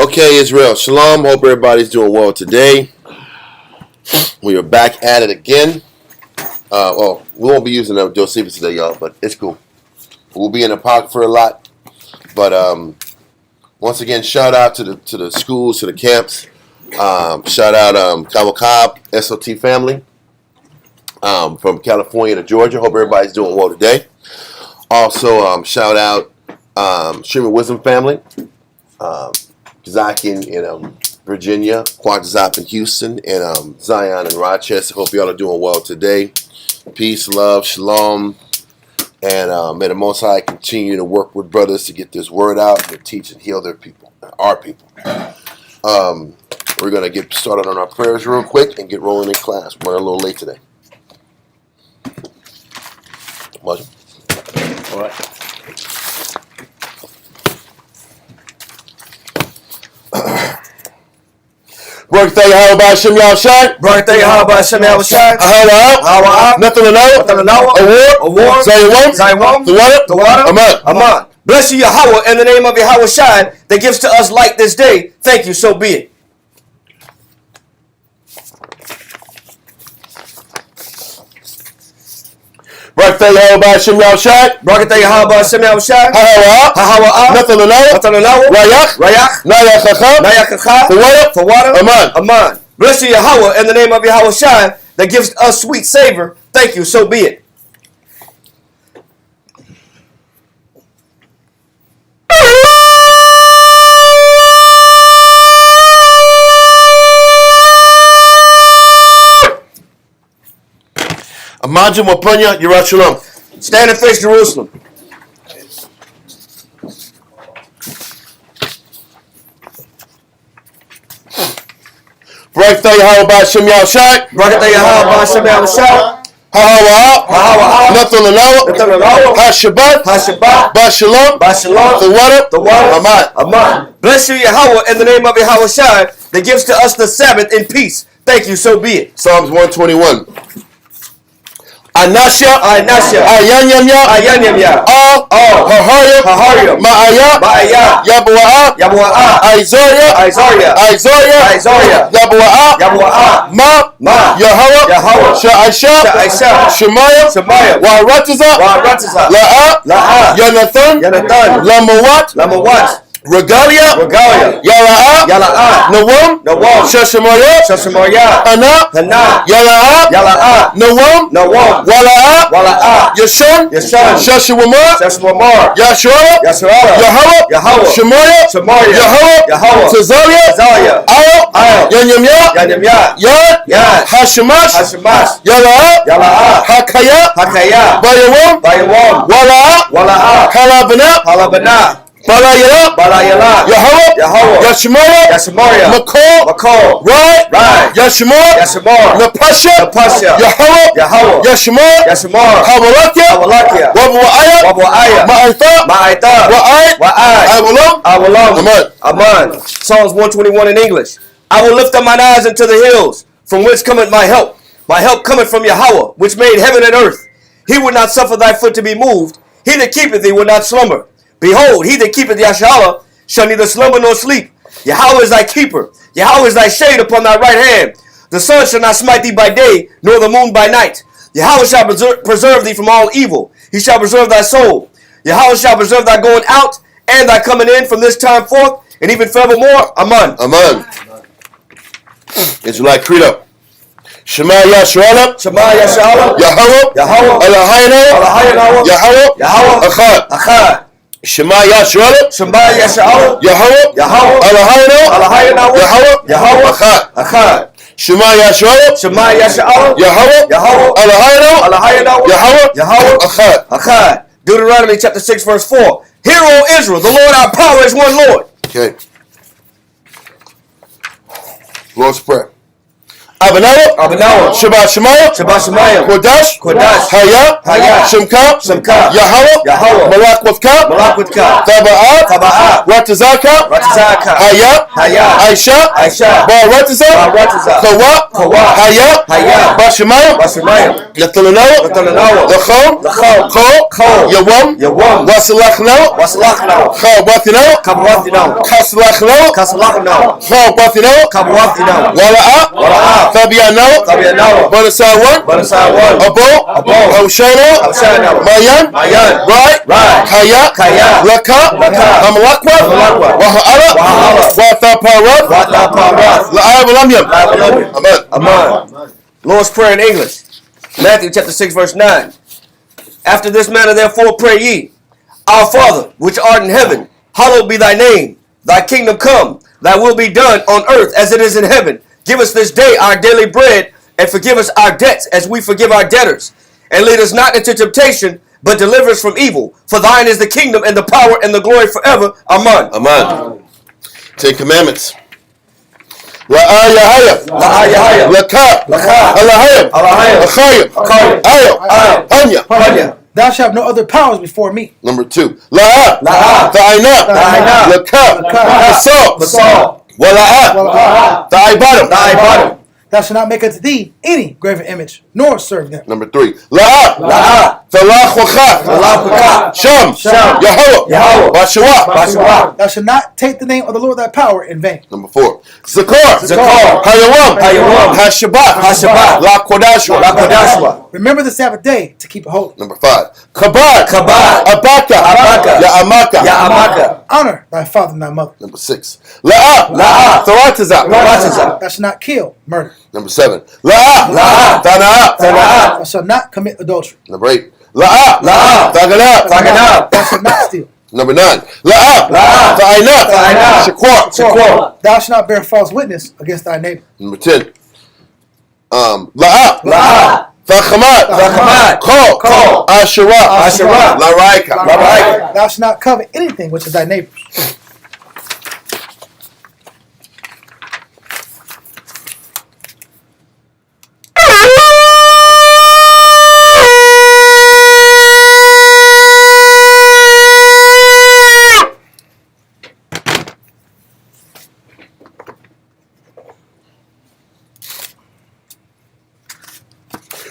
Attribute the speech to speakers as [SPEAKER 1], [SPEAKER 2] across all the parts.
[SPEAKER 1] Okay, Israel, shalom. Hope everybody's doing well today. We are back at it again. Well, we won't be using Josephus today, y'all, but it's cool. We'll be in the pocket for a lot. But once again, shout out to the schools, to the camps. Shout out Cabo Cobb, SOT family from California to Georgia. Hope everybody's doing well today. Also, shout out Stream of Wisdom family. Zach in Virginia, Quantazop in Houston, and Zion in Rochester. Hope y'all are doing well today. Peace, love, shalom, and may the Most High continue to work with brothers to get this word out and to teach and heal their people, our people. We're going to get started on our prayers real quick and get rolling in class. We're running a little late today. What? All right. Birthday, how about Shem Yahushai?
[SPEAKER 2] Birthday, how about Shem Yahushai?
[SPEAKER 1] Nothing to know. Award. Zayawam. The water.
[SPEAKER 2] Aman. Bless you, Yahweh, in the name of Yahushai that gives to us light this day. Thank you, so be it.
[SPEAKER 1] Birthday, how about Shem Yahushai?
[SPEAKER 2] Birthday, how about Shem Yahushai?
[SPEAKER 1] Nothing to know. Rayak. Nayak.
[SPEAKER 2] For water.
[SPEAKER 1] Aman.
[SPEAKER 2] Bless you, Yahweh, in the name of Yahushai that gives us sweet savor. Thank you, so be it.
[SPEAKER 1] Amajim Wapunya, Yerat Shalom.
[SPEAKER 2] Stand and face Jerusalem.
[SPEAKER 1] Birthday, how about Shem Yahushai?
[SPEAKER 2] Birthday, how about Shem Yahushai?
[SPEAKER 1] Nothing to know. Shabbat. Bashalom. The water.
[SPEAKER 2] Aman. Bless you, Yahweh, in the name of Yahushai that gives to us the Sabbath in peace. Thank you, so be it.
[SPEAKER 1] Psalms 121. Anasha.
[SPEAKER 2] Ayanyamya.
[SPEAKER 1] Haharyam. Ma'aya. Yabua'a. Isaiah. Yabua'a. Ma. Yahweh. Sha'aisha. Shemaiah. Wa'aratiza. La'a. Yonathan. Lamawat. Regalia. Yala'a. Nawam. Shashamaya. Hana. Yala'a. Nawam. Wala'a. Yashon. Shashamamar. Yashua. Yahweh. Shemaya. Yahweh. Tazaria. Al. Yanyamya. Yad. Hashemash. Yala'a. Hakaya. Bayawam. Wala'a. Halabana. Balayala. Yahweh. Yashimaya. Makol. Right. Yashimar. Napasha. Yahweh. Yashimar. Hawalakia. Wabuaya. Ma'aita. Wa'ai.
[SPEAKER 2] Aman. Psalms 121 in English. I will lift up mine eyes into the hills, from whence cometh my help. My help cometh from Yahweh, which made heaven and earth. He would not suffer thy foot to be moved. He that keepeth thee will not slumber. Behold, he that keepeth Yashala shall neither slumber nor sleep. Yahweh is thy keeper. Yahweh is thy shade upon thy right hand. The sun shall not smite thee by day, nor the moon by night. Yahweh shall preserve thee from all evil. He shall preserve thy soul. Yahweh shall preserve thy going out and thy coming in from this time forth, and even forevermore. Amen.
[SPEAKER 1] Israelite Credo. Shema Yashala. Yahweh. Elohayno. Yahweh. Echad. Shema Yashala. Yahweh. Elohayno. Yahweh. Echad. Shema Yashala. Yahweh. Elohayno. Yahweh.
[SPEAKER 2] Echad. Deuteronomy chapter 6 verse 4. Hear, O Israel, the Lord our power is one Lord.
[SPEAKER 1] Okay. Lord's Prayer. Abanawa,
[SPEAKER 2] Abanawa,
[SPEAKER 1] Shabbat Shemayim,
[SPEAKER 2] Shabbat Shemayim,
[SPEAKER 1] Kodash,
[SPEAKER 2] Kodash,
[SPEAKER 1] Haya,
[SPEAKER 2] Haya,
[SPEAKER 1] Shemka,
[SPEAKER 2] Shemka,
[SPEAKER 1] Yahweh,
[SPEAKER 2] Yahweh,
[SPEAKER 1] Malak with Ka,
[SPEAKER 2] Malak with Ka,
[SPEAKER 1] Taba'at,
[SPEAKER 2] Taba'at,
[SPEAKER 1] Ratazaka,
[SPEAKER 2] Ratazaka,
[SPEAKER 1] Haya,
[SPEAKER 2] Haya,
[SPEAKER 1] Aisha,
[SPEAKER 2] Aisha,
[SPEAKER 1] Bar Rataza,
[SPEAKER 2] Rataza,
[SPEAKER 1] Kawa,
[SPEAKER 2] Kawa,
[SPEAKER 1] Haya,
[SPEAKER 2] Haya,
[SPEAKER 1] Bashemayim,
[SPEAKER 2] Bashemayim,
[SPEAKER 1] Yatalanawa,
[SPEAKER 2] Yatalanawa,
[SPEAKER 1] Lachom,
[SPEAKER 2] Lachom,
[SPEAKER 1] Ko, Yawam,
[SPEAKER 2] Yawam,
[SPEAKER 1] Wasalachnawa,
[SPEAKER 2] Wasalachnawa,
[SPEAKER 1] Chawathinawa,
[SPEAKER 2] Kabwathinawa,
[SPEAKER 1] Kaslachnawa,
[SPEAKER 2] Kasalachnawa,
[SPEAKER 1] Chawathinawa,
[SPEAKER 2] Kabwathinawa,
[SPEAKER 1] Wala'a,
[SPEAKER 2] Wala'a,
[SPEAKER 1] Tabianawa,
[SPEAKER 2] Tabianawa,
[SPEAKER 1] Banasawan,
[SPEAKER 2] Banasawan,
[SPEAKER 1] Abo, Hoshana,
[SPEAKER 2] Hoshana,
[SPEAKER 1] Mayan,
[SPEAKER 2] Mayan,
[SPEAKER 1] Rai,
[SPEAKER 2] Kaya,
[SPEAKER 1] Laka, Hamalakwa, Waha'ala, Wathaparat, La'abalamyam. Amen.
[SPEAKER 2] Amen. Lord's Prayer in English. Matthew chapter 6, verse 9. After this manner therefore pray ye, Our Father, which art in heaven, hallowed be thy name. Thy kingdom come, thy will be done on earth as it is in heaven. Give us this day our daily bread, and forgive us our debts as we forgive our debtors. And lead us not into temptation, but deliver us from evil. For thine is the kingdom and the power and the glory forever. Amen.
[SPEAKER 1] Amen. 10 Commandments. La'ayahaya,
[SPEAKER 2] La'ayahaya,
[SPEAKER 1] Laka, Alahayam, Achayam, Ayo, Hanya.
[SPEAKER 3] Thou shalt have no other powers before me.
[SPEAKER 1] Number 2. La'a, Ta'ina, Laka, Basal, Wala'a, Ta'ibadam.
[SPEAKER 3] Thou shalt not make unto thee any graven image, nor serve them.
[SPEAKER 1] Number 3. La'a, Talachwacha, Sham, Yahweh, Bashawa.
[SPEAKER 3] Thou shalt not take the name of the Lord thy power in vain.
[SPEAKER 1] Number 4. Zakar,
[SPEAKER 2] Zakar,
[SPEAKER 1] Hayawam, Hashabat, La Kodashwa.
[SPEAKER 3] Remember the Sabbath day to keep it holy.
[SPEAKER 1] Number 5. Kabad, Abaka, Ya'amaka.
[SPEAKER 3] Honor thy father and thy mother.
[SPEAKER 1] Number 6. La'a, Tharataza.
[SPEAKER 3] Thou shalt not kill, murder.
[SPEAKER 1] Number 7. La'a, Tana'a.
[SPEAKER 3] Thou shalt not commit adultery.
[SPEAKER 1] Number 8. La'a, Tagana.
[SPEAKER 3] Thou shalt not steal.
[SPEAKER 1] Number 9. La'a, Ta'ina. Shakwar.
[SPEAKER 3] Thou shalt not bear false witness against thy neighbor.
[SPEAKER 1] Number 10. La'a. Thachamat. Ko. Ashara. Laraika.
[SPEAKER 3] Thou shalt not covet anything which is thy neighbor's.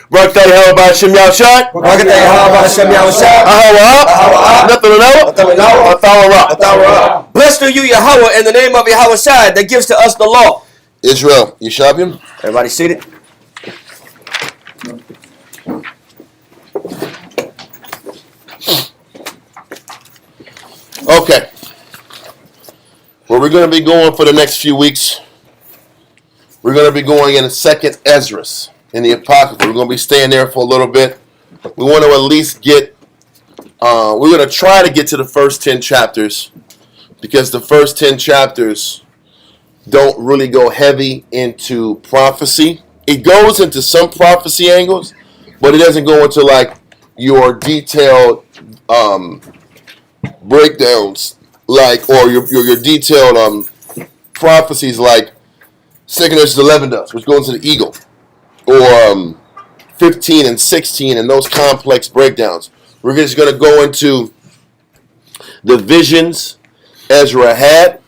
[SPEAKER 1] Barakatay Hawah Hashem Yahushai.
[SPEAKER 2] Barakatay Hawah Hashem Yahushai.
[SPEAKER 1] Ahawa. Nathanawa.
[SPEAKER 2] Blessed are you, Yahweh, in the name of Yahweh Shai that gives to us the law.
[SPEAKER 1] Israel, Yeshaviim.
[SPEAKER 2] Everybody seated?
[SPEAKER 1] Okay. Where we're going to be going for the next few weeks, we're going to be going in 2nd Ezra in the Apocrypha. We're going to be staying there for a little bit. We want to at least get, we're going to try to get to the first 10 chapters, because the first 10 chapters don't really go heavy into prophecy. It goes into some prophecy angles, but it doesn't go into like your detailed breakdowns, like, or your detailed prophecies like 2nd Ezra 11 does, which goes into the eagle, or 15 and 16 and those complex breakdowns. We're just going to go into the visions Ezra had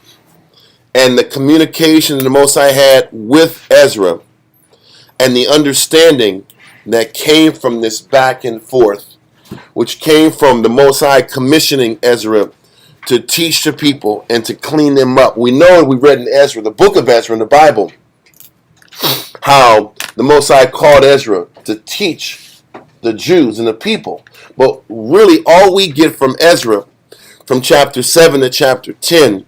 [SPEAKER 1] and the communication that the Most High had with Ezra and the understanding that came from this back and forth, which came from the Most High commissioning Ezra to teach the people and to clean them up. We know, we read in Ezra, the book of Ezra in the Bible, how the Most High called Ezra to teach the Jews and the people. But really all we get from Ezra, from chapter 7 to chapter 10,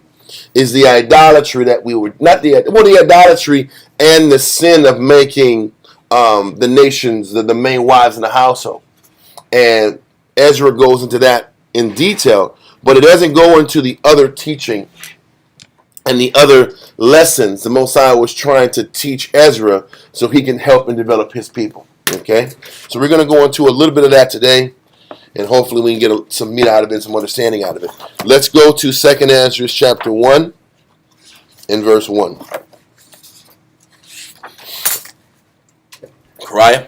[SPEAKER 1] is the idolatry that we were, the idolatry and the sin of making the nations the main wives in the household. And Ezra goes into that in detail, but it doesn't go into the other teaching and the other lessons the Most High was trying to teach Ezra so he can help and develop his people. Okay? So we're going to go into a little bit of that today, and hopefully we can get some meat out of it, some understanding out of it. Let's go to 2nd Ezra chapter 1 and verse 1. Zechariah.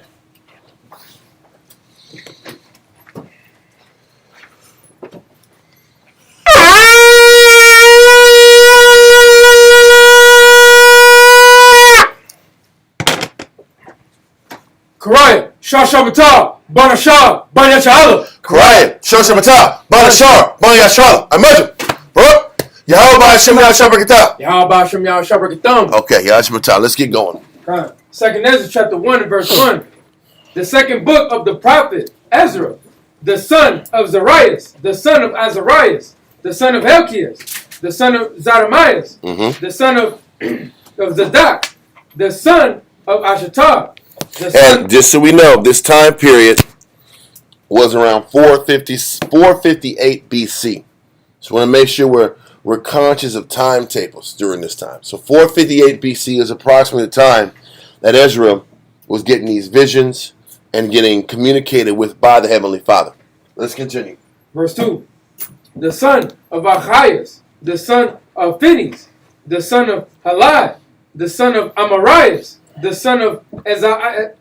[SPEAKER 4] Kariah, Shah Shabbatah, Banashah, Banyashah.
[SPEAKER 1] Kariah, Shoshamatah, Banashar, Banyashar. Imagine. Bro. Yahweh Hashem Yahshua B'Katah.
[SPEAKER 4] Yahweh Shem Yahshua B'Katah.
[SPEAKER 1] Okay, Yahshua, let's get going.
[SPEAKER 4] Second Ezra chapter 1 and verse 1. The second book of the prophet Ezra, the son of Zarias, the son of Azarias, the son of Helkias, the son of Zaramias, the son of Zadok, the son of Ashatar.
[SPEAKER 1] And just so we know, this time period was around 458 BC. So we want to make sure we're conscious of timetables during this time. So 458 BC is approximately the time that Ezra was getting these visions and getting communicated with by the Heavenly Father. Let's continue.
[SPEAKER 4] Verse 2. The son of Achias, the son of Phinehas, the son of Halai, the son of Amarias, the son of Azai,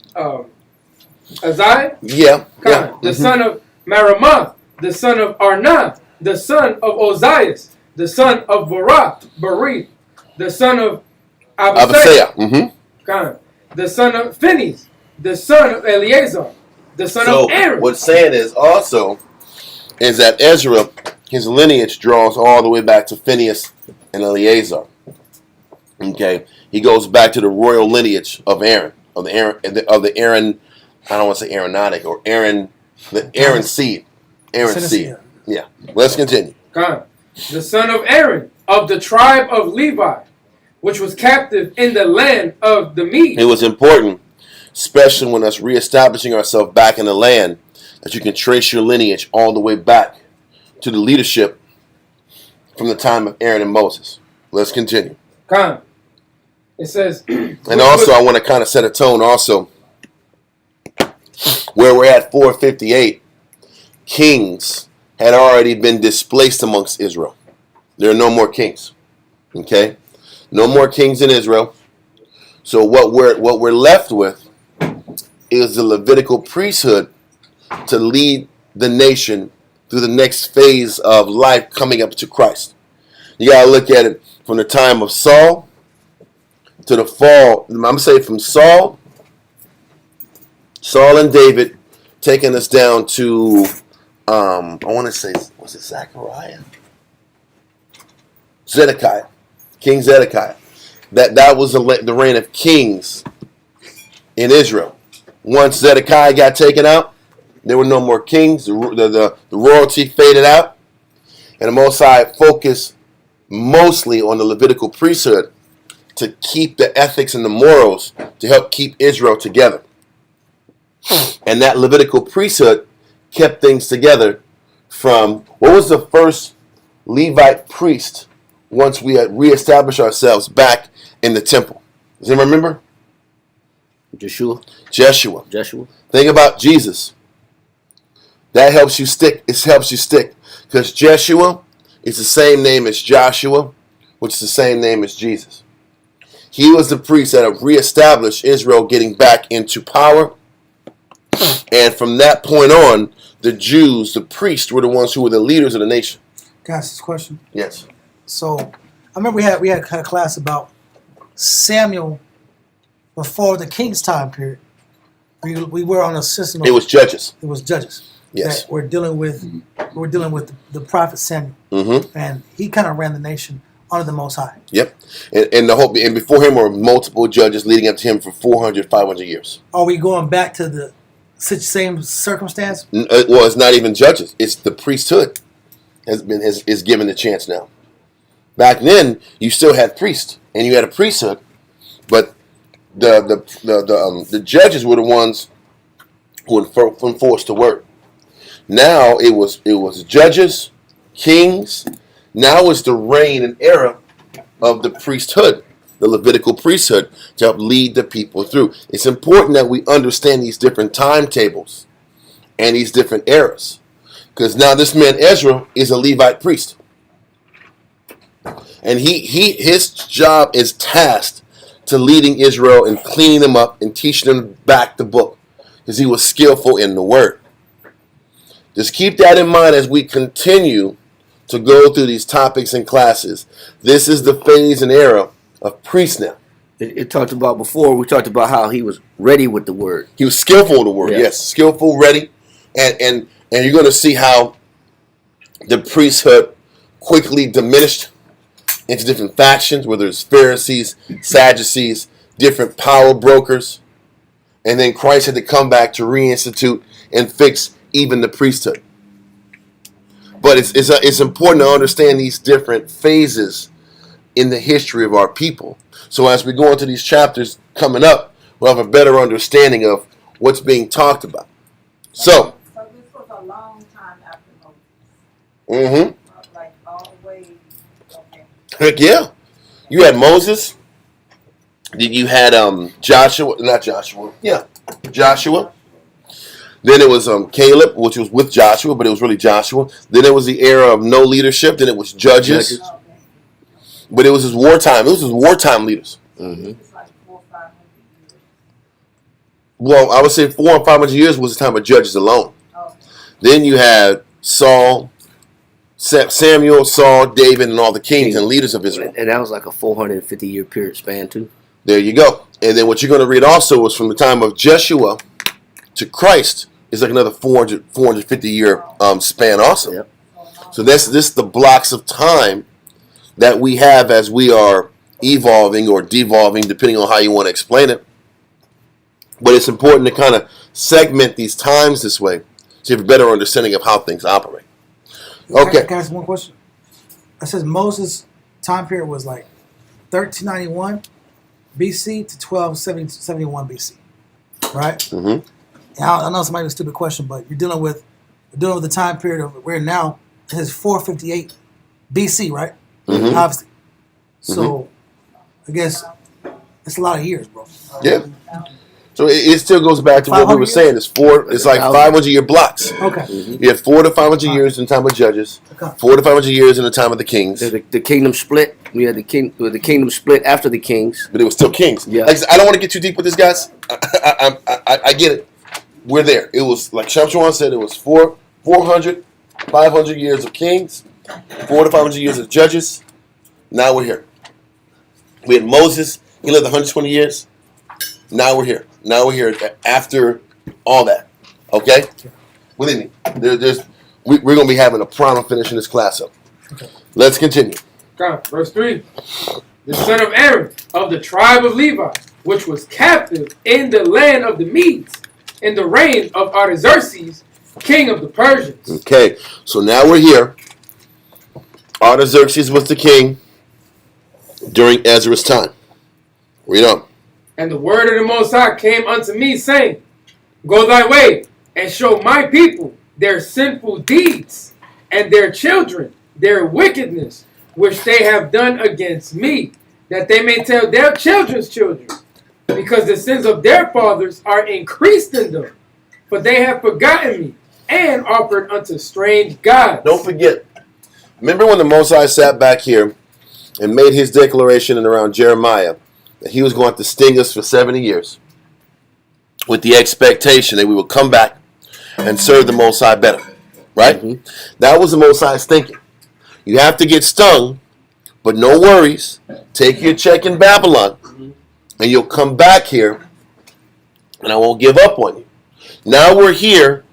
[SPEAKER 4] the son of Maramoth, the son of Arna, the son of Ozias, the son of Barith, the son of Abasaiah, the son of Phinehas, the son of Eleazar, the son of Aaron.
[SPEAKER 1] What's saying is also is that Ezra, his lineage draws all the way back to Phinehas and Eleazar. Okay, he goes back to the royal lineage of Aaron, of the Aaron. I don't want to say Aaronautic or Aaron, the Aaron seed, seed. Yeah. Let's continue.
[SPEAKER 4] The son of Aaron of the tribe of Levi, which was captive in the land of the Medes.
[SPEAKER 1] It was important, especially when us reestablishing ourselves back in the land, that you can trace your lineage all the way back to the leadership from the time of Aaron and Moses. Let's continue.
[SPEAKER 4] It says,
[SPEAKER 1] and also I want to kind of set a tone also where we're at 458. Kings had already been displaced amongst Israel. There are no more kings. Okay? No more kings in Israel. So what we're left with is the Levitical priesthood to lead the nation through the next phase of life coming up to Christ. You got to look at it from the time of Saul to the fall. I'm going to say from Saul and David taking us down to, I want to say, was it Zechariah? Zedekiah. King Zedekiah. That was the reign of kings in Israel. Once Zedekiah got taken out, there were no more kings. The royalty faded out. And the Most High focused mostly on the Levitical priesthood to keep the ethics and the morals to help keep Israel together. And that Levitical priesthood kept things together from, what was the first Levite priest once we had reestablished ourselves back in the temple? Does anyone remember? Jeshua. Think about Jesus. That helps you stick. It helps you stick. Because Jeshua is the same name as Joshua, which is the same name as Jesus. He was the priest that had reestablished Israel getting back into power. And from that point on, the Jews, the priests, were the ones who were the leaders of the nation.
[SPEAKER 3] Can I ask this question?
[SPEAKER 1] Yes.
[SPEAKER 3] So, I remember we had a class about Samuel before the king's time period. We were on a system of,
[SPEAKER 1] it was judges.
[SPEAKER 3] It was judges.
[SPEAKER 1] Yes.
[SPEAKER 3] That we're dealing with the prophet Samuel. And he kind of ran the nation under the Most High.
[SPEAKER 1] Yep. And before him were multiple judges leading up to him for 400, 500 years.
[SPEAKER 3] Are we going back to the same circumstance?
[SPEAKER 1] Well, it's not even judges. It's the priesthood is given the chance now. Back then, you still had priests and you had a priesthood, but the judges were the ones who enforced the word. Now it was judges, kings. Now it's the reign and era of the priesthood, the Levitical priesthood, to help lead the people through. It's important that we understand these different timetables and these different eras, because now this man Ezra is a Levite priest, and his job is tasked to leading Israel and cleaning them up and teaching them back the book, because he was skillful in the word. Just keep that in mind as we continue to go through these topics and classes. This is the phase and era of priests now.
[SPEAKER 2] It talked about before, we talked about how he was ready with the word.
[SPEAKER 1] He was skillful in the word,
[SPEAKER 2] Yeah.
[SPEAKER 1] yes, skillful, ready, and you're going to see how the priesthood quickly diminished into different factions, whether it's Pharisees, Sadducees, different power brokers, and then Christ had to come back to reinstitute and fix even the priesthood. But it's important to understand these different phases in the history of our people. So as we go into these chapters coming up, we'll have a better understanding of what's being talked about. So
[SPEAKER 5] this was a long time after Moses. Like always. Okay.
[SPEAKER 1] heck yeah. You had Moses. You had Joshua. Then it was Caleb, which was with Joshua, but it was really Joshua. Then it was the era of no leadership. Then it was Judges.
[SPEAKER 5] Okay.
[SPEAKER 1] But it was his wartime. It was his wartime leaders.
[SPEAKER 5] It's like 400 or 500 years.
[SPEAKER 1] Well, I would say 400 or 500 years was the time of Judges alone.
[SPEAKER 5] Oh.
[SPEAKER 1] Then you had Samuel, Saul, David, and all the kings and leaders of Israel.
[SPEAKER 2] And that was like a 450-year period span, too.
[SPEAKER 1] There you go. And then what you're going to read also was from the time of Jeshua to Christ is like another 450-year span also.
[SPEAKER 2] Yep.
[SPEAKER 1] So this the blocks of time that we have as we are evolving or devolving, depending on how you want to explain it. But it's important to kind of segment these times this way so you have a better understanding of how things operate. Okay.
[SPEAKER 3] Can I ask one question? It says Moses' time period was like 1391 BC to 1271 BC, right?
[SPEAKER 1] Mm-hmm.
[SPEAKER 3] And I know this might be a stupid question, but you're dealing with the time period of where now it says 458 BC, right?
[SPEAKER 1] Mm-hmm.
[SPEAKER 3] Obviously. So I guess it's a lot of years, bro.
[SPEAKER 1] Yeah. So it still goes back to what we were
[SPEAKER 3] 500
[SPEAKER 1] saying. It's like 500-year blocks.
[SPEAKER 3] Okay.
[SPEAKER 1] You had 400 to 500 years in the time of Judges,
[SPEAKER 3] Okay.
[SPEAKER 1] 400 to 500 years in the time of the kings.
[SPEAKER 2] The kingdom split. We had the kingdom split after the kings.
[SPEAKER 1] But it was still kings.
[SPEAKER 2] Yeah.
[SPEAKER 1] Like I said, I don't want to get too deep with this, guys. I get it. We're there. It was, like Shamshawan said, it was 400, 500 years of kings, 400 to 500 years of judges. Now we're here. We had Moses. He lived 120 years. Now we're here. Now we're here after all that. Okay? Believe me, we're going to be having a problem finishing this class up.
[SPEAKER 3] Okay.
[SPEAKER 1] Let's continue.
[SPEAKER 4] Verse 3. The son of Aaron of the tribe of Levi, which was captive in the land of the Medes, in the reign of Artaxerxes, king of the Persians.
[SPEAKER 1] Okay, so now we're here. Artaxerxes was the king during Ezra's time. Read on.
[SPEAKER 4] And the word of the Most High came unto me, saying, Go thy way, and show my people their sinful deeds, and their children their wickedness, which they have done against me, that they may tell their children's children, because the sins of their fathers are increased in them. For they have forgotten me, and offered unto strange gods.
[SPEAKER 1] Don't forget, remember when the Mosai sat back here and made his declaration in around Jeremiah that he was going to sting us for 70 years with the expectation that we would come back and serve the Mosai better, right?
[SPEAKER 2] Mm-hmm.
[SPEAKER 1] That was the Mosai's thinking. You have to get stung, but no worries. Take your check in Babylon, and you'll come back here, and I won't give up on you. Now we're here,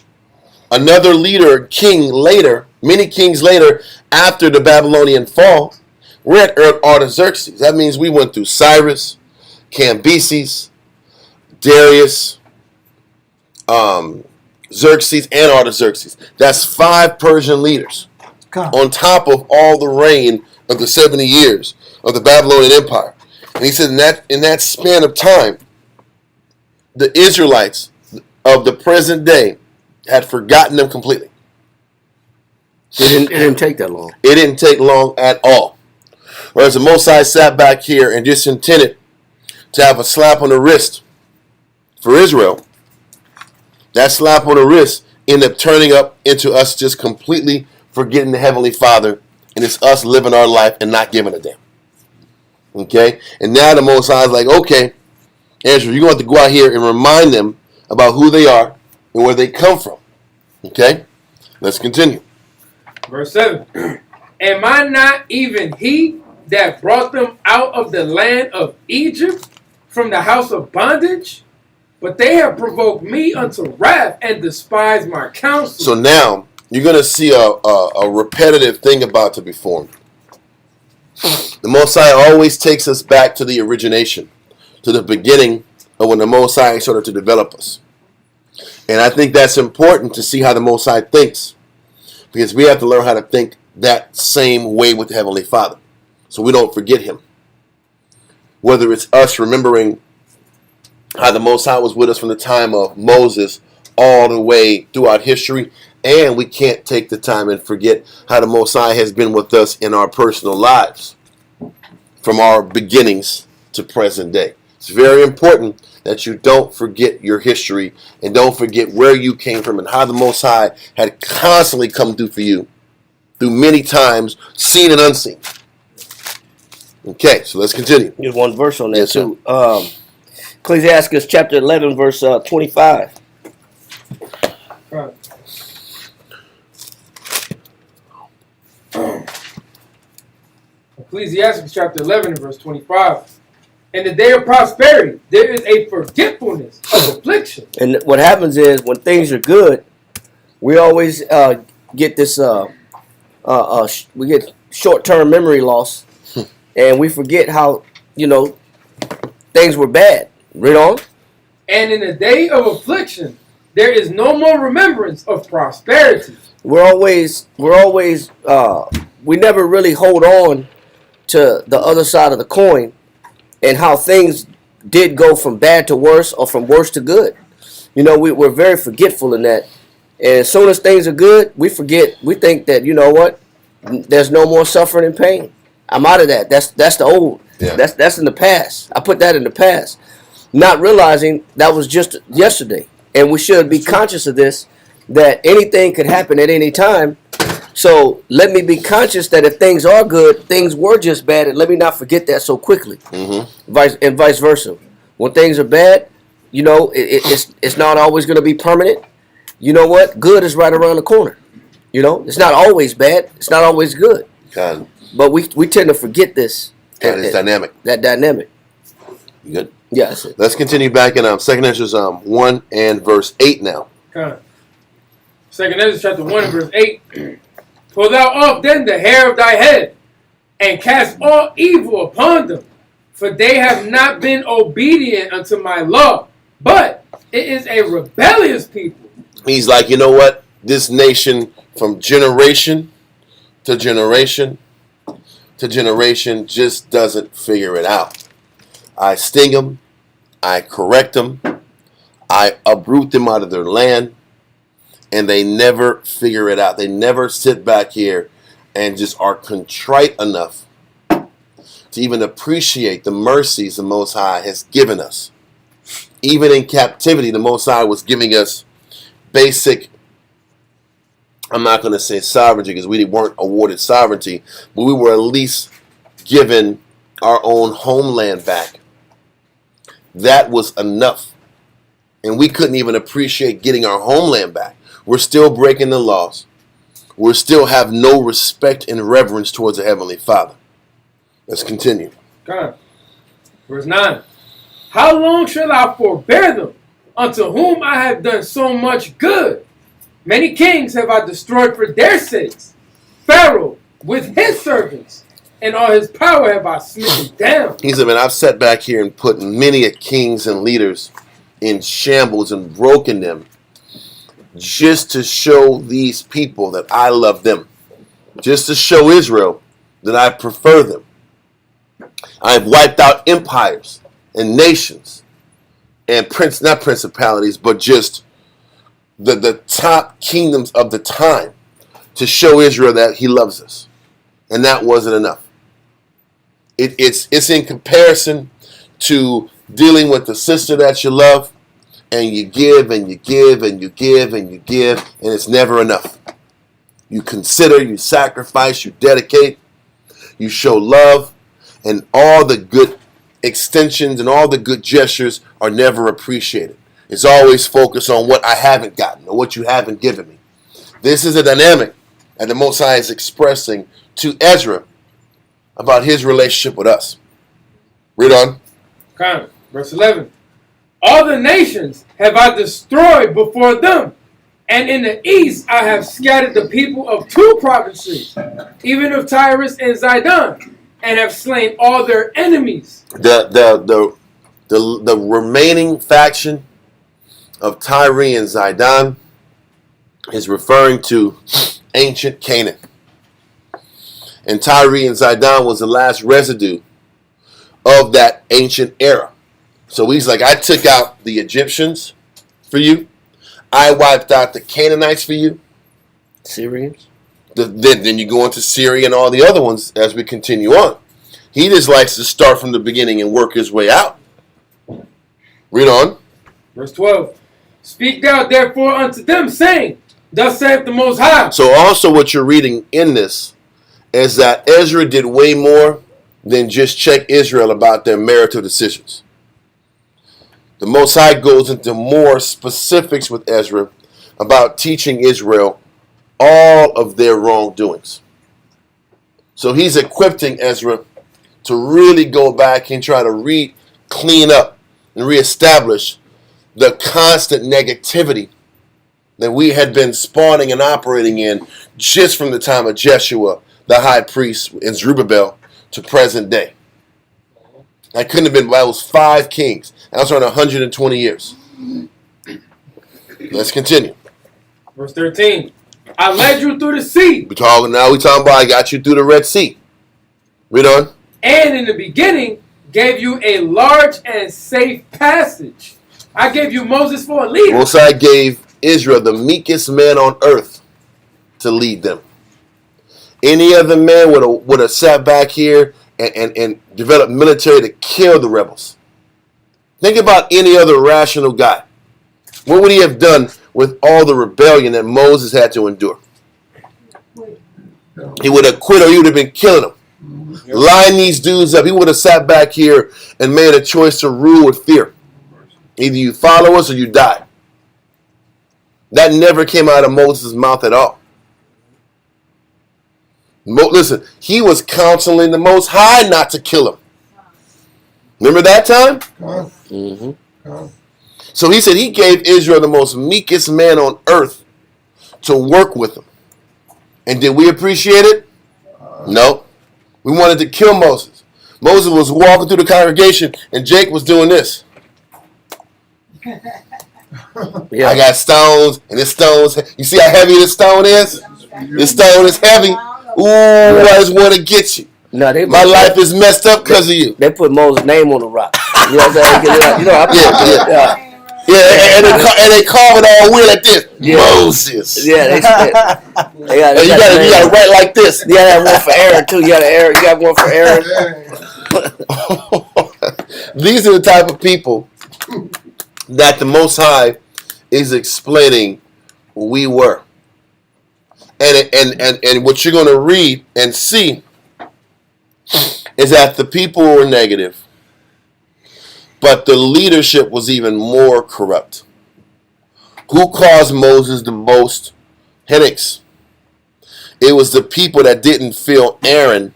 [SPEAKER 1] another leader, king later, many kings later, after the Babylonian fall. We're at Artaxerxes. That means we went through Cyrus, Cambyses, Darius, Xerxes, and Artaxerxes. That's 5 Persian leaders on top of all the reign of the 70 years of the Babylonian Empire. And he said in that span of time, the Israelites of the present day had forgotten them completely.
[SPEAKER 2] It didn't take that long.
[SPEAKER 1] It didn't take long at all. Whereas the Mosai sat back here and just intended to have a slap on the wrist for Israel. That slap on the wrist ended up turning up into us just completely forgetting the Heavenly Father, and it's us living our life and not giving a damn. Okay? And now the Most High is like, okay, Ezra, you're going to have to go out here and remind them about who they are and where they come from. Okay? Let's continue.
[SPEAKER 4] Verse 7. Am I not even he that brought them out of the land of Egypt from the house of bondage? But they have provoked me unto wrath and despised my counsel.
[SPEAKER 1] So now you're going to see a repetitive thing about to be formed. The Most High always takes us back to the origination, to the beginning of when the Most High started to develop us. And I think that's important to see how the Most High thinks, because we have to learn how to think that same way with the Heavenly Father, so we don't forget Him. Whether it's us remembering how the Most High was with us from the time of Moses all the way throughout history, and we can't take the time and forget how the Most High has been with us in our personal lives from our beginnings to present day. It's very important that you don't forget your history and don't forget where you came from and how the Most High had constantly come through for you through many times, seen and unseen. Okay, so let's continue.
[SPEAKER 2] There's one verse on that
[SPEAKER 1] Yes,
[SPEAKER 2] too. Ecclesiastes chapter 11, verse 25.
[SPEAKER 4] Right. Ecclesiastes chapter 11 and verse 25. In the day of prosperity, there is a forgetfulness of affliction.
[SPEAKER 2] And what happens is when things are good, we always get this, we get short-term memory loss, and we forget how, things were bad. Read on.
[SPEAKER 4] And in the day of affliction, there is no more remembrance of prosperity.
[SPEAKER 2] We never really hold on to the other side of the coin and how things did go from bad to worse or from worse to good. We're very forgetful in that. And as soon as things are good, we forget. We think that, there's no more suffering and pain. I'm out of that. That's the old.
[SPEAKER 1] Yeah.
[SPEAKER 2] That's in the past. I put that in the past. Not realizing that was just yesterday. And we should be conscious of this, that anything could happen at any time. So let me be conscious that if things are good, things were just bad, and let me not forget that so quickly.
[SPEAKER 1] Mm-hmm.
[SPEAKER 2] Vice versa. When things are bad, it's not always going to be permanent. You know what? Good is right around the corner. It's not always bad. It's not always good.
[SPEAKER 1] God,
[SPEAKER 2] But we tend to forget this.
[SPEAKER 1] God is dynamic.
[SPEAKER 2] That dynamic.
[SPEAKER 1] You good?
[SPEAKER 2] Yeah, that's it.
[SPEAKER 1] Let's continue back in 2nd Ezra 1 and verse 8 now.
[SPEAKER 4] Kind of. 2nd Ezra chapter 1 and verse 8. Pull thou off then the hair of thy head, and cast all evil upon them, for they have not been obedient unto my law, but it is a rebellious people.
[SPEAKER 1] He's like, you know what? This nation from generation to generation to generation just doesn't figure it out. I sting them. I correct them. I uproot them out of their land. And they never figure it out. They never sit back here and just are contrite enough to even appreciate the mercies the Most High has given us. Even in captivity, the Most High was giving us basic, I'm not going to say sovereignty because we weren't awarded sovereignty, but we were at least given our own homeland back. That was enough. And we couldn't even appreciate getting our homeland back. We're still breaking the laws. We still have no respect and reverence towards the Heavenly Father. Let's continue.
[SPEAKER 4] God. Verse 9. How long shall I forbear them, unto whom I have done so much good? Many kings have I destroyed for their sakes. Pharaoh with his servants, and all his power have I smitten down.
[SPEAKER 1] He said, man, I've sat back here and put many a kings and leaders in shambles and broken them just to show these people that I love them. Just to show Israel that I prefer them. I've wiped out empires and nations and not principalities, but just the top kingdoms of the time to show Israel that he loves us. And that wasn't enough. It's in comparison to dealing with the sister that you love, and you give and you give and you give and you give, and it's never enough. You consider, you sacrifice, you dedicate, you show love, And all the good extensions and all the good gestures are never appreciated. It's always focused on what I haven't gotten or what you haven't given me. This is a dynamic that the Most High is expressing to Ezra about his relationship with us. Read on.
[SPEAKER 4] Okay. Verse 11. All the nations have I destroyed before them, and in the east I have scattered the people of 2 provinces, even of Tyrus and Zidon, and have slain all their enemies.
[SPEAKER 1] The remaining faction of Tyre and Zidon is referring to ancient Canaan. And Tyre and Zidon was the last residue of that ancient era. So he's like, I took out the Egyptians for you. I wiped out the Canaanites for you.
[SPEAKER 2] Syrians.
[SPEAKER 1] Then you go into Syria and all the other ones as we continue on. He just likes to start from the beginning and work his way out. Read on.
[SPEAKER 4] Verse 12. Speak thou therefore unto them, saying, Thus saith the Most High.
[SPEAKER 1] So also what you're reading in this is that Ezra did way more than just check Israel about their marital decisions. The Most High goes into more specifics with Ezra about teaching Israel all of their wrongdoings. So he's equipping Ezra to really go back and try to clean up and reestablish the constant negativity that we had been spawning and operating in just from the time of Jeshua, the high priest, and Zerubbabel to present day. That couldn't have been, that was 5 kings. That was around 120 years. Let's continue.
[SPEAKER 4] Verse 13. I led you through the sea.
[SPEAKER 1] We're talking about I got you through the Red Sea. Read on.
[SPEAKER 4] And in the beginning gave you a large and safe passage. I gave you Moses for a leader.
[SPEAKER 1] Most High gave Israel the meekest man on earth to lead them. Any other man would have sat back here and developed military to kill the rebels. Think about any other rational guy. What would he have done with all the rebellion that Moses had to endure? He would have quit, or he would have been killing them. Line these dudes up. He would have sat back here and made a choice to rule with fear. Either you follow us or you die. That never came out of Moses' mouth at all. Listen, he was counseling the Most High not to kill him. Remember that time?
[SPEAKER 2] Mm-hmm.
[SPEAKER 1] So he said he gave Israel the most meekest man on earth to work with him. And did we appreciate it? No. We wanted to kill Moses. Moses was walking through the congregation and Jake was doing this.
[SPEAKER 2] Yeah.
[SPEAKER 1] I got stones, and this stone's, you see how heavy this stone is? This stone is heavy. Ooh, I just want to get you.
[SPEAKER 2] No,
[SPEAKER 1] My life is messed up because of you.
[SPEAKER 2] They put Moses' name on the rock. You know what I'm saying?
[SPEAKER 1] Yeah, and they carve it all weird like this.
[SPEAKER 2] Yeah.
[SPEAKER 1] Moses.
[SPEAKER 2] Yeah,
[SPEAKER 1] you gotta write like this.
[SPEAKER 2] You gotta have one for Aaron too. You got one for Aaron.
[SPEAKER 1] These are the type of people that the Most High is explaining we were. And what you're going to read and see is that the people were negative, but the leadership was even more corrupt. Who caused Moses the most headaches? It was the people that didn't feel Aaron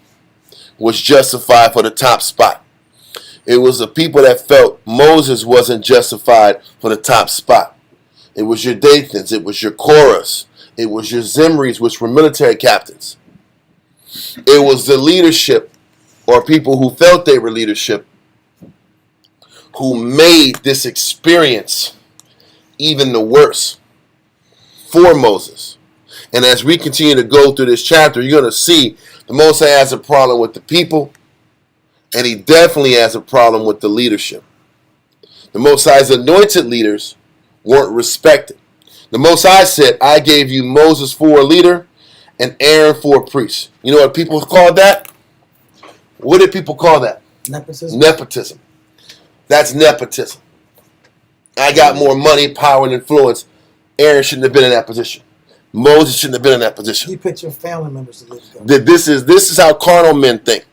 [SPEAKER 1] was justified for the top spot. It was the people that felt Moses wasn't justified for the top spot. It was your Dathans, it was your Korahs, it was your Zimris, which were military captains. It was the leadership, or people who felt they were leadership, who made this experience even the worse for Moses. And as we continue to go through this chapter, you're going to see the Most High has a problem with the people, and he definitely has a problem with the leadership. The Most High's anointed leaders weren't respected. The Most High said, I gave you Moses for a leader and Aaron for a priest. You know what people called that? What did people call that?
[SPEAKER 3] Nepotism.
[SPEAKER 1] Nepotism. That's nepotism. I got more money, power, and influence. Aaron shouldn't have been in that position. Moses shouldn't have been in that position.
[SPEAKER 3] You picked your family members to live together.
[SPEAKER 1] This is how carnal men think.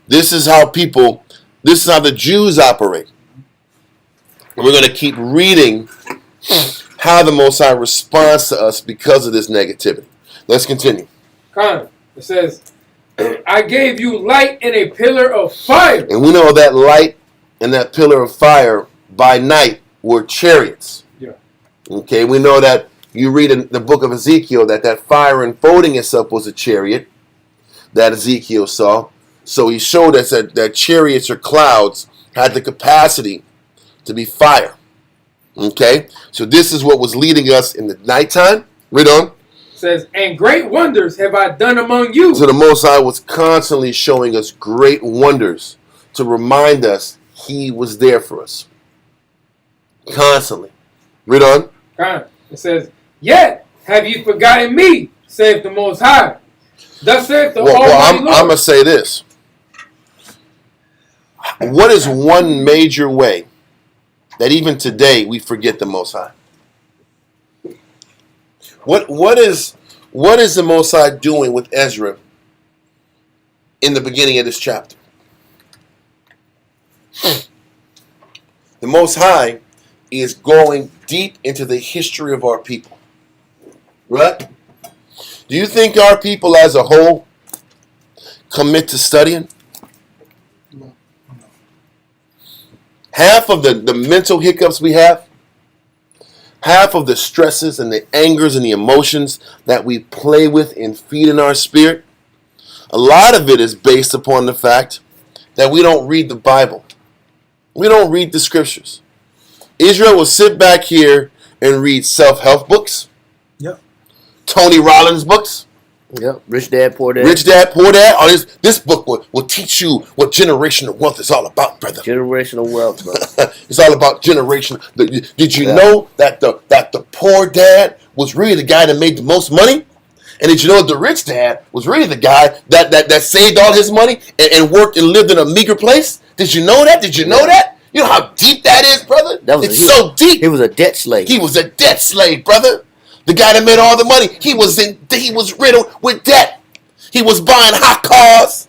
[SPEAKER 1] This is how the Jews operate. And we're going to keep reading how the Most High responds to us because of this negativity. Let's continue.
[SPEAKER 4] It says, I gave you light and a pillar of fire.
[SPEAKER 1] And we know that light and that pillar of fire by night were chariots.
[SPEAKER 4] Yeah.
[SPEAKER 1] Okay, we know that you read in the book of Ezekiel that fire unfolding itself was a chariot that Ezekiel saw. So he showed us that chariots or clouds had the capacity to be fire. Okay, so this is what was leading us in the nighttime. Read on.
[SPEAKER 4] It says, and great wonders have I done among you.
[SPEAKER 1] So the Most High was constantly showing us great wonders to remind us He was there for us. Constantly. Read on.
[SPEAKER 4] It says, yet have you forgotten me, saith the Most High. Thus saith the Almighty Lord.
[SPEAKER 1] I'm going to say this. What is one major way that even today we forget the Most High? What is the Most High doing with Ezra in the beginning of this chapter? The Most High is going deep into the history of our people. Right? Do you think our people as a whole commit to studying?
[SPEAKER 3] No.
[SPEAKER 1] Half of the mental hiccups we have, half of the stresses and the angers and the emotions that we play with and feed in our spirit, a lot of it is based upon the fact that we don't read the Bible. We don't read the scriptures. Israel will sit back here and read self-help books.
[SPEAKER 3] Yep.
[SPEAKER 1] Tony Rollins books.
[SPEAKER 2] Yep. Rich Dad, Poor Dad.
[SPEAKER 1] Rich Dad, Poor Dad. Oh, this book will teach you what generational wealth is all about, brother.
[SPEAKER 2] Generational wealth, brother.
[SPEAKER 1] It's all about generation. Did you know that the poor dad was really the guy that made the most money? And did you know the rich dad was really the guy that saved all his money and worked and lived in a meager place? Did you know that? Did you know that? You know how deep that is, brother? It's so deep.
[SPEAKER 2] He was a debt slave.
[SPEAKER 1] He was a debt slave, brother. The guy that made all the money. He was riddled with debt. He was buying hot cars,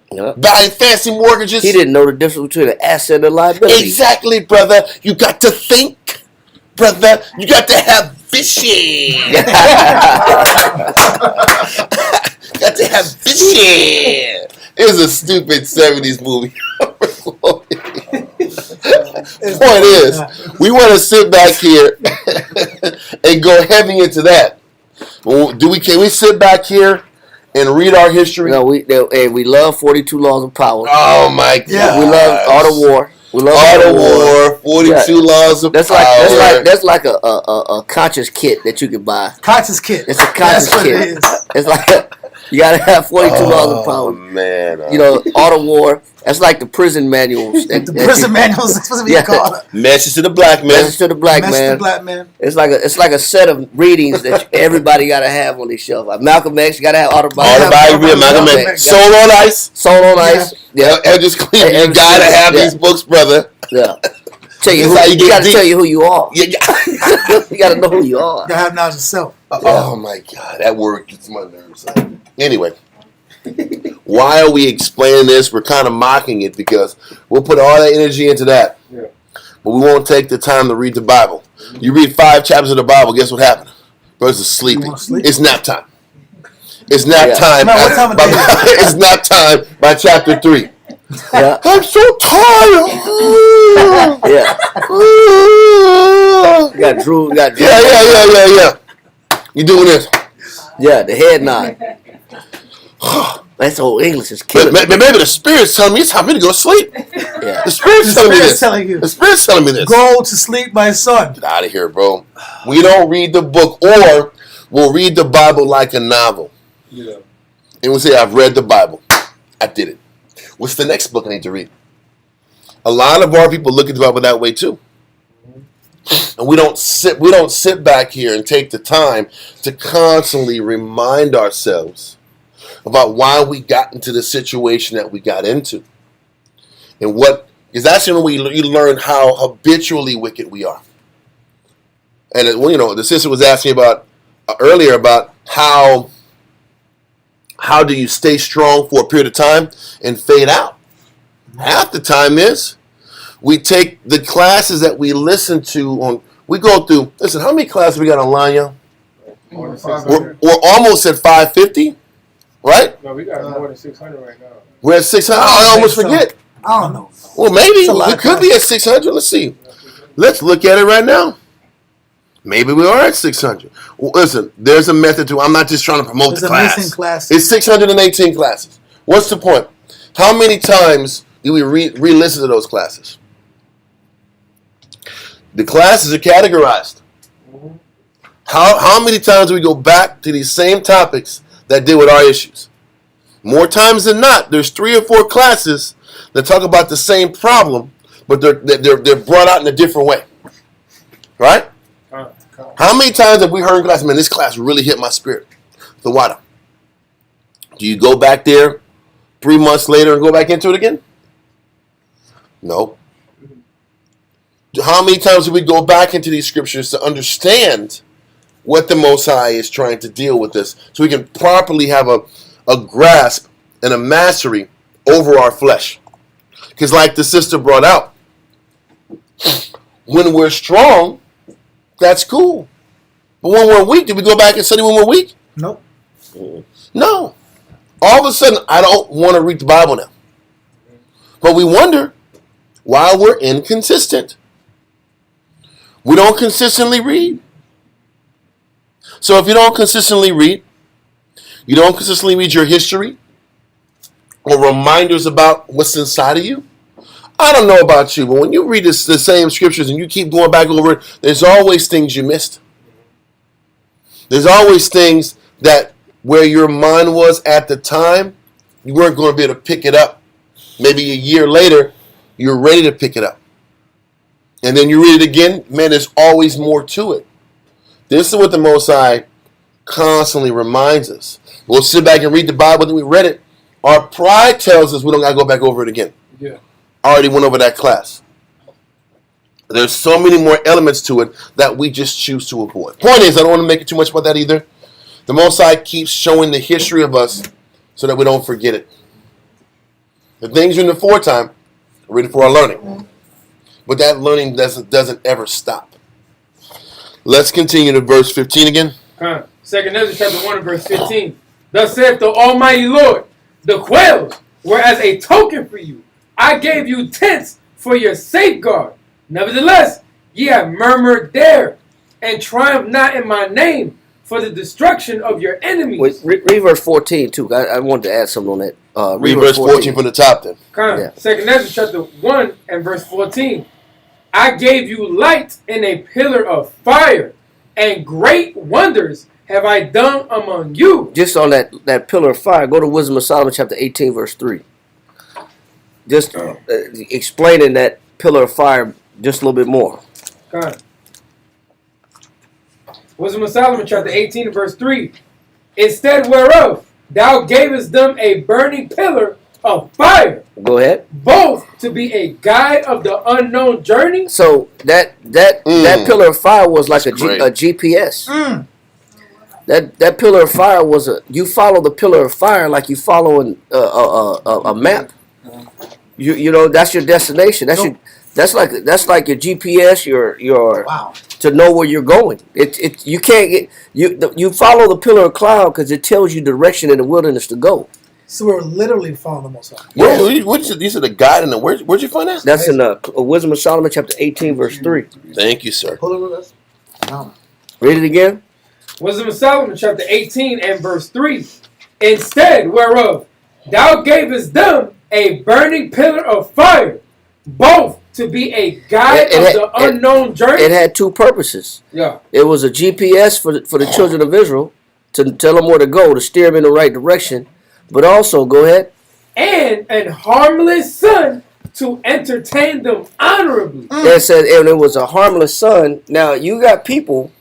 [SPEAKER 1] buying fancy mortgages.
[SPEAKER 2] He didn't know the difference between an asset and a liability.
[SPEAKER 1] Exactly, brother. You got to think, brother. You got to have vision. Got to have vision. It was a stupid 70s movie. Point is, we want to sit back here and go heavy into that. Can we sit back here and read our history?
[SPEAKER 2] No, we love 42 Laws of Power.
[SPEAKER 1] Oh my God!
[SPEAKER 2] Yeah. We love Art of War. We love
[SPEAKER 1] Art of War. 42 Laws of Power.
[SPEAKER 2] That's like a conscious kit that you can buy.
[SPEAKER 3] Conscious kit.
[SPEAKER 2] It's a conscious kit.
[SPEAKER 3] It is.
[SPEAKER 2] It's like you gotta have 42 Laws of Power.
[SPEAKER 1] Man,
[SPEAKER 2] you know, Art of War. That's like the prison manuals.
[SPEAKER 3] The prison manuals. That's supposed to be called.
[SPEAKER 1] Message to the black man.
[SPEAKER 2] Message to the black
[SPEAKER 3] Message
[SPEAKER 2] man.
[SPEAKER 3] to the black man.
[SPEAKER 2] It's like a set of readings that everybody gotta have on their shelf. Like Malcolm X, you gotta have
[SPEAKER 1] Autobiography of Malcolm X. Soul on Ice.
[SPEAKER 2] Soul on Ice. Yeah.
[SPEAKER 1] Eldridge Cleveland. You gotta have these books, brother.
[SPEAKER 2] Yeah. You gotta tell you who you are. Yeah. You gotta know who you are.
[SPEAKER 3] You gotta have knowledge of self.
[SPEAKER 1] Oh my God, that word gets my nerves. Anyway. Why are we explaining this? We're kind of mocking it because we'll put all that energy into that. Yeah. But we won't take the time to read the Bible. You read 5 chapters of the Bible, guess what happened? Brothers are sleeping. It's nap time. It's nap time. It's nap time by chapter 3.
[SPEAKER 2] Yeah.
[SPEAKER 1] I'm so tired.
[SPEAKER 2] Yeah. You got Drew.
[SPEAKER 1] Yeah. You doing this?
[SPEAKER 2] Yeah, the head nod. That's old English is killing me.
[SPEAKER 1] Maybe the Spirit's telling me it's time for me to go to sleep.
[SPEAKER 2] Yeah.
[SPEAKER 1] The Spirit's telling me this.
[SPEAKER 3] The
[SPEAKER 1] Spirit's telling me this.
[SPEAKER 3] Go to sleep, my son.
[SPEAKER 1] Get out of here, bro. We don't read the book, or we'll read the Bible like a novel. Yeah. And we'll say, I've read the Bible. I did it. What's the next book I need to read? A lot of our people look at the Bible that way too. And we don't sit back here and take the time to constantly remind ourselves about why we got into the situation that we got into. And because that's when you learn how habitually wicked we are. And the sister was asking about earlier about how do you stay strong for a period of time and fade out? Half the time is we take the classes that we listen to on. We go through. Listen, how many classes we got online, y'all?
[SPEAKER 4] More than
[SPEAKER 1] We're
[SPEAKER 4] 600.
[SPEAKER 1] almost at 550, right?
[SPEAKER 4] No, we got more than 600 right now.
[SPEAKER 1] We're at 600.
[SPEAKER 3] I don't
[SPEAKER 1] I almost
[SPEAKER 3] think so.
[SPEAKER 1] forget.
[SPEAKER 3] I don't know.
[SPEAKER 1] Well, maybe
[SPEAKER 3] It's a lot
[SPEAKER 1] we
[SPEAKER 3] of
[SPEAKER 1] could be at 600. Let's see. Let's look at it right now. Maybe we are at 600. Well, listen, there's a method to. I'm not just trying to promote
[SPEAKER 3] There's
[SPEAKER 1] the
[SPEAKER 3] a
[SPEAKER 1] class.
[SPEAKER 3] missing class.
[SPEAKER 1] It's 618 classes. What's the point? How many times do we re-listen to those classes? The classes are categorized. How many times do we go back to these same topics that deal with our issues? More times than not, there's 3 or 4 classes that talk about the same problem, but they're brought out in a different way. Right? How many times have we heard in class, man, this class really hit my spirit? So why? Do you go back there 3 months later and go back into it again? No. How many times do we go back into these scriptures to understand what the Most High is trying to deal with this, so we can properly have a grasp and a mastery over our flesh? Because like the sister brought out, when we're strong, that's cool. But when we're weak, do we go back and study when we're weak?
[SPEAKER 3] Nope.
[SPEAKER 1] No. All of a sudden, I don't want to read the Bible now. But we wonder why we're inconsistent. We don't consistently read. So if you don't consistently read, you don't consistently read your history or reminders about what's inside of you. I don't know about you, but when you read the same scriptures and you keep going back over it, there's always things you missed. There's always things that where your mind was at the time, you weren't going to be able to pick it up. Maybe a year later, you're ready to pick it up. And then you read it again, man, there's always more to it. This is what the Most High constantly reminds us. We'll sit back and read the Bible, then we read it. Our pride tells us we don't got to go back over it again.
[SPEAKER 4] Yeah.
[SPEAKER 1] I already went over that class. There's so many more elements to it that we just choose to avoid. Point is, I don't want to make it too much about that either. The Most High keeps showing the history of us so that we don't forget it. The things are in the foretime are ready for our learning. But that learning doesn't ever stop. Let's continue to verse 15 again.
[SPEAKER 4] Second Ezra chapter 1 and verse 15. Thus saith the Almighty Lord, the quails were as a token for you. I gave you tents for your safeguard. Nevertheless, ye have murmured there, and triumphed not in my name for the destruction of your enemies.
[SPEAKER 2] Wait, read verse 14 too. I wanted to add something on that.
[SPEAKER 1] Read verse 14 from the top then.
[SPEAKER 2] Yeah.
[SPEAKER 4] Second Ezra chapter 1 and verse 14. I gave you light in a pillar of fire, and great wonders have I done among you.
[SPEAKER 2] Just on that pillar of fire, go to Wisdom of Solomon chapter 18 verse 3. Just explaining that pillar of fire just a little bit more.
[SPEAKER 4] Wisdom of Solomon chapter 18 and verse 3. Instead whereof thou gavest them a burning pillar of fire.
[SPEAKER 2] Go ahead.
[SPEAKER 4] Both to be a guide of the unknown journey.
[SPEAKER 2] So that pillar of fire was like a
[SPEAKER 1] Great.
[SPEAKER 2] GPS. That pillar of fire was you follow the pillar of fire like you following a map. You know that's your destination. That's like your GPS. Your
[SPEAKER 3] Wow.
[SPEAKER 2] to know where you're going. You can't get you follow the pillar of cloud because it tells you direction in the wilderness to go.
[SPEAKER 3] So we're literally following the Most High.
[SPEAKER 1] You said the guide in the where'd you find that?
[SPEAKER 2] That's in Wisdom of Solomon chapter 18 verse 3.
[SPEAKER 1] Thank you, sir.
[SPEAKER 3] Pull it with us. No.
[SPEAKER 2] Read it again.
[SPEAKER 4] Wisdom of Solomon chapter 18 and verse 3. Instead whereof thou gavest them a burning pillar of fire, both to be a guide of the unknown journey.
[SPEAKER 2] It had two purposes.
[SPEAKER 4] Yeah.
[SPEAKER 2] It was a GPS for the children of Israel to tell them where to go, to steer them in the right direction. But also, go ahead.
[SPEAKER 4] And an harmless son to entertain them honorably.
[SPEAKER 2] It said, and it was a harmless son. Now, you got people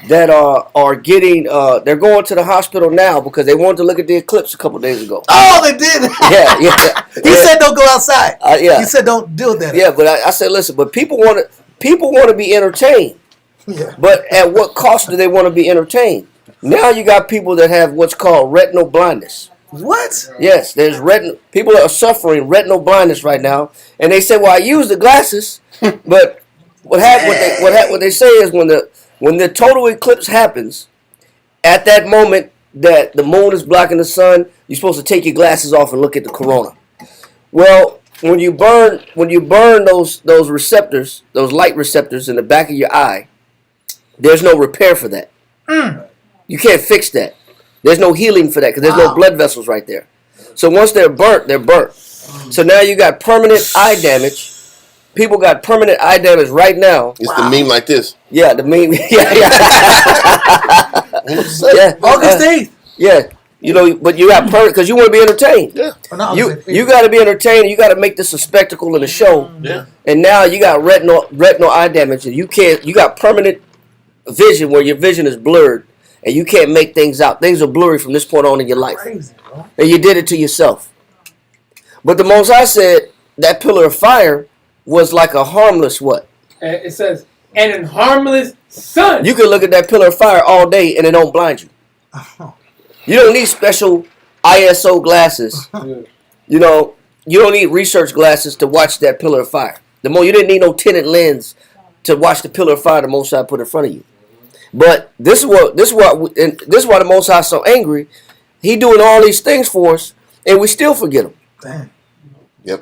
[SPEAKER 2] that are getting, they're going to the hospital now because they wanted to look at the eclipse a couple days ago.
[SPEAKER 3] Oh, they did.
[SPEAKER 2] Yeah.
[SPEAKER 3] He said don't go outside.
[SPEAKER 2] Yeah.
[SPEAKER 3] He said don't do that.
[SPEAKER 2] Yeah, but I said, listen, but people want to be entertained.
[SPEAKER 3] Yeah.
[SPEAKER 2] But at what cost do they want to be entertained? Now you got people that have what's called retinal blindness.
[SPEAKER 3] What?
[SPEAKER 2] Yes, there's retinal. People are suffering retinal blindness right now, and they say, "Well, I use the glasses," but what they say is when the total eclipse happens, at that moment that the moon is blocking the sun, you're supposed to take your glasses off and look at the corona. Well, when you burn those receptors, those light receptors in the back of your eye, there's no repair for that. You can't fix that. There's no healing for that because there's no blood vessels right there. So once they're burnt, they're burnt. So now you got permanent eye damage. People got permanent eye damage right now.
[SPEAKER 1] It's the meme like this.
[SPEAKER 2] Yeah, the meme. Yeah.
[SPEAKER 3] August 8th.
[SPEAKER 2] Yeah. You know, but you got permanent because you want to be entertained.
[SPEAKER 1] Yeah.
[SPEAKER 3] Oh, no,
[SPEAKER 2] You got to be entertained. You got to make this a spectacle and a show.
[SPEAKER 1] Yeah.
[SPEAKER 2] And now you got retinal eye damage, and you got permanent vision where your vision is blurred, and you can't make things out. Things are blurry from this point on in your life.
[SPEAKER 3] Crazy, bro.
[SPEAKER 2] And you did it to yourself. But the Most High said that pillar of fire was like a harmless what?
[SPEAKER 4] It says, and an harmless sun.
[SPEAKER 2] You can look at that pillar of fire all day and it don't blind you. You don't need special ISO glasses. You know, you don't need research glasses to watch that pillar of fire. You didn't need no tinted lens to watch the pillar of fire the Most High put in front of you. But this is why the Most High is so angry. He doing all these things for us, and we still forget him.
[SPEAKER 3] Damn.
[SPEAKER 1] Yep.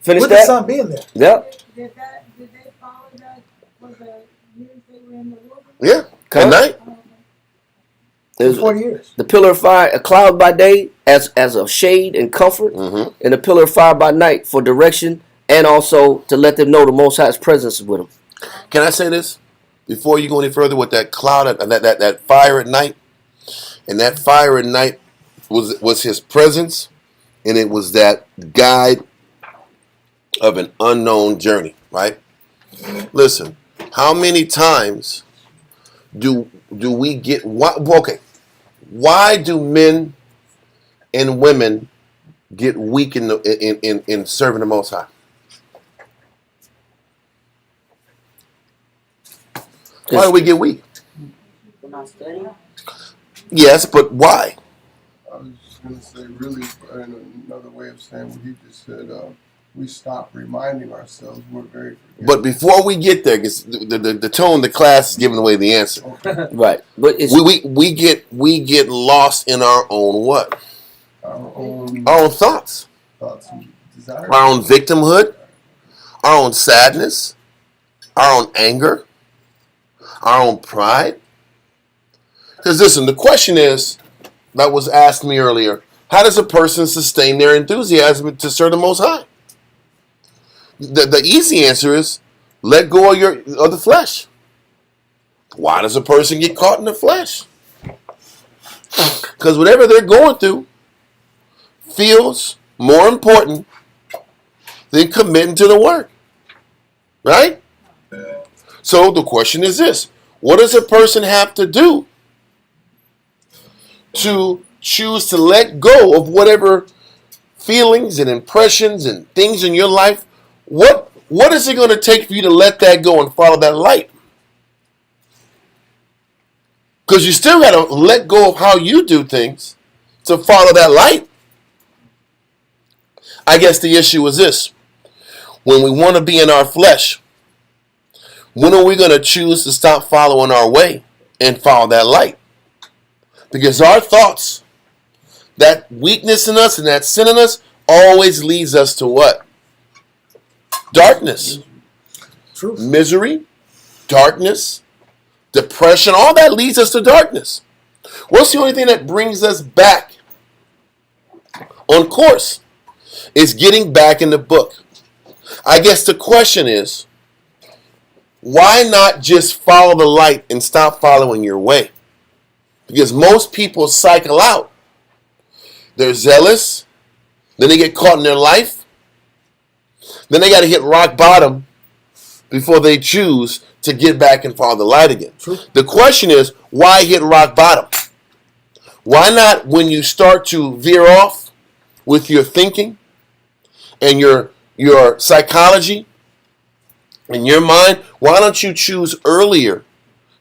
[SPEAKER 2] Finish
[SPEAKER 3] With the
[SPEAKER 2] that?
[SPEAKER 3] sun being there.
[SPEAKER 2] Yep.
[SPEAKER 5] Did they follow that for the years they were in the wilderness?
[SPEAKER 1] Yeah.
[SPEAKER 2] Come.
[SPEAKER 1] At night.
[SPEAKER 3] For
[SPEAKER 2] There's
[SPEAKER 3] 40 years.
[SPEAKER 2] the pillar of fire, a cloud by day as a shade and comfort, and a pillar of fire by night for direction, and also to let them know the Most High's presence is with them.
[SPEAKER 1] Can I say this before you go any further with that cloud and that fire at night? And that fire at night was his presence, and it was that guide of an unknown journey, right? Listen, how many times do we get why do men and women get weak in serving the Most High? Why do we get weak?
[SPEAKER 5] We're not studying.
[SPEAKER 1] Yes, but why?
[SPEAKER 6] I was just going to say, really, in another way of saying what he just said, we stop reminding ourselves we're very forgetful.
[SPEAKER 1] But before we get there, because the tone of the class is giving away the answer.
[SPEAKER 2] Right. But it's,
[SPEAKER 1] We get lost in our own what?
[SPEAKER 6] Our own
[SPEAKER 1] Our own thoughts,
[SPEAKER 6] thoughts and desires.
[SPEAKER 1] our own victimhood, our own sadness, our own anger, our own pride. Because listen, the question is that was asked me earlier: how does a person sustain their enthusiasm to serve the Most High? The easy answer is let go of the flesh. Why does a person get caught in the flesh? Because whatever they're going through feels more important than committing to the work. Right? So the question is this: what does a person have to do to choose to let go of whatever feelings and impressions and things in your life? What is it going to take for you to let that go and follow that light? Because you still got to let go of how you do things to follow that light. I guess the issue is this: when we want to be in our flesh, when are we going to choose to stop following our way and follow that light? Because our thoughts, that weakness in us and that sin in us, always leads us to what? Darkness.
[SPEAKER 3] Truth.
[SPEAKER 1] Misery, darkness, depression, all that leads us to darkness. What's the only thing that brings us back on course? It's getting back in the book. I guess the question is, why not just follow the light and stop following your way? Because most people cycle out. They're zealous, then they get caught in their life, then they got to hit rock bottom before they choose to get back and follow the light again.
[SPEAKER 3] True.
[SPEAKER 1] The question is, why hit rock bottom? Why not, when you start to veer off with your thinking and your psychology and your mind, why don't you choose earlier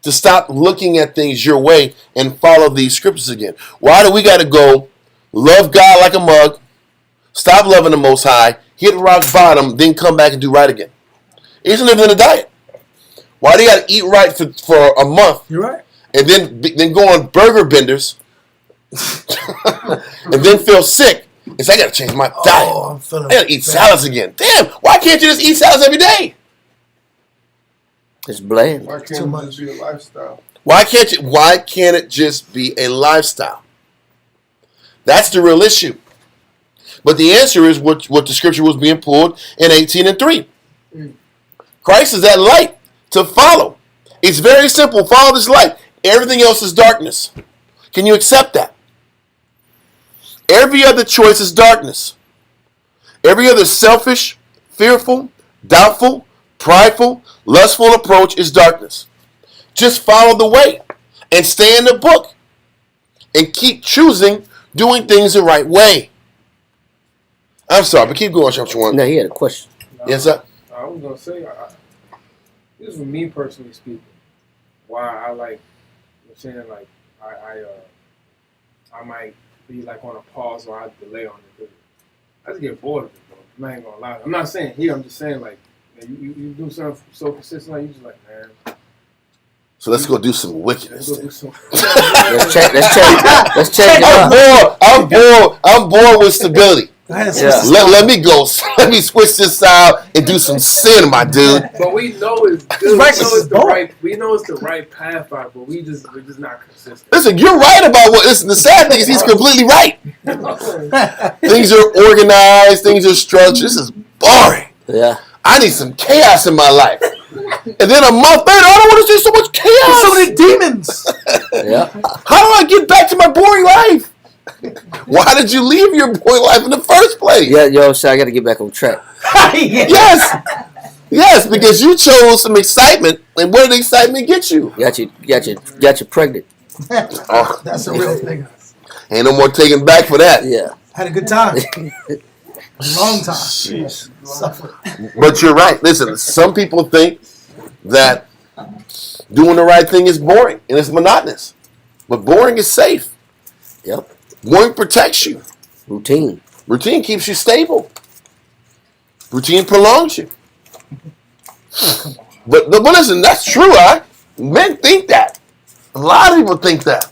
[SPEAKER 1] to stop looking at things your way and follow these scriptures again? Why do we got to go love God like a mug, stop loving the Most High, hit rock bottom, then come back and do right again. He isn't living in a diet. Why do you got to eat right for a month?
[SPEAKER 3] You're right.
[SPEAKER 1] And then go on burger benders and then feel sick? It's I got to change my diet.
[SPEAKER 3] I'm feeling
[SPEAKER 1] I got to eat salads again. Damn, why can't you just eat salads every day?
[SPEAKER 7] It's bland.
[SPEAKER 6] Why
[SPEAKER 3] too
[SPEAKER 6] can't it
[SPEAKER 3] much.
[SPEAKER 6] just be a lifestyle?
[SPEAKER 1] Why can't it just be a lifestyle? That's the real issue. But the answer is what the scripture was being pulled in 18:3. Christ is that light to follow. It's very simple. Follow this light. Everything else is darkness. Can you accept that? Every other choice is darkness. Every other selfish, fearful, doubtful, prideful, lustful approach is darkness. Just follow the way and stay in the book and keep choosing doing things the right way. I'm sorry, but keep going, Chapter 1.
[SPEAKER 7] No, he had a question.
[SPEAKER 1] Yes, sir?
[SPEAKER 4] I was gonna say, this is for me personally speaking. Why I like, I'm saying like I might be like on a pause or I delay on it. I just get bored of it, bro. I ain't gonna lie. I'm not saying here. I'm just saying like, man, you do something so consistent, like you just like, man.
[SPEAKER 1] So let's go do some
[SPEAKER 4] Let's
[SPEAKER 1] wickedness.
[SPEAKER 4] go
[SPEAKER 1] Then.
[SPEAKER 4] do some.
[SPEAKER 7] Let's change it up.
[SPEAKER 1] I'm bored with stability.
[SPEAKER 3] Go ahead and
[SPEAKER 7] Yeah.
[SPEAKER 3] switch
[SPEAKER 1] Let me go. Let me switch this out and do some sin, my dude.
[SPEAKER 4] But we know it's good. We know it's the right. We know it's the right path, but we're just not consistent.
[SPEAKER 1] Listen, you're right about what. Listen, the sad thing is he's completely right. Things are organized. Things are structured. This is boring.
[SPEAKER 7] Yeah.
[SPEAKER 1] I need some chaos in my life. And then a month later, I don't want to see so much chaos.
[SPEAKER 3] There's so many demons.
[SPEAKER 7] Yeah.
[SPEAKER 1] How do I get back to my boring life? Why did you leave your boring life in the first place?
[SPEAKER 7] Yeah, yo, so I got to get back on track.
[SPEAKER 1] Yes, because you chose some excitement, and where did the excitement get you?
[SPEAKER 7] Got you pregnant.
[SPEAKER 1] Oh,
[SPEAKER 3] That's a real thing.
[SPEAKER 1] ain't no more taking back for that.
[SPEAKER 7] Yeah.
[SPEAKER 3] Had a good time. Long time. Suffer.
[SPEAKER 1] But you're right. Listen, some people think that doing the right thing is boring and it's monotonous. But boring is safe.
[SPEAKER 7] Yep.
[SPEAKER 1] Boring protects you.
[SPEAKER 7] Routine.
[SPEAKER 1] Routine keeps you stable. Routine prolongs you. But listen, that's true, huh? Men think that. A lot of people think that.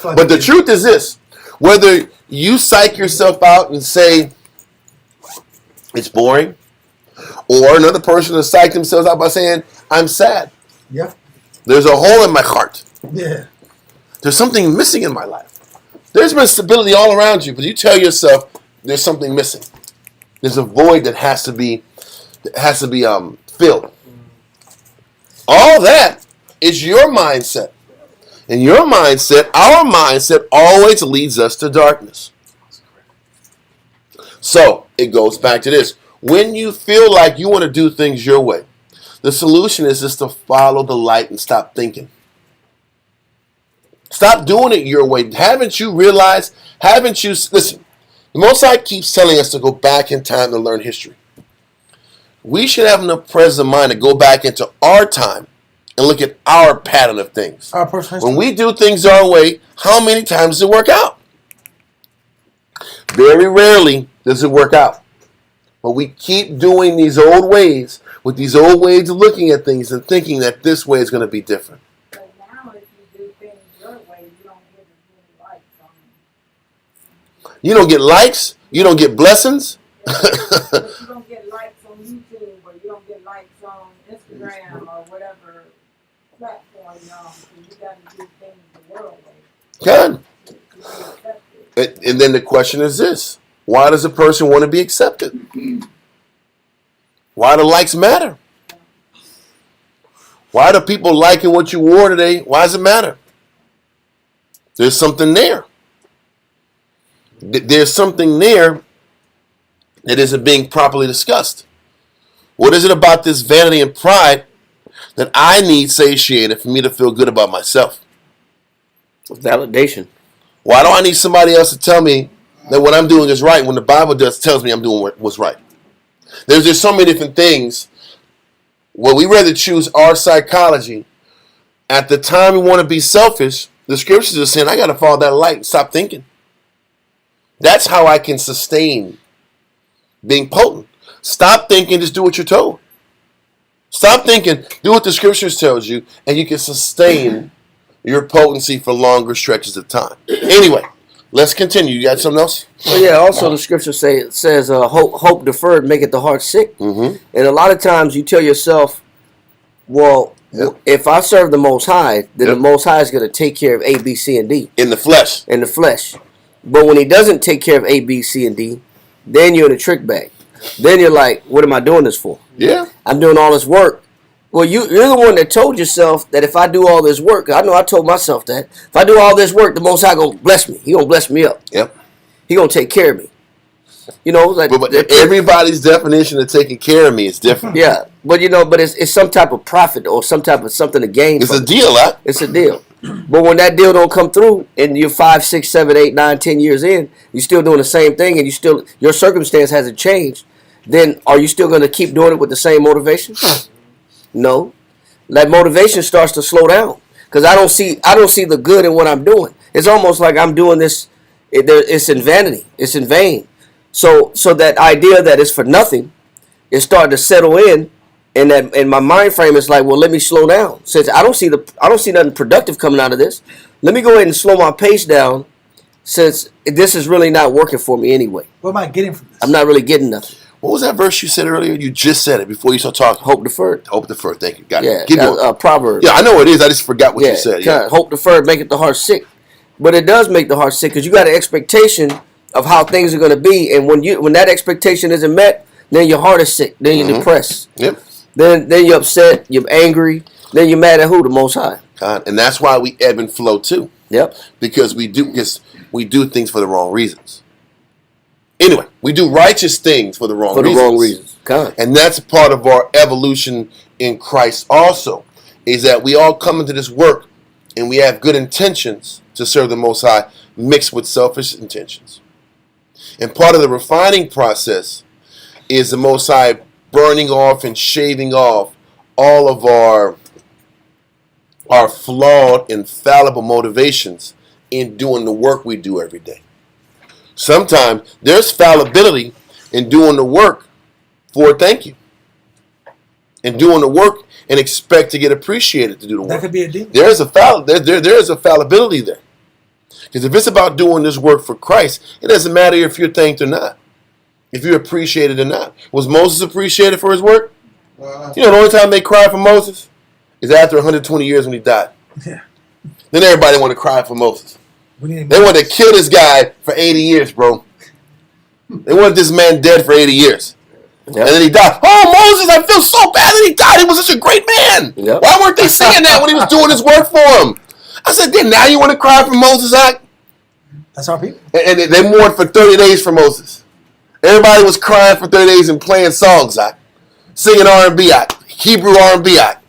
[SPEAKER 1] But the truth is this. Whether you psych yourself out and say it's boring, or another person has psyched themselves out by saying, I'm sad.
[SPEAKER 3] Yeah.
[SPEAKER 1] There's a hole in my heart.
[SPEAKER 3] Yeah.
[SPEAKER 1] There's something missing in my life. There's been stability all around you, but you tell yourself there's something missing. There's a void that has to be filled. All that is your mindset. And your mindset, our mindset, always leads us to darkness. So, it goes back to this. When you feel like you want to do things your way, the solution is just to follow the light and stop thinking. Stop doing it your way. Haven't you realized, listen, the Most High keeps telling us to go back in time to learn history. We should have enough presence of mind to go back into our time and look at our pattern of things.
[SPEAKER 3] Our personal history.
[SPEAKER 1] When we do things our way, how many times does it work out? Very rarely does it work out. But we keep doing these old ways, with these old ways of looking at things and thinking that this way is going to be different.
[SPEAKER 5] But now if you do things your way, you don't get as many likes on them.
[SPEAKER 1] You don't get likes. You don't get blessings.
[SPEAKER 5] But you don't get likes on YouTube or you don't get likes on Instagram or whatever platform you're on. So you got to do things the world way
[SPEAKER 1] Good.
[SPEAKER 5] to be accepted.
[SPEAKER 1] And then the question is this. Why does a person want to be accepted? Why do likes matter? Why do people liking what you wore today? Why does it matter? There's something there. There's something there that isn't being properly discussed. What is it about this vanity and pride that I need satiated for me to feel good about myself?
[SPEAKER 7] Validation.
[SPEAKER 1] Why do I need somebody else to tell me that what I'm doing is right when the Bible tells me I'm doing what's right? There's just so many different things where we rather choose our psychology. At the time we want to be selfish, the scriptures are saying, I got to follow that light and stop thinking. That's how I can sustain being potent. Stop thinking, just do what you're told. Stop thinking, do what the scriptures tells you, and you can sustain your potency for longer stretches of time. Anyway, let's continue. You got something else?
[SPEAKER 7] Well, yeah. Also, the scripture says, "Hope deferred maketh the heart sick."
[SPEAKER 1] Mm-hmm.
[SPEAKER 7] And a lot of times, you tell yourself, "Well, if I serve the Most High, then the Most High is going to take care of A, B, C, and D
[SPEAKER 1] In the flesh.
[SPEAKER 7] in the flesh." But when He doesn't take care of A, B, C, and D, then you're in a trick bag. Then you're like, "What am I doing this for?
[SPEAKER 1] Yeah.
[SPEAKER 7] I'm doing all this work." Well, you're the one that told yourself that if I do all this work, I know I told myself that if I do all this work, the Most High gonna bless me. He gonna bless me up.
[SPEAKER 1] Yep.
[SPEAKER 7] He gonna take care of me. You know, like
[SPEAKER 1] But everybody's definition of taking care of me is different.
[SPEAKER 7] yeah. But but it's some type of profit or some type of something to gain.
[SPEAKER 1] It's
[SPEAKER 7] from
[SPEAKER 1] a deal, huh?
[SPEAKER 7] It's a deal. But when that deal don't come through, and you're 5, 6, 7, 8, 9, 10 years in, you're still doing the same thing, and your circumstance hasn't changed. Then are you still gonna keep doing it with the same motivation? No. That motivation starts to slow down because I don't see the good in what I'm doing. It's almost like I'm doing this. It's in vanity. It's in vain. So that idea that it's for nothing is starting to settle in, and my mind frame is like, well, let me slow down. Since I don't see nothing productive coming out of this, let me go ahead and slow my pace down. Since this is really not working for me anyway.
[SPEAKER 3] What am I getting from this?
[SPEAKER 7] I'm not really getting nothing.
[SPEAKER 1] What was that verse you said earlier? You just said it before you started talking.
[SPEAKER 7] Hope deferred.
[SPEAKER 1] Hope deferred. Thank you. Got
[SPEAKER 7] Yeah,
[SPEAKER 1] it. Keep going.
[SPEAKER 7] Proverbs.
[SPEAKER 1] Yeah, I know it is. I just forgot what you said. Yeah.
[SPEAKER 7] Hope deferred maketh the heart sick, but it does make the heart sick because you got an expectation of how things are going to be, and when that expectation isn't met, then your heart is sick. Then you're depressed.
[SPEAKER 1] Yep.
[SPEAKER 7] Then you're upset. You're angry. Then you're mad at who? The Most High.
[SPEAKER 1] And that's why we ebb and flow too.
[SPEAKER 7] Yep.
[SPEAKER 1] Because we do things for the wrong reasons. Anyway, we do righteous things for the wrong reasons. And that's part of our evolution in Christ also, is that we all come into this work and we have good intentions to serve the Most High mixed with selfish intentions. And part of the refining process is the Most High burning off and shaving off all of our flawed, infallible motivations in doing the work we do every day. Sometimes there's fallibility in doing the work for a thank you. And doing the work and expect to get appreciated to do the work.
[SPEAKER 3] That could be a deal.
[SPEAKER 1] There's a fallibility there. Because if it's about doing this work for Christ, it doesn't matter if you're thanked or not. If you're appreciated or not. Was Moses appreciated for his work? You know, the only time they cried for Moses is after 120 years when he died.
[SPEAKER 3] Yeah.
[SPEAKER 1] Then everybody wanted to cry for Moses.
[SPEAKER 3] They
[SPEAKER 1] They wanted to kill this guy for 80 years, bro. They wanted this man dead for 80 years. Yep. And then he died. Oh, Moses, I feel so bad that he died. He was such a great man.
[SPEAKER 7] Yep.
[SPEAKER 1] Why weren't they saying that when he was doing his work for him? I said, then now you want to cry for Moses, Act?
[SPEAKER 3] That's our people.
[SPEAKER 1] And they mourned for 30 days for Moses. Everybody was crying for 30 days and playing songs, Act. Singing R&B, Act. Hebrew R&B, Act.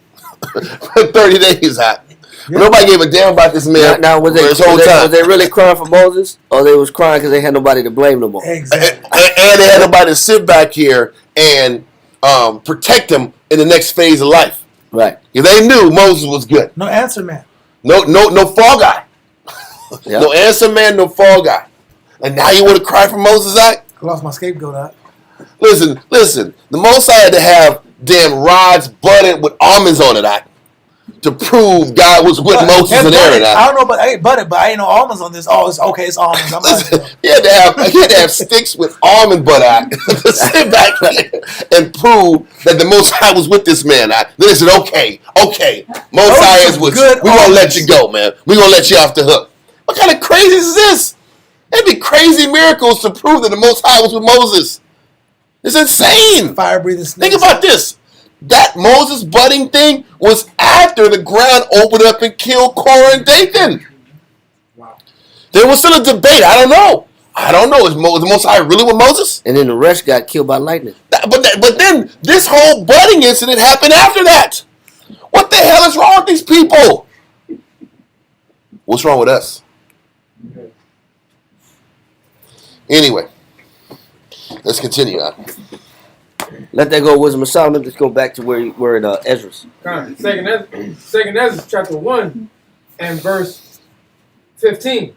[SPEAKER 1] For 30 days, Act. Yeah. Nobody gave a damn about this man.
[SPEAKER 7] Now was they really crying for Moses, or they was crying because they had nobody to blame no more?
[SPEAKER 3] Exactly.
[SPEAKER 1] And they had nobody to sit back here and protect them in the next phase of life.
[SPEAKER 7] Right.
[SPEAKER 1] Because they knew Moses was good.
[SPEAKER 3] No answer man.
[SPEAKER 1] No fall guy. Yep. No answer man, no fall guy. And now you want to cry for Moses, Act?
[SPEAKER 3] I lost my scapegoat out.
[SPEAKER 1] Listen. The Most High had to have damn rods butted with almonds on it, Act, to prove God was with Moses and Aaron.
[SPEAKER 3] I don't know, but I ain't buttered, but I ain't no almonds on this. Oh, it's okay. It's almonds. I'm
[SPEAKER 1] Listen, he had to have sticks with almond butter Act to sit back and prove that the Most High was with this man. Act. Then they said, okay, Most High is with you. We're going to let you go, man. We're going to let you off the hook. What kind of crazy is this? It'd be crazy miracles to prove that the Most High was with Moses. It's insane.
[SPEAKER 3] Fire breathing snakes.
[SPEAKER 1] Think about this. That Moses budding thing was after the ground opened up and killed Korah and Dathan.
[SPEAKER 3] Wow.
[SPEAKER 1] There was still a debate. I don't know. Is the Most High really with Moses?
[SPEAKER 7] And then the rest got killed by lightning.
[SPEAKER 1] But then this whole budding incident happened after that. What the hell is wrong with these people? What's wrong with us? Anyway, let's continue.
[SPEAKER 7] Let that go, Wisdom of Solomon. Let's go back to where in Ezra's.
[SPEAKER 4] Second Ezra chapter 1 and verse 15.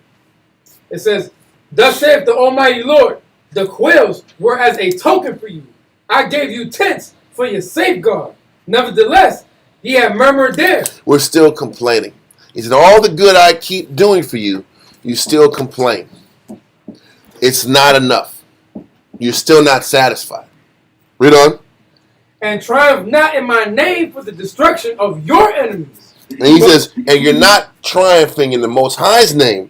[SPEAKER 4] It says, Thus saith the Almighty Lord, the quails were as a token for you. I gave you tents for your safeguard. Nevertheless, ye have murmured there.
[SPEAKER 1] We're still complaining. He said, all the good I keep doing for you, you still complain. It's not enough. You're still not satisfied. Read on.
[SPEAKER 4] And triumph not in my name for the destruction of your enemies.
[SPEAKER 1] And he says, and you're not triumphing in the Most High's name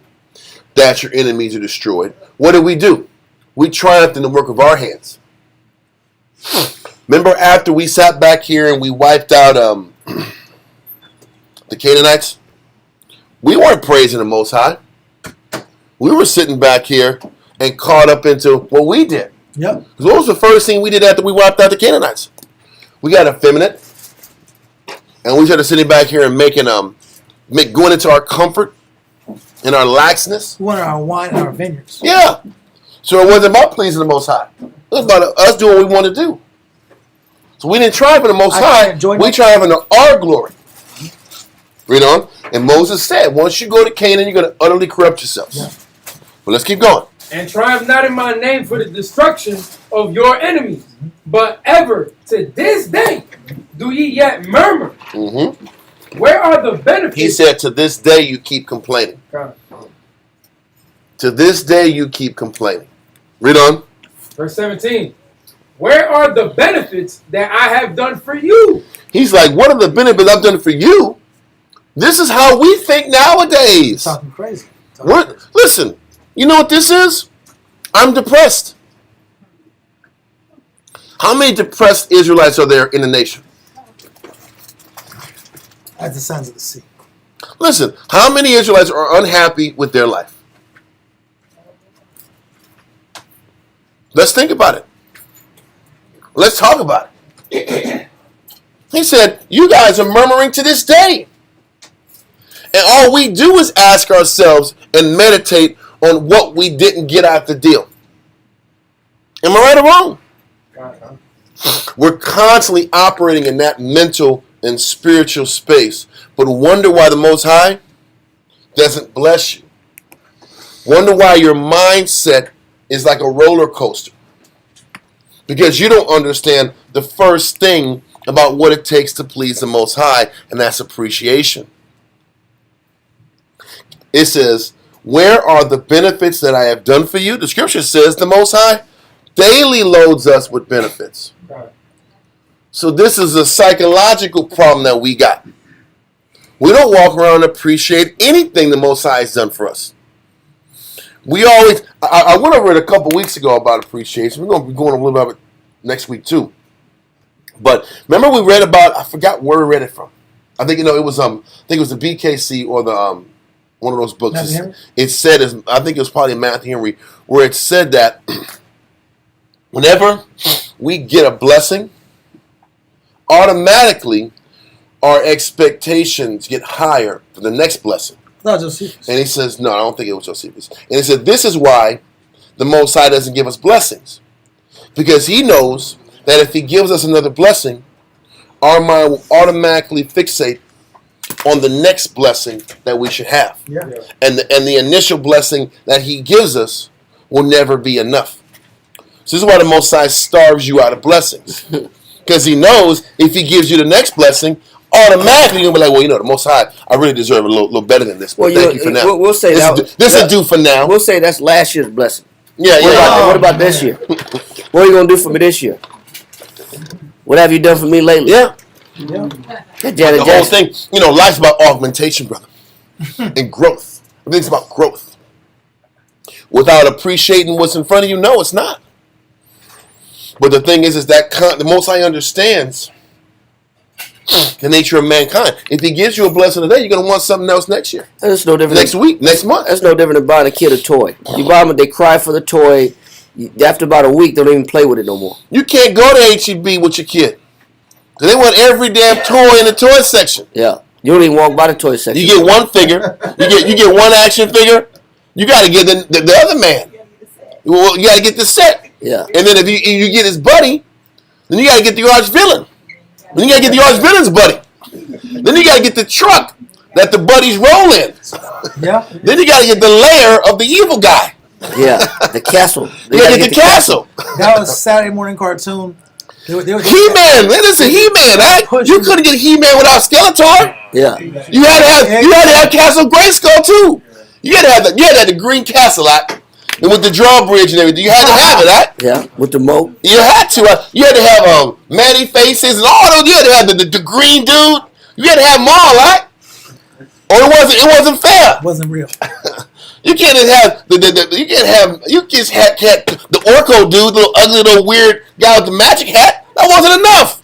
[SPEAKER 1] that your enemies are destroyed. What do? We triumphed in the work of our hands. Remember after we sat back here and we wiped out the Canaanites? We weren't praising the Most High. We were sitting back here and caught up into what we did.
[SPEAKER 3] Yep.
[SPEAKER 1] Because what was the first thing we did after we wiped out the Canaanites? We got effeminate. And we started sitting back here and going into our comfort and our laxness.
[SPEAKER 3] We wanted our wine and our vineyards.
[SPEAKER 1] Yeah. So it wasn't about pleasing the Most High. It was about us doing what we wanted to do. So we didn't triumph in the Most High. We triumph in our glory. Read on. And Moses said, once you go to Canaan, you're going to utterly corrupt yourselves. Yeah. But let's keep going.
[SPEAKER 4] And triumph not in my name for the destruction of your enemies, but ever to this day do ye yet murmur.
[SPEAKER 1] Mm-hmm.
[SPEAKER 4] Where are the benefits?
[SPEAKER 1] He said, to this day you keep complaining. To this day you keep complaining. Read on.
[SPEAKER 4] Verse 17. Where are the benefits that I have done for you?
[SPEAKER 1] He's like, what are the benefits I've done for you? This is how we think nowadays.
[SPEAKER 3] Talking crazy.
[SPEAKER 1] Listen, you know what this is? I'm depressed. How many depressed Israelites are there in the nation?
[SPEAKER 3] As the sons of the sea.
[SPEAKER 1] Listen, how many Israelites are unhappy with their life? Let's think about it. Let's talk about it. He said, you guys are murmuring to this day. And all we do is ask ourselves and meditate on what we didn't get out the deal. Am I right or wrong? We're constantly operating in that mental and spiritual space, but wonder why the Most High doesn't bless you. Wonder why your mindset is like a roller coaster. Because you don't understand the first thing about what it takes to please the Most High, and that's appreciation. It says, where are the benefits that I have done for you? The scripture says the Most High daily loads us with benefits. So this is a psychological problem that we got. We don't walk around and appreciate anything the Most High has done for us. We always, I went over it a couple weeks ago about appreciation. We're going to be going a little bit about it next week too. But remember we read about, I forgot where we read it from. I think, it was the BKC or the, one of those books. It said, I think it was probably Matthew Henry, where it said that whenever we get a blessing, automatically our expectations get higher for the next blessing.
[SPEAKER 3] No, Josephus.
[SPEAKER 1] And he says, no, I don't think it was Josephus. And he said, this is why the Most High doesn't give us blessings. Because he knows that if he gives us another blessing, our mind will automatically fixate on the next blessing that we should have.
[SPEAKER 3] Yeah.
[SPEAKER 1] And the initial blessing that he gives us will never be enough. So this is why the Most High starves you out of blessings. Because he knows if he gives you the next blessing, automatically you're going to be like, well, the Most High, I really deserve a little better than this. But thank you for now.
[SPEAKER 7] We'll say
[SPEAKER 1] this will do for now.
[SPEAKER 7] We'll say that's last year's blessing.
[SPEAKER 1] Yeah.
[SPEAKER 7] What about this year? What are you going to do for me this year? What have you done for me lately?
[SPEAKER 3] Yeah.
[SPEAKER 1] The whole thing, life's about augmentation, brother, and growth. Everything's about growth. Without appreciating what's in front of you, no, it's not. But the thing is that the Most High understands the nature of mankind. If he gives you a blessing today, you're going to want something else next year.
[SPEAKER 7] That's no different.
[SPEAKER 1] Next week, next month.
[SPEAKER 7] That's no different than buying a kid a toy. You buy them, they cry for the toy. After about a week, they don't even play with it no more.
[SPEAKER 1] You can't go to H-E-B with your kid. They want every damn toy in the toy section.
[SPEAKER 7] Yeah. You don't even walk by the toy section.
[SPEAKER 1] You get one figure. You get one action figure. You got to get the other man. Well, you got to get the set.
[SPEAKER 7] Yeah.
[SPEAKER 1] And then if you get his buddy, then you got to get the arch villain. Then you got to get the arch villain's buddy. Then you got to get the truck that the buddies roll in.
[SPEAKER 3] Yeah.
[SPEAKER 1] Then you got to get the lair of the evil guy.
[SPEAKER 7] Yeah, the castle. They
[SPEAKER 1] You
[SPEAKER 7] gotta
[SPEAKER 1] gotta get the castle.
[SPEAKER 3] That was Saturday morning cartoon. They were
[SPEAKER 1] He-Man, man, listen, He-Man, right? You couldn't get He-Man without Skeletor.
[SPEAKER 7] Yeah.
[SPEAKER 1] You had to have Castle Grayskull too. You had to have the green castle act, and with the drawbridge and everything. You had to have it, right?
[SPEAKER 7] Yeah, with the moat.
[SPEAKER 1] You had to. You had to have Manny faces and all those. You had to have the green dude. You had to have them all, right? Or it wasn't fair.
[SPEAKER 3] It wasn't real.
[SPEAKER 1] You can't just have you just had the Orko dude, little ugly, little weird guy with the magic hat. That wasn't enough.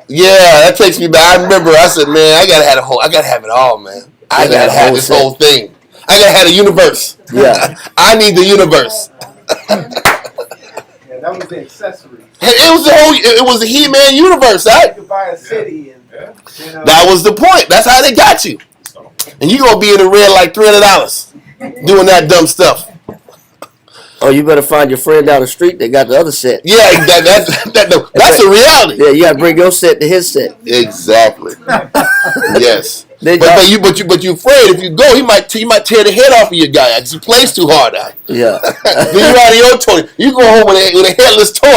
[SPEAKER 1] Yeah, that takes me back. I remember I said, man, I gotta have it all, man. I gotta have this whole thing. I gotta have a universe.
[SPEAKER 7] Yeah.
[SPEAKER 1] I need the universe.
[SPEAKER 8] Yeah, that was the accessory.
[SPEAKER 1] It was the He-Man universe,
[SPEAKER 8] You
[SPEAKER 1] right?
[SPEAKER 8] could buy a city and
[SPEAKER 1] That was the point. That's how they got you. And you gonna be in the red like $300 doing that dumb stuff.
[SPEAKER 7] Oh, you better find your friend down the street that got the other set.
[SPEAKER 1] Yeah, that's a reality.
[SPEAKER 7] Yeah, you gotta bring your set to his set.
[SPEAKER 1] Exactly. Yes.
[SPEAKER 7] They
[SPEAKER 1] But you afraid if you go, he might tear the head off of your guy because he plays too hard.
[SPEAKER 7] Yeah.
[SPEAKER 1] Then you out of your toy. You go home with a headless toy,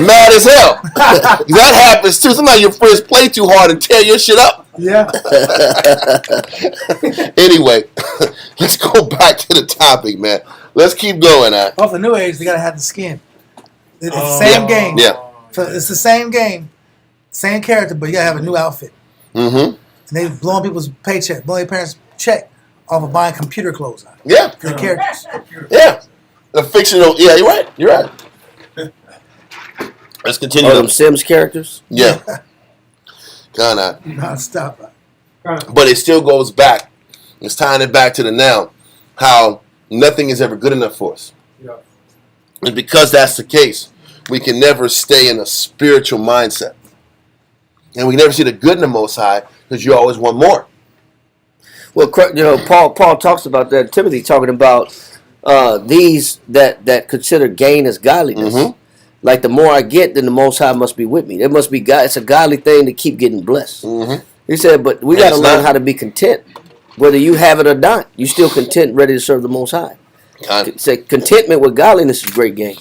[SPEAKER 1] mad as hell. That happens too. Sometimes your friends play too hard and tear your shit up.
[SPEAKER 3] Yeah.
[SPEAKER 1] Anyway, let's go back to the topic, man. Let's keep going.
[SPEAKER 3] Off the new age, they gotta have the skin. It's the same game.
[SPEAKER 1] Yeah.
[SPEAKER 3] So it's the same game, same character, but you gotta have a new outfit.
[SPEAKER 1] Mm-hmm.
[SPEAKER 3] And they blowing people's paycheck, blowing their parents' check off of buying computer clothes.
[SPEAKER 1] Yeah.
[SPEAKER 3] For the characters.
[SPEAKER 1] Yeah. The fictional. Yeah, you're right. You're right. Let's continue.
[SPEAKER 7] Oh, them Sims characters?
[SPEAKER 1] Yeah. Kind of.
[SPEAKER 3] Non-stop.
[SPEAKER 1] But it still goes back. It's tying it back to the now. How nothing is ever good enough for us.
[SPEAKER 4] Yeah.
[SPEAKER 1] And because that's the case, we can never stay in a spiritual mindset. And we never see the good in the Most High because you always want more.
[SPEAKER 7] Well, Paul talks about that. Timothy talking about these that consider gain as godliness.
[SPEAKER 1] Mm-hmm.
[SPEAKER 7] Like the more I get, then the Most High must be with me. There must be God. It's a godly thing to keep getting blessed.
[SPEAKER 1] Mm-hmm.
[SPEAKER 7] He said, but we got to learn how to be content, whether you have it or not. You still content, ready to serve the Most High. Say contentment with godliness is great gain.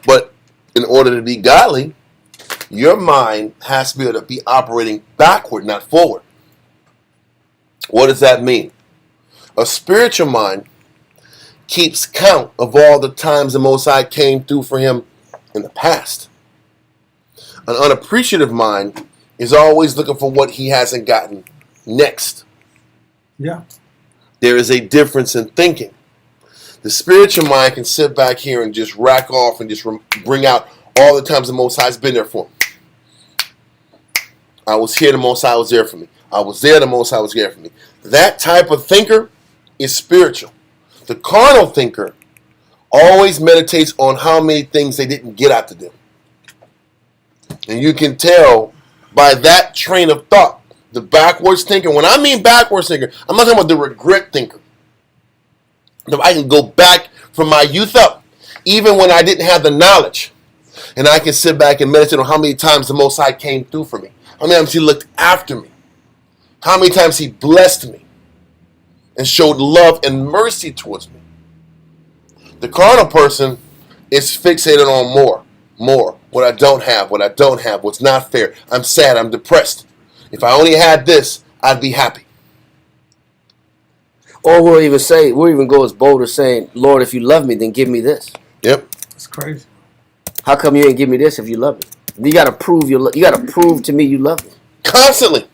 [SPEAKER 1] But in order to be godly, your mind has to be able to be operating backward, not forward. What does that mean? A spiritual mind keeps count of all the times the Most High came through for him in the past. An unappreciative mind is always looking for what he hasn't gotten next.
[SPEAKER 3] Yeah.
[SPEAKER 1] There is a difference in thinking. The spiritual mind can sit back here and just rack off and just bring out all the times the Most High's been there for him. I was here, the Most High was there for me. I was there, the Most High was there for me. That type of thinker is spiritual. The carnal thinker always meditates on how many things they didn't get out to do. And you can tell by that train of thought, the backwards thinker. When I mean backwards thinker, I'm not talking about the regret thinker. I can go back from my youth up, even when I didn't have the knowledge. And I can sit back and meditate on how many times the Most High came through for me. How many times he looked after me. How many times he blessed me and showed love and mercy towards me. The carnal person is fixated on more. What I don't have, what's not fair. I'm sad, I'm depressed. If I only had this, I'd be happy.
[SPEAKER 7] Or we'll even go as bold as saying, Lord, if you love me, then give me this.
[SPEAKER 1] Yep.
[SPEAKER 3] It's crazy.
[SPEAKER 7] How come you ain't give me this if you love me? You gotta prove you gotta prove to me you love me.
[SPEAKER 1] Constantly.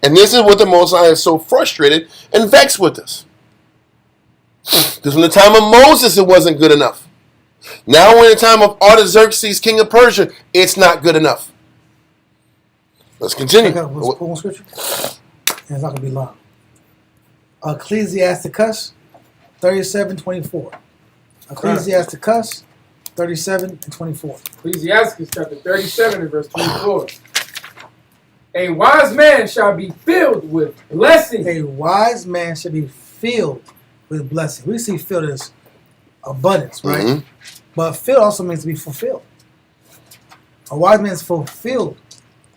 [SPEAKER 1] And this is what the Most High is so frustrated and vexed with us. Because in the time of Moses, it wasn't good enough. Now in the time of Artaxerxes, king of Persia, it's not good enough. Let's continue.
[SPEAKER 3] I got one scripture. And it's not going to be long. Ecclesiasticus 37:24. Ecclesiasticus 37:24.
[SPEAKER 4] Ecclesiastes chapter 37 and verse 24. A wise man shall be filled with blessing.
[SPEAKER 3] A wise man should be filled with blessing. We see filled as abundance, right?
[SPEAKER 1] Mm-hmm.
[SPEAKER 3] But filled also means to be fulfilled. A wise man is fulfilled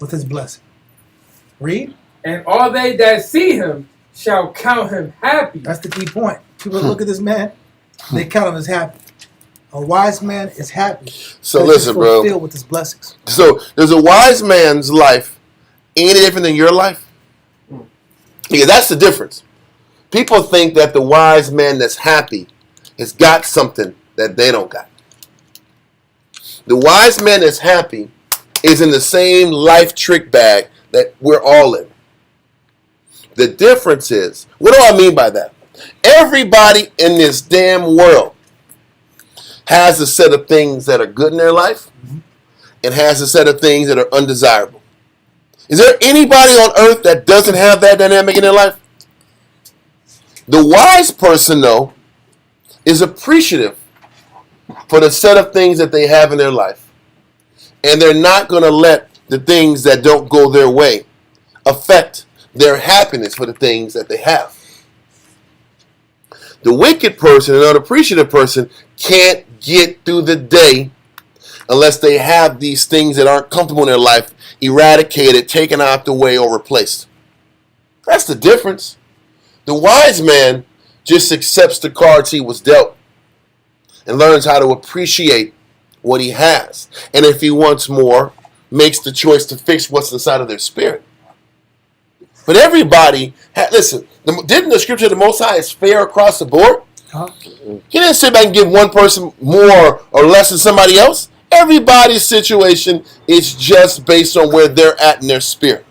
[SPEAKER 3] with his blessing. Read.
[SPEAKER 4] And all they that see him shall count him happy.
[SPEAKER 3] That's the key point. People look at this man, they count him as happy. A wise man is happy.
[SPEAKER 1] So
[SPEAKER 3] because
[SPEAKER 1] listen,
[SPEAKER 3] he's
[SPEAKER 1] bro.
[SPEAKER 3] fulfilled with his blessings.
[SPEAKER 1] So does a wise man's life any different than your life? Because that's the difference. People think that the wise man that's happy has got something that they don't got. The wise man that's happy is in the same life trick bag that we're all in. The difference is, what do I mean by that? Everybody in this damn world has a set of things that are good in their life and has a set of things that are undesirable. Is there anybody on earth that doesn't have that dynamic in their life? The wise person, though, is appreciative for the set of things that they have in their life. And they're not going to let the things that don't go their way affect their happiness for the things that they have. The wicked person and unappreciative person can't get through the day unless they have these things that aren't comfortable in their life eradicated, taken out the way, or replaced. That's the difference. The wise man just accepts the cards he was dealt and learns how to appreciate what he has. And if he wants more, makes the choice to fix what's inside of their spirit. But everybody, listen, didn't the scripture the Most High is fair across the board?
[SPEAKER 3] Huh?
[SPEAKER 1] He didn't sit back and give one person more or less than somebody else. Everybody's situation is just based on where they're at in their spirit.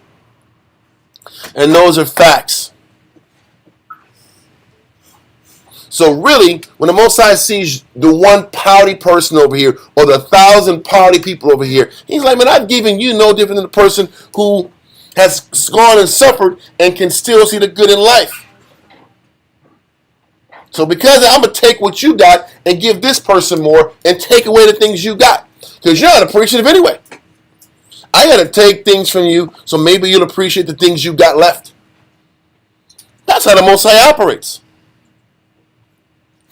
[SPEAKER 1] And those are facts. So really, when the Most High sees the one pouty person over here or the 1,000 pouty people over here, he's like, man, I've given you no different than the person who has gone and suffered and can still see the good in life. So because I'm going to take what you got and give this person more and take away the things you got. Because you're not appreciative anyway. I got to take things from you so maybe you'll appreciate the things you got left. That's how the Most High operates.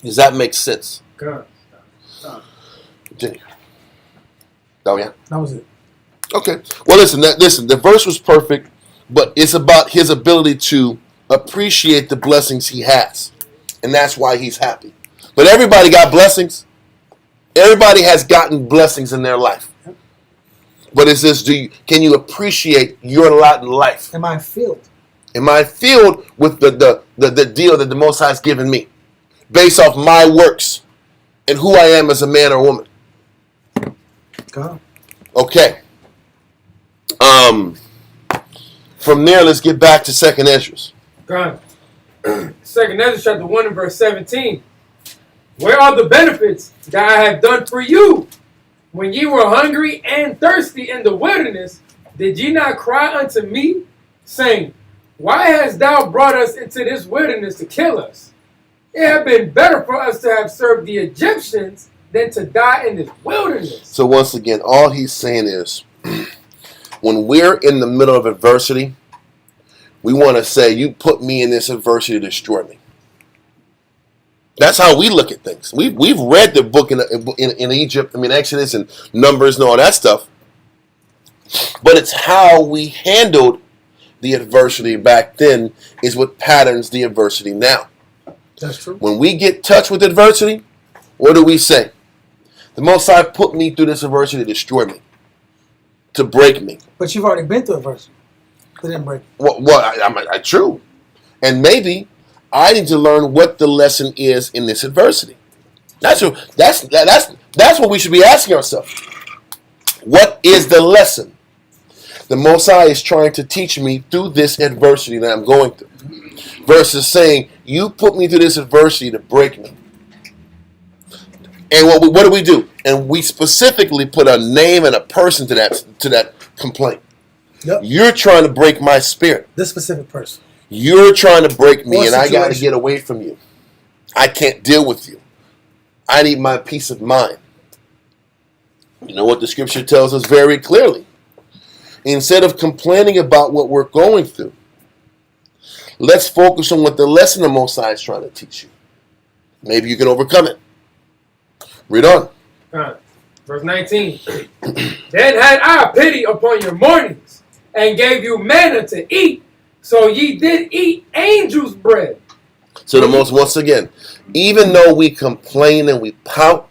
[SPEAKER 1] Does that make sense?
[SPEAKER 4] God.
[SPEAKER 1] Continue. Oh, yeah?
[SPEAKER 3] That was it.
[SPEAKER 1] Okay. Well, listen, the verse was perfect, but it's about his ability to appreciate the blessings he has. And that's why he's happy. But everybody got blessings. Everybody has gotten blessings in their life. But it's this, can you appreciate your lot in life?
[SPEAKER 3] Am I filled?
[SPEAKER 1] Am I filled with the deal that the Most High has given me? Based off my works and who I am as a man or woman.
[SPEAKER 3] God.
[SPEAKER 1] Okay. From there, let's get back to 2nd Ezra.
[SPEAKER 4] God. 2nd Ezra chapter 1 and verse 17. Where are the benefits that I have done for you? When ye were hungry and thirsty in the wilderness, did ye not cry unto me, saying, why hast thou brought us into this wilderness to kill us? It had been better for us to have served the Egyptians than to die in this wilderness.
[SPEAKER 1] So once again, all he's saying is, when we're in the middle of adversity, we want to say, you put me in this adversity to destroy me. That's how we look at things. We've read the book in Egypt, Exodus and Numbers and all that stuff. But it's how we handled the adversity back then is what patterns the adversity now.
[SPEAKER 3] That's true.
[SPEAKER 1] When we get touched with adversity, what do we say? The Most High put me through this adversity to destroy me, to break me.
[SPEAKER 3] But you've already been through adversity. It didn't break.
[SPEAKER 1] True. And maybe I need to learn what the lesson is in this adversity. That's what we should be asking ourselves. What is the lesson the Most High is trying to teach me through this adversity that I'm going through? Versus saying, you put me through this adversity to break me. And what do? And we specifically put a name and a person to that complaint.
[SPEAKER 3] Yep.
[SPEAKER 1] You're trying to break my spirit.
[SPEAKER 3] This specific person.
[SPEAKER 1] You're trying to break me,
[SPEAKER 3] Or
[SPEAKER 1] and I got to
[SPEAKER 3] situation.
[SPEAKER 1] get away from you. I can't deal with you. I need my peace of mind. You know what the scripture tells us very clearly? Instead of complaining about what we're going through, let's focus on what the lesson the Most High is trying to teach you. Maybe you can overcome it. Read on.
[SPEAKER 4] Verse 19. Then had I pity upon your mournings, and gave you manna to eat, So ye did eat angels' bread.
[SPEAKER 1] So the most, once again, even though we complain and we pout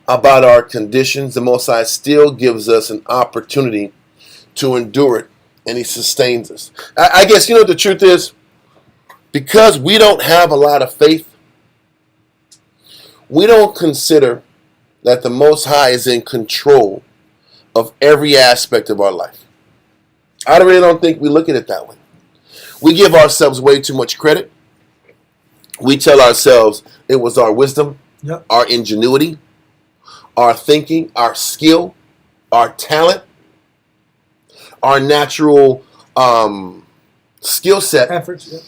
[SPEAKER 1] about our conditions, the Most High still gives us an opportunity to endure it, and He sustains us. I guess you know what the truth is? Because we don't have a lot of faith, we don't consider that the Most High is in control of every aspect of our life. I really don't think we look at it that way. We give ourselves way too much credit. We tell ourselves it was our wisdom,
[SPEAKER 3] Yep.
[SPEAKER 1] our ingenuity, our thinking, our skill, our talent, our natural skill set
[SPEAKER 3] Efforts. Yep.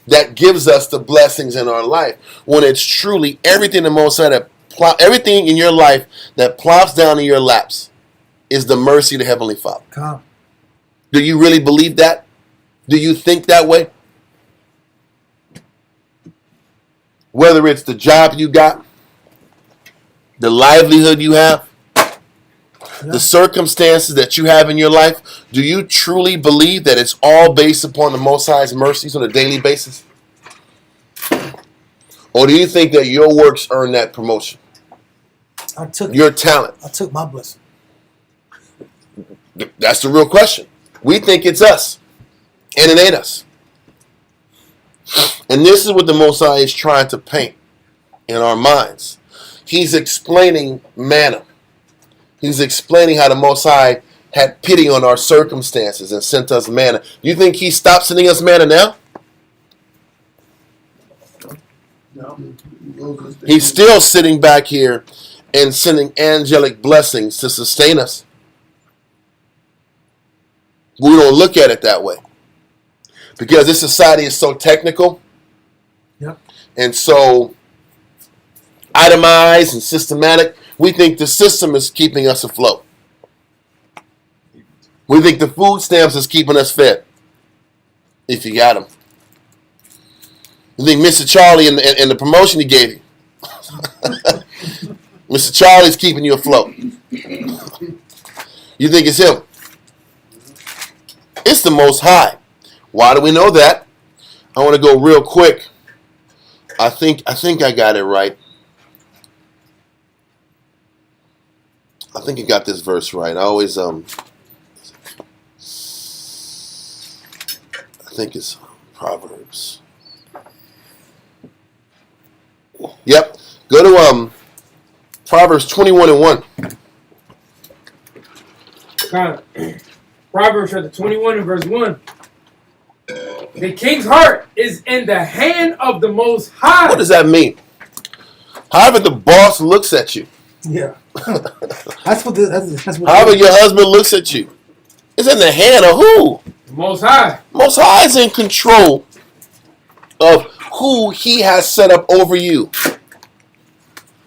[SPEAKER 1] that gives us the blessings in our life. When it's truly everything the Most High everything in your life that plops down in your laps is the mercy of the Heavenly Father.
[SPEAKER 3] Come.
[SPEAKER 1] Do you really believe that? Do you think that way? Whether it's the job you got, the livelihood you have, the circumstances that you have in your life, do you truly believe that it's all based upon the Most High's mercies on a daily basis? Or do you think that your works earn that promotion?
[SPEAKER 3] I took
[SPEAKER 1] Your talent?
[SPEAKER 3] I took my blessing.
[SPEAKER 1] That's the real question. We think it's us, and it ain't us. And this is what the Most High is trying to paint in our minds. He's explaining manna. He's explaining how the Most High had pity on our circumstances and sent us manna. You think He stopped sending us manna now? He's still sitting back here and sending angelic blessings to sustain us. We don't look at it that way. Because this society is so technical.
[SPEAKER 3] Yep.
[SPEAKER 1] And so itemized and systematic. We think the system is keeping us afloat. We think the food stamps is keeping us fed. If you got them. You think Mr. Charlie and the promotion he gave you. Mr. Charlie's keeping you afloat. You think it's him. It's the Most High. Why do we know that? I want to go real quick. I think I got it right. I think you got this verse right. I always I think it's Proverbs. Yep. Go to Proverbs 21:1.
[SPEAKER 4] Proverbs chapter 21 and verse 1. The king's heart is in the hand of the Most High.
[SPEAKER 1] What does that mean? However the boss looks at you.
[SPEAKER 3] Yeah. That's what. That's what.
[SPEAKER 1] However your husband looks at you. It's in the hand of who?
[SPEAKER 4] The Most High.
[SPEAKER 1] Most High is in control of who He has set up over you.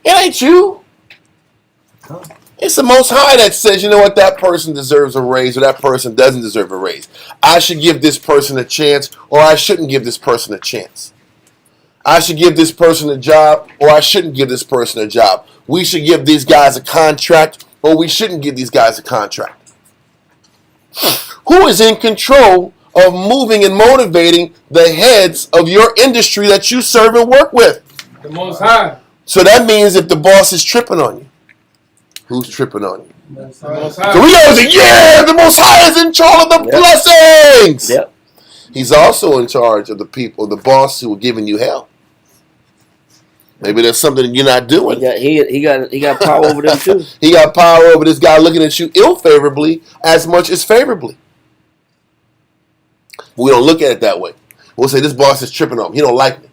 [SPEAKER 1] It ain't you. It's the Most High that says, you know what, that person deserves a raise or that person doesn't deserve a raise. I should give this person a chance or I shouldn't give this person a chance. I should give this person a job or I shouldn't give this person a job. We should give these guys a contract or we shouldn't give these guys a contract. Who is in control of moving and motivating the heads of your industry that you serve and work with?
[SPEAKER 4] The Most High.
[SPEAKER 1] So that means if the boss is tripping on you, who's tripping on you?
[SPEAKER 4] The Most High.
[SPEAKER 1] So we always say, yeah, the Most High is in charge of the blessings.
[SPEAKER 7] Yep.
[SPEAKER 1] He's also in charge of the people, the boss who are giving you hell. Maybe there's something you're not doing.
[SPEAKER 7] He got power over them too.
[SPEAKER 1] He got power over this guy looking at you ill-favorably as much as favorably. We don't look at it that way. We'll say, this boss is tripping on me. He don't like me.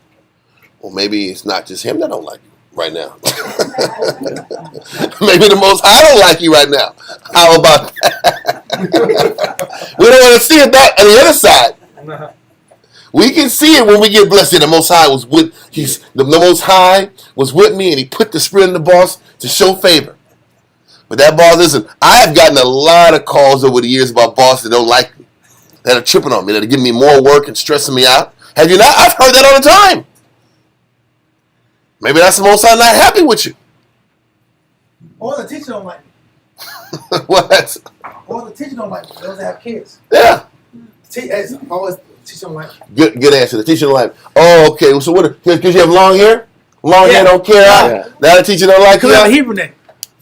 [SPEAKER 1] Well, maybe it's not just him that don't like you right now. Maybe the Most High don't like you right now. How about that? We don't want to see it that on the other side. We can see it when we get blessed. The Most High was with the Most High was with me, and He put the Spirit in the boss to show favor. But that boss isn't. I have gotten a lot of calls over the years about bosses that don't like me, that are tripping on me, that are giving me more work and stressing me out. Have you not? I've heard that all the time. Maybe that's the Most High not happy with you.
[SPEAKER 3] Or the teacher don't like me.
[SPEAKER 1] What?
[SPEAKER 3] Or the teacher don't like me. Those that have kids.
[SPEAKER 1] Yeah.
[SPEAKER 3] It's always Teach them life.
[SPEAKER 1] Good answer. The teacher don't like. Oh, okay. So what? Because you have long hair. Long hair don't care.
[SPEAKER 7] Yeah.
[SPEAKER 1] Now the teacher don't like you.
[SPEAKER 3] Because I have a Hebrew name.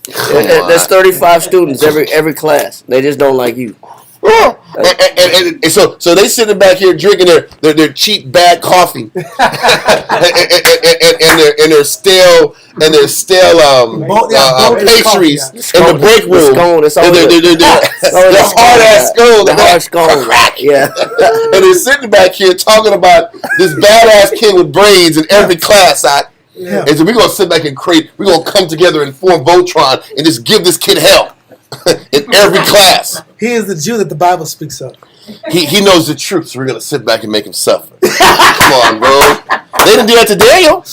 [SPEAKER 7] There's 35 students every class. They just don't like you.
[SPEAKER 1] Yeah. And so they sitting back here drinking their cheap bad coffee and their stale pastries in the break room. The hard ass scone.
[SPEAKER 7] The hard scone. Yeah.
[SPEAKER 1] And they're sitting back here talking about this badass kid with braids in every class.
[SPEAKER 3] Yeah.
[SPEAKER 1] And so we're gonna sit back and we're gonna come together and form Voltron and just give this kid hell in every class.
[SPEAKER 3] He is the Jew that the Bible speaks of.
[SPEAKER 1] He knows the truth, so we're gonna sit back and make him suffer. Come on, bro. They didn't do that to Daniel,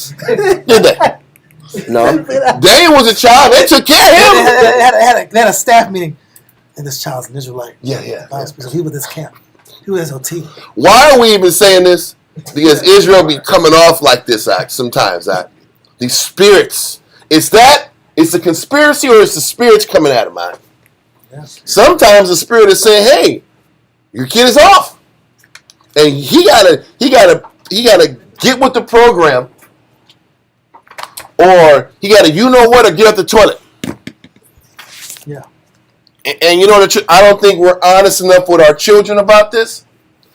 [SPEAKER 1] did they?
[SPEAKER 7] No.
[SPEAKER 1] Daniel was a child. They took care of him.
[SPEAKER 3] They had a staff meeting, and this child's an Israelite.
[SPEAKER 1] Yeah.
[SPEAKER 3] The Bible speaks of. He was this camp. He was SOT.
[SPEAKER 1] Why are we even saying this? Because Israel be coming off like this sometimes. These spirits. It's the conspiracy, or it's the spirits coming at him.
[SPEAKER 3] Yeah.
[SPEAKER 1] Sometimes the spirit is saying, "Hey, your kid is off," and he gotta get with the program, or he gotta or get up the toilet.
[SPEAKER 3] Yeah.
[SPEAKER 1] And you know I don't think we're honest enough with our children about this.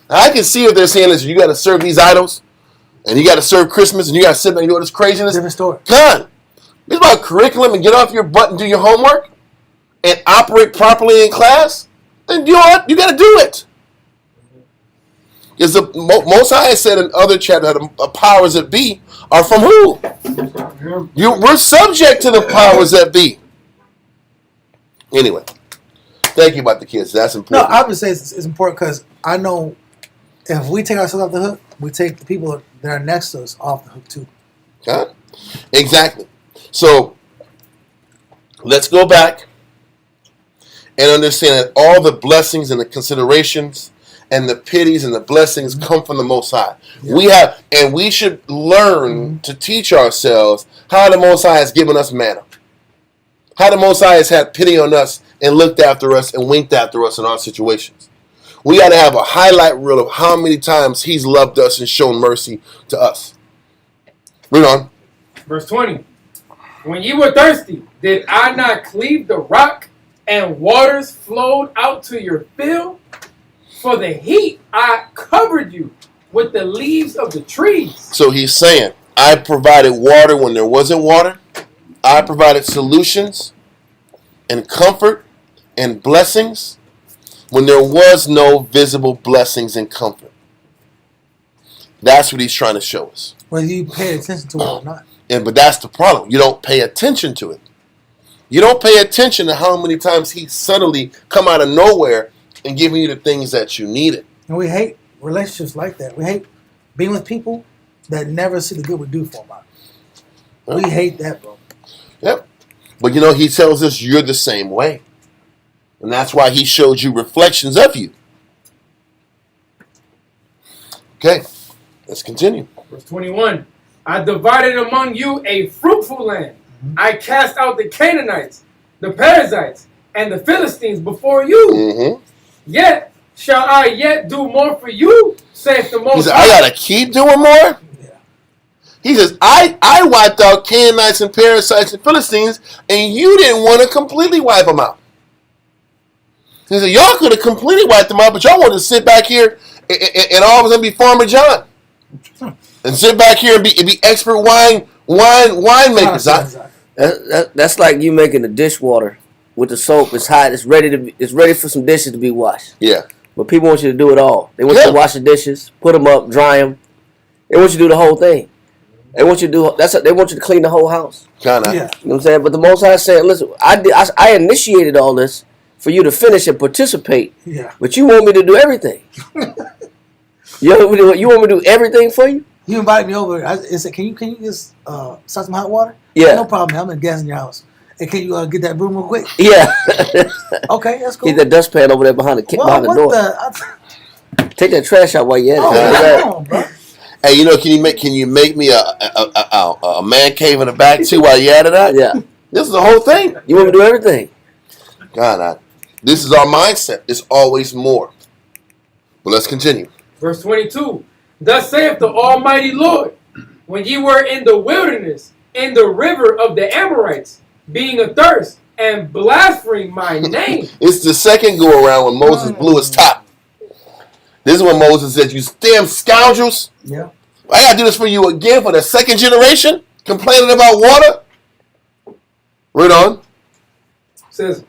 [SPEAKER 1] I can see if they're saying, "Listen, you got to serve these idols, and you got to serve Christmas, and you got to sit there and do all this craziness."
[SPEAKER 3] Different story.
[SPEAKER 1] God, it's about curriculum and get off your butt and do your homework and operate properly in class. Then you got to do it. Because the Most High said in other chapters, the powers that be are from who? We're subject to the powers that be. Anyway, thank you about the kids. That's
[SPEAKER 3] No,
[SPEAKER 1] important.
[SPEAKER 3] I would say it's important because I know if we take ourselves off the hook, we take the people that are next to us off the hook too.
[SPEAKER 1] Huh? Exactly. So let's go back and understand that all the blessings and the considerations and the pities and the blessings come from the Most High.
[SPEAKER 3] Yeah.
[SPEAKER 1] We should learn to teach ourselves how the Most High has given us manna. How the Most High has had pity on us and looked after us and winked after us in our situations. We got to have a highlight reel of how many times He's loved us and shown mercy to us. Read on.
[SPEAKER 4] Verse 20. When ye were thirsty, did I not cleave the rock, and waters flowed out to your fill? For the heat I covered you with the leaves of the trees.
[SPEAKER 1] So He's saying, I provided water when there wasn't water. I provided solutions and comfort and blessings when there was no visible blessings and comfort. That's what He's trying to show us.
[SPEAKER 3] Whether you pay attention to it or not.
[SPEAKER 1] But that's the problem. You don't pay attention to it. You don't pay attention to how many times He suddenly come out of nowhere and giving you the things that you needed.
[SPEAKER 3] And we hate relationships like that. We hate being with people that never see the good we do for them.
[SPEAKER 1] Huh?
[SPEAKER 3] We hate that, bro.
[SPEAKER 1] Yep. But He tells us you're the same way. And that's why He showed you reflections of you. Okay. Let's continue.
[SPEAKER 4] Verse 21. I divided among you a fruitful land. I cast out the Canaanites, the Perizzites, and the Philistines before you.
[SPEAKER 1] Mm-hmm.
[SPEAKER 4] Yet shall I yet do more for you, saith the Most
[SPEAKER 1] He said,
[SPEAKER 4] High.
[SPEAKER 1] I got to keep doing more?
[SPEAKER 3] Yeah.
[SPEAKER 1] He says, I wiped out Canaanites and Perizzites and Philistines, and you didn't want to completely wipe them out. He said, y'all could have completely wiped them out, but y'all wanted to sit back here and all of a sudden be Farmer John. And sit back here and be expert winemakers.
[SPEAKER 7] That's like you making the dishwater with the soap. It's hot. It's ready for some dishes to be washed.
[SPEAKER 1] Yeah.
[SPEAKER 7] But people want you to do it all. They want you to wash the dishes, put them up, dry them. They want you to do the whole thing. They want you to they want you to clean the whole house.
[SPEAKER 1] Kind of.
[SPEAKER 3] Yeah.
[SPEAKER 7] You know what I'm saying? But the Most High said, listen, I initiated all this for you to finish and participate.
[SPEAKER 3] Yeah.
[SPEAKER 7] But you want me to do everything. You want me to do everything for you?
[SPEAKER 3] You invited me over. I said, can you just start some hot water?
[SPEAKER 7] Yeah.
[SPEAKER 3] No problem, man. I'm in gas in your house. And can you get that broom real quick?
[SPEAKER 7] Yeah.
[SPEAKER 3] Okay, that's cool.
[SPEAKER 7] Get that dustpan over there behind the door. Take that trash out while you're at it.
[SPEAKER 3] Come on, bro.
[SPEAKER 1] Hey, can you make me a man cave in the back too while you're at it?
[SPEAKER 7] Yeah.
[SPEAKER 1] This is the whole thing.
[SPEAKER 7] You want me to do everything?
[SPEAKER 1] God, this is our mindset. It's always more. But let's continue.
[SPEAKER 4] Verse 22. Thus saith the Almighty Lord, when ye were in the wilderness, in the river of the Amorites, being athirst, and blaspheming my name.
[SPEAKER 1] It's the second go around when Moses blew his top. This is when Moses said, you damn scoundrels.
[SPEAKER 3] Yeah.
[SPEAKER 1] I got to do this for you again for the second generation? Complaining about water? Read on.
[SPEAKER 4] Says,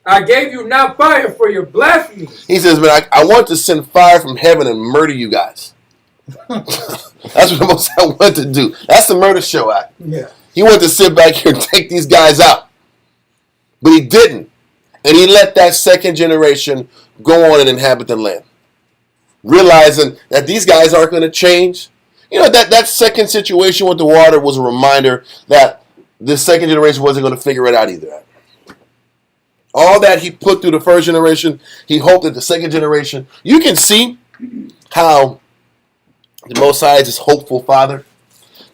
[SPEAKER 4] I gave you not fire for your blasphemy.
[SPEAKER 1] He says, man, I want to send fire from heaven and murder you guys. That's what the Most High wanted to do. That's the murder show act.
[SPEAKER 3] Yeah.
[SPEAKER 1] He wanted to sit back here and take these guys out. But he didn't. And he let that second generation go on and inhabit the land. Realizing that these guys aren't going to change. You know, that second situation with the water was a reminder that the second generation wasn't going to figure it out either. All that he put through the first generation, he hoped that the second generation, you can see how the Most High is this hopeful father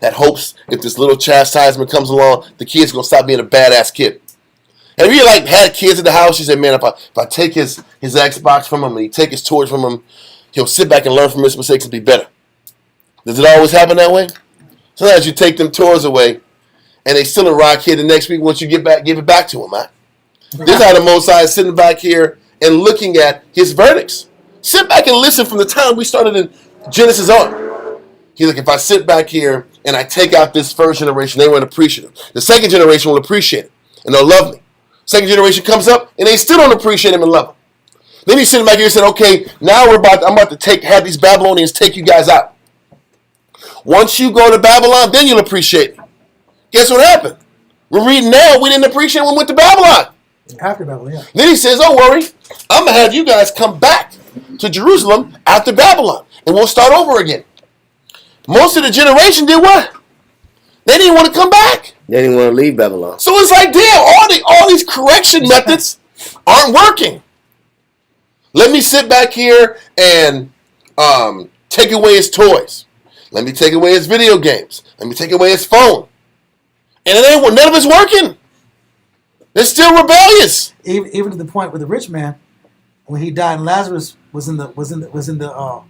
[SPEAKER 1] that hopes if this little chastisement comes along, the kid's going to stop being a badass kid. Have you had kids in the house? You say, man, if I take his Xbox from him and he take his toys from him, he'll sit back and learn from his mistakes and be better. Does it always happen that way? Sometimes you take them toys away and they still a rock kid the next week once you give it back to him, man. This is how the Most High is sitting back here and looking at his verdicts. Sit back and listen from the time we started in Genesis on. He's like, if I sit back here and I take out this first generation, they won't appreciate it. The second generation will appreciate it, and they'll love me. Second generation comes up, and they still don't appreciate him and love him. Then he's sitting back here and said, okay, now I'm about to have these Babylonians take you guys out. Once you go to Babylon, then you'll appreciate me. Guess what happened? We're reading now, we didn't appreciate when we went to Babylon.
[SPEAKER 3] After Babylon, yeah.
[SPEAKER 1] Then he says, don't worry, I'm going to have you guys come back to Jerusalem after Babylon, and we'll start over again. Most of the generation did what? They didn't want to come back.
[SPEAKER 7] They didn't want to leave Babylon.
[SPEAKER 1] So it's like, damn, all these correction methods aren't working. Let me sit back here and take away his toys. Let me take away his video games. Let me take away his phone. And none of it's working. They're still rebellious.
[SPEAKER 3] Even to the point with the rich man, when he died and Lazarus was in the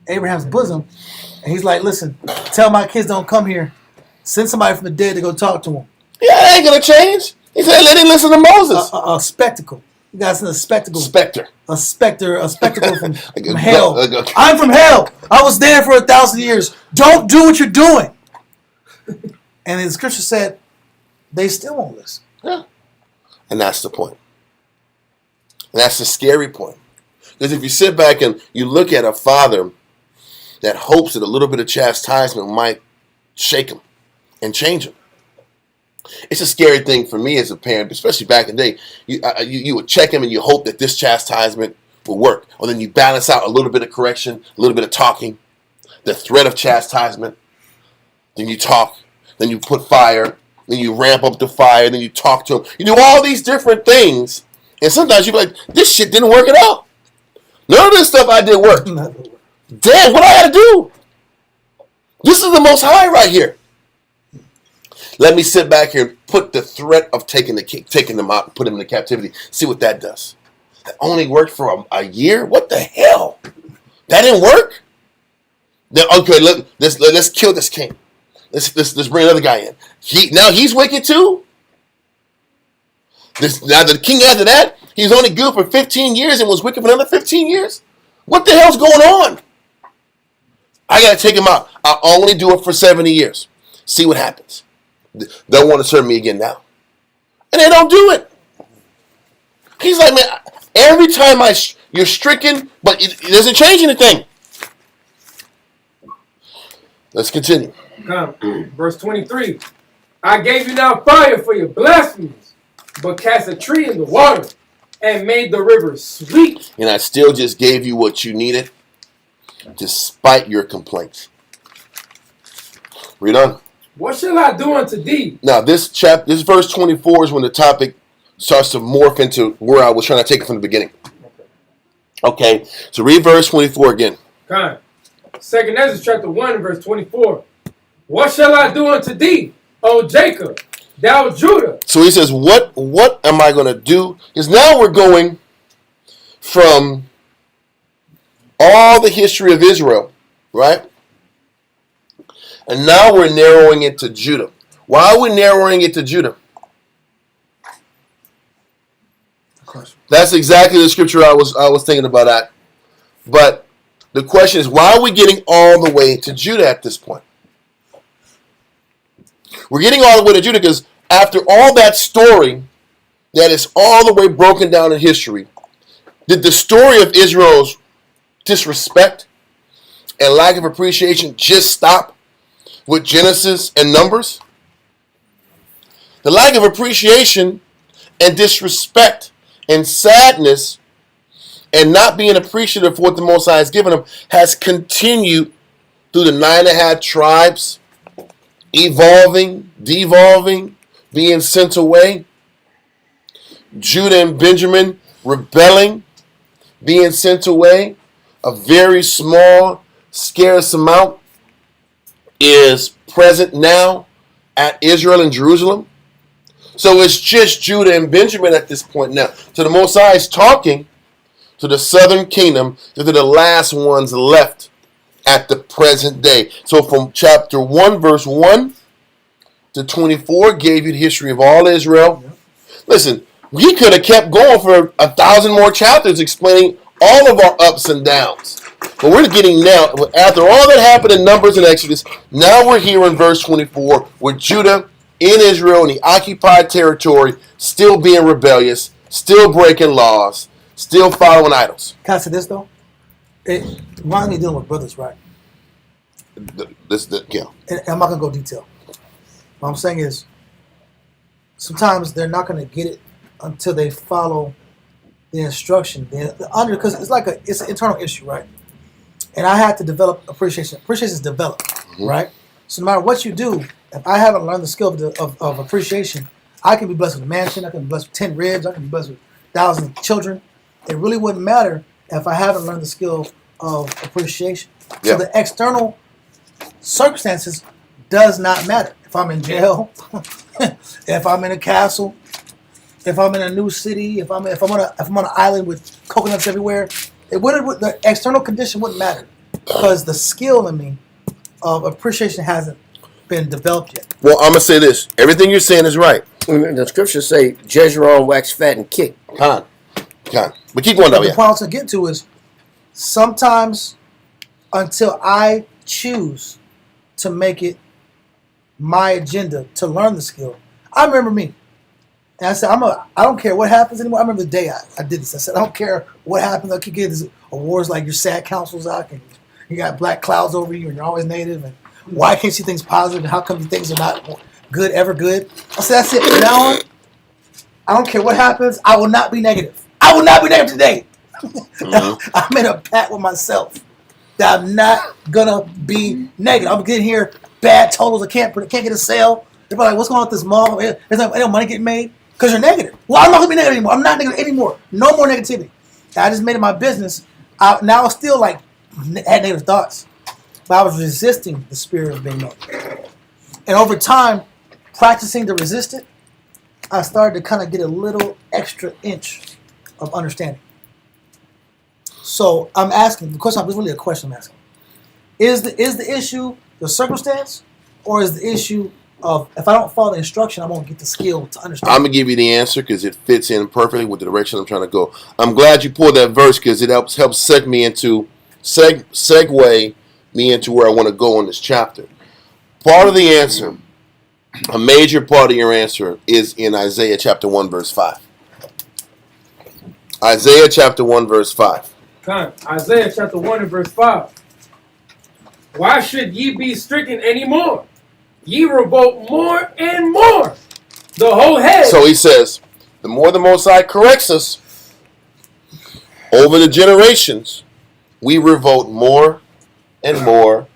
[SPEAKER 3] Abraham's bosom, and he's like, listen, tell my kids don't come here. Send somebody from the dead to go talk to him.
[SPEAKER 1] Yeah, that ain't gonna change. He said, let him listen to Moses.
[SPEAKER 3] A spectacle. You guys in a spectacle.
[SPEAKER 1] Spectre.
[SPEAKER 3] A spectacle from
[SPEAKER 1] a
[SPEAKER 3] hell. I'm from hell. I was there for 1,000 years. Don't do what you're doing. And the scripture said, they still won't listen.
[SPEAKER 1] Yeah. And that's the point. And that's the scary point. Because if you sit back and you look at a father that hopes that a little bit of chastisement might shake him and change him, it's a scary thing for me as a parent, especially back in the day. You would check him and you hope that this chastisement will work. Or then you balance out a little bit of correction, a little bit of talking, the threat of chastisement. Then you talk. Then you put fire. Then you ramp up the fire. Then you talk to him. You do all these different things. And sometimes you're like, this shit didn't work at all. None of this stuff I did work. Damn, what I got to do? This is the Most High right here. Let me sit back here and put the threat of taking them out and put them into captivity. See what that does. That only worked for a year? What the hell? That didn't work? Then, okay, let's kill this king. Let's bring another guy in. Now he's wicked too? Now the king after that, he was only good for 15 years and was wicked for another 15 years? What the hell's going on? I got to take him out. I'll only do it for 70 years. See what happens. They'll want to serve me again now. And they don't do it. He's like, man, every time you're stricken, but it doesn't change anything. Let's continue.
[SPEAKER 4] Verse 23. I gave you now fire for your blasphemies, but cast a tree in the water and made the river sweet.
[SPEAKER 1] And I still just gave you what you needed, despite your complaints. Read on.
[SPEAKER 4] What shall I do unto thee?
[SPEAKER 1] Now, this verse 24 is when the topic starts to morph into where I was trying to take it from the beginning. Okay, so read verse 24 again.
[SPEAKER 4] Second Ezra chapter 1 verse 24. What shall I do unto thee, O Jacob, thou Judah?
[SPEAKER 1] So he says, what am I going to do? Because now we're going from all the history of Israel, right? And now we're narrowing it to Judah. Why are we narrowing it to Judah? That's exactly the scripture I was thinking about that. But the question is, why are we getting all the way to Judah at this point? We're getting all the way to Judah because after all that story that is all the way broken down in history, did the story of Israel's disrespect and lack of appreciation just stop with Genesis and Numbers? The lack of appreciation and disrespect and sadness and not being appreciative for what the Most High has given them has continued through the 9.5 tribes, evolving, devolving, being sent away. Judah and Benjamin rebelling, being sent away. A very small, scarce amount is present now at Israel and Jerusalem. So it's just Judah and Benjamin at this point now. So the Most High is talking to the southern kingdom, to the last ones left at the present day. So from chapter 1, verse 1 to 24 gave you the history of all Israel. Listen, we could have kept going for 1,000 more chapters explaining all of our ups and downs. But we're getting now, after all that happened in Numbers and Exodus, now we're here in verse 24 with Judah in Israel in the occupied territory, still being rebellious, still breaking laws, still following idols.
[SPEAKER 3] Can I say this though? It reminds me of dealing with brothers, right?
[SPEAKER 1] Yeah.
[SPEAKER 3] And I'm not gonna go detail. What I'm saying is, sometimes they're not gonna get it until they follow the instruction. Because it's an internal issue, right? And I had to develop appreciation. Appreciation is developed, right? So no matter what you do, if I haven't learned the skill of appreciation, I can be blessed with a mansion, I can be blessed with 10 ribs, I can be blessed with 1,000 children. It really wouldn't matter if I haven't learned the skill of appreciation.
[SPEAKER 1] Yeah.
[SPEAKER 3] So the external circumstances does not matter. If I'm in jail, if I'm in a castle, if I'm in a new city, if I'm on an island with coconuts everywhere, the external condition wouldn't matter because the skill in me of appreciation hasn't been developed yet.
[SPEAKER 1] Well, I'm gonna say this: everything you're saying is right.
[SPEAKER 7] The scriptures say, Jezreel waxed fat and kicked.
[SPEAKER 1] Con. But keep going though.
[SPEAKER 3] The
[SPEAKER 1] Yeah.
[SPEAKER 3] point I was going to get to is sometimes until I choose to make it my agenda to learn the skill. I remember me. And I said, I don't care what happens anymore. I remember the day I did this. I said, I don't care what happens. I could get these awards like your sad councils out and you got black clouds over you and you're always native and why can't you see things positive and how come things are not good, ever good? I said, that's it. From now on, I don't care what happens. I will not be negative. I will not be negative today. I made a pact with myself that I'm not gonna be negative. I'm getting here bad totals. I can't get a sale. They're like, what's going on with this mall? There's no money getting made because you're negative. Well, I'm not gonna be negative anymore. I'm not negative anymore. No more negativity. I just made it my business. Now I still like had negative thoughts, but I was resisting the spirit of being negative. And over time, practicing to resist it, I started to kind of get a little extra inch of understanding. So I'm asking, the question is really a question I'm asking. Is the issue the circumstance, or is the issue of if I don't follow the instruction, I won't get the skill to understand?
[SPEAKER 1] I'm gonna give you the answer because it fits in perfectly with the direction I'm trying to go. I'm glad you pulled that verse because it helps segue me into where I want to go in this chapter. Part of the answer, a major part of your answer, is in Isaiah chapter 1 verse 5. Isaiah chapter 1 verse 5.
[SPEAKER 4] Isaiah chapter 1 and verse 5. Why should ye be stricken any more? Ye revolt more and more. The whole head.
[SPEAKER 1] So he says, the more the Most High corrects us over the generations, we revolt more and more.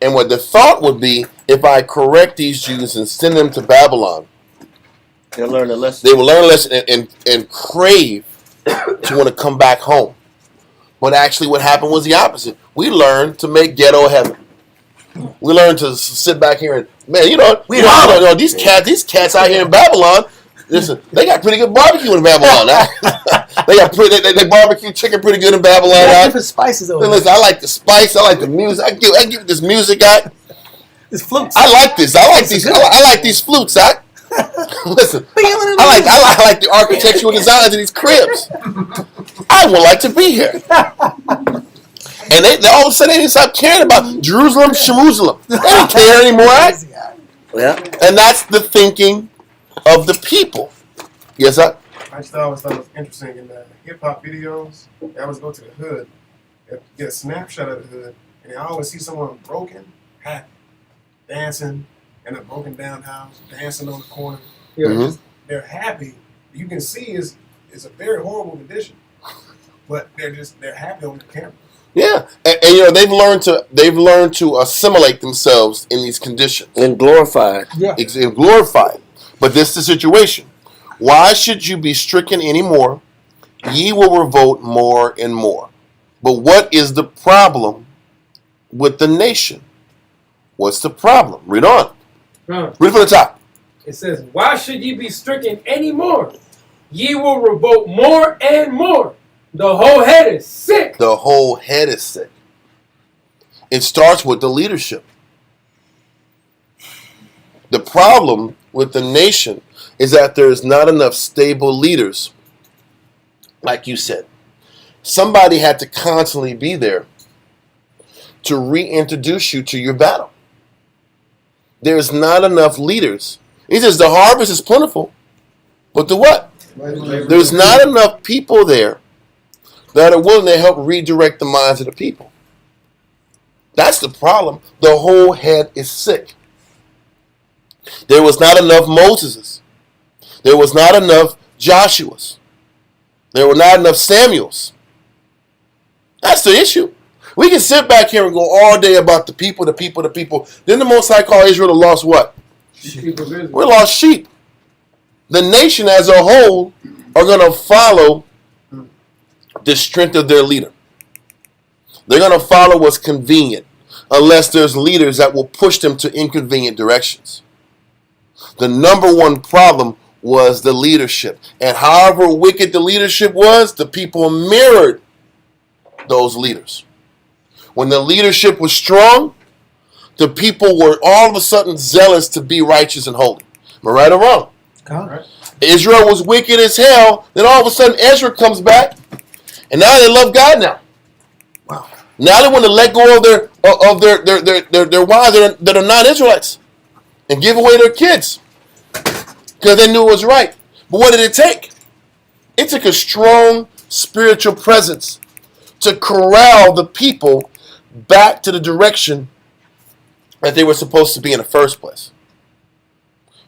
[SPEAKER 1] And what the thought would be, if I correct these Jews and send them to Babylon,
[SPEAKER 7] They'll learn a lesson.
[SPEAKER 1] they will learn a lesson and crave to want to come back home. But actually what happened was the opposite. We learned to make ghetto heaven. We learned to sit back here and, man, these cats out here in Babylon, Listen, they got pretty good barbecue in Babylon. They barbecue chicken pretty good in Babylon.
[SPEAKER 3] They got different spices over
[SPEAKER 1] Listen, I like the spice. I like the music. I give it this music.
[SPEAKER 3] It's flutes.
[SPEAKER 1] I like this. I like these. I like these flutes. Listen. I like the architectural designs of these cribs. I would like to be here. And they all of a sudden they didn't stop caring about Jerusalem, Jerusalem. They don't care anymore. Right?
[SPEAKER 7] Yeah.
[SPEAKER 1] And that's the thinking of the people. Yes, sir?
[SPEAKER 8] I just always thought it was interesting in the hip hop videos. They always go to the hood, and get a snapshot of the hood, and they always see someone broken, happy, dancing in a broken down house, dancing on the corner.
[SPEAKER 1] Mhm.
[SPEAKER 8] They're happy. You can see it's a very horrible condition, but they're happy on the camera.
[SPEAKER 1] Yeah, and they've learned to assimilate themselves in these conditions
[SPEAKER 7] And glorified.
[SPEAKER 3] Yeah.
[SPEAKER 1] and glorified. But this is the situation. Why should you be stricken anymore? Ye will revolt more and more. But what is the problem with the nation? What's the problem? Read on. Read from the top.
[SPEAKER 4] It says, why should ye be stricken any more? Ye will revolt more and more. The whole head is sick.
[SPEAKER 1] The whole head is sick. It starts with the leadership. The problem with the nation is that there is not enough stable leaders. Like you said, somebody had to constantly be there to reintroduce you to your battle. There's not enough leaders. He says the harvest is plentiful, but the what? There's not enough people there that are willing to help redirect the minds of the people. That's the problem. The whole head is sick. There was not enough Moseses. There was not enough Joshuas. There were not enough Samuels. That's the issue. We can sit back here and go all day about the people. Then the Most High called Israel the lost what? We're lost sheep. The nation as a whole are going to follow the strength of their leader. They're going to follow what's convenient unless there's leaders that will push them to inconvenient directions. The number one problem was the leadership. And however wicked the leadership was, the people mirrored those leaders. When the leadership was strong, the people were all of a sudden zealous to be righteous and holy. Am I right or wrong?
[SPEAKER 3] Right.
[SPEAKER 1] Israel was wicked as hell. Then all of a sudden Ezra comes back. And now they love God now.
[SPEAKER 3] Wow.
[SPEAKER 1] Now they want to let go of their wives that are non-Israelites and give away their kids because they knew it was right. But what did it take? It took a strong spiritual presence to corral the people back to the direction that they were supposed to be in the first place.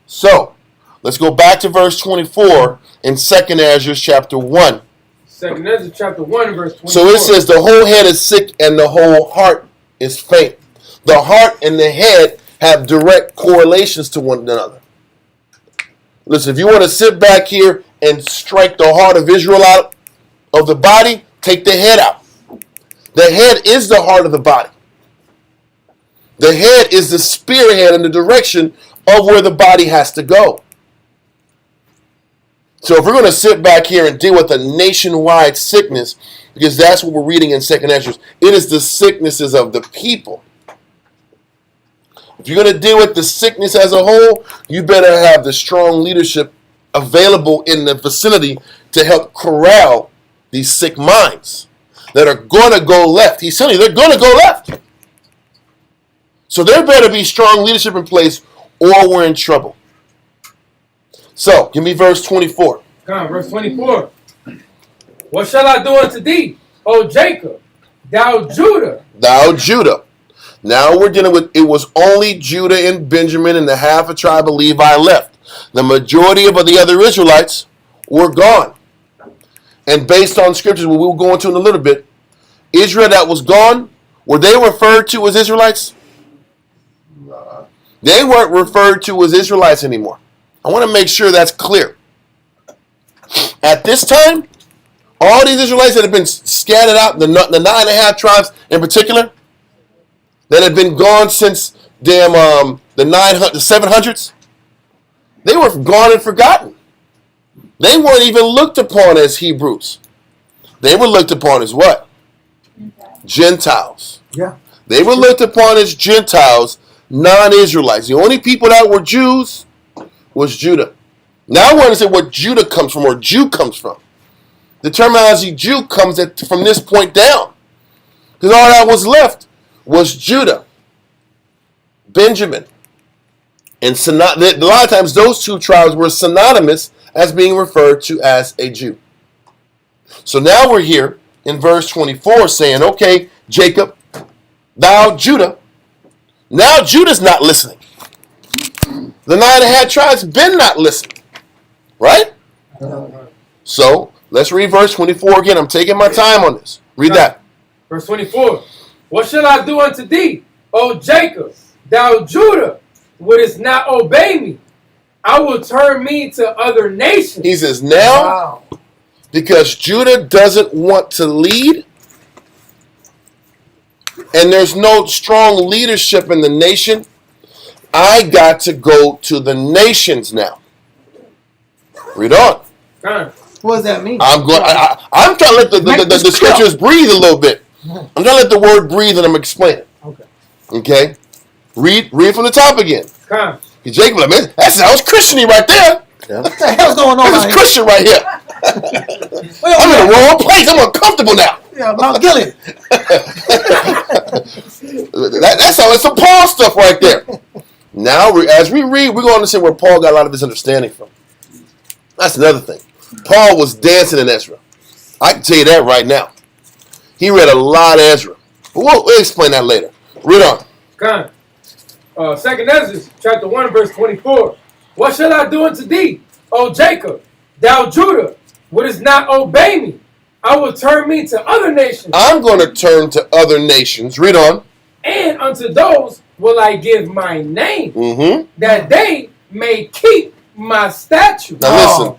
[SPEAKER 1] So, let's go back to verse 24 in 2nd Ezra chapter 1.
[SPEAKER 4] 2nd Ezra chapter 1 verse 24.
[SPEAKER 1] So it says the whole head is sick and the whole heart is faint. The heart and the head have direct correlations to one another. Listen, if you want to sit back here and strike the heart of Israel out of the body, take the head out. The head is the heart of the body. The head is the spearhead in the direction of where the body has to go. So if we're going to sit back here and deal with a nationwide sickness, because that's what we're reading in 2nd Ezra, it is the sicknesses of the people. If you're going to deal with the sickness as a whole, you better have the strong leadership available in the vicinity to help corral these sick minds that are going to go left. He's telling you they're going to go left. So there better be strong leadership in place or we're in trouble. So, give me verse 24.
[SPEAKER 4] Come on, verse 24. What shall I do unto thee, O Jacob, thou Judah?
[SPEAKER 1] Thou Judah. Now we're dealing with, it was only Judah and Benjamin and the half a tribe of Levi left. The majority of the other Israelites were gone. And based on scriptures, what we'll go into in a little bit, Israel that was gone, were they referred to as Israelites? They weren't referred to as Israelites anymore. I want to make sure that's clear. At this time, all these Israelites that have been scattered out, the 9.5 tribes in particular, that had been gone since the 700s, they were gone and forgotten. They weren't even looked upon as Hebrews. They were looked upon as what? Gentiles.
[SPEAKER 3] Yeah.
[SPEAKER 1] They were looked upon as Gentiles, non-Israelites. The only people that were Jews was Judah. Now I want to say where Judah comes from, or Jew comes from. The terminology Jew comes from this point down. Because all that was left was Judah, Benjamin. And a lot of times those two tribes were synonymous as being referred to as a Jew. So now we're here in verse 24 saying, okay, Jacob, thou Judah. Now Judah's not listening. The 9.5 tribes been not listening. Right? So let's read verse 24 again. I'm taking my time on this. Read that.
[SPEAKER 4] Verse 24. What shall I do unto thee, O Jacob, thou Judah, wouldest not obey me? I will turn me to other nations.
[SPEAKER 1] He says, now, because Judah doesn't want to lead, and there's no strong leadership in the nation, I got to go to the nations now. Read on.
[SPEAKER 3] What does that mean?
[SPEAKER 1] I'm trying to let the scriptures breathe a little bit. I'm trying to let the word breathe, and I'm explaining. Okay. Read from the top again. Jacob, like, man, that sounds Christian-y right there.
[SPEAKER 3] Yeah. What the hell's going on?
[SPEAKER 1] This is Christian right here. I'm in the wrong place. I'm uncomfortable now.
[SPEAKER 3] Yeah, Mount Gilead.
[SPEAKER 1] That sounds like some Paul stuff right there. Now, as we read, we're going to understand where Paul got a lot of his understanding from. That's another thing. Paul was dancing in Ezra. I can tell you that right now. He read a lot of Ezra. But we'll explain that later. Read on.
[SPEAKER 4] Second Ezra, chapter 1, verse 24. What shall I do unto thee, O Jacob, thou Judah, wouldest not obey me? I will turn me to other nations.
[SPEAKER 1] I'm going to turn to other nations. Read on.
[SPEAKER 4] And unto those will I give my name, that they may keep my statutes.
[SPEAKER 1] Now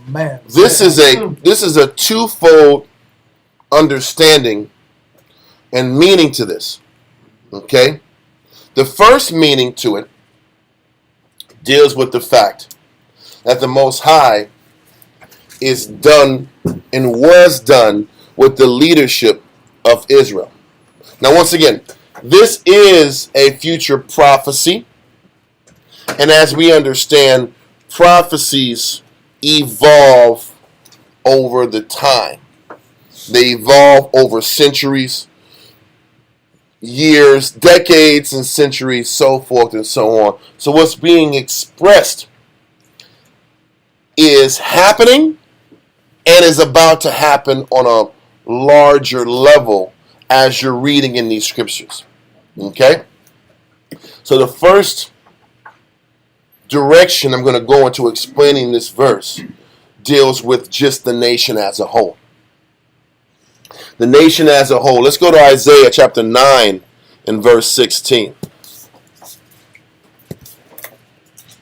[SPEAKER 1] listen, this is a twofold understanding and meaning to this. Okay? The first meaning to it deals with the fact that the Most High is done and was done with the leadership of Israel. Now, once again, this is a future prophecy. And as we understand, prophecies evolve over the time. They evolve over centuries, years, decades, and centuries, so forth and so on. So what's being expressed is happening and is about to happen on a larger level as you're reading in these scriptures. Okay? So the first direction I'm going to go into explaining this verse deals with just the nation as a whole. The nation as a whole. Let's go to Isaiah chapter 9 and verse 16.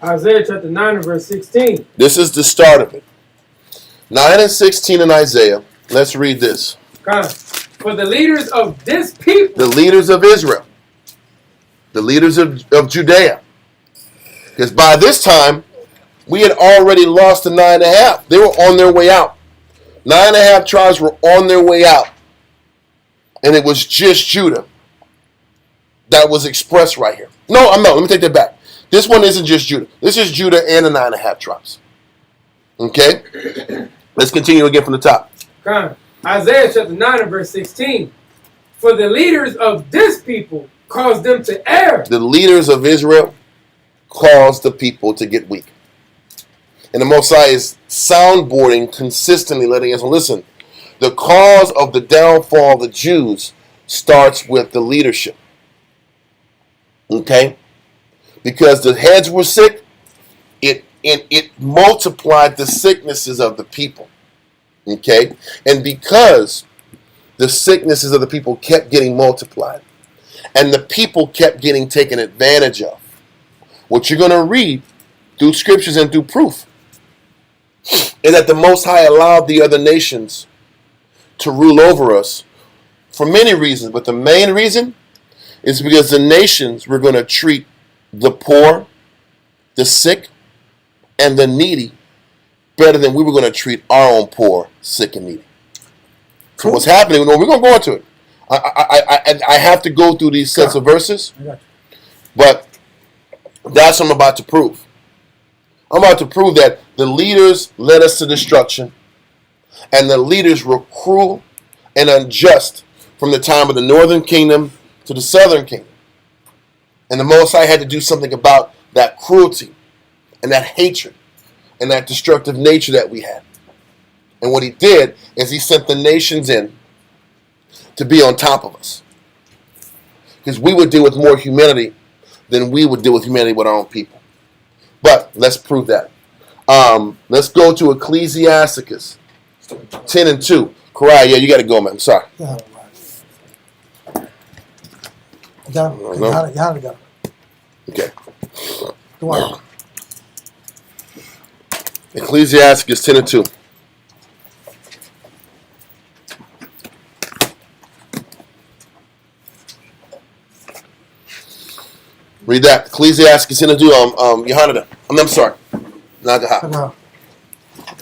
[SPEAKER 4] Isaiah chapter 9 and verse 16.
[SPEAKER 1] This is the start of it. 9 and 16 in Isaiah. Let's read this.
[SPEAKER 4] For the leaders of this people.
[SPEAKER 1] The leaders of Israel. The leaders of Judea. Because by this time, we had already lost the 9.5. They were on their way out. 9.5 tribes were on their way out. And it was just Judah that was expressed right here. No, I'm not. Let me take that back. This one isn't just Judah. This is Judah and the 9.5 tribes. Okay? Let's continue again from the top.
[SPEAKER 4] Isaiah chapter 9 and verse 16. For the leaders of this people caused them to err.
[SPEAKER 1] The leaders of Israel caused the people to get weak. And the Most High is soundboarding consistently, letting us listen. The cause of the downfall of the Jews starts with the leadership. Okay? Because the heads were sick, it multiplied the sicknesses of the people. Okay? And because the sicknesses of the people kept getting multiplied, and the people kept getting taken advantage of, what you're going to read through scriptures and through proof is that the Most High allowed the other nations to rule over us for many reasons. But the main reason is because the nations were going to treat the poor, the sick, and the needy better than we were going to treat our own poor, sick, and needy. So what's happening? No, we're going to go into it. I have to go through these sets of verses, but that's what I'm about to prove. I'm about to prove that the leaders led us to destruction, and the leaders were cruel and unjust from the time of the northern kingdom to the southern kingdom. And the Most High had to do something about that cruelty and that hatred and that destructive nature that we had. And what he did is he sent the nations in to be on top of us. Because we would deal with more humanity than we would deal with humanity with our own people. But let's prove that. Let's go to Ecclesiasticus 10 and 2. Karai, yeah, you got to go, man. I'm sorry.
[SPEAKER 3] Yeah. Got it.
[SPEAKER 1] Okay.
[SPEAKER 3] Go on.
[SPEAKER 1] Ecclesiasticus 10 and 2. Read that. Ecclesiasticus 10 and 2. Yohanan. I'm sorry. Nagaha.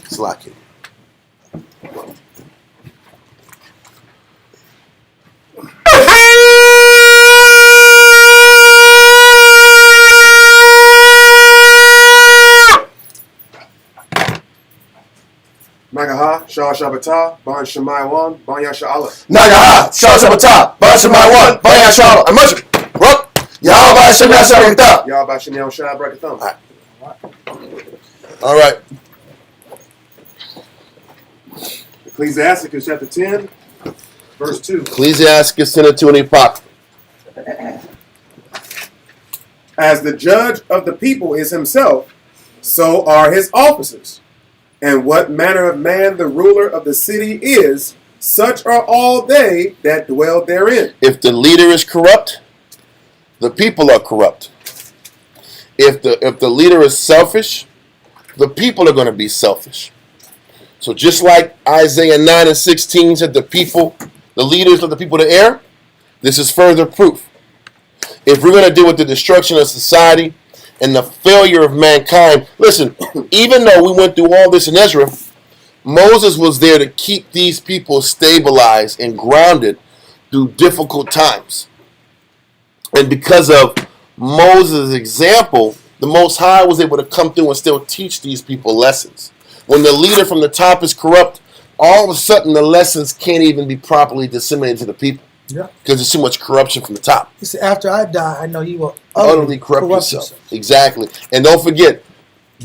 [SPEAKER 1] Slack it.
[SPEAKER 8] Nagaha, Shah Shabbatah, Ban Shemai Wan, Ban Yasha Allah.
[SPEAKER 2] Nagaha, Shah Shabbatah, Bashemai One, Bayan Shalom. I'm much. Rup. Yahweh Shem Yasharitah.
[SPEAKER 8] Y'all about Shem Shah Brakatham.
[SPEAKER 1] All right.
[SPEAKER 8] Ecclesiasticus chapter 10, verse 2.
[SPEAKER 1] Ecclesiasticus 10 and 2 in the Apocrypha.
[SPEAKER 8] As the judge of the people is himself, so are his officers. And what manner of man the ruler of the city is, such are all they that dwell therein.
[SPEAKER 1] If the leader is corrupt, the people are corrupt. If the leader is selfish, the people are going to be selfish. So just like Isaiah 9 and 16 said the leaders of the people to err, this is further proof. If we're going to deal with the destruction of society and the failure of mankind, listen, even though we went through all this in Ezra, Moses was there to keep these people stabilized and grounded through difficult times. And because of Moses' example, the Most High was able to come through and still teach these people lessons. When the leader from the top is corrupt, all of a sudden the lessons can't even be properly disseminated to the people.
[SPEAKER 3] Yeah.
[SPEAKER 1] Because there's too much corruption from the top.
[SPEAKER 3] He said, after I die, I know you will
[SPEAKER 1] Utterly corrupt yourself. Exactly. And don't forget,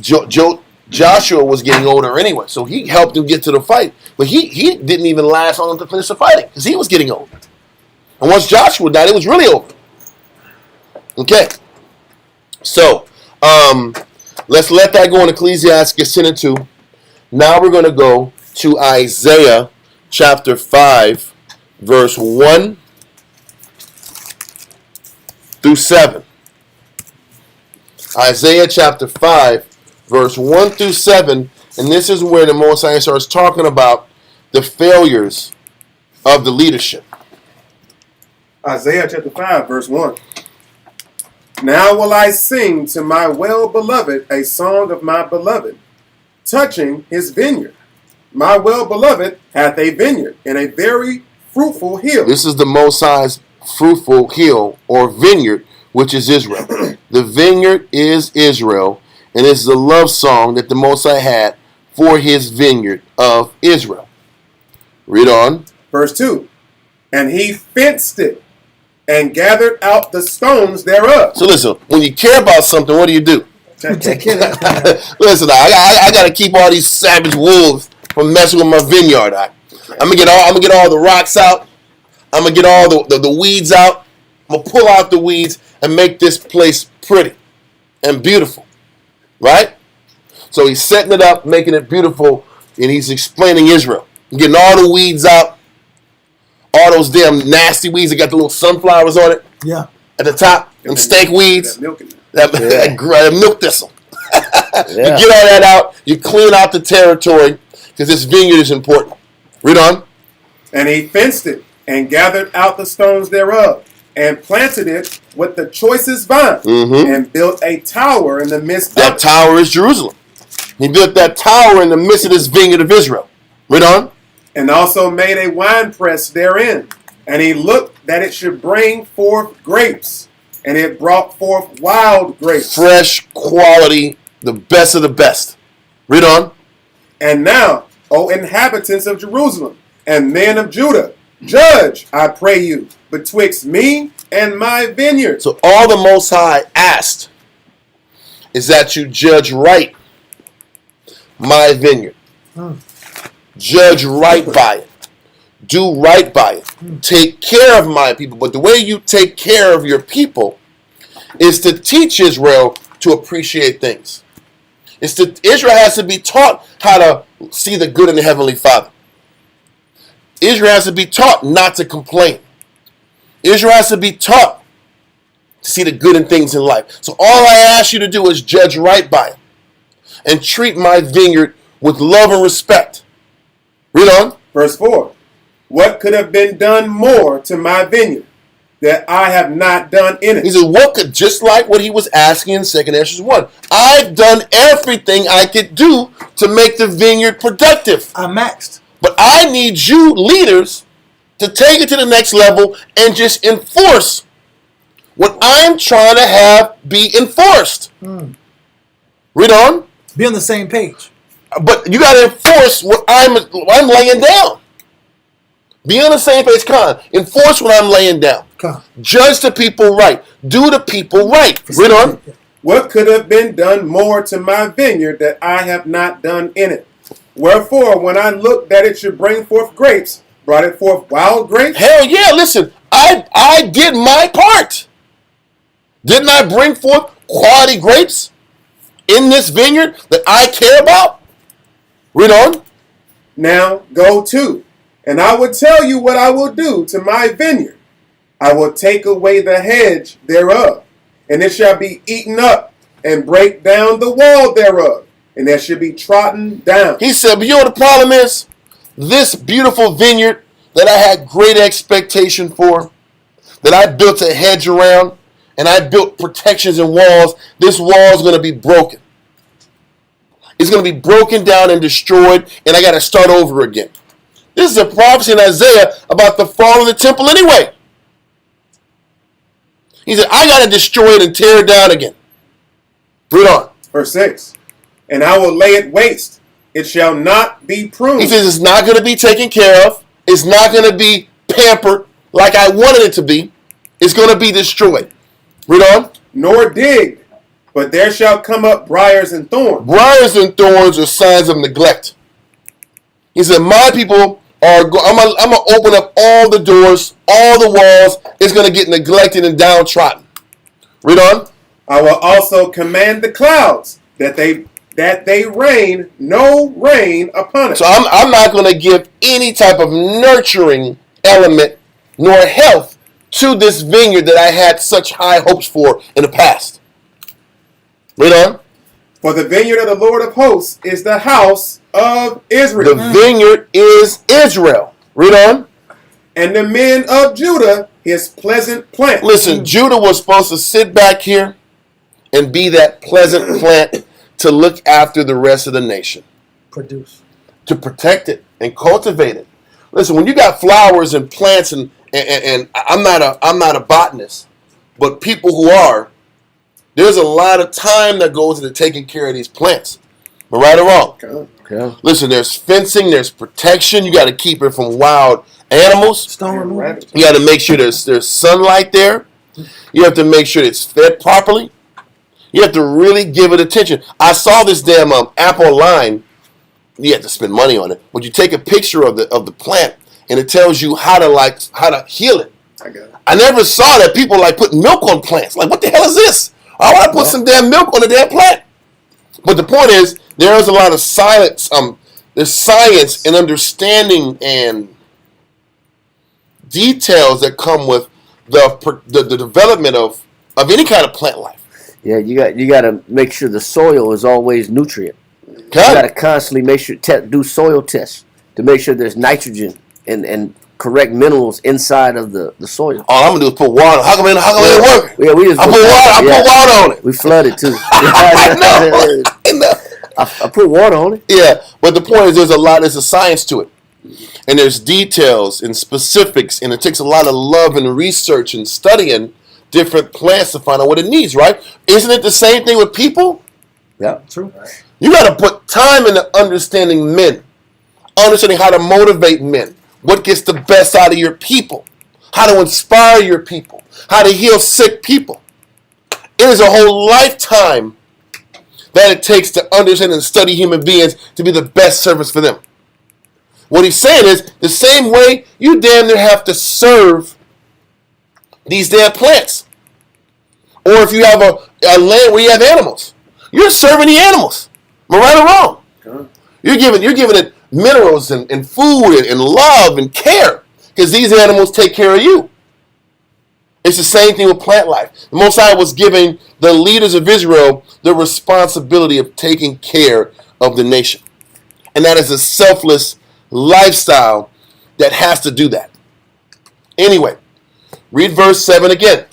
[SPEAKER 1] Joshua was getting older anyway, so he helped him get to the fight. But he didn't even last long to finish the fighting because he was getting old. And once Joshua died, it was really over. Okay. So, let's let that go in Ecclesiastes 10 and 2. Now we're going to go to Isaiah chapter 5, verse 1 through 7. Isaiah chapter 5, verse 1 through 7. And this is where the Most High starts talking about the failures of the leadership.
[SPEAKER 8] Isaiah chapter 5, verse 1. Now will I sing to my well-beloved a song of my beloved, touching his vineyard. My well-beloved hath a vineyard in a very fruitful hill.
[SPEAKER 1] This is the Most High's fruitful hill or vineyard, which is Israel. The vineyard is Israel, and it's the love song that the Most High had for his vineyard of Israel. Read on.
[SPEAKER 8] Verse 2. And he fenced it and gathered out the stones thereof.
[SPEAKER 1] So listen, when you care about something, what do you do?
[SPEAKER 3] Take care of that.
[SPEAKER 1] Listen, I got to keep all these savage wolves from messing with my vineyard. I'm gonna get all the rocks out. I'm gonna get all the weeds out. I'm gonna pull out the weeds and make this place pretty and beautiful, right? So he's setting it up, making it beautiful, and he's explaining Israel. Getting all the weeds out, all those damn nasty weeds that got the little sunflowers on it.
[SPEAKER 3] Yeah.
[SPEAKER 1] At the top, them steak weeds.
[SPEAKER 8] That milk in
[SPEAKER 1] That milk thistle.
[SPEAKER 7] Yeah.
[SPEAKER 1] You get all that out. You clean out the territory because this vineyard is important. Read on.
[SPEAKER 8] And he fenced it and gathered out the stones thereof and planted it with the choicest vine and built a tower in the midst of
[SPEAKER 1] That
[SPEAKER 8] it.
[SPEAKER 1] tower is Jerusalem. He built that tower in the midst of this vineyard of Israel. Read on.
[SPEAKER 8] And also made a winepress therein. And he looked that it should bring forth grapes. And it brought forth wild grapes.
[SPEAKER 1] Fresh quality, the best of the best. Read on.
[SPEAKER 8] And now, O inhabitants of Jerusalem, and men of Judah, judge, I pray you, betwixt me and my vineyard.
[SPEAKER 1] So all the Most High asked is that you judge right my vineyard. Judge right by it. Do right by it. Take care of my people. But the way you take care of your people is to teach Israel to appreciate things. Israel has to be taught how to see the good in the Heavenly Father. Israel has to be taught not to complain. Israel has to be taught to see the good in things in life. So all I ask you to do is judge right by it and treat my vineyard with love and respect. Read on.
[SPEAKER 8] Verse 4. What could have been done more to my vineyard that I have not done in it?
[SPEAKER 1] He says, what could, just like what he was asking in 2 Ezra 1. I've done everything I could do to make the vineyard productive.
[SPEAKER 3] I maxed.
[SPEAKER 1] But I need you leaders to take it to the next level and just enforce what I'm trying to have be enforced. Read on.
[SPEAKER 3] Be on the same page.
[SPEAKER 1] But you got to enforce what I'm laying down. Be on the same page, Con. Enforce what I'm laying down.
[SPEAKER 3] Come.
[SPEAKER 1] Judge the people right. Do the people right. Read on.
[SPEAKER 8] What could have been done more to my vineyard that I have not done in it? Wherefore, when I looked that it should bring forth grapes, brought it forth wild grapes?
[SPEAKER 1] Hell yeah, listen. I did my part. Didn't I bring forth quality grapes in this vineyard that I care about? Read on.
[SPEAKER 8] Now go to, and I will tell you what I will do to my vineyard. I will take away the hedge thereof, and it shall be eaten up, and break down the wall thereof, and there shall be trodden down.
[SPEAKER 1] He said, but you know what the problem is? This beautiful vineyard that I had great expectation for, that I built a hedge around, and I built protections and walls, this wall is going to be broken. It's going to be broken down and destroyed, and I got to start over again. This is a prophecy in Isaiah about the fall of the temple anyway. He said, I got to destroy it and tear it down again. Read on.
[SPEAKER 8] Verse 6. And I will lay it waste. It shall not be pruned.
[SPEAKER 1] He says it's not going to be taken care of. It's not going to be pampered like I wanted it to be. It's going to be destroyed. Read on.
[SPEAKER 8] Nor digged, but there shall come up briars and thorns.
[SPEAKER 1] Briars and thorns are signs of neglect. He said, my people are, I'm going to open up all the doors, all the walls. It's going to get neglected and downtrodden. Read on.
[SPEAKER 8] I will also command the clouds that they rain no rain upon it.
[SPEAKER 1] So I'm not going to give any type of nurturing element nor health to this vineyard that I had such high hopes for in the past. Read on.
[SPEAKER 8] For the vineyard of the Lord of hosts is the house of Israel.
[SPEAKER 1] The vineyard is Israel. Read on.
[SPEAKER 8] And the men of Judah, his pleasant plant.
[SPEAKER 1] Listen, Judah was supposed to sit back here and be that pleasant plant to look after the rest of the nation.
[SPEAKER 3] Produce.
[SPEAKER 1] To protect it and cultivate it. Listen, when you got flowers and plants and I'm not a botanist, but people who are, there's a lot of time that goes into taking care of these plants. Am I right or wrong?
[SPEAKER 7] Okay.
[SPEAKER 1] Listen, there's fencing, there's protection. You got to keep it from wild animals.
[SPEAKER 3] Stone removal.
[SPEAKER 1] You got to make sure there's sunlight there. You have to make sure it's fed properly. You have to really give it attention. I saw this damn apple line. You have to spend money on it, but you take a picture of the plant and it tells you how to heal it.
[SPEAKER 8] I got it.
[SPEAKER 1] I never saw that people like putting milk on plants. Like, what the hell is this? I want to put some damn milk on a damn plant. But the point is, there is a lot of science. There's science and understanding and details that come with the development of any kind of plant life.
[SPEAKER 7] Yeah, you got to make sure the soil is always nutrient.
[SPEAKER 1] Okay.
[SPEAKER 7] You got to constantly make sure do soil tests to make sure there's nitrogen and correct minerals inside of the soil.
[SPEAKER 1] All I'm gonna do is put water. How come it ain't working?
[SPEAKER 7] Yeah, we just
[SPEAKER 1] I put water on it.
[SPEAKER 7] We flooded too.
[SPEAKER 1] I know.
[SPEAKER 7] I put water on it.
[SPEAKER 1] Yeah, but the point is there's a science to it. And there's details and specifics, and it takes a lot of love and research and studying different plants to find out what it needs, right? Isn't it the same thing with people?
[SPEAKER 7] Yeah.
[SPEAKER 3] True.
[SPEAKER 1] You got to put time into understanding men, understanding how to motivate men, what gets the best out of your people, how to inspire your people, how to heal sick people. It is a whole lifetime that it takes to understand and study human beings to be the best service for them. What he's saying is the same way you damn near have to serve these damn plants. Or if you have a land where you have animals, you're serving the animals. Am I right or wrong? You're giving it minerals and food and love and care because these animals take care of you. It's the same thing with plant life. The Most High was giving the leaders of Israel the responsibility of taking care of the nation. And that is a selfless lifestyle that has to do that. Anyway, read verse 7 again.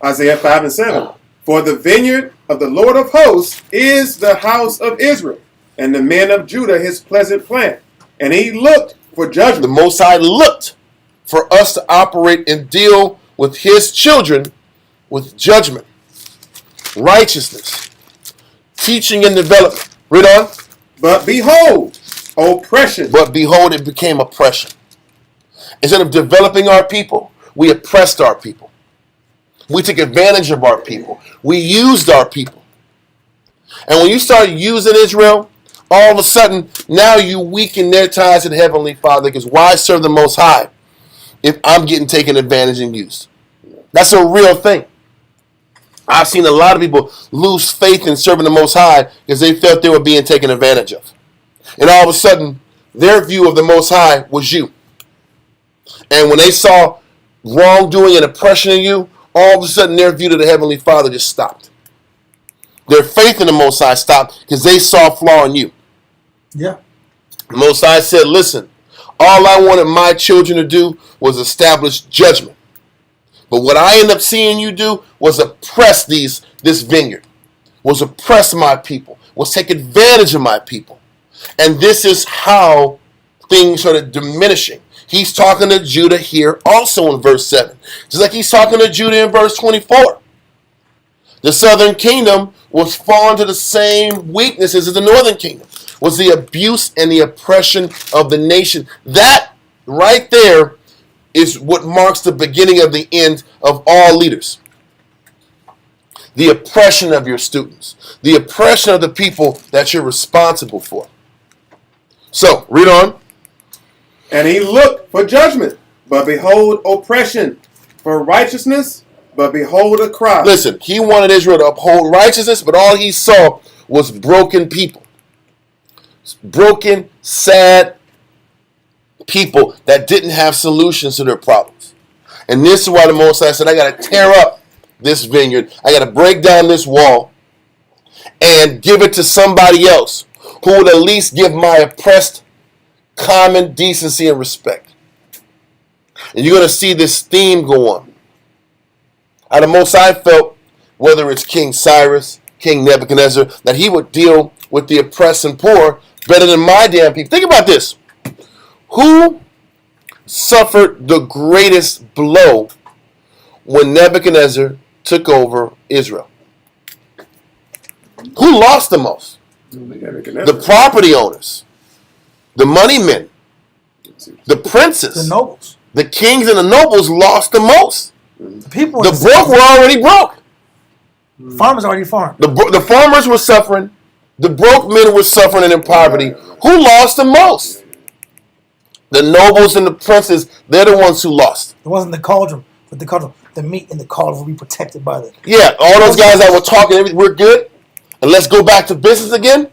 [SPEAKER 8] Isaiah 5 and 7. For the vineyard of the Lord of hosts is the house of Israel, and the men of Judah his pleasant plant. And he looked for
[SPEAKER 1] The
[SPEAKER 8] judgment.
[SPEAKER 1] Most High looked for us to operate and deal with his children with judgment, righteousness, teaching and development. Read on.
[SPEAKER 8] But behold, oppression.
[SPEAKER 1] But behold, it became oppression. Instead of developing our people, we oppressed our people. We took advantage of our people. We used our people. And when you start using Israel, all of a sudden, now you weaken their ties to the Heavenly Father, because why serve the Most High if I'm getting taken advantage and used? That's a real thing. I've seen a lot of people lose faith in serving the Most High because they felt they were being taken advantage of. And all of a sudden, their view of the Most High was you. And when they saw wrongdoing and oppression in you, all of a sudden their view to the Heavenly Father just stopped. Their faith in the Most High stopped because they saw a flaw in you.
[SPEAKER 3] Yeah.
[SPEAKER 1] The Most High said, listen, all I wanted my children to do was establish judgment. But what I end up seeing you do was oppress this vineyard, was oppress my people, was take advantage of my people. And this is how things started diminishing. He's talking to Judah here also in verse 7. Just like he's talking to Judah in verse 24. The southern kingdom was falling to the same weaknesses as the northern kingdom. Was the abuse and the oppression of the nation. That right there is what marks the beginning of the end of all leaders. The oppression of your students. The oppression of the people that you're responsible for. So, read on.
[SPEAKER 8] And he looked for judgment, but behold oppression. For righteousness, but behold a cry.
[SPEAKER 1] Listen, he wanted Israel to uphold righteousness, but all he saw was broken people. Broken, sad people that didn't have solutions to their problems. And this is why the Most High said, I got to tear up this vineyard. I got to break down this wall and give it to somebody else who would at least give my oppressed common decency and respect. And you're going to see this theme go on. How the Most High felt, whether it's King Cyrus, King Nebuchadnezzar, that he would deal with the oppressed and poor better than my damn people. Think about this. Who suffered the greatest blow when Nebuchadnezzar took over Israel? Who lost the most? The property owners, the money men, the princes,
[SPEAKER 3] The nobles.
[SPEAKER 1] the kings and the nobles lost the most.
[SPEAKER 3] The people.
[SPEAKER 1] The broke were already broke.
[SPEAKER 3] Farmers already farmed.
[SPEAKER 1] The farmers were suffering. The broke men were suffering and in poverty. Who lost the most? The nobles and the princes, they're the ones who lost.
[SPEAKER 3] It wasn't the cauldron, but the meat in the cauldron will be protected by the.
[SPEAKER 1] Yeah, all those guys that were talking, we're good, and let's go back to business again.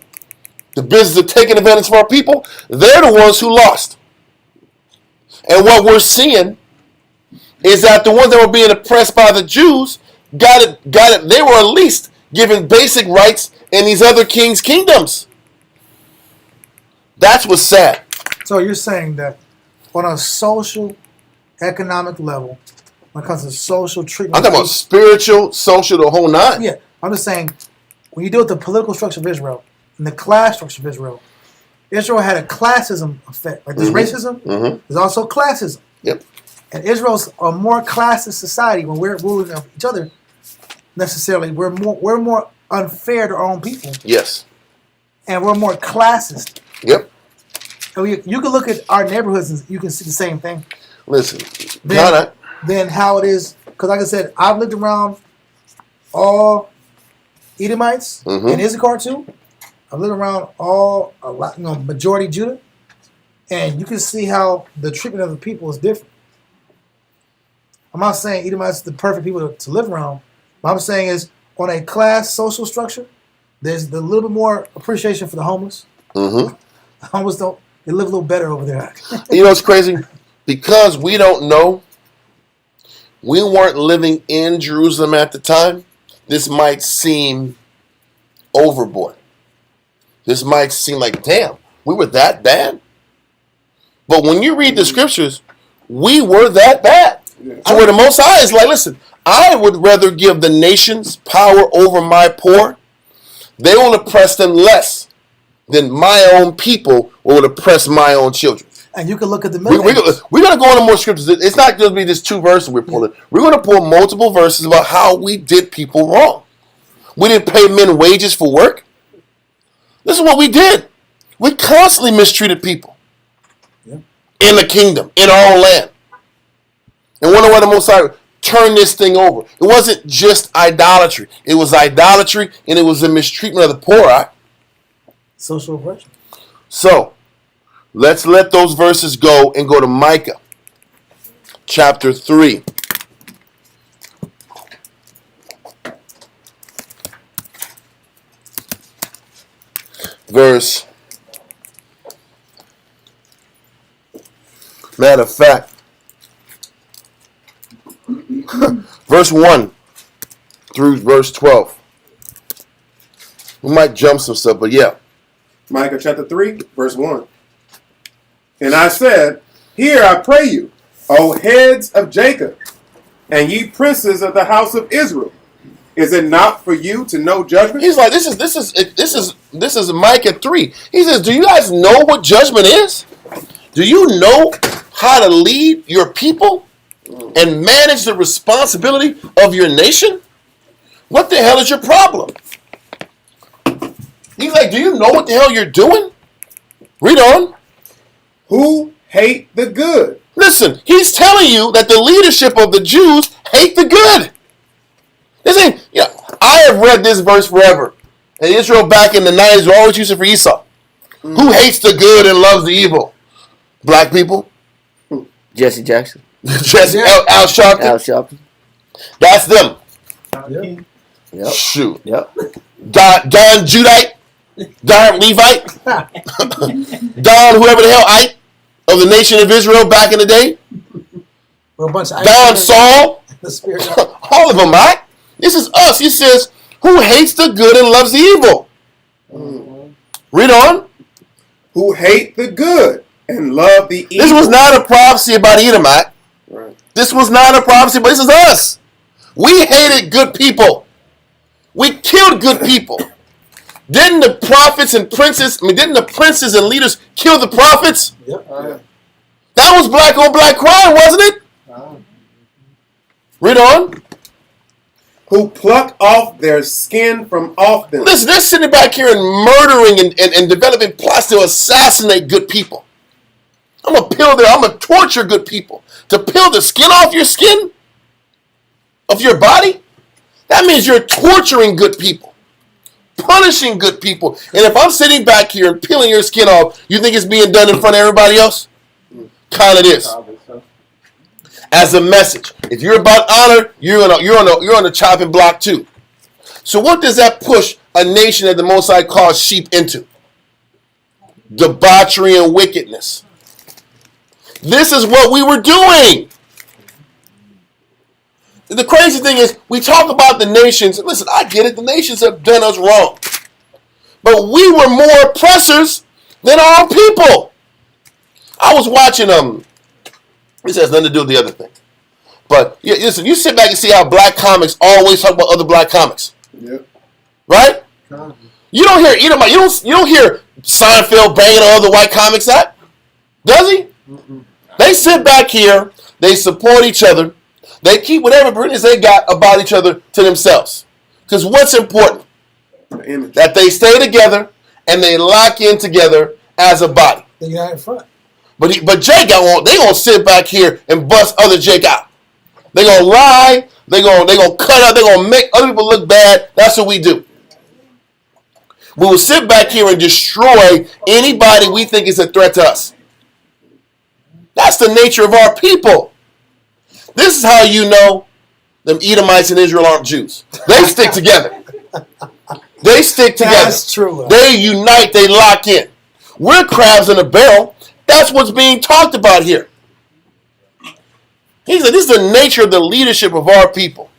[SPEAKER 1] The business of taking advantage of our people, they're the ones who lost. And what we're seeing is that the ones that were being oppressed by the Jews got it. They were at least given basic rights in these other kings' kingdoms. That's what's sad.
[SPEAKER 3] So you're saying that on a social, economic level, when it comes to social treatment.
[SPEAKER 1] I'm talking about spiritual, social, the whole nine.
[SPEAKER 3] Yeah, I'm just saying, when you deal with the political structure of Israel, in the class structure of Israel. Israel had a classism effect. Like there's racism, there's also classism.
[SPEAKER 1] Yep.
[SPEAKER 3] And Israel's a more classist society when we're ruling of each other. Necessarily, we're more unfair to our own people.
[SPEAKER 1] Yes.
[SPEAKER 3] And we're more classist.
[SPEAKER 1] Yep.
[SPEAKER 3] And you can look at our neighborhoods and you can see the same thing.
[SPEAKER 1] Listen,
[SPEAKER 3] then how it is, because like I said, I've lived around all Edomites and Issachar too. I've lived around majority Judah, and you can see how the treatment of the people is different. I'm not saying Edomites are the perfect people to live around. What I'm saying is, on a class social structure, there's a little bit more appreciation for the homeless. The homeless they live a little better over there.
[SPEAKER 1] You know what's crazy? Because we don't know, we weren't living in Jerusalem at the time, this might seem overboard. This might seem like, damn, we were that bad? But when you read the scriptures, we were that bad. To where the Most High is like, listen, I would rather give the nations power over my poor. They will oppress them less than my own people will oppress my own children.
[SPEAKER 3] And you can look at the middle.
[SPEAKER 1] We're going to go into more scriptures. It's not going to be just 2 verses we're pulling. We're going to pull multiple verses about how we did people wrong. We didn't pay men wages for work. This is what we did. We constantly mistreated people in the kingdom, in our own land. And wonder why the Most High turned this thing over. It wasn't just idolatry. It was idolatry, and it was the mistreatment of the poor. Right?
[SPEAKER 3] Social oppression.
[SPEAKER 1] So, let's let those verses go and go to Micah chapter 3. Matter of fact, verse 1 through verse 12. We might jump some stuff, but yeah.
[SPEAKER 8] Micah chapter 3, verse 1. And I said, Hear, I pray you, O heads of Jacob, and ye princes of the house of Israel. Is it not for you to know judgment?
[SPEAKER 1] He's like, this is Micah 3. He says, do you guys know what judgment is? Do you know how to lead your people and manage the responsibility of your nation? What the hell is your problem? He's like, do you know what the hell you're doing? Read on.
[SPEAKER 8] Who hate the good.
[SPEAKER 1] Listen, he's telling you that the leadership of the Jews hate the good. This ain't, I have read this verse forever. And Israel back in the 90s were always using it for Esau. Who hates the good and loves the evil? Black people.
[SPEAKER 7] Jesse Jackson.
[SPEAKER 1] Jesse, Al Sharpton.
[SPEAKER 7] Al Sharpton.
[SPEAKER 1] That's them.
[SPEAKER 7] Yep.
[SPEAKER 1] Shoot.
[SPEAKER 7] Yep.
[SPEAKER 1] Don Judite. Don Levite. Don whoever the hell Ike of the nation of Israel back in the day.
[SPEAKER 3] Or a bunch of
[SPEAKER 1] Don Saul.
[SPEAKER 3] The spirit.
[SPEAKER 1] All of them, right? This is us. He says, who hates the good and loves the evil? Read on.
[SPEAKER 8] Who hate the good and love the evil.
[SPEAKER 1] This was not a prophecy about Edomite.
[SPEAKER 8] Right.
[SPEAKER 1] This was not a prophecy, but this is us. We hated good people. We killed good people. Didn't the prophets and princes, didn't the princes and leaders kill the prophets?
[SPEAKER 3] Yep.
[SPEAKER 1] That was black on black crime, wasn't it? Read on.
[SPEAKER 8] Who pluck off their skin from off them.
[SPEAKER 1] Listen, they're sitting back here and murdering and developing plots to assassinate good people. I'm going to torture good people. To peel the skin off your skin? Of your body? That means you're torturing good people. Punishing good people. And if I'm sitting back here and peeling your skin off, you think it's being done in front of everybody else? Kind of is. As a message. If you're about honor, you're on the chopping block too. So what does that push a nation that the Most High calls sheep into? Debauchery and wickedness. This is what we were doing. The crazy thing is, we talk about the nations. Listen, I get it. The nations have done us wrong. But we were more oppressors than our people. I was watching this has nothing to do with the other thing. But listen, you sit back and see how black comics always talk about other black comics.
[SPEAKER 6] Yep.
[SPEAKER 1] Right? You don't hear Edomite. You don't hear Seinfeld banging on other white comics out, does he? They sit back here. They support each other. They keep whatever brilliance they got about each other to themselves. Because what's important? That they stay together and they lock in together as a body.
[SPEAKER 3] They got in front.
[SPEAKER 1] But Jake they gonna sit back here and bust other Jake out. They gonna lie. They gonna cut out. They gonna make other people look bad. That's what we do. We will sit back here and destroy anybody we think is a threat to us. That's the nature of our people. This is how you know them Edomites in Israel aren't Jews. They stick together. They stick together.
[SPEAKER 3] That's true.
[SPEAKER 1] They unite. They lock in. We're crabs in a barrel. That's what's being talked about here. He said, this is the nature of the leadership of our people.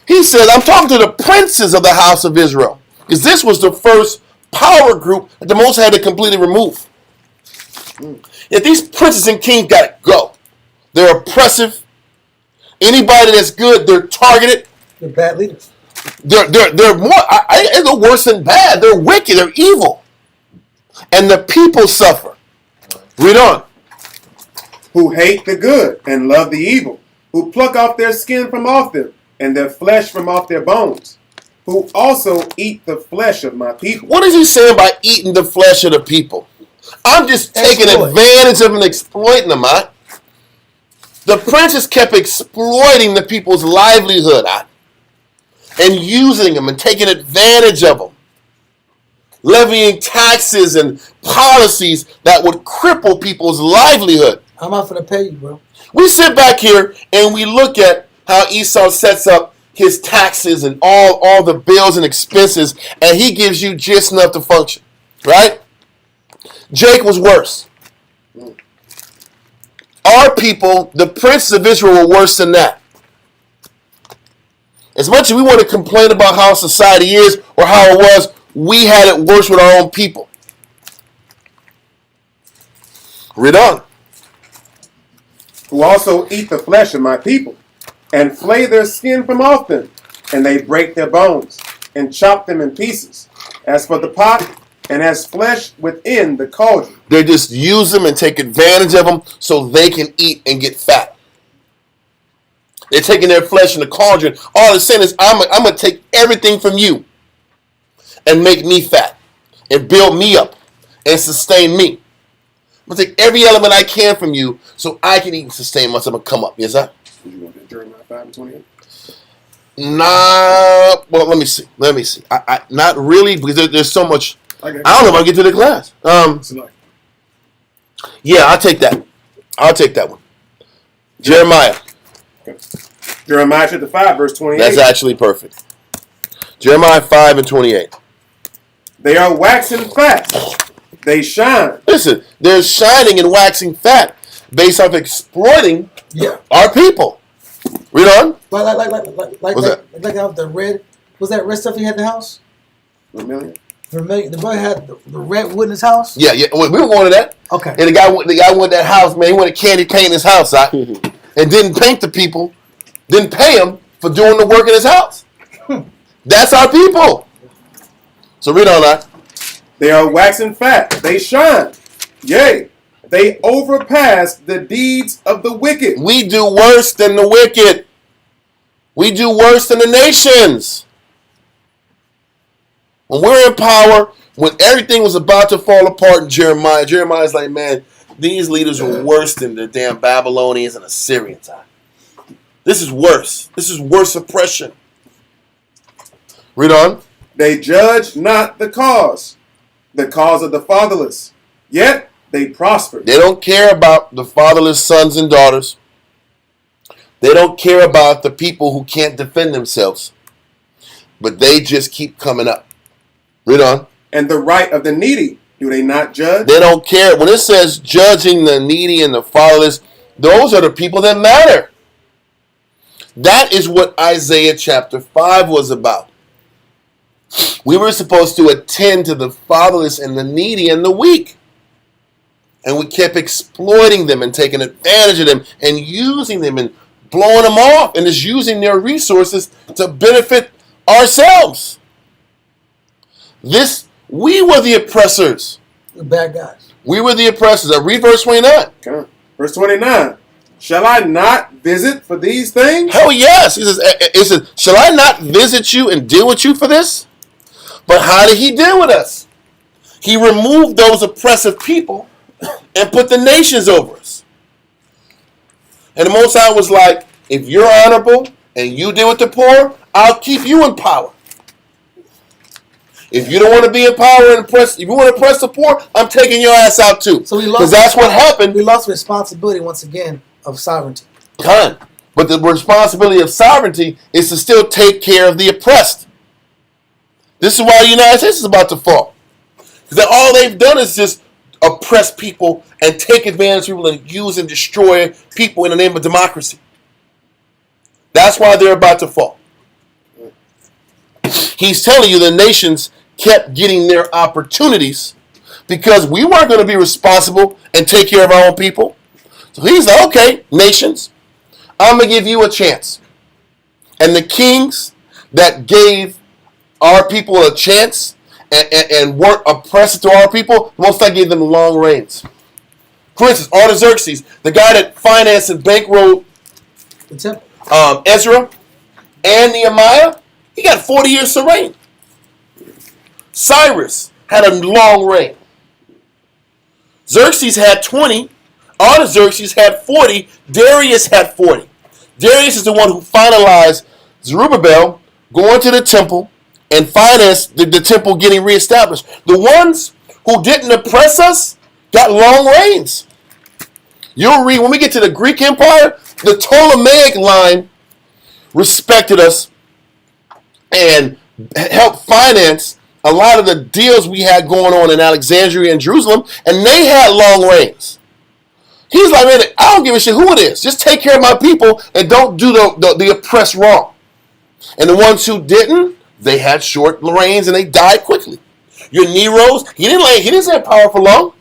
[SPEAKER 1] He said, I'm talking to the princes of the house of Israel. Because this was the first power group that the Most had to completely remove. If these princes and kings got to go. They're oppressive. Anybody that's good, they're targeted.
[SPEAKER 3] They're bad leaders.
[SPEAKER 1] They're more. They're worse than bad. They're wicked. They're evil. And the people suffer. Read on.
[SPEAKER 8] Who hate the good and love the evil, who pluck off their skin from off them, and their flesh from off their bones, who also eat the flesh of my people.
[SPEAKER 1] What is he saying by eating the flesh of the people? I'm just taking advantage of them and exploiting them, huh? The princes kept exploiting the people's livelihood, huh? And using them and taking advantage of them. Levying taxes and policies that would cripple people's livelihood.
[SPEAKER 3] I'm not going to pay you, bro.
[SPEAKER 1] We sit back here and we look at how Esau sets up his taxes and all the bills and expenses, and he gives you just enough to function, right? Jake was worse. Our people, the princes of Israel, were worse than that. As much as we want to complain about how society is or how it was, we had it worse with our own people. Read on.
[SPEAKER 8] Who also eat the flesh of my people, and flay their skin from off them, and they break their bones, and chop them in pieces, as for the pot, and as flesh within the cauldron.
[SPEAKER 1] They just use them and take advantage of them so they can eat and get fat. They're taking their flesh in the cauldron. All they're saying is, I'm going to take everything from you and make me fat and build me up and sustain me. I'm going to take every element I can from you so I can eat and sustain myself and come up. Yes, sir?
[SPEAKER 8] You want that Jeremiah 5:28?
[SPEAKER 1] Nah. Well, let me see. I not really, because there's so much. I don't know if I'll get to the class. Yeah, I'll take that one. Jeremiah.
[SPEAKER 8] Okay. Jeremiah chapter 5, verse 28.
[SPEAKER 1] That's actually perfect. Jeremiah 5:28.
[SPEAKER 8] They are waxing fat. They shine.
[SPEAKER 1] Listen, they're shining and waxing fat based off exploiting our people. Read on.
[SPEAKER 3] Like the red. Was that red stuff he had in the house?
[SPEAKER 8] Vermilion.
[SPEAKER 3] The boy had the red wood in his house.
[SPEAKER 1] Yeah. We were going to that.
[SPEAKER 3] Okay.
[SPEAKER 1] And the guy went that house, man. He wanted candy paint in his house, and didn't paint the people. Didn't pay him for doing the work in his house. That's our people. So read on that.
[SPEAKER 8] They are waxing fat. They shine. Yea, they overpass the deeds of the wicked.
[SPEAKER 1] We do worse than the wicked. We do worse than the nations. When we're in power, when everything was about to fall apart in Jeremiah's like, man, these leaders were worse than the damn Babylonians and Assyrians. This is worse. This is worse oppression. Read on.
[SPEAKER 8] They judge not the cause of the fatherless, yet they prosper.
[SPEAKER 1] They don't care about the fatherless sons and daughters. They don't care about the people who can't defend themselves. But they just keep coming up. Read on.
[SPEAKER 8] And the right of the needy, do they not judge?
[SPEAKER 1] They don't care. When it says judging the needy and the fatherless, those are the people that matter. That is what Isaiah chapter 5 was about. We were supposed to attend to the fatherless and the needy and the weak. And we kept exploiting them and taking advantage of them and using them and blowing them off and just using their resources to benefit ourselves. We were the oppressors.
[SPEAKER 3] The bad guys.
[SPEAKER 1] We were the oppressors. I read verse 29.
[SPEAKER 8] Okay. Verse 29. Shall I not visit for these things?
[SPEAKER 1] Hell yes. He says, shall I not visit you and deal with you for this? But how did he deal with us? He removed those oppressive people and put the nations over us. And the Most High was like, if you're honorable and you deal with the poor, I'll keep you in power. If you don't want to be in power and oppress, if you want to oppress the poor, I'm taking your ass out too.
[SPEAKER 3] So
[SPEAKER 1] because that's what happened.
[SPEAKER 3] We lost responsibility once again of sovereignty.
[SPEAKER 1] But the responsibility of sovereignty is to still take care of the oppressed. This is why the United States is about to fall. Because all they've done is just oppress people and take advantage of people and use and destroy people in the name of democracy. That's why they're about to fall. He's telling you the nations kept getting their opportunities because we weren't going to be responsible and take care of our own people. So he's like, okay, nations, I'm going to give you a chance. And the kings that gave our people a chance and weren't oppressive to our people, most likely gave them long reigns. For instance, Artaxerxes, the guy that financed and bankrolled
[SPEAKER 3] The temple.
[SPEAKER 1] Ezra and Nehemiah, he got 40 years to reign. Cyrus had a long reign. Xerxes had 20. Artaxerxes had 40. Darius had 40. Darius is the one who finalized Zerubbabel going to the temple and financed the temple getting reestablished. The ones who didn't oppress us got long reigns. You'll read, when we get to the Greek Empire, the Ptolemaic line respected us and helped finance a lot of the deals we had going on in Alexandria and Jerusalem, and they had long reigns. He's like, man, I don't give a shit who it is. Just take care of my people and don't do the oppressed wrong. And the ones who didn't, they had short reigns and they died quickly. Your Neros, he didn't have power for long.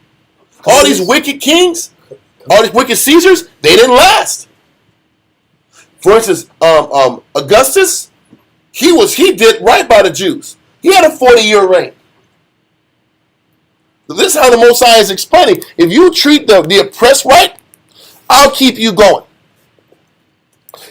[SPEAKER 1] All these wicked kings, all these wicked Caesars, they didn't last. For instance, Augustus, he did right by the Jews. He had a 40-year reign. So this is how the Most High is explaining. If you treat the oppressed right, I'll keep you going.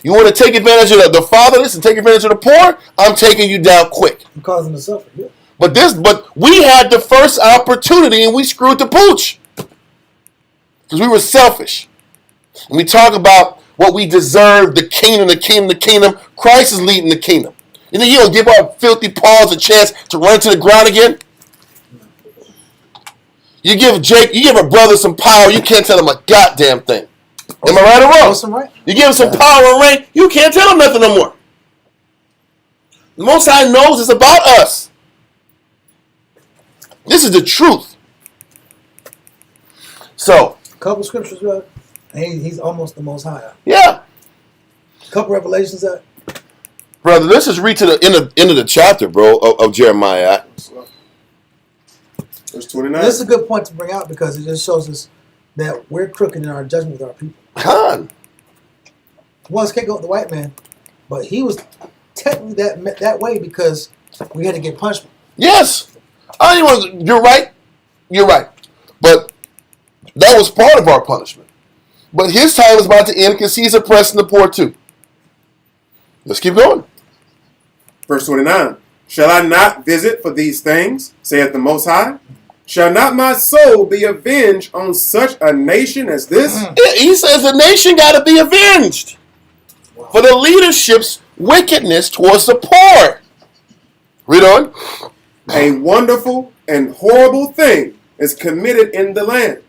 [SPEAKER 1] You want to take advantage of the fatherless and take advantage of the poor? I'm taking you down quick.
[SPEAKER 3] You cause them to suffer. Yeah.
[SPEAKER 1] But we had the first opportunity and we screwed the pooch. Because we were selfish. And we talk about what we deserve, the kingdom. Christ is leading the kingdom. You think you don't give our filthy paws a chance to run to the ground again? You give a brother some power, you can't tell him a goddamn thing. Am I right or wrong?
[SPEAKER 3] Awesome, right?
[SPEAKER 1] You give him some power and reign, you can't tell him nothing no more. The Most High knows it's about us. This is the truth. So,
[SPEAKER 3] Couple scriptures, right? And he's almost the Most High.
[SPEAKER 1] yeah.
[SPEAKER 3] Couple revelations that.
[SPEAKER 1] Brother, let's just read to the end of the chapter, bro, of Jeremiah.
[SPEAKER 8] Verse 29.
[SPEAKER 3] This is a good point to bring out because it just shows us that we're crooked in our judgment with our people.
[SPEAKER 1] Khan.
[SPEAKER 3] Well, can't go with the white man, but he was technically that way because we had to get punishment.
[SPEAKER 1] Yes. You're right. You're right. But that was part of our punishment. But his time is about to end because he's oppressing the poor too. Let's keep going.
[SPEAKER 8] Verse 29. Shall I not visit for these things, saith the Most High? Shall not my soul be avenged on such a nation as this?
[SPEAKER 1] Yeah, he says the nation got to be avenged for the leadership's wickedness towards the poor. Read on.
[SPEAKER 8] A wonderful and horrible thing is committed in the land.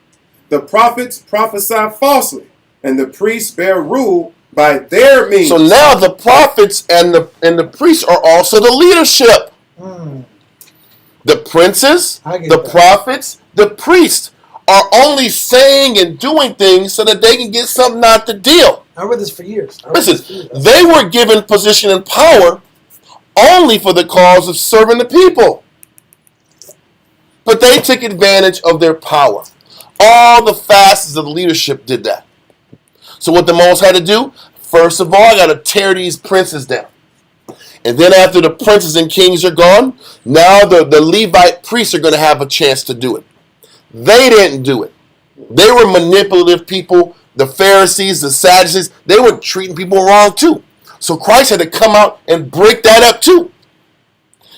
[SPEAKER 8] The prophets prophesy falsely, and the priests bear rule by their means.
[SPEAKER 1] So now the prophets and the priests are also the leadership. The princes, the prophets, the priests are only saying and doing things so that they can get something out the deal.
[SPEAKER 3] I read this for years.
[SPEAKER 1] Listen, they were given position and power only for the cause of serving the people. But they took advantage of their power. All the facets of the leadership did that. So what the Most had to do, first of all, I got to tear these princes down. And then after the princes and kings are gone, now the Levite priests are going to have a chance to do it. They didn't do it. They were manipulative people. The Pharisees, the Sadducees, they were treating people wrong too. So Christ had to come out and break that up too.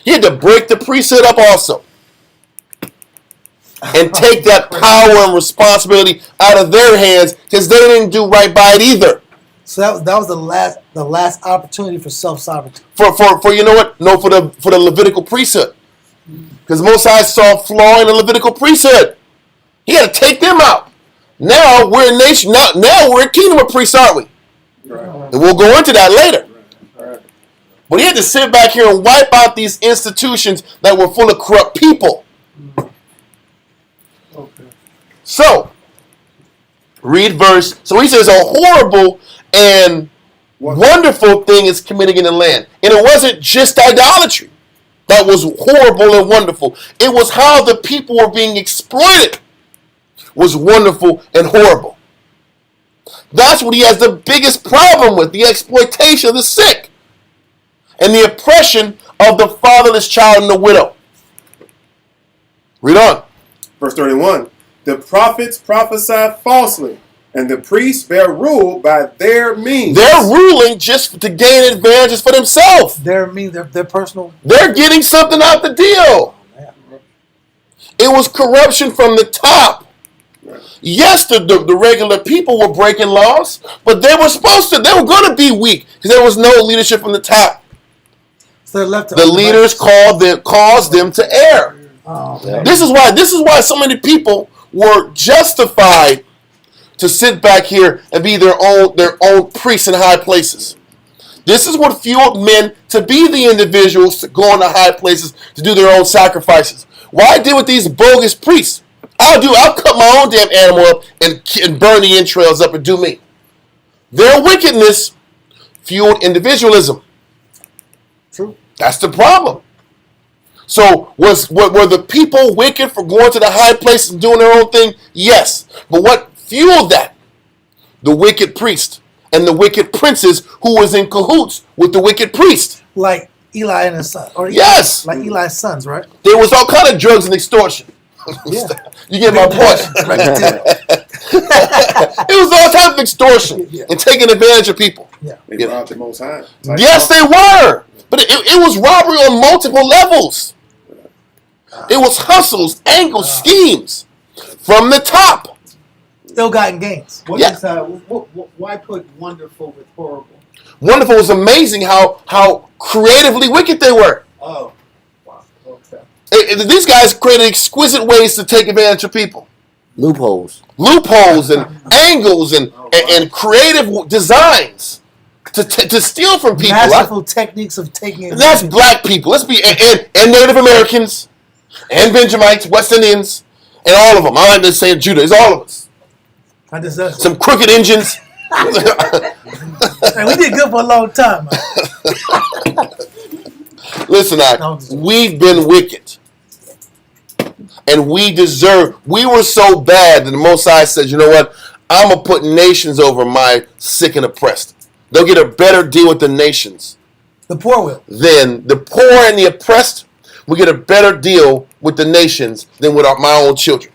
[SPEAKER 1] He had to break the priesthood up also. And take that power and responsibility out of their hands because they didn't do right by it either.
[SPEAKER 3] So that was the last opportunity for self-sovereignty.
[SPEAKER 1] For you know what? No, for the Levitical priesthood. Because Most High saw a flaw in the Levitical priesthood. He had to take them out. Now we're a nation. Now we're a kingdom of priests, aren't we?
[SPEAKER 8] Right.
[SPEAKER 1] And we'll go into that later.
[SPEAKER 8] Right.
[SPEAKER 1] But he had to sit back here and wipe out these institutions that were full of corrupt people.
[SPEAKER 6] Okay.
[SPEAKER 1] So, read verse. So he says a horrible and wonderful thing is committing in the land. And it wasn't just idolatry that was horrible and wonderful. It was how the people were being exploited was wonderful and horrible. That's what he has the biggest problem with, the exploitation of the sick and the oppression of the fatherless child and the widow. Read on.
[SPEAKER 8] Verse 31. The prophets prophesy falsely, and the priests bear rule by their means.
[SPEAKER 1] They're ruling just to gain advantages for themselves.
[SPEAKER 3] Their personal.
[SPEAKER 1] They're getting something out the deal. It was corruption from the top. Yes, the regular people were breaking laws, but they were going to be weak because there was no leadership from the top.
[SPEAKER 3] So they're left.
[SPEAKER 1] The leaders caused them to err.
[SPEAKER 3] Oh,
[SPEAKER 7] Yeah.
[SPEAKER 1] This is why so many people were justified to sit back here and be their own priests in high places. This is what fueled men to be the individuals to go into high places to do their own sacrifices. Why deal with these bogus priests? I'll cut my own damn animal up and burn the entrails up and do me. Their wickedness fueled individualism.
[SPEAKER 3] true.
[SPEAKER 1] That's the problem. So were the people wicked for going to the high places and doing their own thing? Yes. But what fueled that? The wicked priest and the wicked princes who was in cahoots with the wicked priest.
[SPEAKER 3] Like Eli and his son. Or
[SPEAKER 1] Yes.
[SPEAKER 3] Like Eli's sons, right?
[SPEAKER 1] There was all kind of drugs and extortion.
[SPEAKER 3] Yeah.
[SPEAKER 1] You get my point. It was all type of extortion and taking advantage of people.
[SPEAKER 8] They robbed the Most High.
[SPEAKER 1] Yes, they were. But it was robbery on multiple levels. It was hustles, angles, schemes from the top.
[SPEAKER 3] Ill-gotten gains.
[SPEAKER 9] Why put wonderful with horrible?
[SPEAKER 1] Wonderful was amazing how creatively wicked they were.
[SPEAKER 9] Oh, wow. Okay.
[SPEAKER 1] These guys created exquisite ways to take advantage of people.
[SPEAKER 7] Loopholes.
[SPEAKER 1] Loopholes and angles and creative designs to steal from people.
[SPEAKER 3] Masterful techniques of taking
[SPEAKER 1] And that's black people. Let's be and Native Americans and Benjamites, West Indians, and all of them. I like to say Judah. It's all of us.
[SPEAKER 3] I just
[SPEAKER 1] Some crooked Indians.
[SPEAKER 3] and we did good for a long time. Man.
[SPEAKER 1] Listen, we've been wicked. And we were so bad that the Most High said, you know what? I'm going to put nations over my sick and oppressed. They'll get a better deal with the nations.
[SPEAKER 3] The poor will.
[SPEAKER 1] Then the poor and the oppressed will get a better deal with the nations than with my own children.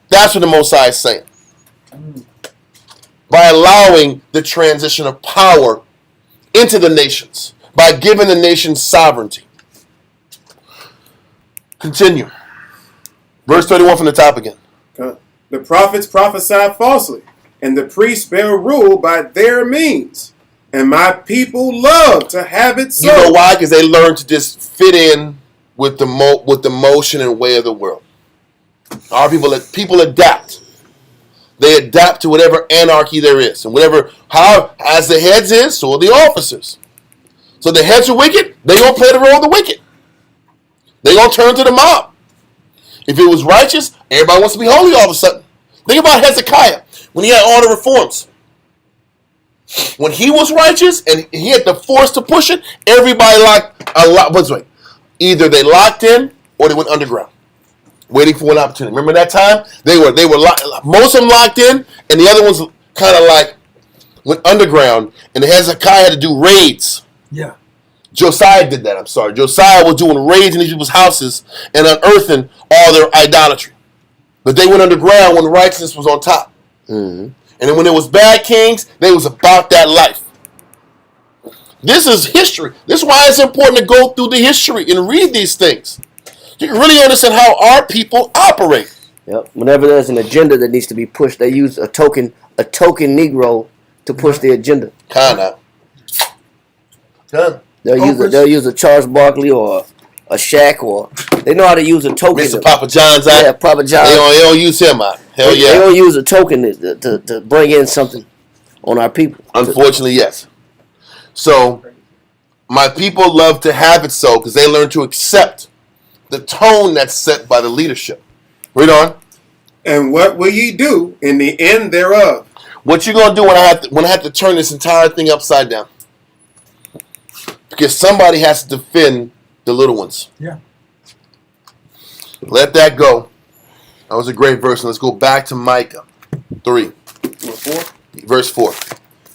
[SPEAKER 1] That's what the Most High is saying. By allowing the transition of power into the nations. By giving the nations sovereignty. Continue. Verse 31 from the top again.
[SPEAKER 8] The prophets prophesy falsely, and the priests bear rule by their means. And my people love to have it so.
[SPEAKER 1] You know why? Because they learn to just fit in with the motion and way of the world. Our people adapt. They adapt to whatever anarchy there is, and as the heads is, so are the officers. So the heads are wicked, they gonna play the role of the wicked. They gonna turn to the mob. If it was righteous, everybody wants to be holy all of a sudden. Think about Hezekiah when he had all the reforms. When he was righteous and he had the force to push it, everybody either they locked in or they went underground, waiting for an opportunity. Remember that time? They were most of them locked in, and the other ones kind of like went underground. And Hezekiah had to do raids.
[SPEAKER 3] Yeah.
[SPEAKER 1] Josiah did that. I'm sorry. Josiah was doing raids in these people's houses and unearthing all their idolatry. But they went underground when righteousness was on top.
[SPEAKER 7] Mm-hmm.
[SPEAKER 1] And then when there was bad kings, they was about that life. This is history. This is why it's important to go through the history and read these things. You can really understand how our people operate.
[SPEAKER 7] Yep. Whenever there's an agenda that needs to be pushed, they use a token Negro to push the agenda.
[SPEAKER 1] Kinda.
[SPEAKER 7] They'll use a Charles Barkley or a Shaq, or they know how to use a token.
[SPEAKER 1] Mr. Papa John's out.
[SPEAKER 7] Yeah, Papa John.
[SPEAKER 1] They don't use him out. Hell yeah.
[SPEAKER 7] They don't use a token to bring in something on our people.
[SPEAKER 1] Unfortunately, yes. So, my people love to have it so because they learn to accept the tone that's set by the leadership. Read on.
[SPEAKER 8] And what will ye do in the end thereof?
[SPEAKER 1] What you gonna do when I have to turn this entire thing upside down? Because somebody has to defend the little ones.
[SPEAKER 3] Yeah.
[SPEAKER 1] Let that go. That was a great verse. Let's go back to Micah 3. Verse 4.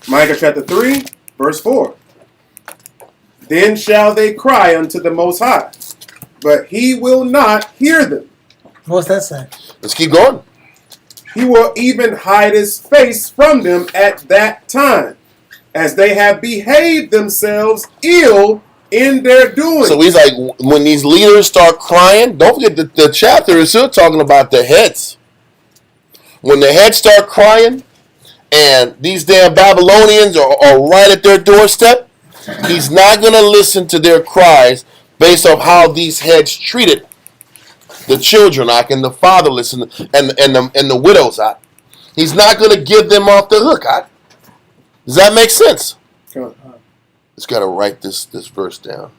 [SPEAKER 8] Micah chapter 3, verse 4. Then shall they cry unto the Most High, but he will not hear them.
[SPEAKER 3] What's that saying?
[SPEAKER 1] Let's keep going.
[SPEAKER 8] He will even hide his face from them at that time, as they have behaved themselves ill in their doing.
[SPEAKER 1] So he's like, when these leaders start crying, don't forget the chapter is still talking about the heads. When the heads start crying, and these damn Babylonians are right at their doorstep, he's not going to listen to their cries based on how these heads treated the children, and the fatherless, and the widows. He's not going to give them off the hook. Does that make sense? Just got to write this verse down.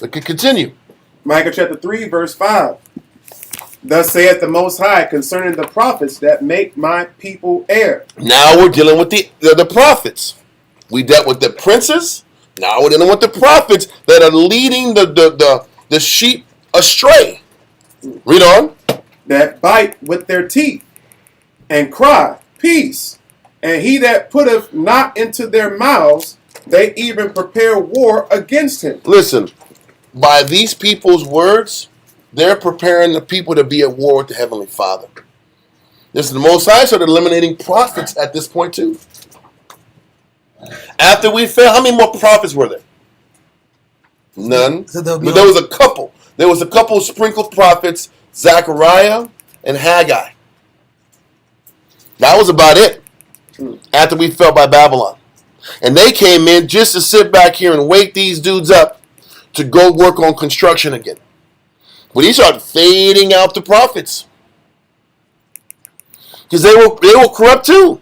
[SPEAKER 1] But continue.
[SPEAKER 8] Micah chapter 3, verse 5. Thus saith the Most High concerning the prophets that make my people err.
[SPEAKER 1] Now we're dealing with the prophets. We dealt with the princes. Now we're dealing with the prophets that are leading the sheep astray. Read on.
[SPEAKER 8] That bite with their teeth and cry, peace. And he that putteth not into their mouths, they even prepare war against him.
[SPEAKER 1] Listen, by these people's words, they're preparing the people to be at war with the Heavenly Father. This is the Most High started eliminating prophets at this point too. After we fell, how many more prophets were there? None.
[SPEAKER 3] So
[SPEAKER 1] but there was a couple. There was a couple sprinkled prophets, Zechariah and Haggai. That was about it. After we fell by Babylon. And they came in just to sit back here and wake these dudes up to go work on construction again. But he started fading out the prophets. Because they were corrupt too.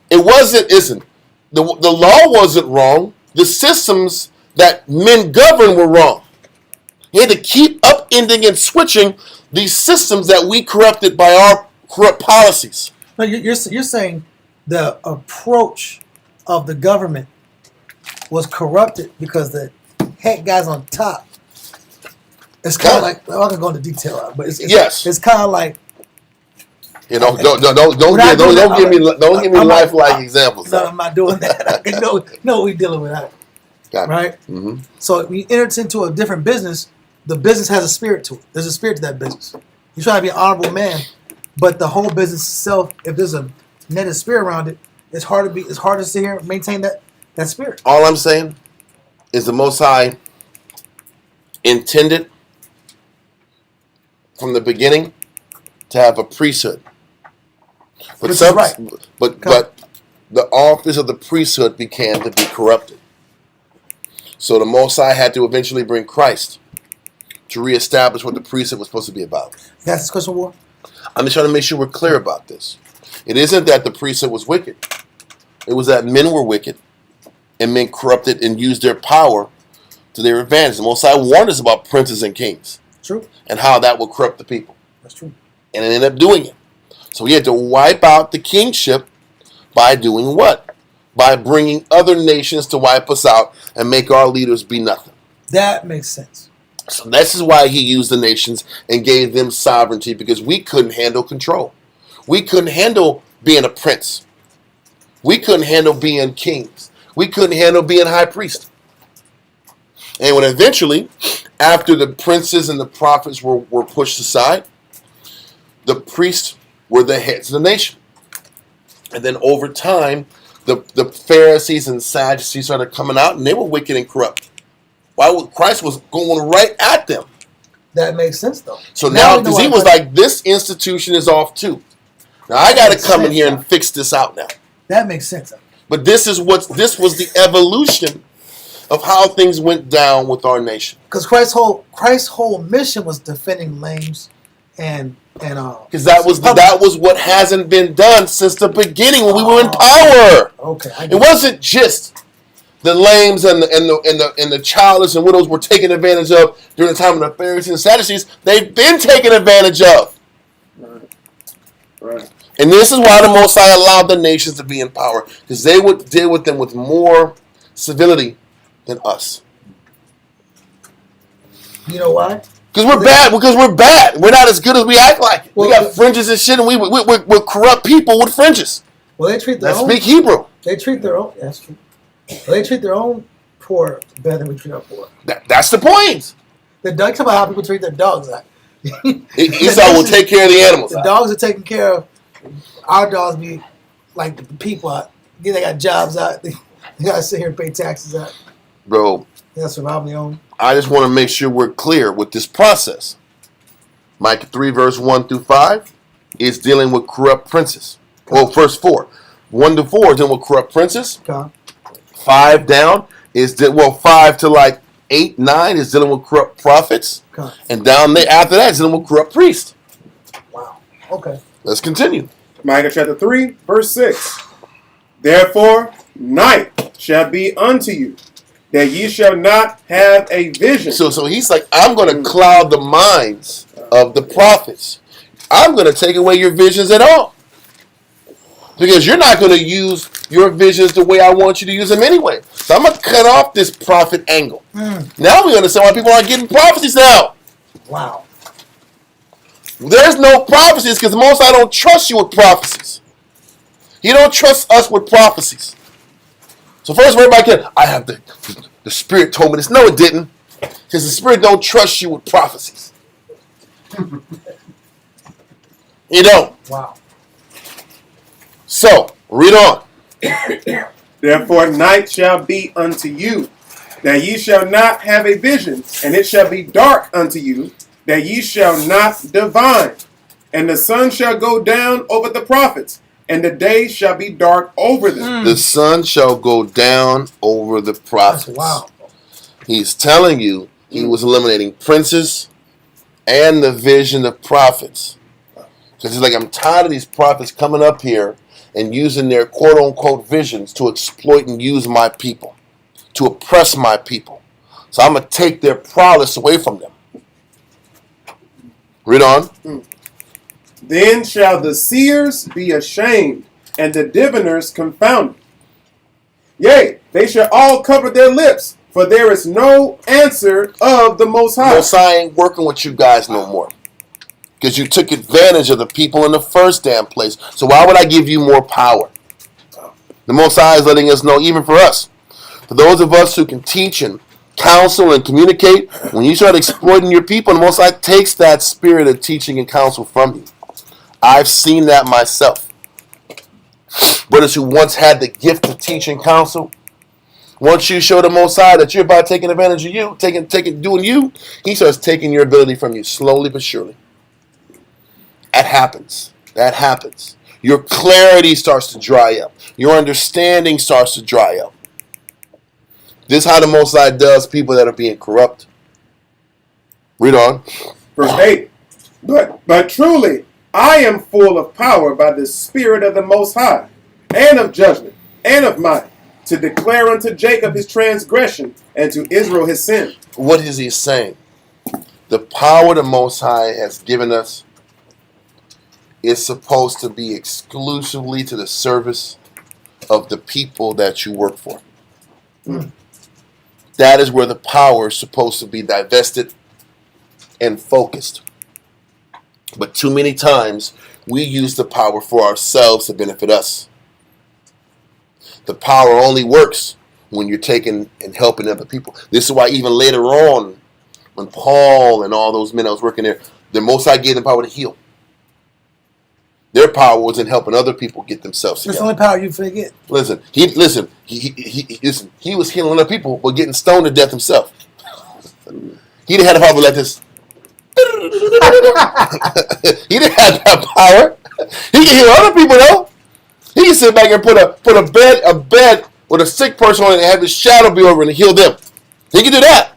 [SPEAKER 1] It wasn't, listen, the law wasn't wrong. The systems that men govern were wrong. He had to keep upending and switching these systems that we corrupted by our corrupt policies.
[SPEAKER 3] No, you're saying the approach of the government was corrupted because the head guys on top. It's kind of like, well, I can go into detail, but it's kind of like,
[SPEAKER 1] you know, don't give me lifelike examples.
[SPEAKER 3] No, I'm not doing that. I know what we're dealing with, right?
[SPEAKER 1] Mm-hmm.
[SPEAKER 3] So when you enter into a different business, the business has a spirit to it. There's a spirit to that business. You're trying to be an honorable man, but the whole business itself, if there's a netted spirit around it, it's hard to sit here and maintain that spirit.
[SPEAKER 1] All I'm saying is the Most High intended from the beginning to have a priesthood. But but the office of the priesthood began to be corrupted. So the Most High had to eventually bring Christ to reestablish what the priesthood was supposed to be about.
[SPEAKER 3] That's the question, War.
[SPEAKER 1] I'm just trying to make sure we're clear about this. It isn't that the priesthood was wicked. It was that men were wicked and men corrupted and used their power to their advantage. The Most High warned us about princes and kings.
[SPEAKER 3] True.
[SPEAKER 1] And how that would corrupt the people.
[SPEAKER 3] That's true.
[SPEAKER 1] And it ended up doing it. So he had to wipe out the kingship by doing what? By bringing other nations to wipe us out and make our leaders be nothing.
[SPEAKER 3] That makes sense.
[SPEAKER 1] So this is why he used the nations and gave them sovereignty, because we couldn't handle control. We couldn't handle being a prince. We couldn't handle being kings. We couldn't handle being high priest. And when eventually, after the princes and the prophets were pushed aside, the priests were the heads of the nation. And then over time, the Pharisees and Sadducees started coming out, and they were wicked and corrupt. Why? Christ was going right at them.
[SPEAKER 3] That makes sense, though.
[SPEAKER 1] So now,
[SPEAKER 3] we know
[SPEAKER 1] because he
[SPEAKER 3] why
[SPEAKER 1] was
[SPEAKER 3] Christ-
[SPEAKER 1] like, this institution is off too. Now I got to
[SPEAKER 3] makes
[SPEAKER 1] come in
[SPEAKER 3] sense,
[SPEAKER 1] here
[SPEAKER 3] though.
[SPEAKER 1] and fix this out now.
[SPEAKER 3] That makes sense.
[SPEAKER 1] But this was the evolution of how things went down with our nation.
[SPEAKER 3] Because Christ's whole mission was defending lames and
[SPEAKER 1] Because that was what hasn't been done since the beginning when we were in power.
[SPEAKER 3] Okay,
[SPEAKER 1] It wasn't just the lames and the childless and widows were taken advantage of during the time of the Pharisees and Sadducees. They've been taken advantage of.
[SPEAKER 8] Right.
[SPEAKER 1] And this is why the Most High allowed the nations to be in power, because they would deal with them with more civility than us.
[SPEAKER 3] You know why?
[SPEAKER 1] Because we're bad. Because we're bad. We're not as good as we act like.
[SPEAKER 3] Well,
[SPEAKER 1] we got fringes and shit, and we're corrupt people with fringes
[SPEAKER 3] Well, they treat their
[SPEAKER 1] that
[SPEAKER 3] own.
[SPEAKER 1] speak Hebrew.
[SPEAKER 3] They treat their own. That's true. Well, they treat their own poor better than we treat our poor.
[SPEAKER 1] That's the point.
[SPEAKER 3] The dog talk about how people treat their dogs.
[SPEAKER 1] Esau will take care of the animals.
[SPEAKER 3] The dogs are taking care of. Our dogs be like the people out. They got jobs out. They gotta sit here and pay taxes out.
[SPEAKER 1] Bro,
[SPEAKER 3] They gotta survive on their own.
[SPEAKER 1] I just want to make sure we're clear with this process. Micah 3, verse 1 through 5 is dealing with corrupt princes. Well, verse 4. 1 to 4 is dealing with corrupt princes.
[SPEAKER 3] Okay.
[SPEAKER 1] 5 down is 5 to like 8, 9 is dealing with corrupt prophets.
[SPEAKER 3] Okay.
[SPEAKER 1] And down there after that is dealing with corrupt priests.
[SPEAKER 3] Wow. Okay.
[SPEAKER 1] Let's continue.
[SPEAKER 8] Micah chapter 3, verse 6. Therefore, night shall be unto you, that ye shall not have a vision.
[SPEAKER 1] So he's like, I'm going to cloud the minds of the prophets. I'm going to take away your visions at all. Because you're not going to use your visions the way I want you to use them anyway. So I'm going to cut off this prophet angle. Now we understand why people aren't getting prophecies now.
[SPEAKER 3] Wow.
[SPEAKER 1] There's no prophecies because the Most High don't trust you with prophecies. He don't trust us with prophecies. So first, everybody can, I have the Spirit told me this. No, it didn't. Because the Spirit don't trust you with prophecies. You don't.
[SPEAKER 3] Wow.
[SPEAKER 1] So, read on.
[SPEAKER 8] Therefore, night shall be unto you, that ye shall not have a vision, and it shall be dark unto you, that ye shall not divine. And the sun shall go down over the prophets, and the day shall be dark over them.
[SPEAKER 1] The sun shall go down over the prophets.
[SPEAKER 3] That's wow.
[SPEAKER 1] He's telling you he was eliminating princes and the vision of prophets. Because he's like, I'm tired of these prophets coming up here and using their quote-unquote visions to exploit and use my people, to oppress my people. So I'm going to take their prowess away from them. Read on.
[SPEAKER 8] Then shall the seers be ashamed, and the diviners confounded. Yea, they shall all cover their lips, for there is no answer of the Most High.
[SPEAKER 1] Most High ain't working with you guys no more. Because you took advantage of the people in the first damn place. So why would I give you more power? The Most High is letting us know, even for us, for those of us who can teach and counsel and communicate, when you start exploiting your people, the Most High takes that spirit of teaching and counsel from you. I've seen that myself. Brothers who once had the gift of teaching counsel, once you show the Most High that you're about taking advantage of you, doing you, he starts taking your ability from you slowly but surely. That happens. That happens. Your clarity starts to dry up. Your understanding starts to dry up. This is how the Most High does people that are being corrupt. Read on.
[SPEAKER 8] Verse 8. But truly, I am full of power by the Spirit of the Most High, and of judgment, and of might, to declare unto Jacob his transgression, and to Israel his sin.
[SPEAKER 1] What is he saying? The power the Most High has given us is supposed to be exclusively to the service of the people that you work for. That is where the power is supposed to be divested and focused. But too many times, we use the power for ourselves to benefit us. The power only works when you're taking and helping other people. This is why even later on, when Paul and all those men that was working there, the Most High gave them power to heal. Their power was in helping other people get themselves
[SPEAKER 3] That's
[SPEAKER 1] together.
[SPEAKER 3] the only power you forget.
[SPEAKER 1] Listen, he was healing other people, but getting stoned to death himself. He didn't have the power like this. He didn't have that power. He can heal other people though. He can sit back and put a bed with a sick person on it and have his shadow be over and heal them. He can do that.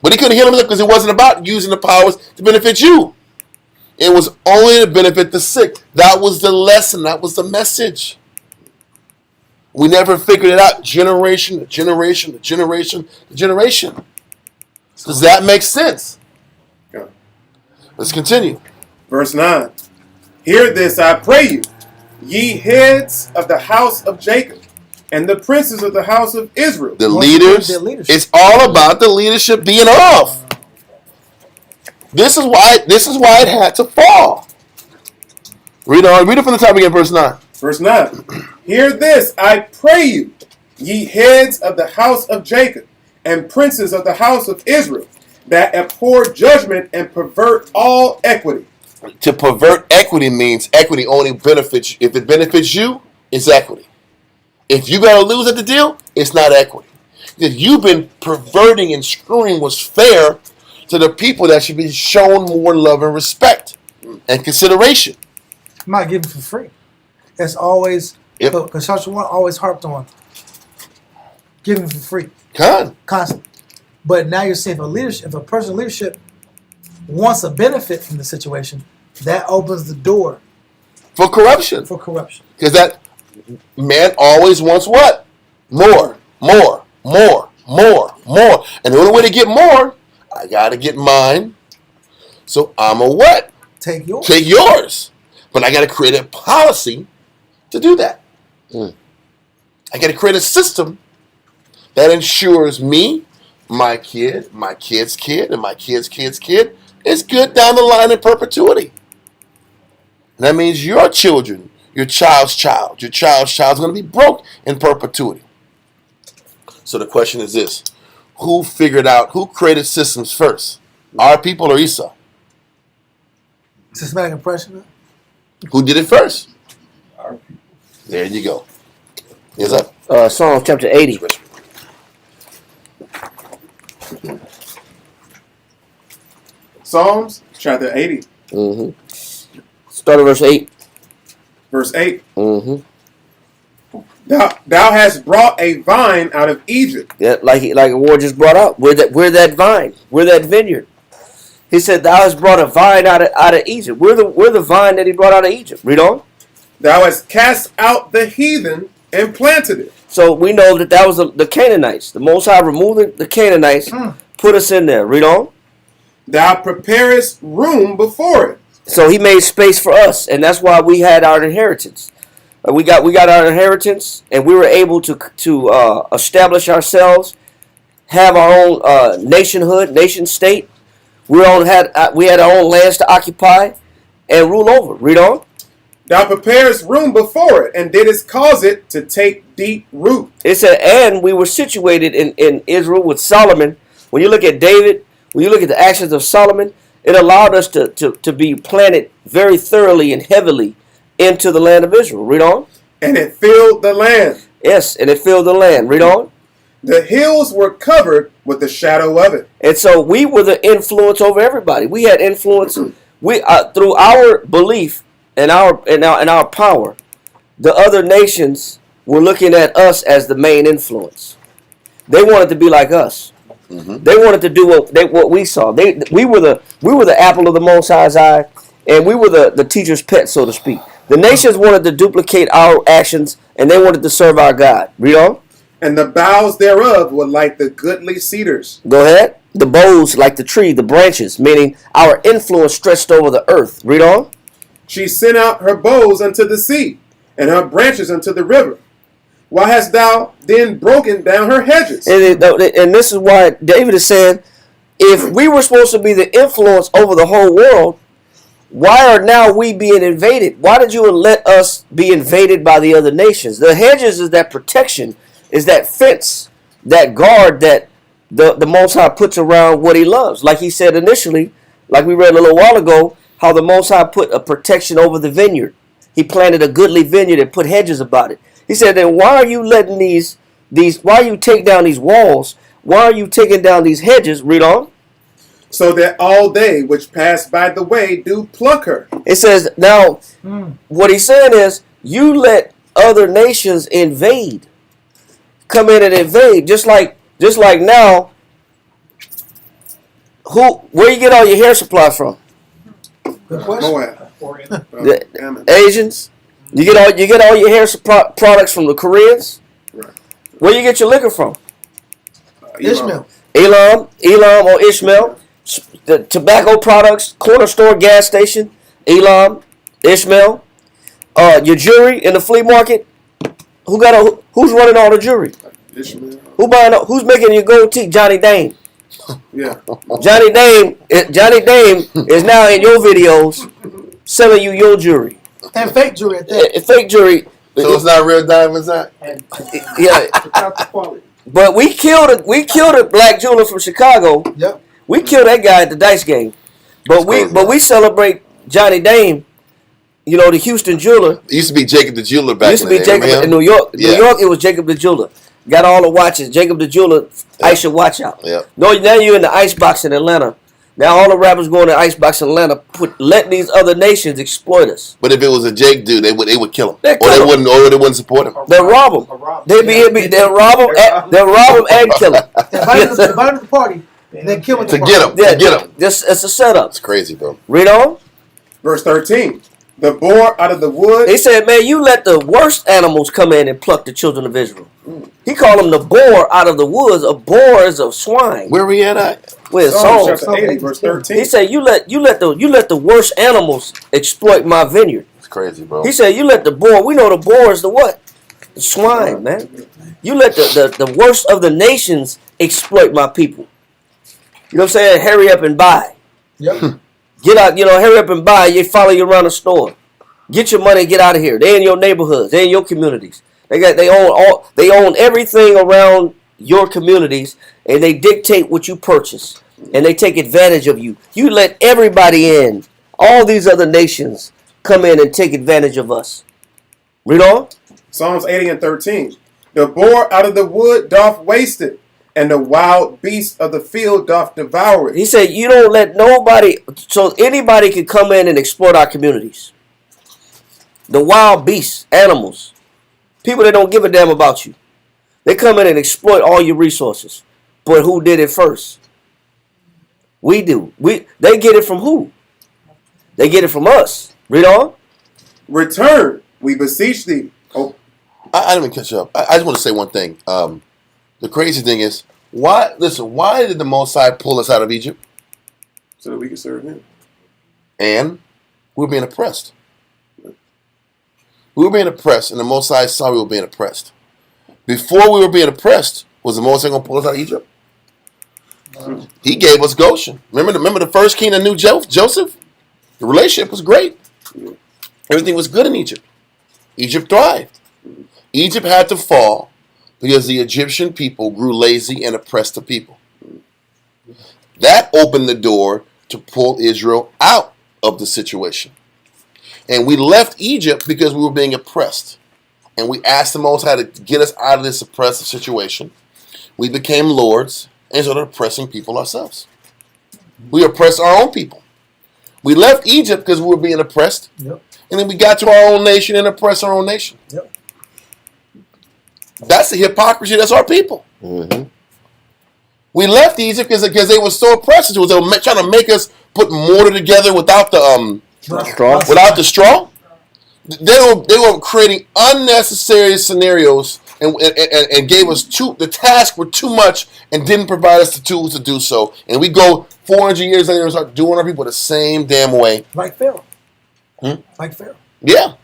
[SPEAKER 1] But he couldn't heal himself because it wasn't about using the powers to benefit you. It was only to benefit the sick. That was the lesson. That was the message. We never figured it out. Generation to generation to generation to generation. Does that make sense?
[SPEAKER 8] Yeah.
[SPEAKER 1] Let's continue.
[SPEAKER 8] Verse 9. Hear this, I pray you, ye heads of the house of Jacob, and the princes of the house of Israel.
[SPEAKER 1] The leaders. It's all about the leadership being off. This is why it had to fall. Read it from the top again, verse 9.
[SPEAKER 8] Verse 9. Hear this, I pray you, ye heads of the house of Jacob, and princes of the house of Israel, that abhor judgment and pervert all equity.
[SPEAKER 1] To pervert equity means equity only benefits you. If it benefits you, it's equity. If you got to lose at the deal, it's not equity. Because you've been perverting and screwing what's fair to the people that should be shown more love and respect and consideration.
[SPEAKER 3] I'm not giving for free. That's always, because Chapter 1 always harped on giving for free. Constant. But now you're saying if a person in leadership wants a benefit from the situation, that opens the door
[SPEAKER 1] for corruption. Because that man always wants what? More. And the only way to get more, I got to get mine. So I'm a what?
[SPEAKER 3] Take
[SPEAKER 1] yours. But I got to create a policy to do that. I got to create a system that ensures me, my kid, my kid's kid, and my kid's kid's kid is good down the line in perpetuity. And that means your children, your child's child is going to be broke in perpetuity. So the question is this. Who created systems first? Our people or Esau?
[SPEAKER 3] Systematic oppression?
[SPEAKER 1] Who did it first? Our people. There you go. Yes,
[SPEAKER 7] sir. Psalm chapter 80.
[SPEAKER 8] Psalms chapter 80.
[SPEAKER 7] Mm-hmm. Start at verse 8.
[SPEAKER 8] Verse 8.
[SPEAKER 7] Mm-hmm.
[SPEAKER 8] Thou hast brought a vine out of Egypt.
[SPEAKER 7] Yeah, like a war just brought out. We're that vine. We're that vineyard. He said, "Thou hast brought a vine out of Egypt." We're the vine that he brought out of Egypt. Read on.
[SPEAKER 8] Thou hast cast out the heathen and planted it.
[SPEAKER 7] So we know that was the Canaanites. The Most High removed the Canaanites, put us in there. Read on.
[SPEAKER 8] Thou preparest room before it.
[SPEAKER 7] So he made space for us, and that's why we had our inheritance. We got our inheritance, and we were able to establish ourselves, have our own nation state. We had our own lands to occupy and rule over. Read on.
[SPEAKER 8] Thou preparest room before it, and didst cause it to take deep root.
[SPEAKER 7] It said, and we were situated in Israel with Solomon. When you look at David, when you look at the actions of Solomon, it allowed us to be planted very thoroughly and heavily into the land of Israel. Read on.
[SPEAKER 8] And it filled the land.
[SPEAKER 7] Yes, and it filled the land. Read on.
[SPEAKER 8] The hills were covered with the shadow of it.
[SPEAKER 7] And so we were the influence over everybody. We had influence. We through our belief and our power, the other nations were looking at us as the main influence. They wanted to be like us. Mm-hmm. They wanted to do what we saw. We were the apple of the Most High's eye, and we were the teacher's pet, so to speak. The nations wanted to duplicate our actions, and they wanted to serve our God. Read on.
[SPEAKER 8] And the boughs thereof were like the goodly cedars.
[SPEAKER 7] Go ahead. The boughs like the tree, the branches, meaning our influence stretched over the earth. Read on.
[SPEAKER 8] She sent out her boughs unto the sea, and her branches unto the river. Why hast thou then broken down her hedges?
[SPEAKER 7] And this is why David is saying, if we were supposed to be the influence over the whole world, why are now we being invaded? Why did you let us be invaded by the other nations? The hedges is that protection, is that fence that guard that the Most High puts around what he loves. Like he said initially, like we read a little while ago, how the Most High put a protection over the vineyard. He planted a goodly vineyard and put hedges about it. He said, then why are you letting these why you take down these walls? Why are you taking down these hedges? Read on.
[SPEAKER 10] So that all they which pass by the way do pluck her.
[SPEAKER 7] It says, now, what he's saying is, you let other nations invade. Come in and invade. Just like now, where you get all your hair supply from?
[SPEAKER 3] Good question.
[SPEAKER 10] Moab.
[SPEAKER 7] The Asians. You get all your hair supply products from the Koreans.
[SPEAKER 10] Right.
[SPEAKER 7] Where you get your liquor from?
[SPEAKER 3] Ishmael.
[SPEAKER 7] Elam or Ishmael. The tobacco products, corner store, gas station, Elam, Ishmael. Your jewelry in the flea market. Who's running all the jewelry?
[SPEAKER 10] Ishmael.
[SPEAKER 7] Who's making your gold teeth? Johnny Dame.
[SPEAKER 10] Yeah.
[SPEAKER 7] Johnny Dame is now in your videos selling you your jewelry.
[SPEAKER 3] And fake jewelry at that.
[SPEAKER 7] Fake jewelry.
[SPEAKER 1] So it's not real diamonds, that?
[SPEAKER 7] Yeah.
[SPEAKER 9] Without the quality.
[SPEAKER 7] But we killed a black jeweler from Chicago.
[SPEAKER 3] Yep.
[SPEAKER 7] We killed that guy at the dice game. But we celebrate Johnny Dame, the Houston jeweler.
[SPEAKER 1] It used to be Jacob the Jeweler back
[SPEAKER 7] Used to be Jacob in New York. New York, it was Jacob the Jeweler. Got all the watches. Jacob the Jeweler, Ice your watch out.
[SPEAKER 1] Yep.
[SPEAKER 7] No, now you're in the icebox in Atlanta. Now all the rappers going to icebox in Atlanta, let these other nations exploit us.
[SPEAKER 1] But if it was a Jake dude, they would kill him.
[SPEAKER 7] They
[SPEAKER 1] wouldn't support him.
[SPEAKER 7] They'll rob him. They'll rob him and kill him.
[SPEAKER 3] Invite him to the party. And then kill him
[SPEAKER 1] To get him. To get him.
[SPEAKER 7] It's a setup.
[SPEAKER 1] It's crazy, bro.
[SPEAKER 7] Read on.
[SPEAKER 10] Verse 13. The boar out of the wood.
[SPEAKER 7] He said, man, you let the worst animals come in and pluck the children of Israel. He called them the boar out of the woods. A boar is a swine.
[SPEAKER 1] Where we at?
[SPEAKER 7] Where's
[SPEAKER 10] Psalms
[SPEAKER 7] Psalms?
[SPEAKER 10] chapter 80, verse 13.
[SPEAKER 7] He said, you let the worst animals exploit my vineyard.
[SPEAKER 1] It's crazy, bro.
[SPEAKER 7] He said, you let the boar. We know the boar is the what? The swine, man. You let the worst of the nations exploit my people. You know what I'm saying? Hurry up and buy.
[SPEAKER 3] Yep.
[SPEAKER 7] Get out, hurry up and buy. They follow you around the store. Get your money and get out of here. They in your neighborhoods. They in your communities. They own everything around your communities, and they dictate what you purchase. And they take advantage of you. You let everybody in. All these other nations come in and take advantage of us. Read on.
[SPEAKER 10] Psalms 80 and 13. The boar out of the wood doth waste it, and the wild beast of the field doth devour it.
[SPEAKER 7] He said, you don't let nobody, so anybody can come in and exploit our communities. The wild beasts, animals, people that don't give a damn about you. They come in and exploit all your resources. But who did it first? We do. They get it from who? They get it from us. Read on.
[SPEAKER 10] Return, we beseech thee. Oh,
[SPEAKER 1] I didn't even catch up. I just want to say one thing. The crazy thing is, why did the Most High pull us out of Egypt?
[SPEAKER 10] so that we can serve him.
[SPEAKER 1] And we were being oppressed. We were being oppressed, and the Most High saw we were being oppressed. Before we were being oppressed, was the Most High going to pull us out of Egypt? He gave us Goshen. Remember the first king that knew Joseph? The relationship was great. Everything was good in Egypt. Egypt thrived. Egypt had to fall because the Egyptian people grew lazy and oppressed the people. That opened the door to pull Israel out of the situation. And we left Egypt because we were being oppressed. And we asked the Most High to get us out of this oppressive situation. We became lords and started oppressing people ourselves. We oppressed our own people. We left Egypt because we were being oppressed.
[SPEAKER 3] Yep.
[SPEAKER 1] And then we got to our own nation and oppressed our own nation.
[SPEAKER 3] Yep.
[SPEAKER 1] That's the hypocrisy. That's our people.
[SPEAKER 7] Mm-hmm.
[SPEAKER 1] We left Egypt because they were so oppressive. They were trying to make us put mortar together without the
[SPEAKER 7] Straw.
[SPEAKER 1] Without the straw. They were creating unnecessary scenarios and gave us the tasks were too much and didn't provide us the tools to do so. And we go 400 years later and start doing our people the same damn way.
[SPEAKER 3] Like Pharaoh.
[SPEAKER 1] Hmm?
[SPEAKER 3] Like Pharaoh.
[SPEAKER 1] Yeah,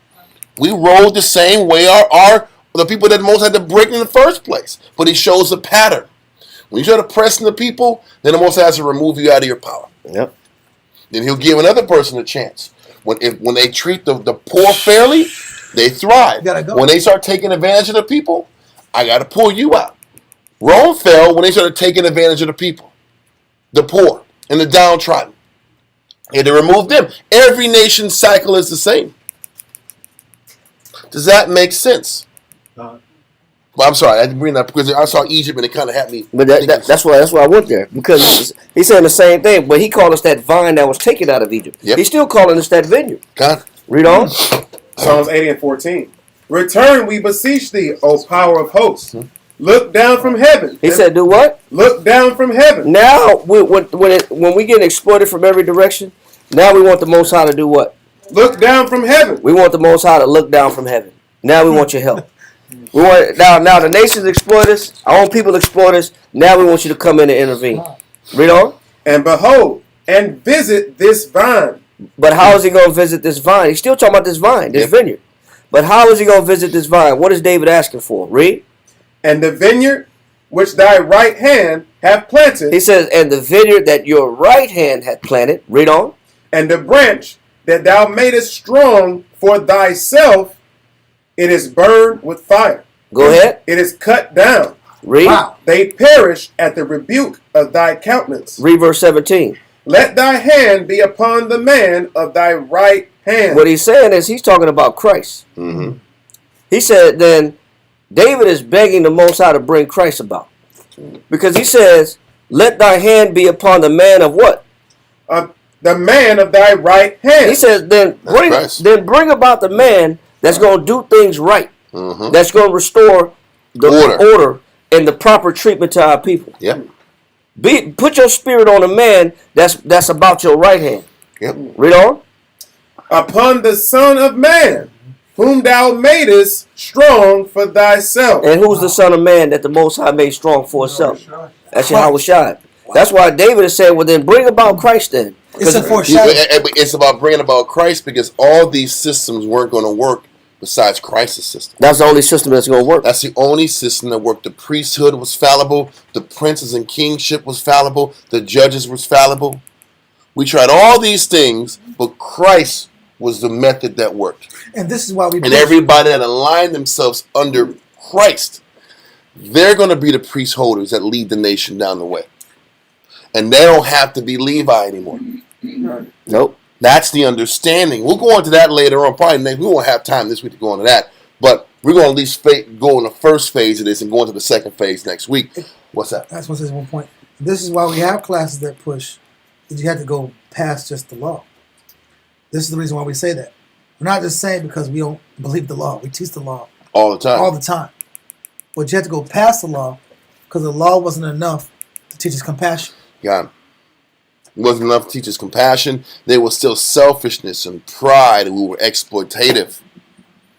[SPEAKER 1] we rode the same way the people that most had to break in the first place. But he shows a pattern. When you start oppressing the people, then the Most has to remove you out of your power.
[SPEAKER 7] Yep.
[SPEAKER 1] Then he'll give another person a chance. When they treat the poor fairly, they thrive.
[SPEAKER 3] Gotta go.
[SPEAKER 1] When they start taking advantage of the people, I got to pull you out. Rome fell when they started taking advantage of the people, the poor, and the downtrodden. And to remove them. Every nation's cycle is the same. Does that make sense? Well, I'm sorry, I didn't bring that because I saw Egypt and it kind of had me.
[SPEAKER 7] But that's why I went there, because he's saying the same thing. But he called us that vine that was taken out of Egypt.
[SPEAKER 1] Yep.
[SPEAKER 7] He's still calling us that vineyard.
[SPEAKER 1] God.
[SPEAKER 7] Read on.
[SPEAKER 10] Psalms 80 and 14. Return, we beseech thee, O power of hosts. Look down from heaven.
[SPEAKER 7] He said, do what?
[SPEAKER 10] Look down from heaven.
[SPEAKER 7] Now, when we get exploited from every direction, now we want the Most High to do what?
[SPEAKER 10] Look down from heaven.
[SPEAKER 7] We want the Most High to look down from heaven. Now we want your help. We want now the nations exploit us. Our own people exploit us. Now we want you to come in and intervene. Read on.
[SPEAKER 10] And behold, and visit this vine.
[SPEAKER 7] But how is he going to visit this vine? He's still talking about this vine, this vineyard. But how is he going to visit this vine? What is David asking for? Read.
[SPEAKER 10] And the vineyard which thy right hand hath planted.
[SPEAKER 7] He says, and the vineyard that your right hand hath planted. Read on.
[SPEAKER 10] And the branch that thou madest strong for thyself, it is burned with fire.
[SPEAKER 7] Go ahead.
[SPEAKER 10] It is cut down.
[SPEAKER 7] Read.
[SPEAKER 3] Wow.
[SPEAKER 10] They perish at the rebuke of thy countenance.
[SPEAKER 7] Read verse 17.
[SPEAKER 10] Let thy hand be upon the man of thy right hand.
[SPEAKER 7] What he's saying is he's talking about Christ.
[SPEAKER 1] Mm-hmm.
[SPEAKER 7] He said then David is begging the Most High to bring Christ about. Because he says, let thy hand be upon the man of what?
[SPEAKER 10] The man of thy right hand.
[SPEAKER 7] He says, then bring about the man that's going to do things right.
[SPEAKER 1] Mm-hmm.
[SPEAKER 7] That's going to restore the order and the proper treatment to our people.
[SPEAKER 1] Yep.
[SPEAKER 7] Put your spirit on a man that's about your right hand.
[SPEAKER 1] Yep.
[SPEAKER 7] Read on.
[SPEAKER 10] Upon the Son of Man, whom thou madest strong for thyself.
[SPEAKER 7] And who's the Son of Man that the Most High made strong for himself? That's Yahushua. That's why David is saying, well, then bring about Christ then.
[SPEAKER 3] It's a foreshadowing.
[SPEAKER 1] It's about bringing about Christ because all these systems weren't going to work besides Christ's system.
[SPEAKER 7] That's the only system that's going to work.
[SPEAKER 1] That's the only system that worked. The priesthood was fallible. The princes and kingship was fallible. The judges was fallible. We tried all these things, but Christ was the method that worked.
[SPEAKER 3] And this is why we.
[SPEAKER 1] And everybody that aligned themselves under Christ, they're going to be the priest holders that lead the nation down the way. And they don't have to be Levi anymore.
[SPEAKER 7] Nope.
[SPEAKER 1] That's the understanding. We'll go into that later on. Probably next. We won't have time this week to go into that. But we're going to at least go in the first phase of this and go into the second phase next week. What's that?
[SPEAKER 3] That's what's one point. This is why we have classes that push that you have to go past just the law. This is the reason why we say that. We're not just saying because we don't believe the law. We teach the law
[SPEAKER 1] All the time.
[SPEAKER 3] all the time. But you have to go past the law because the law wasn't enough to teach us compassion.
[SPEAKER 1] God. It wasn't enough to teach us compassion. There was still selfishness and pride, and we were exploitative.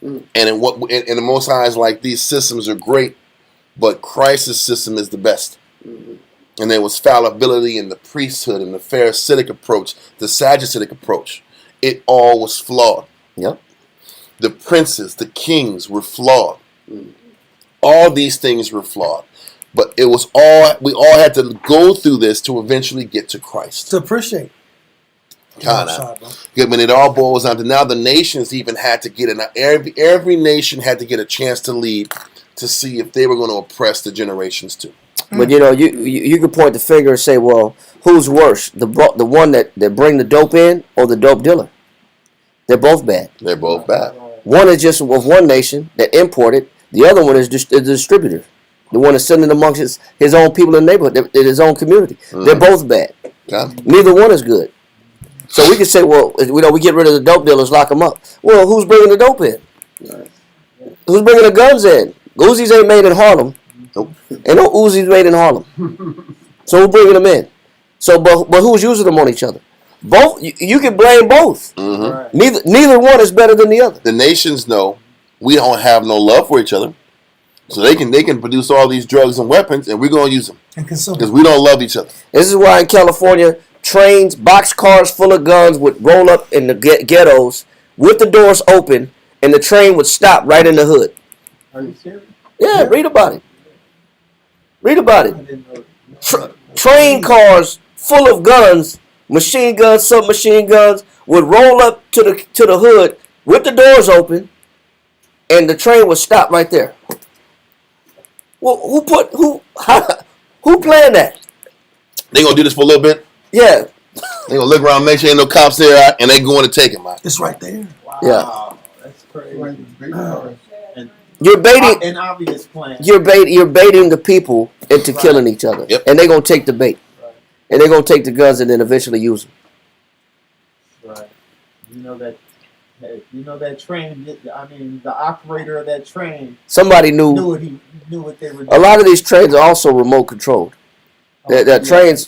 [SPEAKER 1] And in the Most High is like, these systems are great, but Christ's system is the best. And there was fallibility in the priesthood and the Pharisaic approach, the Sadduceic approach. It all was flawed.
[SPEAKER 7] Yep.
[SPEAKER 1] The princes, the kings were flawed. All these things were flawed. But it was we all had to go through this to eventually get to Christ.
[SPEAKER 3] To appreciate.
[SPEAKER 1] When it all boils down to now, the nations even had to get in. Every nation had to get a chance to lead to see if they were going to oppress the generations too.
[SPEAKER 7] But you could point the finger and say, well, who's worse, the one that bring the dope in or the dope dealer? They're both bad.
[SPEAKER 1] They're both bad.
[SPEAKER 7] One is just of one nation that imported. The other one is the distributor. The one that's sending amongst his own people in the neighborhood, in his own community. They're both bad.
[SPEAKER 1] Yeah.
[SPEAKER 7] Neither one is good. So we can say, well, we get rid of the dope dealers, lock them up. Well, who's bringing the dope in? Who's bringing the guns in? Uzis ain't made in Harlem.
[SPEAKER 1] Nope.
[SPEAKER 7] Ain't no Uzis made in Harlem. So who's bringing them in? So, but who's using them on each other? Both. You can blame both.
[SPEAKER 1] Mm-hmm.
[SPEAKER 7] Neither one is better than the other.
[SPEAKER 1] The nations know we don't have no love for each other, so they can produce all these drugs and weapons, and we're gonna use them
[SPEAKER 3] And consume.
[SPEAKER 1] because we don't love each other.
[SPEAKER 7] This is why in California, trains, boxcars full of guns would roll up in the ghettos with the doors open, and the train would stop right in the hood.
[SPEAKER 9] Are you serious?
[SPEAKER 7] Yeah, read about it. Read about
[SPEAKER 9] I
[SPEAKER 7] it.
[SPEAKER 9] didn't know.
[SPEAKER 7] Train cars full of guns, machine guns, submachine guns, would roll up to the hood with the doors open, and the train would stop right there. Well, who planned that?
[SPEAKER 1] They gonna do this for a little bit.
[SPEAKER 7] Yeah.
[SPEAKER 1] They gonna look around, make sure ain't no cops there, and they going to take him out.
[SPEAKER 3] It's right there.
[SPEAKER 9] Wow.
[SPEAKER 7] Yeah.
[SPEAKER 9] That's crazy.
[SPEAKER 6] Like the big cars.
[SPEAKER 9] And
[SPEAKER 7] You're baiting.
[SPEAKER 9] an obvious plan.
[SPEAKER 7] You're baiting the people into killing each other,
[SPEAKER 1] Yep.
[SPEAKER 7] and they're gonna take the bait,
[SPEAKER 9] Right.
[SPEAKER 7] and they're gonna take the guns and then eventually use them.
[SPEAKER 9] Right. You know that. Hey, you know that train. I mean, the operator of that train
[SPEAKER 7] Somebody
[SPEAKER 9] knew
[SPEAKER 7] knew.
[SPEAKER 9] what they were doing.
[SPEAKER 7] A lot of these trains are also remote controlled. The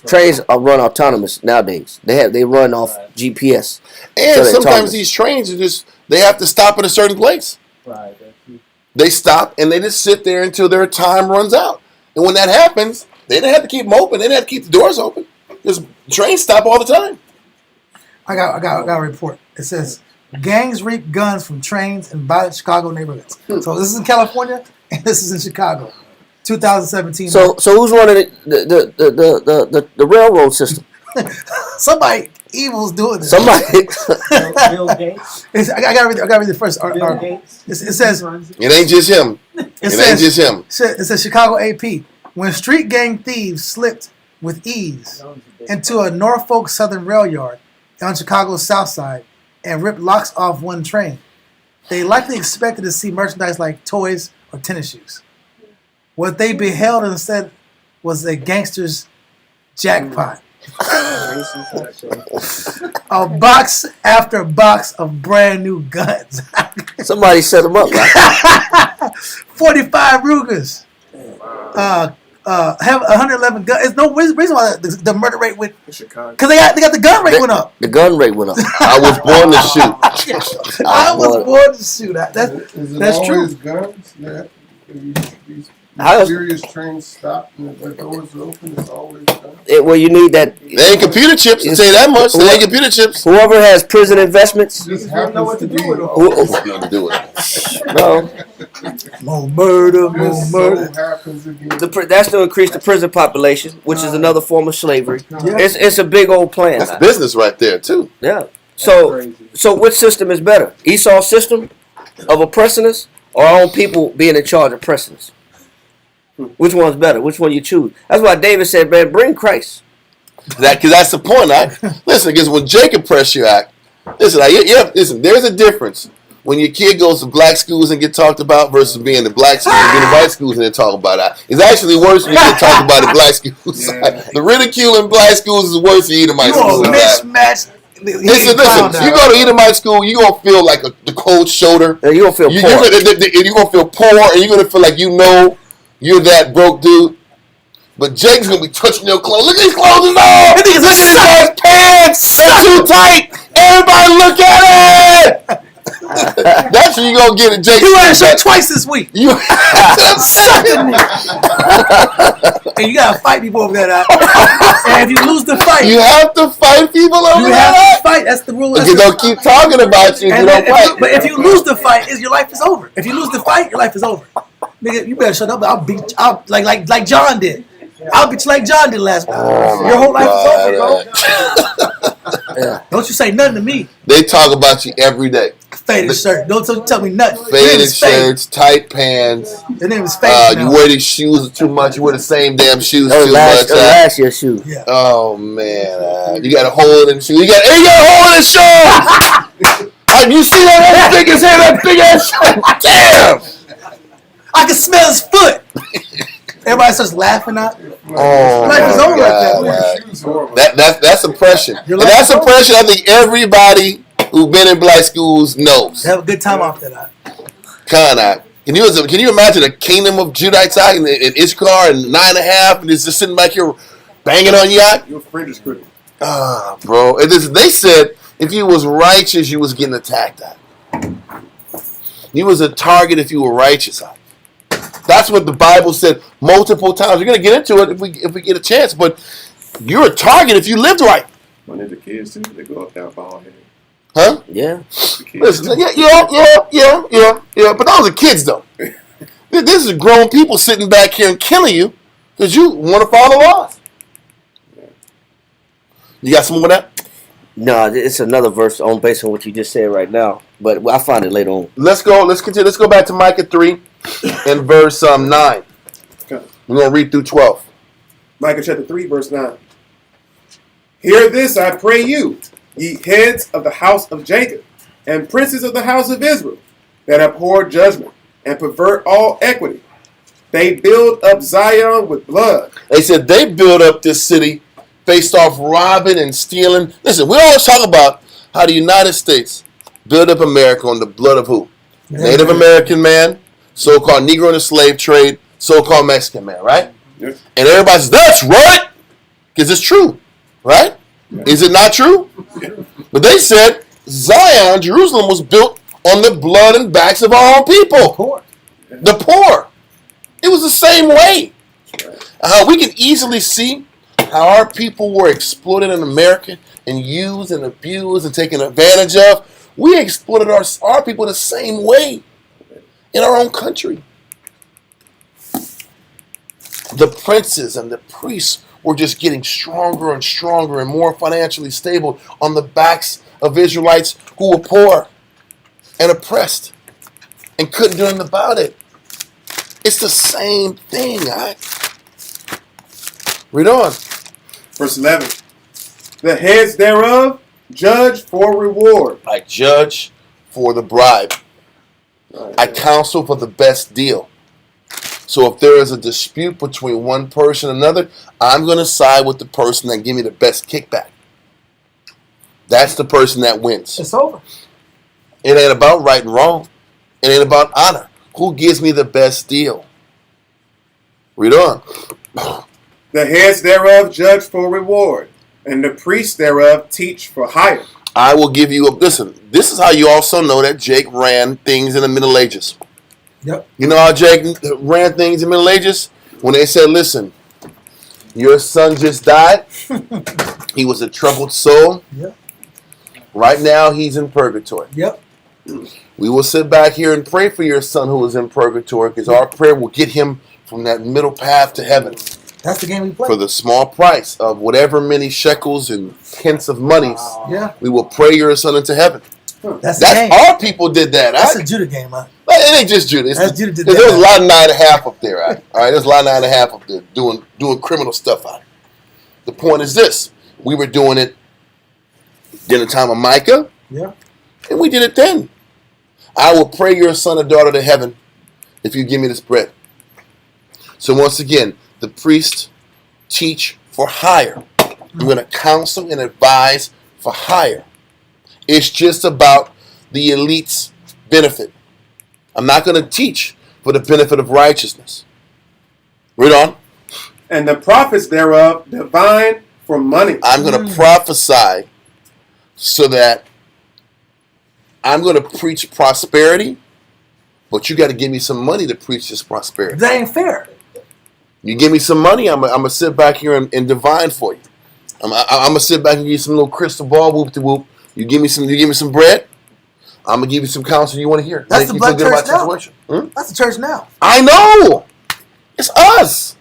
[SPEAKER 7] trains are run autonomous nowadays. They run off
[SPEAKER 9] Right.
[SPEAKER 7] GPS.
[SPEAKER 1] And
[SPEAKER 7] So they're
[SPEAKER 1] sometimes
[SPEAKER 7] autonomous.
[SPEAKER 1] these trains are just they have to stop at a certain place.
[SPEAKER 9] Right. That's it.
[SPEAKER 1] They stop and they just sit there until their time runs out. And when that happens, they didn't have to keep them open. They didn't have to keep the doors open. Just trains stop all the time.
[SPEAKER 3] I got a report. It says gangs reap guns from trains in violent Chicago neighborhoods. So this is in California and this is in Chicago, 2017.
[SPEAKER 7] So who's running the railroad system?
[SPEAKER 3] Somebody evil's doing this.
[SPEAKER 7] Somebody.
[SPEAKER 9] Bill Gates.
[SPEAKER 3] I gotta read the first
[SPEAKER 9] Bill
[SPEAKER 3] article.
[SPEAKER 9] Gates.
[SPEAKER 3] It says
[SPEAKER 1] It ain't just him.
[SPEAKER 3] it
[SPEAKER 1] It ain't
[SPEAKER 3] says
[SPEAKER 1] just him.
[SPEAKER 3] it says Chicago AP when street gang thieves slipped with ease into a Norfolk Southern rail yard on Chicago's south side and ripped locks off one train. They likely expected to see merchandise like toys or tennis shoes. What they beheld instead was a gangster's jackpot. A box after box of brand new guns.
[SPEAKER 7] Somebody set them up. Right?
[SPEAKER 3] 45 Rugers. Have 111 guns. There's no reason why the murder rate went.
[SPEAKER 10] In Chicago.
[SPEAKER 3] Because they got the gun rate went up.
[SPEAKER 7] The gun rate went up.
[SPEAKER 1] I was born to shoot.
[SPEAKER 3] I was born to shoot.
[SPEAKER 6] Is it
[SPEAKER 3] That's true.
[SPEAKER 6] always guns? Yeah. These
[SPEAKER 7] How else-
[SPEAKER 6] mysterious trains stop and the doors are open. It's always guns.
[SPEAKER 7] Well, you need that.
[SPEAKER 1] They ain't computer chips. I'll tell you that much. They ain't computer chips.
[SPEAKER 7] Whoever has prison investments.
[SPEAKER 6] Just
[SPEAKER 9] don't know what
[SPEAKER 6] happens
[SPEAKER 9] to
[SPEAKER 6] to
[SPEAKER 9] do
[SPEAKER 6] be.
[SPEAKER 9] with it.
[SPEAKER 1] Nothing to do with it.
[SPEAKER 7] No,
[SPEAKER 3] More murder, more
[SPEAKER 6] Just
[SPEAKER 3] murder.
[SPEAKER 6] so happens again.
[SPEAKER 7] that's to increase the prison population, which is another form of slavery.
[SPEAKER 3] Yeah.
[SPEAKER 7] It's a big old plan.
[SPEAKER 1] That's business right there too.
[SPEAKER 7] Yeah. So which system is better? Esau's system of oppressing us, or our own people being in charge of oppressing us? Which one's better? Which one you choose? That's why David said, "Man, bring Christ."
[SPEAKER 1] Because that's the point. Listen, because when Jacob pressed you out, listen, listen. There's a difference when your kid goes to black schools and get talked about versus being in black schools and being in white schools and they talk about that. It's actually worse when you get talked about in black schools.
[SPEAKER 10] Yeah.
[SPEAKER 1] The ridicule in black schools is worse than Edomite
[SPEAKER 3] You
[SPEAKER 1] schools.
[SPEAKER 3] a mismatch.
[SPEAKER 1] Listen, you go to Edomite school, you're going to feel like the cold shoulder.
[SPEAKER 7] And you don't feel
[SPEAKER 1] You're
[SPEAKER 7] poor.
[SPEAKER 1] going to feel poor and you're going to feel like you know you're that broke dude. But Jake's going to be touching your clothes. Look at these clothes and all. Look at his guy's pants. They're too tight. Everybody look at it. That's what you're going to get at Jake's.
[SPEAKER 3] You wear a shirt twice this week.
[SPEAKER 1] You
[SPEAKER 3] And you gotta fight people over that. And if you lose the fight,
[SPEAKER 1] You have to fight people over
[SPEAKER 3] you have
[SPEAKER 1] that.
[SPEAKER 3] to fight. That's the rule.
[SPEAKER 1] Because they'll keep talking about you if you
[SPEAKER 3] And
[SPEAKER 1] don't fight.
[SPEAKER 3] but if you lose the fight, your life is over. If you lose the fight, your life is over. Nigga, you better shut up. I'll beat like John did. I'll beat you like John did last time.
[SPEAKER 1] Oh,
[SPEAKER 3] Your whole life is over,
[SPEAKER 1] God.
[SPEAKER 3] bro. Don't you say nothing to me.
[SPEAKER 1] They talk about you every day.
[SPEAKER 3] Faded shirt. Don't tell me nothing.
[SPEAKER 1] Faded shirts, tight pants.
[SPEAKER 3] Your name is Faded.
[SPEAKER 1] You wear these shoes too much. You wear the same damn shoes
[SPEAKER 7] That was
[SPEAKER 1] too
[SPEAKER 7] last,
[SPEAKER 1] much.
[SPEAKER 7] last year's shoe.
[SPEAKER 3] Yeah.
[SPEAKER 1] Oh man, you got a hole in the shoe. You got a hole in the shoe. Have you seen that big as hell? That big ass shoe. Damn.
[SPEAKER 3] I can smell his foot. Everybody starts laughing at.
[SPEAKER 1] Oh
[SPEAKER 3] Life is
[SPEAKER 1] my
[SPEAKER 3] over
[SPEAKER 1] God.
[SPEAKER 3] like that.
[SPEAKER 1] That's oppression.
[SPEAKER 3] Your
[SPEAKER 1] And
[SPEAKER 3] life
[SPEAKER 1] that's
[SPEAKER 3] is over.
[SPEAKER 1] oppression. I think everybody who's been in black schools knows.
[SPEAKER 3] Have a good time off that.
[SPEAKER 1] Can you imagine a kingdom of Judites out in Issachar and 9.5 and it's just sitting back here banging on you out?
[SPEAKER 10] Your friend is critical.
[SPEAKER 1] Bro. They said if you was righteous, you was getting attacked at. You was a target if you were righteous at. That's what the Bible said multiple times. We're gonna get into it if we get a chance, but you're a target if you lived right.
[SPEAKER 10] When they're the kids too, they go up down bald head.
[SPEAKER 1] Huh?
[SPEAKER 7] Yeah.
[SPEAKER 10] The kids
[SPEAKER 1] Listen,
[SPEAKER 10] too.
[SPEAKER 1] yeah. But those are kids, though. This is grown people sitting back here and killing you because you want to follow laws. You got some more of that?
[SPEAKER 7] No, it's another verse on based on what you just said right now. But I'll find it later on.
[SPEAKER 1] Let's go. Let's continue. Let's go back to Micah 3 and verse 9.
[SPEAKER 10] Okay,
[SPEAKER 1] We're going to read through 12.
[SPEAKER 10] Micah chapter 3, verse 9. Hear this, I pray you, ye heads of the house of Jacob, and princes of the house of Israel, that abhor judgment, and pervert all equity. They build up Zion with blood.
[SPEAKER 1] They said they built up this city based off robbing and stealing. Listen, we always talk about how the United States built up America on the blood of who? Native American man, so-called Negro in the slave trade, so-called Mexican man, right?
[SPEAKER 10] Yes.
[SPEAKER 1] And everybody says, that's right, because it's true, right? Is it not true? But they said Zion, Jerusalem, was built on the blood and backs of our own people. The poor. It was the same way. We can easily see how our people were exploited in America and used and abused and taken advantage of. We exploited our people the same way in our own country. The princes and the priests were just getting stronger and stronger and more financially stable on the backs of Israelites who were poor and oppressed and couldn't do anything about it. It's the same thing. Read on.
[SPEAKER 10] Verse 11. The heads thereof judge for reward.
[SPEAKER 1] I judge for the bribe. I counsel for the best deal. So if there is a dispute between one person and another, I'm going to side with the person that give me the best kickback. That's the person that wins.
[SPEAKER 3] It's over.
[SPEAKER 1] It ain't about right and wrong. It ain't about honor. Who gives me the best deal? Read on.
[SPEAKER 10] The heads thereof judge for reward, and the priests thereof teach for hire.
[SPEAKER 1] I will give you a... Listen, this is how you also know that Jake ran things in the Middle Ages.
[SPEAKER 3] Yep.
[SPEAKER 1] You know how Jake ran things in the Middle Ages? When they said, listen, your son just died. He was a troubled soul.
[SPEAKER 3] Yep.
[SPEAKER 1] Right now, he's in purgatory.
[SPEAKER 3] Yep.
[SPEAKER 1] We will sit back here and pray for your son who is in purgatory, because our prayer will get him from that middle path to heaven.
[SPEAKER 3] That's the game we play.
[SPEAKER 1] For the small price of whatever many shekels and pence of monies,
[SPEAKER 3] Yeah.
[SPEAKER 1] we will pray your son into heaven.
[SPEAKER 3] That's the game.
[SPEAKER 1] Our people did that.
[SPEAKER 3] That's a Judah game, man.
[SPEAKER 1] It ain't just Judah.
[SPEAKER 3] That's Judah did
[SPEAKER 1] there
[SPEAKER 3] that.
[SPEAKER 1] was a lot of 9.5 up there. All right, there's a lot of 9.5 up there doing criminal stuff out. The point is this: we were doing it during the time of Micah,
[SPEAKER 3] Yeah.
[SPEAKER 1] and we did it then. I will pray your son or daughter to heaven if you give me this bread. So once again, the priests teach for hire. I'm going to counsel and advise for hire. It's just about the elite's benefit. I'm not going to teach for the benefit of righteousness. Read on.
[SPEAKER 10] And the prophets thereof divine for money.
[SPEAKER 1] I'm going to prophesy so that I'm going to preach prosperity, but you got to give me some money to preach this prosperity.
[SPEAKER 3] That ain't fair.
[SPEAKER 1] You give me some money, I'm going to sit back here and divine for you. I'm going to sit back and give you some little crystal ball, whoop-de-whoop. You give me some bread, I'm going to give you some counsel you want to hear.
[SPEAKER 3] That's the black church now.
[SPEAKER 1] Hmm?
[SPEAKER 3] That's the church now.
[SPEAKER 1] I know. It's us.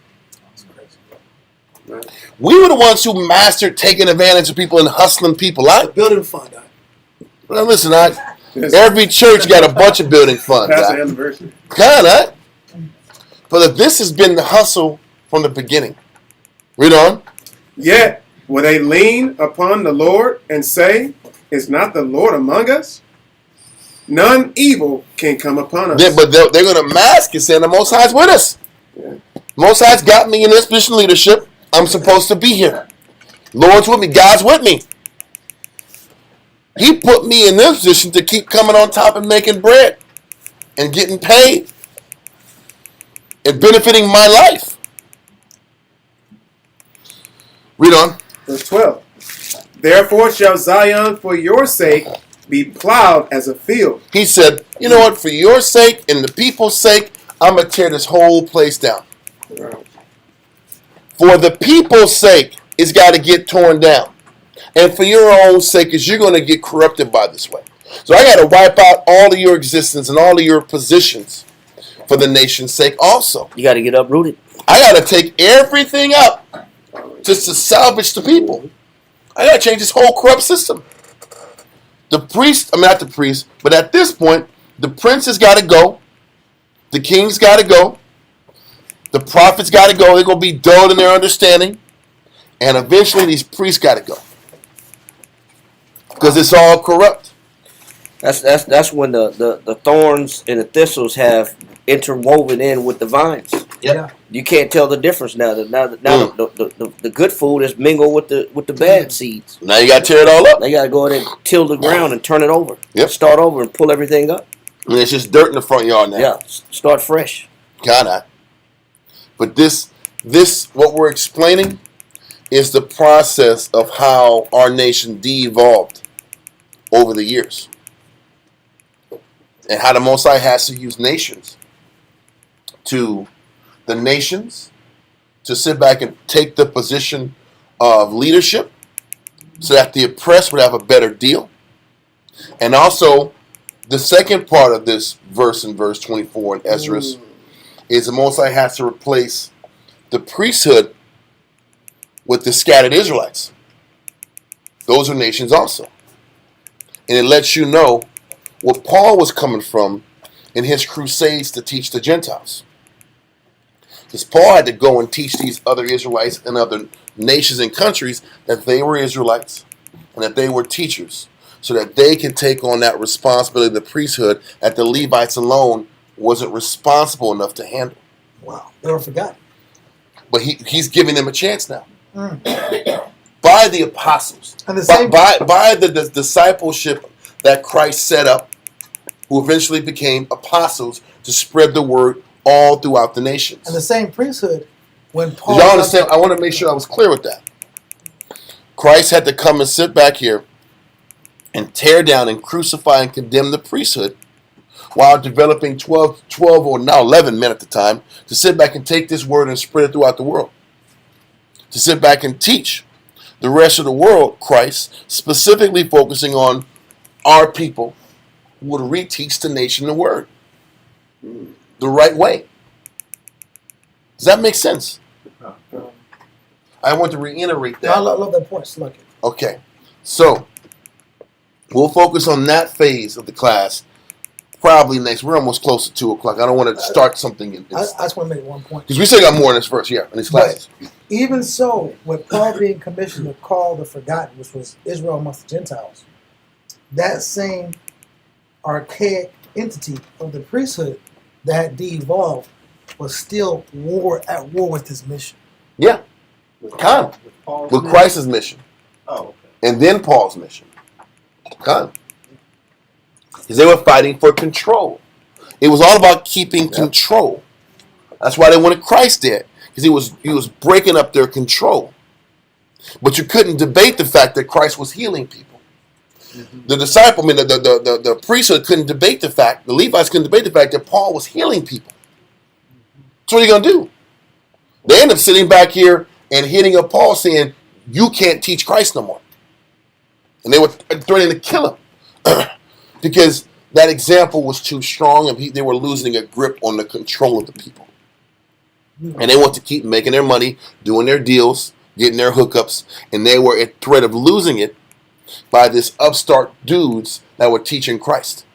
[SPEAKER 1] We were the ones who mastered taking advantage of people and hustling people out.
[SPEAKER 3] Building fund.
[SPEAKER 1] Well, listen, every church got a bunch of building funds.
[SPEAKER 10] That's the anniversary.
[SPEAKER 1] Kind of. But this has been the hustle from the beginning. Read on.
[SPEAKER 10] Yet will they lean upon the Lord and say, is not the Lord among us? None evil can come upon us.
[SPEAKER 1] But they're going to mask it, saying the Most High's with us.
[SPEAKER 10] Yeah.
[SPEAKER 1] Most High's got me in this position of leadership. I'm supposed to be here. Lord's with me. God's with me. He put me in this position to keep coming on top and making bread and getting paid and benefiting my life. Read on.
[SPEAKER 10] Verse 12. Therefore shall Zion for your sake be plowed as a field.
[SPEAKER 1] He said, you know what? For your sake and the people's sake, I'm going to tear this whole place down. For the people's sake, it's got to get torn down. And for your own sake, because you're going to get corrupted by this way. So I got to wipe out all of your existence and all of your positions for the nation's sake also.
[SPEAKER 7] You got to get uprooted.
[SPEAKER 1] I got to take everything up just to salvage the people. I got to change this whole corrupt system. Not the priest, but at this point, the prince has got to go. The king's got to go. The prophets got to go. They're going to be dulled in their understanding. And eventually these priests got to go. Because it's all corrupt.
[SPEAKER 7] That's when the thorns and the thistles have interwoven in with the vines.
[SPEAKER 3] Yeah.
[SPEAKER 7] You can't tell the difference now. The good food is mingled with the bad seeds.
[SPEAKER 1] Now you got to tear it all up.
[SPEAKER 7] They got to go in and till the ground and turn it over.
[SPEAKER 1] Yep.
[SPEAKER 7] Start over and pull everything up.
[SPEAKER 1] And it's just dirt in the front yard now.
[SPEAKER 7] Yeah. Start fresh.
[SPEAKER 1] Kinda. But this what we're explaining is the process of how our nation de-evolved over the years. And how the Most High has to use nations to sit back and take the position of leadership so that the oppressed would have a better deal. And also, the second part of this verse in verse 24 in Ezra is the Most High has to replace the priesthood with the scattered Israelites. Those are nations also. And it lets you know what Paul was coming from in his crusades to teach the Gentiles. Because Paul had to go and teach these other Israelites and other nations and countries that they were Israelites and that they were teachers, so that they can take on that responsibility of the priesthood that the Levites alone wasn't responsible enough to handle.
[SPEAKER 3] Wow, they were forgotten.
[SPEAKER 1] But he's giving them a chance now. By the apostles.
[SPEAKER 3] And the same
[SPEAKER 1] by the discipleship that Christ set up, who eventually became apostles to spread the word all throughout the nations.
[SPEAKER 3] And the same priesthood, when Paul...
[SPEAKER 1] Did y'all understand? I want to make sure I was clear with that. Christ had to come and sit back here and tear down and crucify and condemn the priesthood while developing 12 or now 11 men at the time to sit back and take this word and spread it throughout the world. To sit back and teach the rest of the world Christ, specifically focusing on our people who would reteach the nation the word the right way. Does that make sense? I want to reiterate that.
[SPEAKER 3] I love that point. Slug it.
[SPEAKER 1] Okay, so we'll focus on that phase of the class probably next. We're almost close to 2 o'clock. I don't want to start something in
[SPEAKER 3] I just want to make one point.
[SPEAKER 1] because we still got more in this verse, in these classes.
[SPEAKER 3] But even so, with Paul being commissioned to call the forgotten, which was Israel amongst the Gentiles, that same archaic entity of the priesthood that had de-evolved was still at war with his mission.
[SPEAKER 1] Yeah, with Christ's mission, and then Paul's mission. Because they were fighting for control. It was all about keeping control. That's why they wanted Christ there, because he was breaking up their control. But you couldn't debate the fact that Christ was healing people. The disciple, the priesthood couldn't debate the fact, the Levites couldn't debate the fact that Paul was healing people. So what are you going to do? They end up sitting back here and hitting up Paul saying, you can't teach Christ no more. And they were threatening to kill him because that example was too strong and they were losing a grip on the control of the people. And they want to keep making their money, doing their deals, getting their hookups, and they were at threat of losing it by this upstart dudes that were teaching Christ.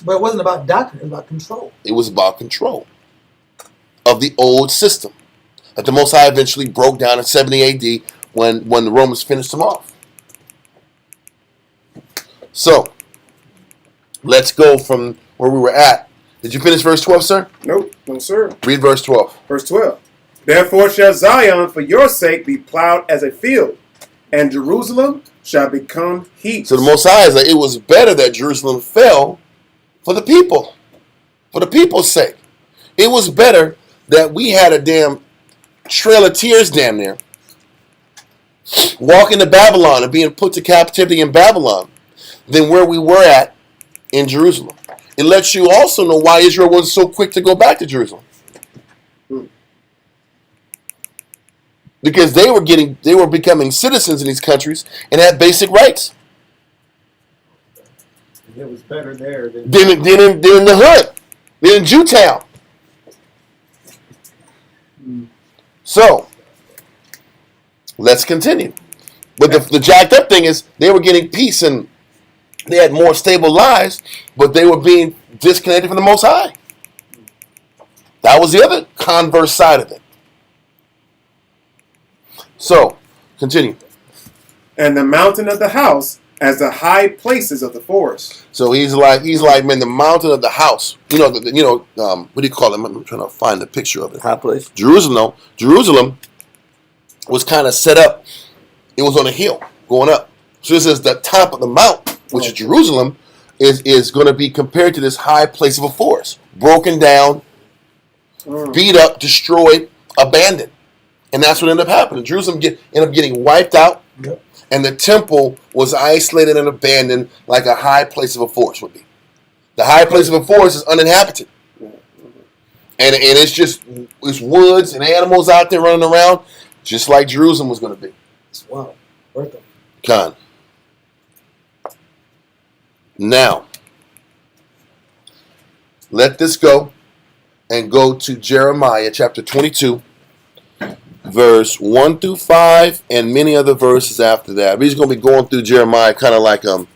[SPEAKER 3] But it wasn't about doctrine, it was about control.
[SPEAKER 1] It was about control of the old system that the Most High eventually broke down in 70 AD when the Romans finished them off. So, let's go from where we were at. Did you finish verse 12, sir?
[SPEAKER 10] Nope, no sir.
[SPEAKER 1] Read verse 12.
[SPEAKER 10] Verse 12. Therefore shall Zion for your sake be plowed as a field, and Jerusalem shall become heaps.
[SPEAKER 1] So the Most High is like, it was better that Jerusalem fell for the people. For the people's sake. It was better that we had a damn trail of tears damn near walking to Babylon and being put to captivity in Babylon than where we were at in Jerusalem. It lets you also know why Israel was so quick to go back to Jerusalem. Because they were becoming citizens in these countries and had basic rights.
[SPEAKER 9] It was better there than
[SPEAKER 1] in the hood, than in Jewtown. So, let's continue. But the jacked up thing is they were getting peace and they had more stable lives, but they were being disconnected from the Most High. That was the other converse side of it. So, continue.
[SPEAKER 10] And the mountain of the house as the high places of the forest.
[SPEAKER 1] So he's like, man, the mountain of the house. You know, what do you call it? I'm trying to find the picture of it.
[SPEAKER 7] High place.
[SPEAKER 1] Jerusalem was kind of set up. It was on a hill going up. So this is the top of the mount, which is Jerusalem, is going to be compared to this high place of a forest, broken down, beat up, destroyed, abandoned, and that's what ended up happening. Jerusalem ended up getting wiped out.
[SPEAKER 3] Yep.
[SPEAKER 1] And the temple was isolated and abandoned like a high place of a forest would be. The high place of a forest is uninhabited. And it's woods and animals out there running around, just like Jerusalem was going to be.
[SPEAKER 3] Wow. Worth it.
[SPEAKER 1] Con. Now, let this go and go to Jeremiah chapter 22. Verse 1 through 5 and many other verses after that. We're just going to be going through Jeremiah kind of like in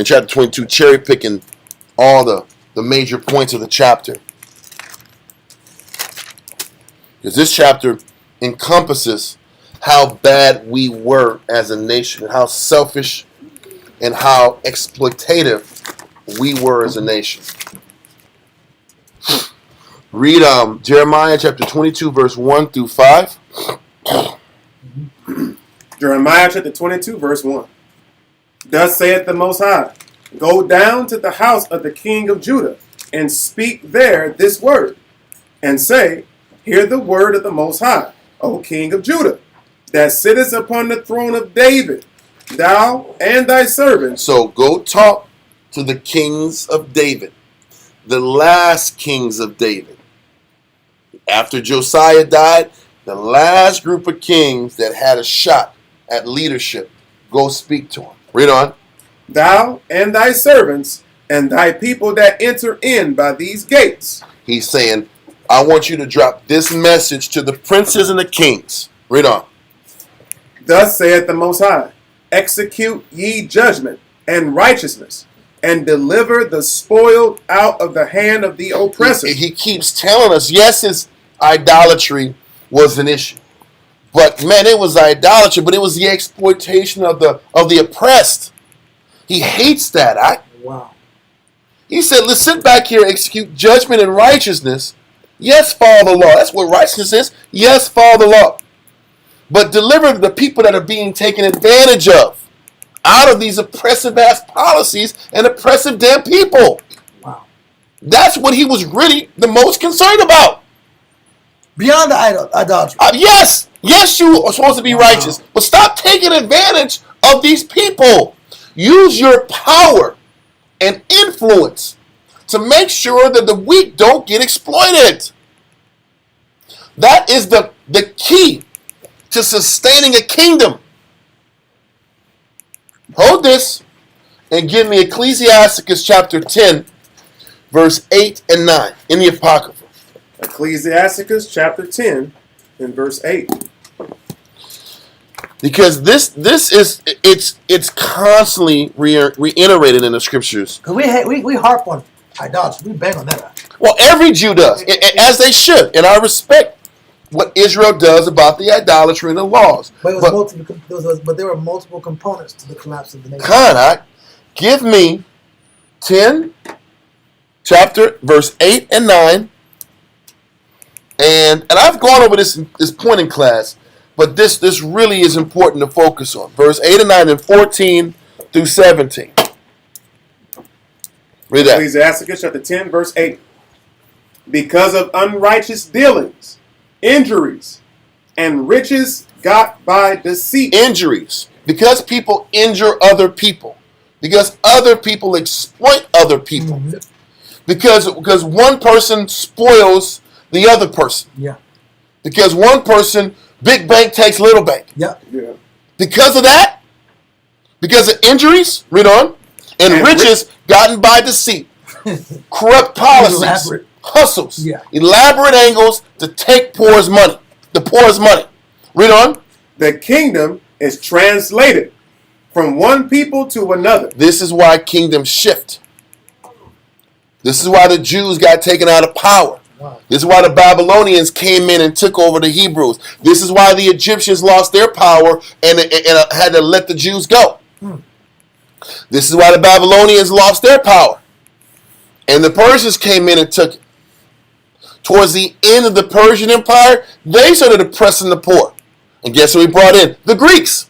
[SPEAKER 1] chapter 22, cherry picking all the major points of the chapter. Because this chapter encompasses how bad we were as a nation and how selfish and how exploitative we were as a nation. Read Jeremiah chapter 22, verse 1 through 5.
[SPEAKER 10] Jeremiah chapter 22, verse 1. Thus saith the Most High, go down to the house of the king of Judah, and speak there this word, and say, hear the word of the Most High, O king of Judah, that sittest upon the throne of David, thou and thy servants.
[SPEAKER 1] So go talk to the kings of David, the last kings of David. After Josiah died, the last group of kings that had a shot at leadership, go speak to him. Read on.
[SPEAKER 10] Thou and thy servants and thy people that enter in by these gates.
[SPEAKER 1] He's saying, I want you to drop this message to the princes and the kings. Read on.
[SPEAKER 10] Thus saith the Most High, execute ye judgment and righteousness, and deliver the spoiled out of the hand of the oppressor.
[SPEAKER 1] He keeps telling us, yes, his idolatry was an issue. But man, it was idolatry, but it was the exploitation of the oppressed. He hates that.
[SPEAKER 3] Wow.
[SPEAKER 1] He said, let's sit back here, execute judgment and righteousness. Yes, follow the law. That's what righteousness is. Yes, follow the law. But deliver the people that are being taken advantage of out of these oppressive ass policies and oppressive damn people.
[SPEAKER 3] Wow.
[SPEAKER 1] That's what he was really the most concerned about.
[SPEAKER 3] Beyond the idolatry.
[SPEAKER 1] Yes, you are supposed to be righteous, but stop taking advantage of these people. Use your power and influence to make sure that the weak don't get exploited. That is the key to sustaining a kingdom. Hold this and give me Ecclesiasticus chapter 10, verse 8 and 9 in the Apocrypha.
[SPEAKER 10] Ecclesiasticus chapter 10 and verse 8.
[SPEAKER 1] Because this is it's constantly reiterated in the scriptures.
[SPEAKER 3] We harp on idolatry. We bang on that.
[SPEAKER 1] Well, every Jew does, as they should, and I respect what Israel does about the idolatry and the laws.
[SPEAKER 3] But there were multiple components to the collapse of the nation.
[SPEAKER 1] Khan, give me 10, chapter, verse 8 and 9. And I've gone over this point in class, but this really is important to focus on. Verse 8 and 9 and 14 through 17. Read that.
[SPEAKER 10] Ecclesiasticus chapter 10, verse 8. Because of unrighteous dealings, injuries, and riches got by deceit.
[SPEAKER 1] Injuries. Because people injure other people. Because other people exploit other people. Mm-hmm. Because one person spoils the other person.
[SPEAKER 3] Yeah.
[SPEAKER 1] Because one person, big bank takes little bank.
[SPEAKER 3] Yeah.
[SPEAKER 1] Because of that, because of injuries, read on, and riches gotten by deceit, corrupt policies, hustles, elaborate angles to take the poor's money. Read on.
[SPEAKER 10] The kingdom is translated from one people to another.
[SPEAKER 1] This is why kingdoms shift. This is why the Jews got taken out of power.
[SPEAKER 3] Wow.
[SPEAKER 1] This is why the Babylonians came in and took over the Hebrews. This is why the Egyptians lost their power and had to let the Jews go. This is why the Babylonians lost their power. And the Persians came in and took it. Towards the end of the Persian Empire, they started oppressing the poor. And guess who we brought in? The Greeks.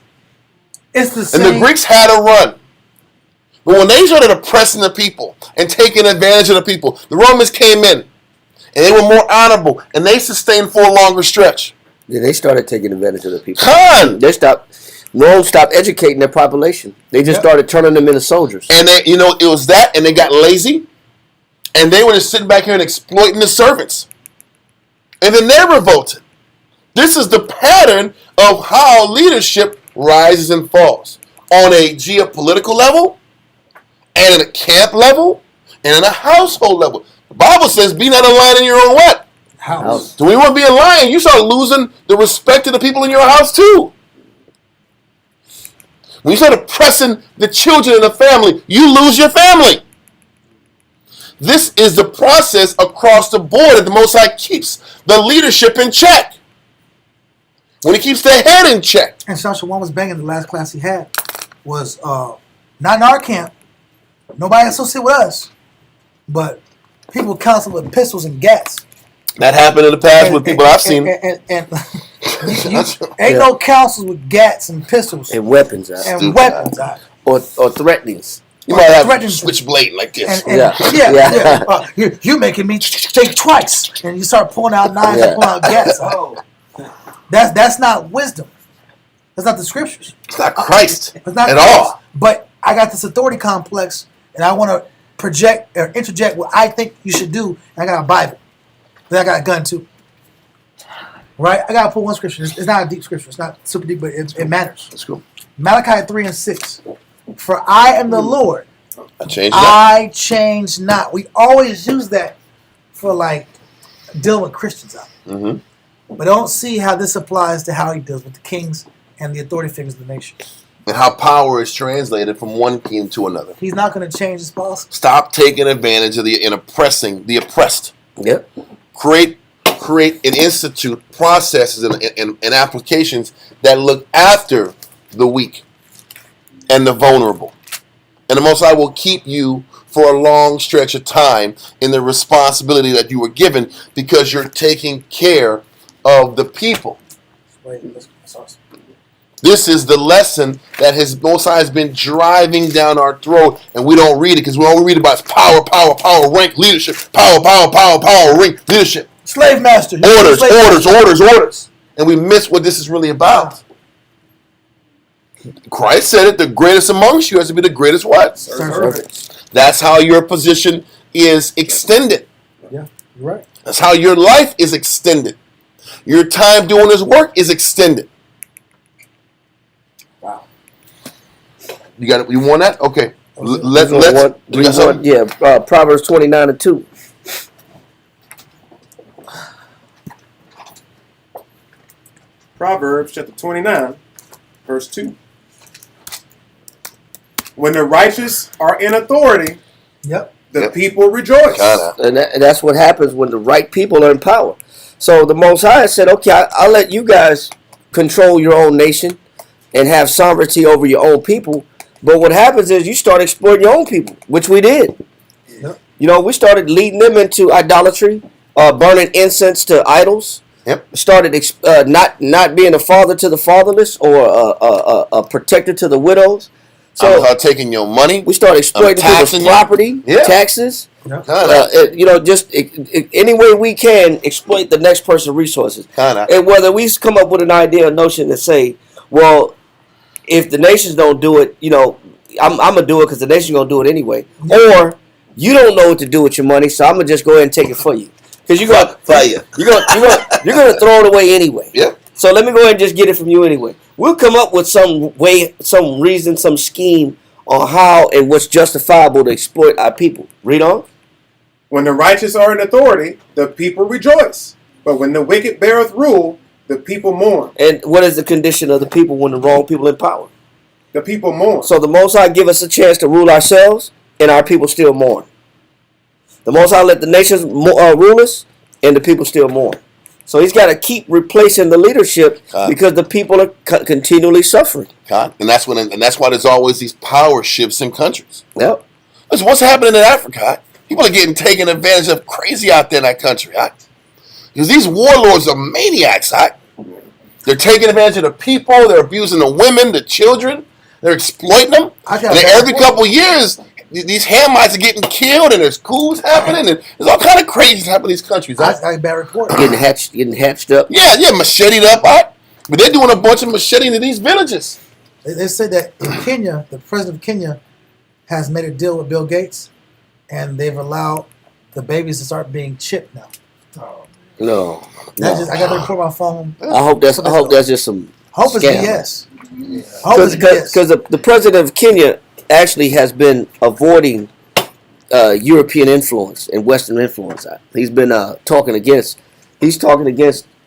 [SPEAKER 3] It's the same.
[SPEAKER 1] And the Greeks had a run. But when they started oppressing the people and taking advantage of the people, the Romans came in. And they were more honorable. And they sustained for a longer stretch.
[SPEAKER 7] Yeah, they started taking advantage of the people.
[SPEAKER 1] Con!
[SPEAKER 7] Rome stopped educating their population. They just started turning them into soldiers.
[SPEAKER 1] And they, it was that, and they got lazy. And they were just sitting back here and exploiting the servants. And then they revolted. This is the pattern of how leadership rises and falls. On a geopolitical level, and at a camp level, and at a household level. The Bible says, be not a lion in your own what?
[SPEAKER 3] House.
[SPEAKER 1] So when you want to be a lion, you start losing the respect of the people in your house too. When you start oppressing the children in the family, you lose your family. This is the process across the board that the Most High keeps the leadership in check. When he keeps the head in check.
[SPEAKER 3] And Sasha, one was banging the last class he had was not in our camp. Nobody associated with us, but people counseling with pistols and gats.
[SPEAKER 1] That happened in the past with people I've seen.
[SPEAKER 3] Ain't no counsels with gats and pistols
[SPEAKER 7] And weapons.
[SPEAKER 3] and weapons.
[SPEAKER 7] Or threatenings.
[SPEAKER 1] You might have
[SPEAKER 3] Threatening-
[SPEAKER 1] a switchblade like this.
[SPEAKER 3] You're making me think twice, and you start pulling out knives and pulling out gats. That's not wisdom. That's not the scriptures.
[SPEAKER 1] It's not Christ
[SPEAKER 3] It's not
[SPEAKER 1] at
[SPEAKER 3] Christ.
[SPEAKER 1] all.
[SPEAKER 3] But I got this authority complex, and I want to project or interject what I think you should do. And I got a Bible, but I got a gun too. Right? I got to put one scripture. It's not a deep scripture. It's not super deep, but it matters.
[SPEAKER 1] Let's go.
[SPEAKER 3] Malachi 3:6. For I am the Lord.
[SPEAKER 1] I changed that.
[SPEAKER 3] I change not. We always use that for like dealing with Christians out.
[SPEAKER 1] Mm-hmm.
[SPEAKER 3] But don't see how this applies to how he deals with the kings and the authority figures of the nation.
[SPEAKER 1] And how power is translated from one king to another.
[SPEAKER 3] He's not going to change his policy.
[SPEAKER 1] Stop taking advantage of and oppressing the oppressed.
[SPEAKER 7] Yep.
[SPEAKER 1] Create and institute processes and applications that look after the weak and the vulnerable. And the Most High will keep you for a long stretch of time in the responsibility that you were given because you're taking care of the people.
[SPEAKER 3] That's awesome.
[SPEAKER 1] This is the lesson that his Most High has been driving down our throat, and we don't read it because all we read about is power, power, power, rank, leadership, power, power, power, power, rank, leadership.
[SPEAKER 3] Slave master.
[SPEAKER 1] Orders,
[SPEAKER 3] Slave
[SPEAKER 1] orders,
[SPEAKER 3] master.
[SPEAKER 1] orders, orders. And we miss what this is really about. Christ said it, the greatest amongst you has to be the greatest what?
[SPEAKER 3] Servant.
[SPEAKER 1] That's how your position is extended.
[SPEAKER 3] Yeah, you're right.
[SPEAKER 1] That's how your life is extended. Your time doing this work is extended.
[SPEAKER 3] Wow.
[SPEAKER 1] You got it? You want that? Okay.
[SPEAKER 7] Proverbs 29:2.
[SPEAKER 10] Proverbs chapter 29, verse 2. When the righteous are in authority,
[SPEAKER 3] Yep.
[SPEAKER 10] the people rejoice.
[SPEAKER 7] And that's what happens when the right people are in power. So the Most High said, okay, I'll let you guys control your own nation and have sovereignty over your own people. But what happens is you start exploiting your own people, which we did.
[SPEAKER 3] Yep.
[SPEAKER 7] We started leading them into idolatry, burning incense to idols.
[SPEAKER 1] Yep.
[SPEAKER 7] Started not being a father to the fatherless or a protector to the widows. So
[SPEAKER 1] taking your money.
[SPEAKER 7] we started exploiting people's property, taxes. Just any way we can exploit the next person's resources. And whether we come up with an idea or notion to say, well, if the nations don't do it, I'm gonna do it because the nation's gonna do it anyway. Or you don't know what to do with your money, so I'm gonna just go ahead and take it for you because you're gonna throw it away anyway.
[SPEAKER 1] Yeah.
[SPEAKER 7] So let me go ahead and just get it from you anyway. We'll come up with some way, some reason, some scheme on how and what's justifiable to exploit our people. Read on.
[SPEAKER 10] When the righteous are in authority, the people rejoice. But when the wicked beareth rule, the people mourn.
[SPEAKER 7] And what is the condition of the people when the wrong people in power?
[SPEAKER 10] The people mourn.
[SPEAKER 7] So the Most High give us a chance to rule ourselves, and our people still mourn. The Most High let the nations rule us, and the people still mourn. So he's got to keep replacing the leadership because the people are continually suffering.
[SPEAKER 1] And that's why there's always these power shifts in countries.
[SPEAKER 7] Yep.
[SPEAKER 1] That's what's happening in Africa. People are getting taken advantage of crazy out there in that country. Because these warlords are maniacs. They're taking advantage of the people. They're abusing the women, the children. They're exploiting them. And every couple of years, these Hamites are getting killed, and there's coups happening, and there's all kind of crazy happening in these countries.
[SPEAKER 3] I got a bad report.
[SPEAKER 7] Getting hatched up.
[SPEAKER 1] Yeah, macheted up. But they're doing a bunch of macheting in these villages.
[SPEAKER 3] They said that in Kenya, the president of Kenya has made a deal with Bill Gates, and they've allowed the babies to start being chipped now.
[SPEAKER 7] No.
[SPEAKER 3] I got the report on my phone.
[SPEAKER 7] I hope that's just some
[SPEAKER 3] Hope
[SPEAKER 7] scam.
[SPEAKER 3] is BS.
[SPEAKER 7] Because the president of Kenya actually has been avoiding European influence and Western influence. He's been talking against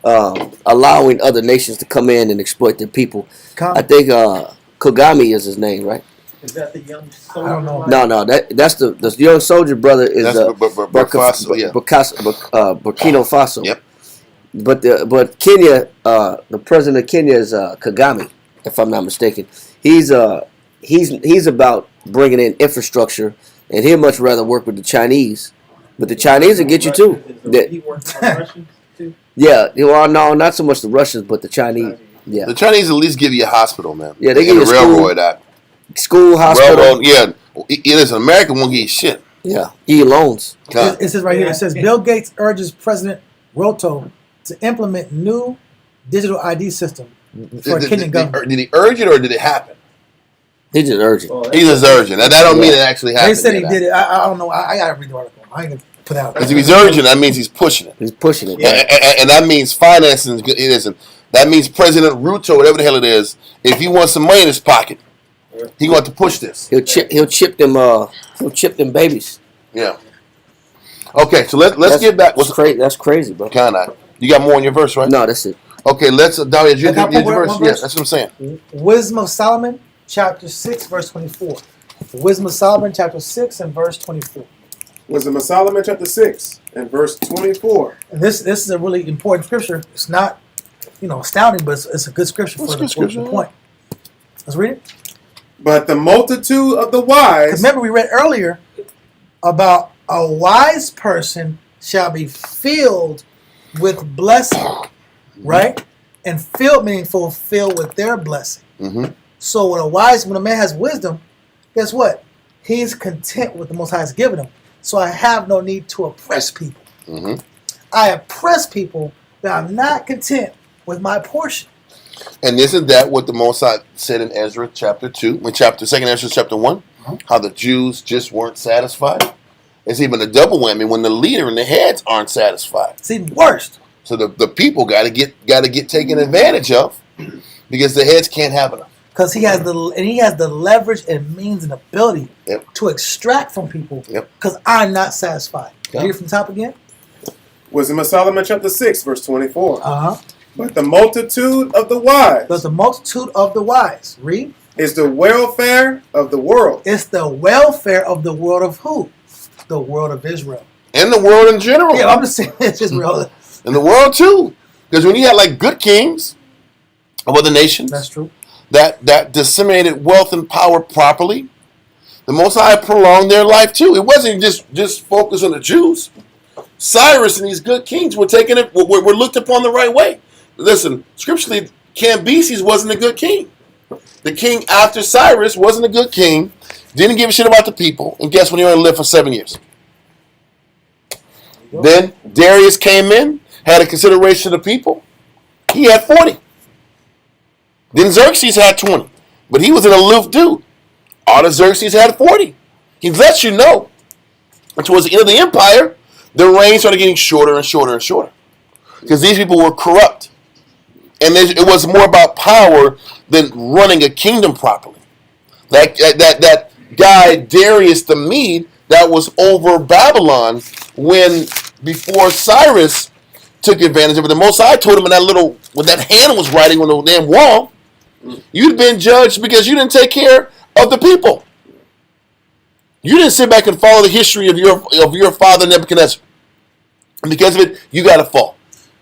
[SPEAKER 7] allowing other nations to come in and exploit their people. I think Kagame is his name, right?
[SPEAKER 9] Is that the young soldier?
[SPEAKER 3] I don't know.
[SPEAKER 7] No, that's the young soldier brother is
[SPEAKER 1] Burkina
[SPEAKER 7] Faso.
[SPEAKER 1] Yep.
[SPEAKER 7] But Kenya, the president of Kenya is Kagame, if I'm not mistaken. He's about bringing in infrastructure, and he'd much rather work with the Chinese. But the Chinese will get you too.
[SPEAKER 9] He works on Russians too?
[SPEAKER 7] Yeah, well, no, not so much the Russians, but the Chinese. Yeah,
[SPEAKER 1] The Chinese at least give you a hospital, man.
[SPEAKER 7] Yeah, they give you a
[SPEAKER 1] railroad.
[SPEAKER 7] school, hospital.
[SPEAKER 1] Railroad, yeah. It is an American won't give you shit.
[SPEAKER 7] Yeah, he loans.
[SPEAKER 3] It says right here. It says Bill Gates urges President Ruto to implement new digital ID system for Kenyan government.
[SPEAKER 1] Did he urge it or did it happen?
[SPEAKER 7] He just urging.
[SPEAKER 1] He just urging. That don't mean it actually happened.
[SPEAKER 3] They said he did it. I don't know. I gotta read the article. I ain't gonna put out.
[SPEAKER 1] Because if he's urging, that means he's pushing it.
[SPEAKER 7] He's pushing it.
[SPEAKER 1] And that means financing. It isn't. That means President Ruto, whatever the hell it is, if he wants some money in his pocket, he going to push this.
[SPEAKER 7] He'll chip them babies.
[SPEAKER 1] Yeah. Okay, so let's get back.
[SPEAKER 7] That's crazy, bro.
[SPEAKER 1] You got more in your verse, right?
[SPEAKER 7] No, that's it.
[SPEAKER 1] Okay, let's Dalia, your verse.
[SPEAKER 3] One
[SPEAKER 1] Yeah,
[SPEAKER 3] verse?
[SPEAKER 1] that's what I'm saying.
[SPEAKER 3] Wisdom of Solomon, chapter 6, verse 24. Wisdom of Solomon, chapter 6, and verse 24.
[SPEAKER 10] Wisdom of Solomon, chapter 6, and verse 24.
[SPEAKER 3] And this is a really important scripture. It's not, astounding, but it's a good scripture for the point. Let's read it.
[SPEAKER 10] But the multitude of the wise.
[SPEAKER 3] Remember, we read earlier about a wise person shall be filled with blessing, right? And filled meaning fulfilled with their blessing.
[SPEAKER 1] Mm-hmm.
[SPEAKER 3] So when a man has wisdom, guess what? He's content with the Most High has given him. So I have no need to oppress people.
[SPEAKER 1] Mm-hmm.
[SPEAKER 3] I oppress people that I'm not content with my portion.
[SPEAKER 1] And isn't that what the Most High said in Ezra chapter 2, second Ezra chapter 1? How the Jews just weren't satisfied? It's even a double whammy when the leader and the heads aren't satisfied.
[SPEAKER 3] It's even worse.
[SPEAKER 1] So the people got to get taken advantage of because the heads can't have enough.
[SPEAKER 3] Because he has the leverage and means and ability to extract from people. Because I'm not satisfied. Read it from the top again.
[SPEAKER 10] Wisdom of Solomon, chapter 6, verse 24.
[SPEAKER 3] Uh-huh.
[SPEAKER 10] But the multitude of the wise.
[SPEAKER 3] But the multitude of the wise. Read.
[SPEAKER 10] Is the welfare of the world.
[SPEAKER 3] It's the welfare of the world of who? The world of Israel.
[SPEAKER 1] And the world in general.
[SPEAKER 3] Yeah, I'm just saying it's Israel.
[SPEAKER 1] And the world too. Because when you had like good kings of other nations.
[SPEAKER 3] That's true.
[SPEAKER 1] That disseminated wealth and power properly, the Most High prolonged their life too. It wasn't just focused on the Jews. Cyrus and these good kings were looked upon the right way. Listen, scripturally, Cambyses wasn't a good king. The king after Cyrus wasn't a good king, didn't give a shit about the people, and guess what? He only lived for 7 years. Then Darius came in, had a consideration of the people. He had 40. Then Xerxes had 20, but he was an aloof dude. Artaxerxes had 40. He lets you know. And towards the end of the empire, the reign started getting shorter and shorter and shorter. Because these people were corrupt. And it was more about power than running a kingdom properly. That guy, Darius the Mede, that was over Babylon before Cyrus took advantage of it. The Most High told him when that hand was writing on the damn wall, you'd been judged because you didn't take care of the people. You didn't sit back and follow the history of your father Nebuchadnezzar. And because of it, you got to fall.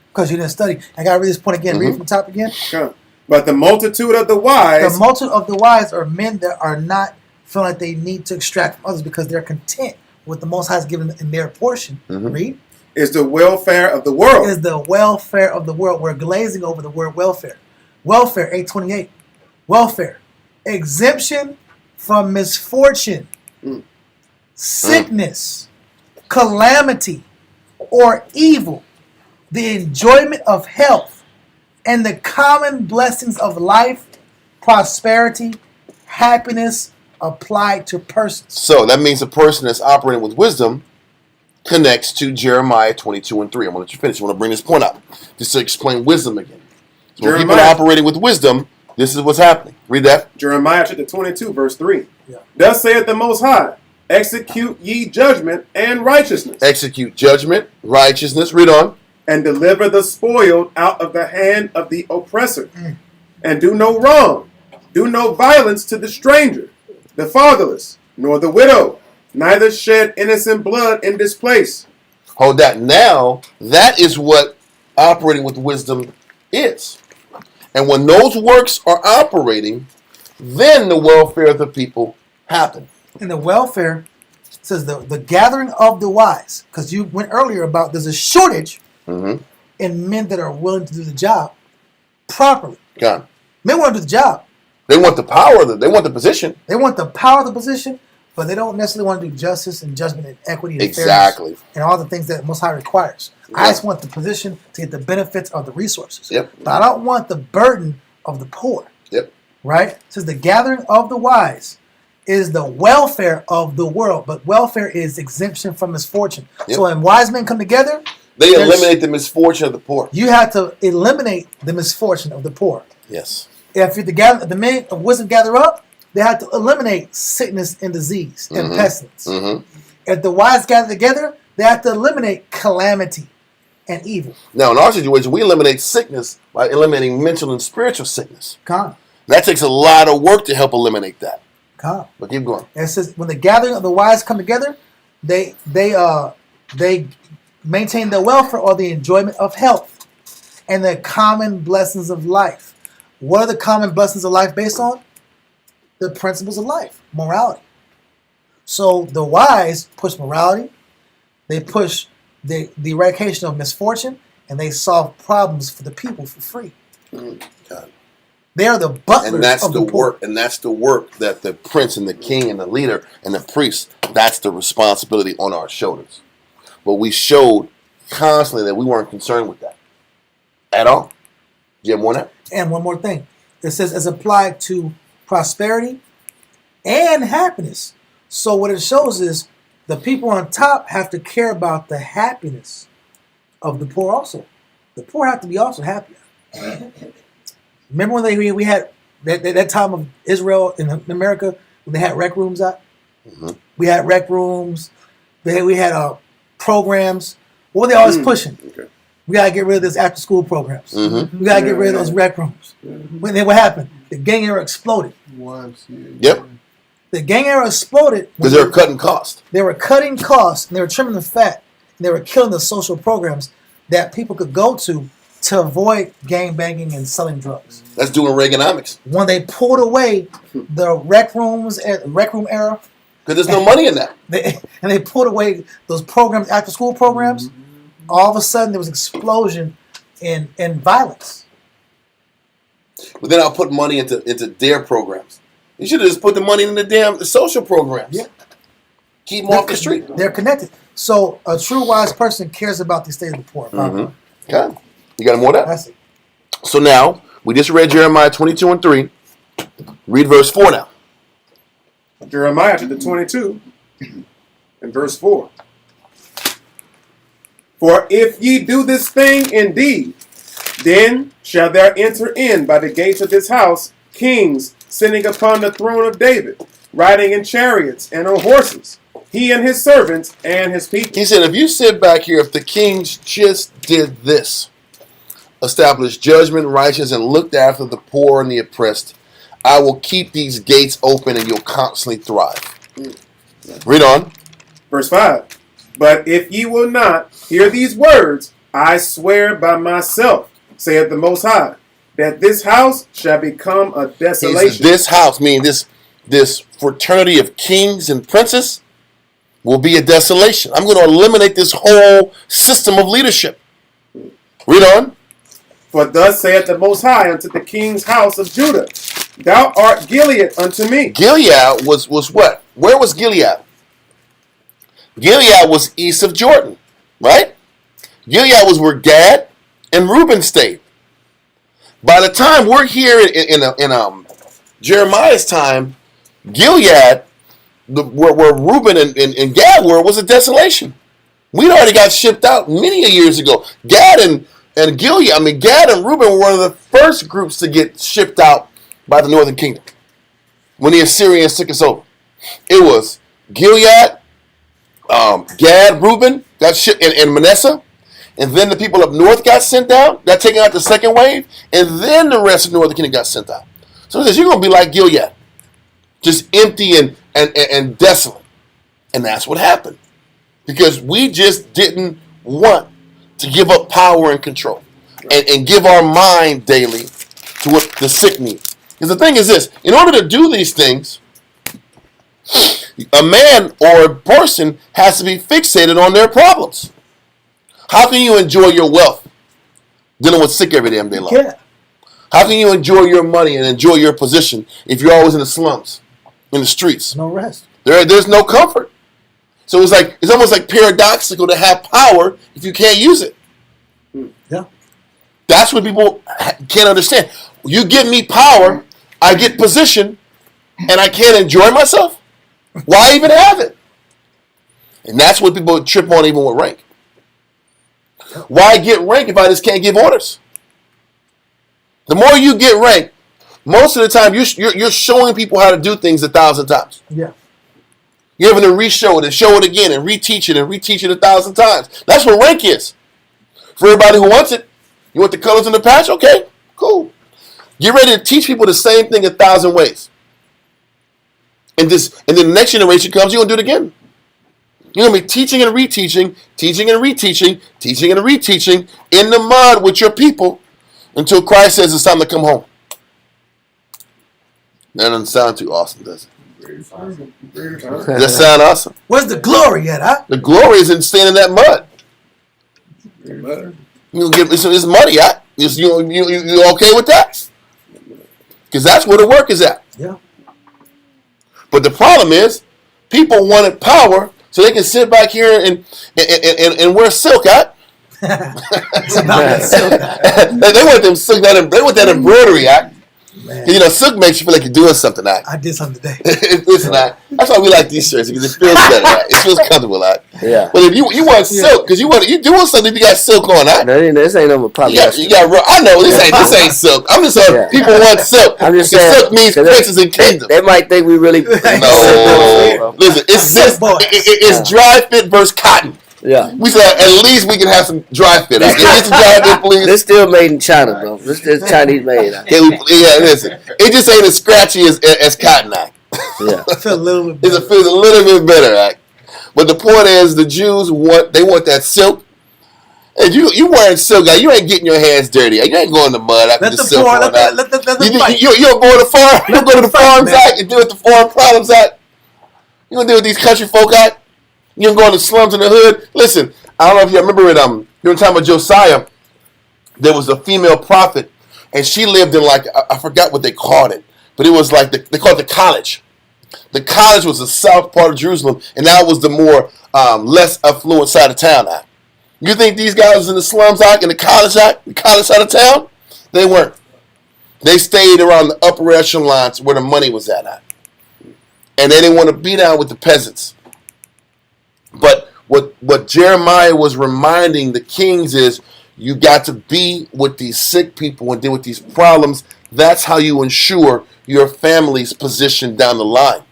[SPEAKER 3] Because you didn't study. I got to read this point again. Read from the top again.
[SPEAKER 10] Come. But the multitude of the wise.
[SPEAKER 3] The multitude of the wise are men that are not feeling like they need to extract from others because they're content with the Most High is given in their portion. Read.
[SPEAKER 10] Is the welfare of the world.
[SPEAKER 3] Is the welfare of the world. We're glazing over the word welfare. Welfare, 828. Welfare. Exemption from misfortune, sickness, calamity, or evil, the enjoyment of health, and the common blessings of life, prosperity, happiness applied to persons.
[SPEAKER 1] So that means a person that's operating with wisdom connects to Jeremiah 22 and 3. I'm going to let you finish. I want to bring this point up just to explain wisdom again. So when people are operating with wisdom, this is what's happening. Read that.
[SPEAKER 10] Jeremiah chapter 22, verse 3.
[SPEAKER 3] Yeah.
[SPEAKER 10] Thus saith the Most High, execute ye judgment and righteousness.
[SPEAKER 1] Execute judgment, righteousness. Read on.
[SPEAKER 10] And deliver the spoiled out of the hand of the oppressor. And do no wrong. Do no violence to the stranger, the fatherless, nor the widow. Neither shed innocent blood in this place.
[SPEAKER 1] Hold that. Now, that is what operating with wisdom is. And when those works are operating, then the welfare of the people happen.
[SPEAKER 3] And the welfare says the gathering of the wise, because you went earlier about there's a shortage in men that are willing to do the job properly.
[SPEAKER 1] God.
[SPEAKER 3] Men want to do the job.
[SPEAKER 1] They want the power, they want the position.
[SPEAKER 3] They want the power of the position, but they don't necessarily want to do justice and judgment and equity and
[SPEAKER 1] Exactly.
[SPEAKER 3] fairness and all the things that Most High requires.
[SPEAKER 1] Yeah.
[SPEAKER 3] I just want the position to get the benefits of the resources.
[SPEAKER 1] Yep.
[SPEAKER 3] But I don't want the burden of the poor.
[SPEAKER 1] Yep.
[SPEAKER 3] Right? It says the gathering of the wise is the welfare of the world, but welfare is exemption from misfortune.
[SPEAKER 1] Yep.
[SPEAKER 3] So when wise men come together,
[SPEAKER 1] They eliminate the misfortune of the poor.
[SPEAKER 3] you have to eliminate the misfortune of the poor.
[SPEAKER 1] Yes.
[SPEAKER 3] If the men of wisdom gather up, they have to eliminate sickness and disease and pestilence. If the wise gather together, they have to eliminate calamity and evil.
[SPEAKER 1] Now, in our situation, we eliminate sickness by eliminating mental and spiritual sickness.
[SPEAKER 3] Come.
[SPEAKER 1] That takes a lot of work to help eliminate that.
[SPEAKER 3] Come.
[SPEAKER 1] But keep going.
[SPEAKER 3] And it says when the gathering of the wise come together, they maintain the welfare or the enjoyment of health and the common blessings of life. What are the common blessings of life based on? The principles of life, morality. So the wise push morality, they push the eradication of misfortune, and they solve problems for the people for free.
[SPEAKER 1] God.
[SPEAKER 3] They are the butlers
[SPEAKER 1] And that's
[SPEAKER 3] of
[SPEAKER 1] the
[SPEAKER 3] the poor.
[SPEAKER 1] work. And that's the work that the prince and the king and the leader and the priest, that's the responsibility on our shoulders. But we showed constantly that we weren't concerned with that at all. Do you have more on that?
[SPEAKER 3] And one more thing. It says it's applied to prosperity and happiness. So what it shows is the people on top have to care about the happiness of the poor also. The poor have to be also happy. Remember when we had that time of Israel in America when they had rec rooms out? We had rec rooms. We had programs. What were they always pushing?
[SPEAKER 10] Okay.
[SPEAKER 3] We got to get rid of this after school programs.
[SPEAKER 1] Mm-hmm.
[SPEAKER 3] We got to get rid of those rec rooms. Then what happened? The gang era exploded.
[SPEAKER 1] Yep.
[SPEAKER 3] The gang era exploded
[SPEAKER 1] Because they were cutting costs.
[SPEAKER 3] They were cutting costs and they were trimming the fat. And they were killing the social programs that people could go to avoid gang banging and selling drugs.
[SPEAKER 1] That's doing Reaganomics.
[SPEAKER 3] When they pulled away the rec room era,
[SPEAKER 1] because there's no money in that.
[SPEAKER 3] They pulled away those programs, after school programs. All of a sudden, there was an explosion in violence.
[SPEAKER 1] But then I'll put money into their programs. You should have just put the money in the social programs.
[SPEAKER 3] Yeah.
[SPEAKER 1] Keep them off the street.
[SPEAKER 3] They're connected. So a true wise person cares about the state of the poor.
[SPEAKER 1] Okay. You got more of that?
[SPEAKER 3] That's it.
[SPEAKER 1] So now, we just read Jeremiah 22 and 3. Read verse 4 now.
[SPEAKER 10] Jeremiah chapter 22 and verse 4. For if ye do this thing indeed, then shall there enter in by the gates of this house kings sitting upon the throne of David, riding in chariots and on horses, he and his servants and his people.
[SPEAKER 1] He said, if you sit back here, if the kings just did this, established judgment, righteousness, and looked after the poor and the oppressed, I will keep these gates open and you'll constantly thrive. Read on.
[SPEAKER 10] Verse 5. But if ye will not hear these words, I swear by myself, saith the Most High, that this house shall become a desolation.
[SPEAKER 1] This house, meaning this fraternity of kings and princes, will be a desolation. I'm going to eliminate this whole system of leadership. Read on.
[SPEAKER 10] For thus saith the Most High unto the king's house of Judah, thou art Gilead unto me.
[SPEAKER 1] Gilead was what? Where was Gilead? Gilead was east of Jordan, right? Gilead was where Gad and Reuben stayed. By the time we're here in Jeremiah's time, Gilead, where Reuben and Gad were, was a desolation. We'd already got shipped out many years ago. Gad and Gilead, Gad and Reuben were one of the first groups to get shipped out by the northern kingdom when the Assyrians took us over. It was Gilead, Gad, Reuben got shipped, and Manasseh, and then the people up north got sent out, got taken out the second wave, and then the rest of the northern kingdom got sent out. So it says you're going to be like Gilead, just empty and desolate. And that's what happened. Because we just didn't want to give up power and control and give our mind daily to what the sick need. Because the thing is this, in order to do these things, a man or a person has to be fixated on their problems. How can you enjoy your wealth dealing with sick every damn day long?
[SPEAKER 3] Yeah.
[SPEAKER 1] How can you enjoy your money and enjoy your position if you're always in the slums, in the streets?
[SPEAKER 3] No rest.
[SPEAKER 1] There's no comfort. So it's almost like paradoxical to have power if you can't use it.
[SPEAKER 3] Yeah.
[SPEAKER 1] That's what people can't understand. You give me power, I get position, and I can't enjoy myself? Why even have it? And that's what people trip on even with rank. Why get rank if I just can't give orders? The more you get rank, most of the time you're showing people how to do things 1,000 times.
[SPEAKER 3] Yeah.
[SPEAKER 1] You're having to re-show it and show it again and reteach it and reteach it 1,000 times. That's what rank is. For everybody who wants it, you want the colors in the patch? Okay, cool. Get ready to teach people the same thing 1,000 ways. And then the next generation comes, you're going to do it again. You're going to be teaching and reteaching, teaching and reteaching, teaching and reteaching in the mud with your people until Christ says it's time to come home. That doesn't sound too awesome, does it? Does that sound awesome?
[SPEAKER 3] Where's the glory at, huh?
[SPEAKER 1] The glory is in staying in that mud. You get it's muddy, huh? You okay with that? Because that's where the work is at.
[SPEAKER 3] Yeah.
[SPEAKER 1] But the problem is, people wanted power so they can sit back here and wear silk, huh?
[SPEAKER 3] It's about that silk.
[SPEAKER 1] They want them silk. They want that embroidery, huh?
[SPEAKER 3] Man.
[SPEAKER 1] You know, silk makes you feel like you're doing something, huh?
[SPEAKER 3] I did something today.
[SPEAKER 1] Listen, that's why we like these shirts, because it feels better, huh? It feels comfortable, huh?
[SPEAKER 7] Yeah.
[SPEAKER 1] But if you want silk, because you doing something if you got silk on, huh?
[SPEAKER 7] This ain't no polyester.
[SPEAKER 1] You got I know this ain't silk. I'm just saying people want silk.
[SPEAKER 7] I'm just saying
[SPEAKER 1] silk means princes and kingdoms.
[SPEAKER 7] They might think we really.
[SPEAKER 1] No, listen, it's dry fit versus cotton.
[SPEAKER 7] Yeah.
[SPEAKER 1] We said at least we can have some dry fit. Give me some dry fit, please.
[SPEAKER 7] This still made in China, bro. This is Chinese made.
[SPEAKER 1] Yeah, listen. It just ain't as scratchy as cotton, act.
[SPEAKER 7] Yeah.
[SPEAKER 3] It feels a little bit better.
[SPEAKER 1] It feels a little bit better, act. But the point is, the Jews want that silk. And you wearing silk, you ain't getting your hands dirty. You ain't going to mud after the silk. You don't go to the farm. You don't go to the farms act and deal with the farm problems act. You gonna deal with these country folk act. You don't go in the slums in the hood. Listen, I don't know if you remember it. During the time of Josiah, there was a female prophet, and she lived in I forgot what they called it, but it was like they called it the college. The college was the south part of Jerusalem, and that was the more less affluent side of town. You think these guys was in the slums in the college side of town? They weren't. They stayed around the upper echelons where the money was at. And they didn't want to be down with the peasants. But what Jeremiah was reminding the kings is, you got to be with these sick people and deal with these problems. That's how you ensure your family's position down the line.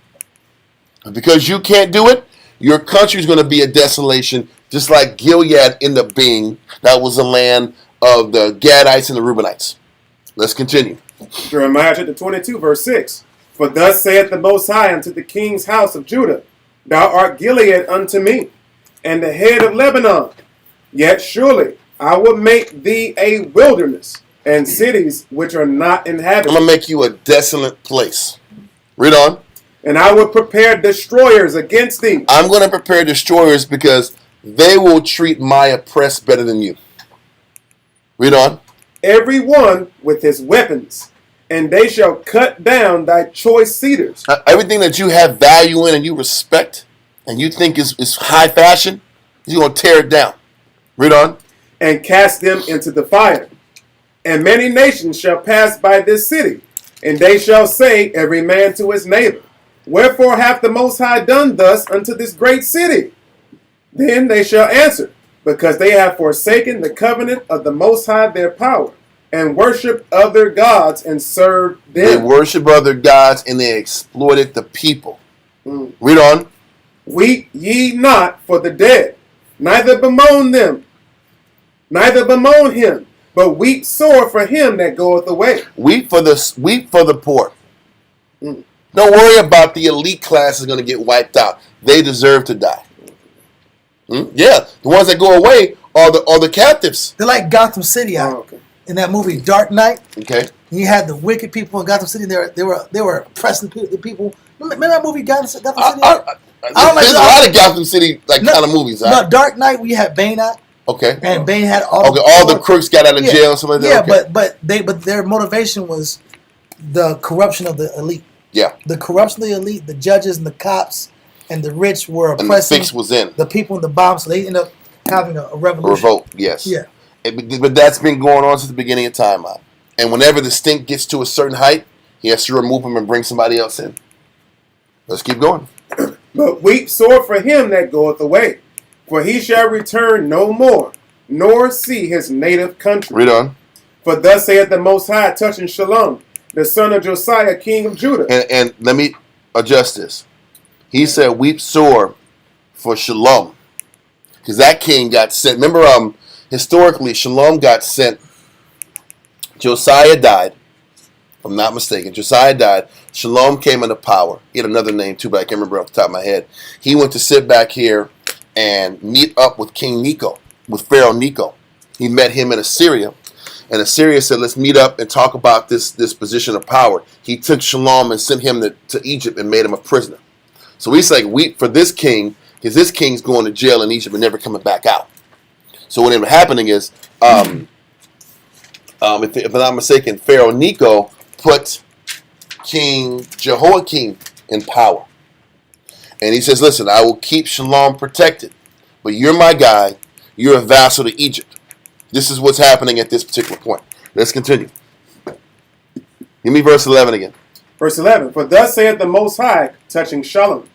[SPEAKER 1] And because you can't do it, your country's going to be a desolation, just like Gilead ended up being. That was the land of the Gadites and the Reubenites. Let's continue.
[SPEAKER 10] Jeremiah chapter 22, verse 6. For thus saith the Most High unto the king's house of Judah, thou art Gilead unto me, and the head of Lebanon. Yet surely I will make thee a wilderness, and cities which are not
[SPEAKER 1] I'm
[SPEAKER 10] inhabited.
[SPEAKER 1] going to make you a desolate place. Read on.
[SPEAKER 10] And I will prepare destroyers against thee.
[SPEAKER 1] I'm going to prepare destroyers because they will treat my oppressed better than you. Read on.
[SPEAKER 10] Every one with his weapons, and they shall cut down thy choice cedars.
[SPEAKER 1] Everything that you have value in and you respect and you think is high fashion, you're going to tear it down. Read on.
[SPEAKER 10] And cast them into the fire. And many nations shall pass by this city, and they shall say, every man to his neighbor, wherefore hath the Most High done thus unto this great city? Then they shall answer, because they have forsaken the covenant of the Most High their power, and worshiped other gods and served
[SPEAKER 1] They
[SPEAKER 10] them.
[SPEAKER 1] worship other gods and they exploited the people. Read on.
[SPEAKER 10] Weep ye not for the dead, neither bemoan them, neither bemoan him, but weep sore for him that goeth away.
[SPEAKER 1] Weep for the poor. Don't worry about the elite class is going to get wiped out. They deserve to die. Yeah, the ones that go away are the captives.
[SPEAKER 3] They're like Gotham City out
[SPEAKER 10] okay.
[SPEAKER 3] in that movie Dark Knight.
[SPEAKER 1] Okay.
[SPEAKER 3] You had the wicked people in Gotham City. They were oppressing the people. Remember that movie Gotham City?
[SPEAKER 1] There's a lot of Gotham City kind of movies.
[SPEAKER 3] No, Dark Knight. We had Bane out.
[SPEAKER 1] Okay.
[SPEAKER 3] And Bane had all
[SPEAKER 1] the crooks got out of jail and something like that.
[SPEAKER 3] Yeah,
[SPEAKER 1] Okay.
[SPEAKER 3] but their motivation was the corruption of the elite.
[SPEAKER 1] Yeah.
[SPEAKER 3] The corruption of the elite, the judges and the cops and the rich were
[SPEAKER 1] And the
[SPEAKER 3] oppressing
[SPEAKER 1] fix was in.
[SPEAKER 3] the people in the bottom, so they ended up having a revolution.
[SPEAKER 1] Revolt, yes.
[SPEAKER 3] Yeah.
[SPEAKER 1] But that's been going on since the beginning of time. And whenever the stink gets to a certain height, he has to remove him and bring somebody else in. Let's keep going.
[SPEAKER 10] But weep sore for him that goeth away, for he shall return no more, nor see his native country.
[SPEAKER 1] Read on.
[SPEAKER 10] For thus saith the Most High touching Shalom, the son of Josiah, king of Judah.
[SPEAKER 1] And let me adjust this. He said, weep sore for Shalom. Because that king got sent. Remember, historically, Shalom got sent. Josiah died. If I'm not mistaken. Josiah died. Shalom came into power. He had another name too, but I can't remember off the top of my head. He went to sit back here and meet up with King Necho, with Pharaoh Necho. He met him in Assyria. And Assyria said, let's meet up and talk about this position of power. He took Shalom and sent him to Egypt and made him a prisoner. So he's like, weep for this king, because this king's going to jail in Egypt and never coming back out. So what ended up happening is, if I'm not mistaken, Pharaoh Necho put King Jehoiakim in power. And he says, listen, I will keep Shalom protected, but you're my guy. You're a vassal to Egypt. This is what's happening at this particular point. Let's continue. Give me verse 11 again.
[SPEAKER 10] Verse 11, for thus saith the Most High touching Shalom,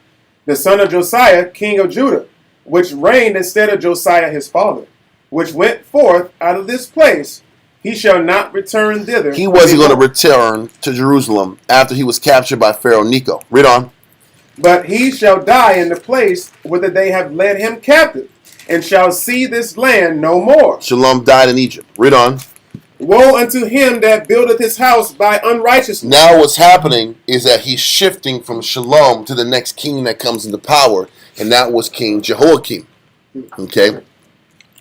[SPEAKER 10] the son of Josiah, king of Judah, which reigned instead of Josiah his father, which went forth out of this place, he shall not return thither.
[SPEAKER 1] He wasn't going to return to Jerusalem after he was captured by Pharaoh Necho. Read on.
[SPEAKER 10] But he shall die in the place whither they have led him captive, and shall see this land no more.
[SPEAKER 1] Shalom died in Egypt. Read on.
[SPEAKER 10] Woe unto him that buildeth his house by unrighteousness.
[SPEAKER 1] Now what's happening is that he's shifting from Shalom to the next king that comes into power, and that was King Jehoiakim. Okay?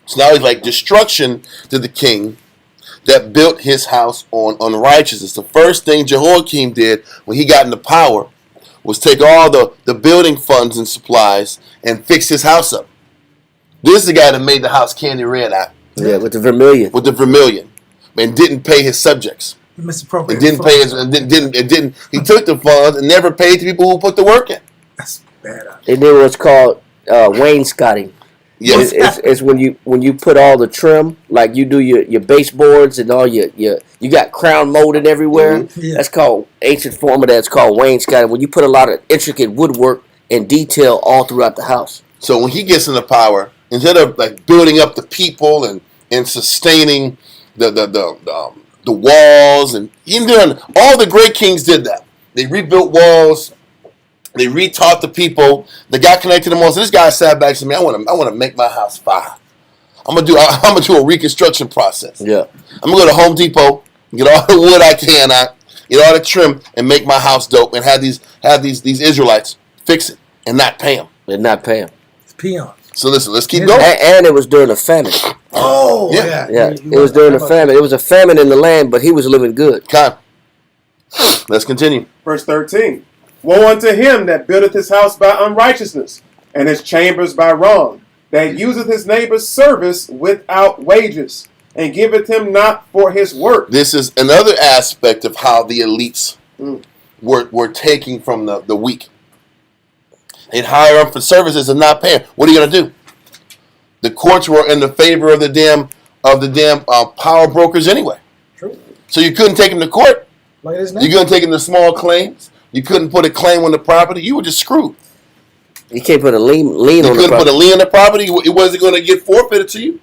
[SPEAKER 1] So now he's like, destruction to the king that built his house on unrighteousness. The first thing Jehoiakim did when he got into power was take all the building funds and supplies and fix his house up. This is the guy that made the house candy red out.
[SPEAKER 7] Yeah, with the vermilion.
[SPEAKER 1] With the vermilion. And didn't pay his subjects.
[SPEAKER 3] Misappropriated.
[SPEAKER 1] And didn't pay his he took the funds and never paid the people who put the work in.
[SPEAKER 3] That's bad.
[SPEAKER 7] They did what's called wainscoting.
[SPEAKER 1] Yes.
[SPEAKER 7] It's when you put all the trim, like you do your baseboards and all you got crown molded everywhere.
[SPEAKER 3] Mm-hmm. Yeah.
[SPEAKER 7] That's called ancient form of that. It's called wainscoting. When you put a lot of intricate woodwork and detail all throughout the house.
[SPEAKER 1] So when he gets into power, instead of like building up the people and sustaining the walls, and even doing, all the great kings did that. They rebuilt walls. They retaught the people. They got connected to them all. So this guy sat back and said, "Man, I want to make my house fire. I'm gonna do a reconstruction process.
[SPEAKER 7] Yeah.
[SPEAKER 1] I'm gonna go to Home Depot, get all the wood I can out, get all the trim, and make my house dope. And have these Israelites fix it and not pay them.
[SPEAKER 7] And not pay them.
[SPEAKER 3] It's peons.
[SPEAKER 1] So listen, let's keep
[SPEAKER 3] Yeah.
[SPEAKER 1] going.
[SPEAKER 7] And it was during a famine.
[SPEAKER 3] Oh,
[SPEAKER 1] Yeah.
[SPEAKER 7] Yeah,
[SPEAKER 3] You
[SPEAKER 7] it was
[SPEAKER 3] want-
[SPEAKER 7] during a
[SPEAKER 3] how about-
[SPEAKER 7] famine. It was a famine in the land, but he was living good.
[SPEAKER 1] Con. Let's continue.
[SPEAKER 10] Verse 13. Woe unto him that buildeth his house by unrighteousness, and his chambers by wrong, that useth his neighbor's service without wages, and giveth him not for his work.
[SPEAKER 1] This is another aspect of how the elites
[SPEAKER 10] Mm.
[SPEAKER 1] were taking from the weak. They'd hire them for services and not pay them. What are you going to do? The courts were in the favor of the damn power brokers anyway.
[SPEAKER 3] True.
[SPEAKER 1] So you couldn't take them to court.
[SPEAKER 3] Like it is now.
[SPEAKER 1] You couldn't take them to small claims. You couldn't put a claim on the property. You were just screwed.
[SPEAKER 7] You can't put a lien
[SPEAKER 1] You
[SPEAKER 7] on the
[SPEAKER 1] couldn't put a
[SPEAKER 7] property.
[SPEAKER 1] lien on the property. It wasn't going to get forfeited to you.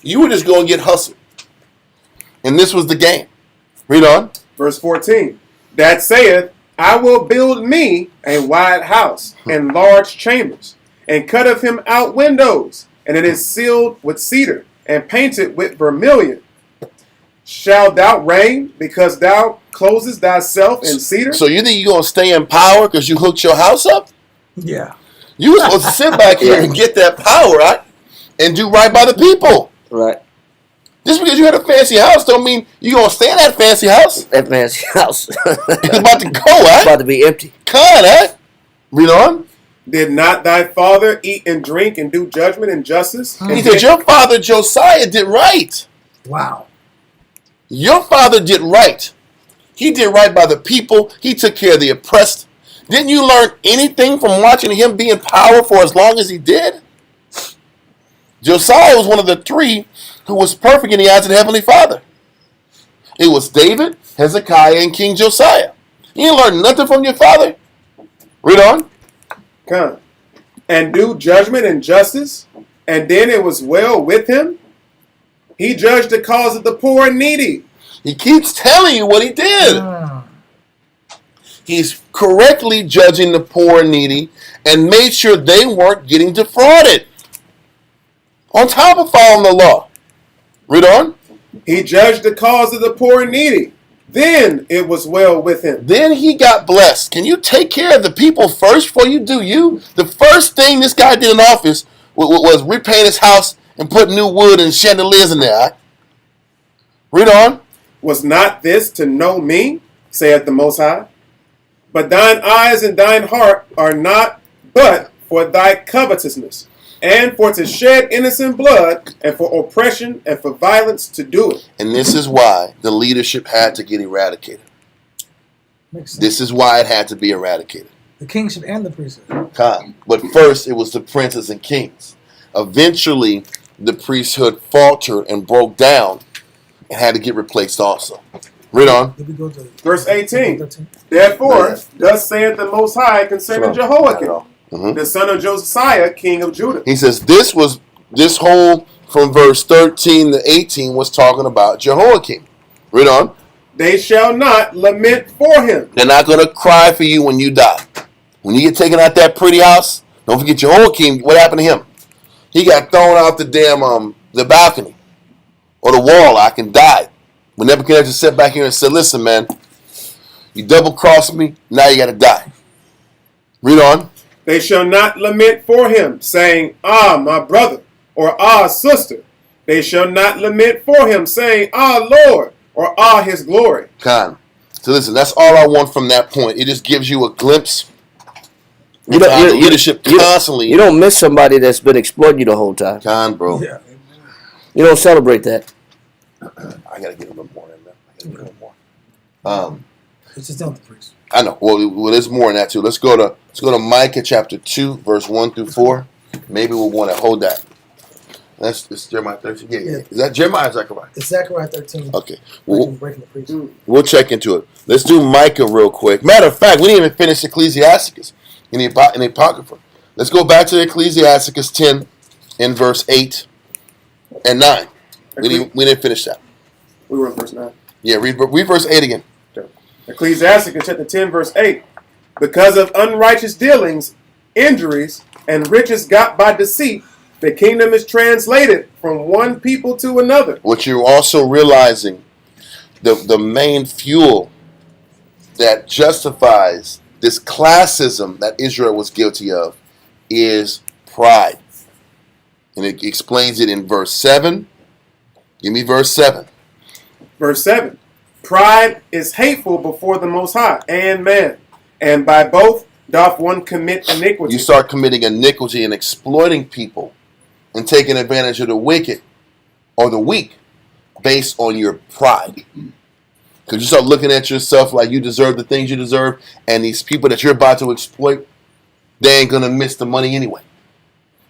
[SPEAKER 1] You were just going to get hustled. And this was the game. Read on.
[SPEAKER 10] Verse 14. That saith, I will build me a wide house and large chambers, and cutteth him out windows, and it is sealed with cedar, and painted with vermilion. Shalt thou reign, because thou closest thyself in cedar?
[SPEAKER 1] So you think you're going to stay in power because you hooked your house up?
[SPEAKER 3] Yeah.
[SPEAKER 1] You were supposed to sit back here and get that power, right? And do right by the people.
[SPEAKER 7] Right.
[SPEAKER 1] Just because you had a fancy house don't mean you're going to stay in that fancy house.
[SPEAKER 7] That man's house.
[SPEAKER 1] It's about to go,
[SPEAKER 7] It's
[SPEAKER 1] right?
[SPEAKER 7] about to be empty.
[SPEAKER 1] Con, right? Read on.
[SPEAKER 10] Did not thy father eat and drink and do judgment and justice?
[SPEAKER 1] He said, your father Josiah did right.
[SPEAKER 3] Wow.
[SPEAKER 1] Your father did right. He did right by the people. He took care of the oppressed. Didn't you learn anything from watching him be in power for as long as he did? Josiah was one of the three who was perfect in the eyes of the Heavenly Father. It was David, Hezekiah, and King Josiah. You didn't learn nothing from your father? Read on.
[SPEAKER 10] Come. And do judgment and justice, and then it was well with him. He judged the cause of the poor and needy.
[SPEAKER 1] He keeps telling you what he did. He's correctly judging the poor and needy and made sure they weren't getting defrauded. On top of following the law. Read on.
[SPEAKER 10] He judged the cause of the poor and needy. Then it was well with him.
[SPEAKER 1] Then he got blessed. Can you take care of the people first before you do you? The first thing this guy did in office was repaint his house and put new wood and chandeliers in there. Right? Read on.
[SPEAKER 10] Was not this to know me, saith the Most High? But thine eyes and thine heart are not but for thy covetousness, and for to shed innocent blood, and for oppression, and for violence to do it.
[SPEAKER 1] And this is why the leadership had to get eradicated.
[SPEAKER 3] Makes sense.
[SPEAKER 1] This is why it had to be eradicated.
[SPEAKER 3] The kingship and the priesthood.
[SPEAKER 1] But first, it was the princes and kings. Eventually, the priesthood faltered and broke down and had to get replaced also. Read on.
[SPEAKER 3] Did we go to
[SPEAKER 10] Verse 18.
[SPEAKER 3] 13?
[SPEAKER 10] Therefore, thus saith the Most High concerning Jehoiakim,
[SPEAKER 1] Mhm.
[SPEAKER 10] the son of Josiah, king of Judah.
[SPEAKER 1] He says this whole from verse 13 to 18 was talking about Jehoiakim. Read on.
[SPEAKER 10] They shall not lament for him.
[SPEAKER 1] They're not going to cry for you when you die. When you get taken out that pretty house, don't forget Jehoiakim. What happened to him? He got thrown out the damn the balcony or the wall. I can die. When Nebuchadnezzar sat back here and said, "Listen, man, you double-crossed me. Now you got to die." Read on.
[SPEAKER 10] They shall not lament for him, saying, Ah, my brother, or Ah, sister. They shall not lament for him, saying, Ah, Lord, or Ah, his glory.
[SPEAKER 1] Con. So listen, that's all I want from that point. It just gives you a glimpse.
[SPEAKER 7] You don't,
[SPEAKER 1] How the
[SPEAKER 7] you,
[SPEAKER 1] leadership
[SPEAKER 7] you,
[SPEAKER 1] constantly.
[SPEAKER 7] you don't miss somebody that's been exploiting you the whole time.
[SPEAKER 1] Con, bro.
[SPEAKER 3] Yeah.
[SPEAKER 7] You don't celebrate that.
[SPEAKER 1] I gotta get a little more in there. I gotta get a little more.
[SPEAKER 3] It's just not the priest.
[SPEAKER 1] I know. Well, there's more in that too. Let's go to Micah chapter 2, verse 1 through 4. Maybe we'll want to hold that. It's Jeremiah 13. Yeah. Is that Jeremiah or Zechariah?
[SPEAKER 3] It's Zechariah 13.
[SPEAKER 1] Okay.
[SPEAKER 3] Breaking the priest.
[SPEAKER 1] We'll check into it. Let's do Micah real quick. Matter of fact, we didn't even finish Ecclesiasticus in the Apocrypha. Let's go back to Ecclesiasticus 10 in verse 8 and 9. We didn't finish that.
[SPEAKER 10] We were in verse 9.
[SPEAKER 1] Yeah, read verse 8 again.
[SPEAKER 10] Ecclesiasticus chapter 10, verse 8. Because of unrighteous dealings, injuries, and riches got by deceit, the kingdom is translated from one people to another.
[SPEAKER 1] What you're also realizing, the main fuel that justifies this classism that Israel was guilty of is pride. And it explains it in verse 7. Give me verse 7.
[SPEAKER 10] Verse 7. Pride is hateful before the Most High and man, and by both doth one commit iniquity.
[SPEAKER 1] You start committing iniquity and exploiting people and taking advantage of the wicked or the weak based on your pride. Because you start looking at yourself like you deserve the things you deserve, and these people that you're about to exploit, they ain't going to miss the money anyway.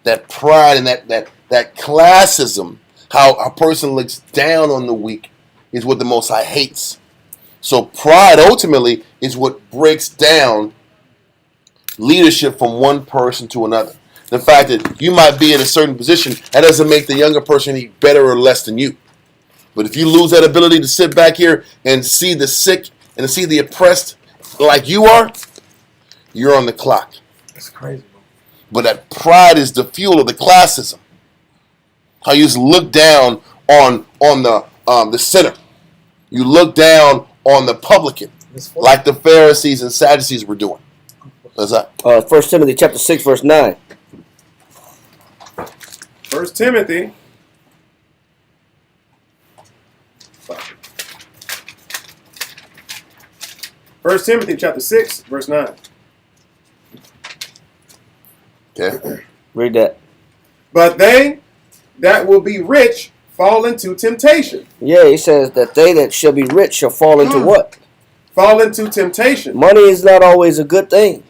[SPEAKER 1] That pride and that classism, how a person looks down on the weak, is what the Most High hates. So pride ultimately is what breaks down leadership from one person to another. The fact that you might be in a certain position, that doesn't make the younger person any better or less than you. But if you lose that ability to sit back here and see the sick and see the oppressed like you are, you're on the clock.
[SPEAKER 3] That's crazy, bro.
[SPEAKER 1] But that pride is the fuel of the classism. How you just look down on the sinner. You look down on the publican, like the Pharisees and Sadducees were doing. What's that?
[SPEAKER 7] 1 Timothy chapter 6, verse 9.
[SPEAKER 10] 1 Timothy. First Timothy chapter 6, verse 9.
[SPEAKER 1] Okay.
[SPEAKER 7] Read that.
[SPEAKER 10] But they that will be rich fall into temptation.
[SPEAKER 7] Yeah, he says that they that shall be rich shall fall into what?
[SPEAKER 10] Fall into temptation.
[SPEAKER 7] Money is not always a good thing.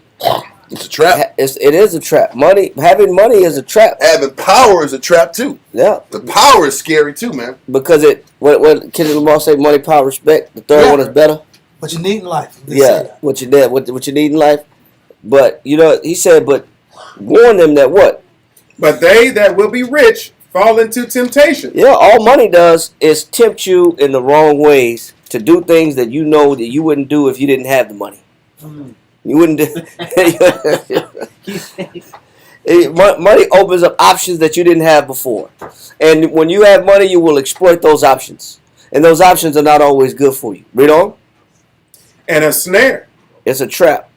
[SPEAKER 1] It's a trap.
[SPEAKER 7] It is a trap. Having money is a trap.
[SPEAKER 1] Having power is a trap too.
[SPEAKER 7] Yeah.
[SPEAKER 1] The power is scary too, man.
[SPEAKER 7] Because what Kendrick Lamar say, money, power, respect. The third one is better.
[SPEAKER 3] What you need in life.
[SPEAKER 7] Yeah. What you need in life. But he said, but warn them that what?
[SPEAKER 10] But they that will be rich fall into temptation.
[SPEAKER 7] Yeah, all money does is tempt you in the wrong ways to do things that you know that you wouldn't do if you didn't have the money. You wouldn't do. Money opens up options that you didn't have before. And when you have money, you will exploit those options. And those options are not always good for you. Read on.
[SPEAKER 10] And a snare.
[SPEAKER 7] It's a trap.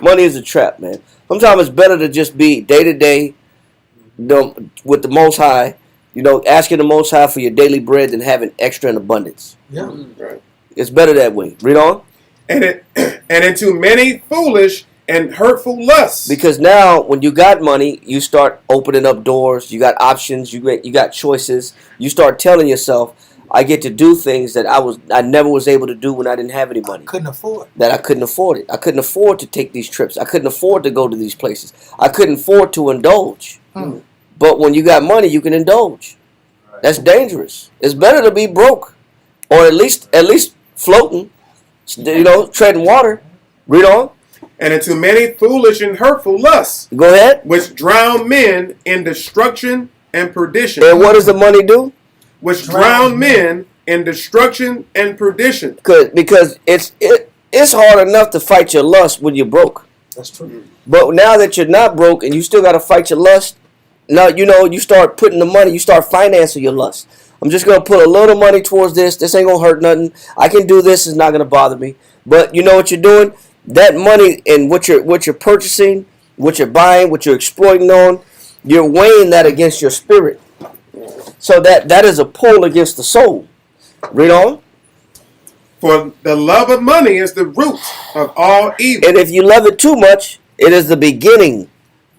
[SPEAKER 7] Money is a trap, man. Sometimes it's better to just be day to day with the Most High, asking the Most High for your daily bread than having extra in abundance.
[SPEAKER 3] Yeah.
[SPEAKER 10] Right.
[SPEAKER 7] It's better that way. Read on.
[SPEAKER 10] And into many foolish and hurtful lusts.
[SPEAKER 7] Because now, when you got money, you start opening up doors. You got options. You got choices. You start telling yourself, I get to do things that I never was able to do when I didn't have any money.
[SPEAKER 3] Couldn't afford.
[SPEAKER 7] That I couldn't afford it. I couldn't afford to take these trips. I couldn't afford to go to these places. I couldn't afford to indulge. But when you got money, you can indulge. That's dangerous. It's better to be broke, or at least floating, treading water. Read on.
[SPEAKER 10] And into many foolish and hurtful lusts.
[SPEAKER 7] Go ahead.
[SPEAKER 10] Which drown men in destruction and perdition.
[SPEAKER 7] And what does the money do?
[SPEAKER 10] Which drown men in destruction and perdition.
[SPEAKER 7] Because it's hard enough to fight your lust when you're broke.
[SPEAKER 3] That's true.
[SPEAKER 7] But now that you're not broke and you still got to fight your lust, now you start putting the money, you start financing your lust. I'm just going to put a little money towards this. This ain't going to hurt nothing. I can do this. It's not going to bother me. But you know what you're doing? That money and what you're purchasing, what you're buying, what you're exploiting on, you're weighing that against your spirit. So that is a pull against the soul. Read on.
[SPEAKER 10] For the love of money is the root of all evil.
[SPEAKER 7] And if you love it too much, it is the beginning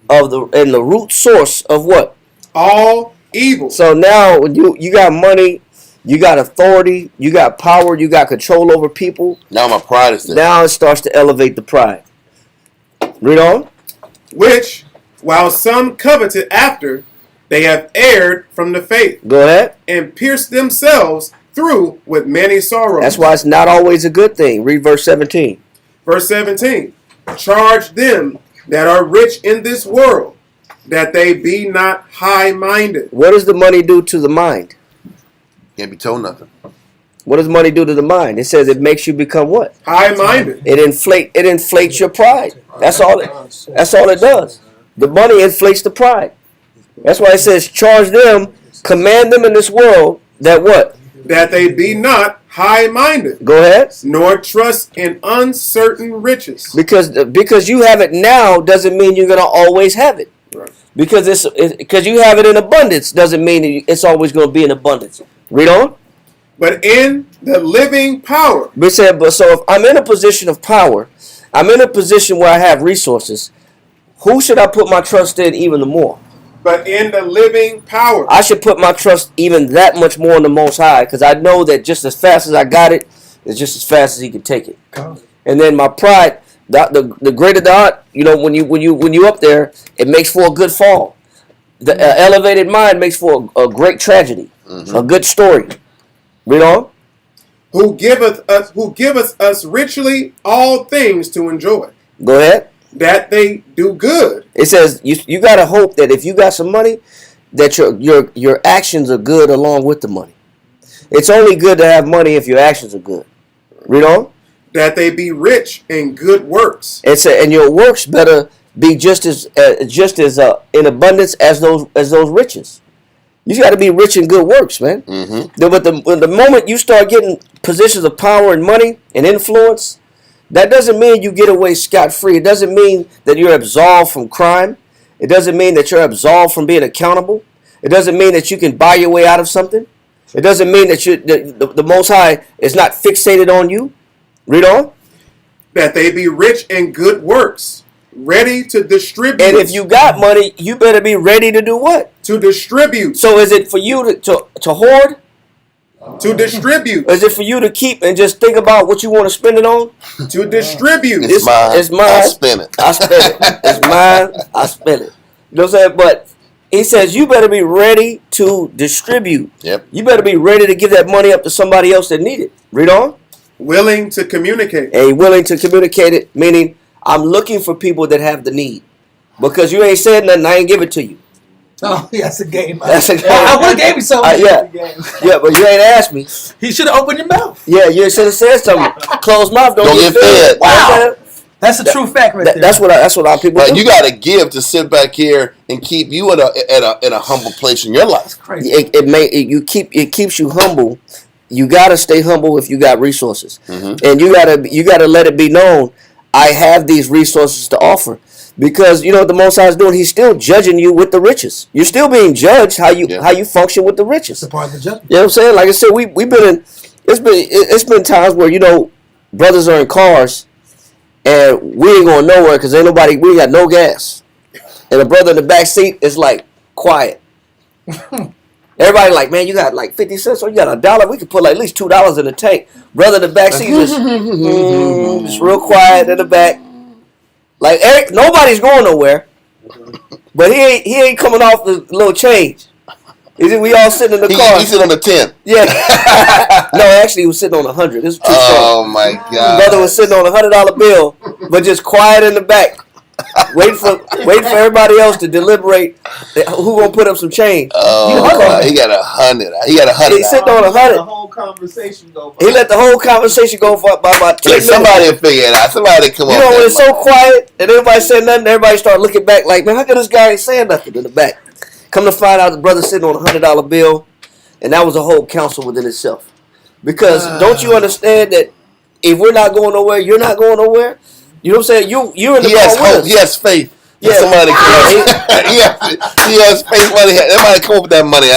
[SPEAKER 7] of the root source of what?
[SPEAKER 10] All evil.
[SPEAKER 7] So now when you got money, you got authority, you got power, you got control over people.
[SPEAKER 1] Now my pride is there.
[SPEAKER 7] Now it starts to elevate the pride. Read on.
[SPEAKER 10] Which, while some coveted after, they have erred from the faith.
[SPEAKER 7] Go ahead.
[SPEAKER 10] And pierced themselves through with many sorrows.
[SPEAKER 7] That's why it's not always a good thing. Read verse 17.
[SPEAKER 10] Verse 17. Charge them that are rich in this world, that they be not high-minded.
[SPEAKER 7] What does the money do to the mind?
[SPEAKER 1] Can't be told nothing.
[SPEAKER 7] What does money do to the mind? It says it makes you become what?
[SPEAKER 10] High-minded.
[SPEAKER 7] It inflates your pride. That's all it does. The money inflates the pride. That's why it says charge them, command them in this world that what?
[SPEAKER 10] That they be not high-minded.
[SPEAKER 7] Go ahead.
[SPEAKER 10] Nor trust in uncertain riches.
[SPEAKER 7] Because you have it now doesn't mean you're going to always have it.
[SPEAKER 10] Right.
[SPEAKER 7] Because because you have it in abundance doesn't mean it's always going to be in abundance. Read on.
[SPEAKER 10] But in the living power.
[SPEAKER 7] But so if I'm in a position of power, I'm in a position where I have resources. Who should I put my trust in even the more?
[SPEAKER 10] But in the living power.
[SPEAKER 7] I should put my trust even that much more in the Most High, because I know that just as fast as I got it, it's just as fast as He can take it. And then my pride, the greater the art, when you up there, it makes for a good fall. The elevated mind makes for a great tragedy, a good story. Read on.
[SPEAKER 10] Who giveth us richly all things to enjoy.
[SPEAKER 7] Go ahead.
[SPEAKER 10] That they do good.
[SPEAKER 7] It says you got to hope that if you got some money, that your actions are good along with the money. It's only good to have money if your actions are good. Read on.
[SPEAKER 10] That they be rich in good works.
[SPEAKER 7] And your works better be just as in abundance as those riches. You got to be rich in good works, man. But the moment you start getting positions of power and money and influence, that doesn't mean you get away scot-free. It doesn't mean that you're absolved from crime. It doesn't mean that you're absolved from being accountable. It doesn't mean that you can buy your way out of something. It doesn't mean that the Most High is not fixated on you. Read on.
[SPEAKER 10] That they be rich in good works, ready to distribute.
[SPEAKER 7] And if you got money, you better be ready to do what?
[SPEAKER 10] To distribute.
[SPEAKER 7] So is it for you to hoard?
[SPEAKER 10] To distribute.
[SPEAKER 7] Is it for you to keep and just think about what you want to spend it on?
[SPEAKER 10] To distribute.
[SPEAKER 1] It's mine.
[SPEAKER 7] It's mine.
[SPEAKER 1] I spend it.
[SPEAKER 7] I spend it. It's mine. I spend it. You know what I'm saying? But he says you better be ready to distribute.
[SPEAKER 1] Yep.
[SPEAKER 7] You better be ready to give that money up to somebody else that need it. Read on.
[SPEAKER 10] Willing to communicate.
[SPEAKER 7] And willing to communicate it, meaning I'm looking for people that have the need. Because you ain't said nothing, I ain't give it to you.
[SPEAKER 3] Oh, yeah, that's a game.
[SPEAKER 7] That's a game.
[SPEAKER 3] I would have gave you something.
[SPEAKER 7] Yeah, but you ain't asked me.
[SPEAKER 3] He should have opened your mouth.
[SPEAKER 7] Yeah, you should have said something. Closed mouth don't get fed.
[SPEAKER 3] Wow. That's a true fact right there.
[SPEAKER 7] That's what our people do.
[SPEAKER 1] You got to give to sit back here and keep you in a humble place in your life.
[SPEAKER 3] That's crazy.
[SPEAKER 7] It keeps you humble. You got to stay humble if you got resources. And you got to let it be known, I have these resources to offer. Because you know what the Most High is doing, He's still judging you with the riches. You're still being judged how you function with the riches.
[SPEAKER 3] It's a part of the judgment.
[SPEAKER 7] You know what I'm saying? Like I said, we've been in. It's been times where brothers are in cars, and we ain't going nowhere because we ain't got no gas, and the brother in the back seat is like quiet. Everybody like, man, you got like 50 cents or you got $1? We could put like at least $2 in the tank. Brother in the back seat just real quiet in the back. Like nobody's going nowhere, but he ain't coming off the little change. We all sitting in the car.
[SPEAKER 1] He's sitting on the 10.
[SPEAKER 7] Yeah. No, actually, he was sitting on 100. This was too
[SPEAKER 1] Oh
[SPEAKER 7] strong.
[SPEAKER 1] my God.
[SPEAKER 7] Brother was sitting on $100 bill, but just quiet in the back, waiting for everybody else to deliberate who gonna put up some change.
[SPEAKER 1] Oh, God. He got 100. He got 100.
[SPEAKER 7] He's sitting on 100.
[SPEAKER 9] The whole conversation go.
[SPEAKER 7] He let the whole conversation go for about 10 minutes.
[SPEAKER 1] Somebody will figure it out. Somebody come
[SPEAKER 7] You
[SPEAKER 1] up.
[SPEAKER 7] know, when it's so quiet and everybody said nothing, everybody start looking back like, man, how come this guy ain't saying nothing in the back? Come to find out the brother sitting on $100 bill, and that was a whole council within itself. Because don't you understand that if we're not going nowhere, you're not going nowhere? You know what I'm saying? You're in the car with us.
[SPEAKER 1] He has faith.
[SPEAKER 7] Yeah.
[SPEAKER 1] Somebody he has faith. Somebody come up with that money.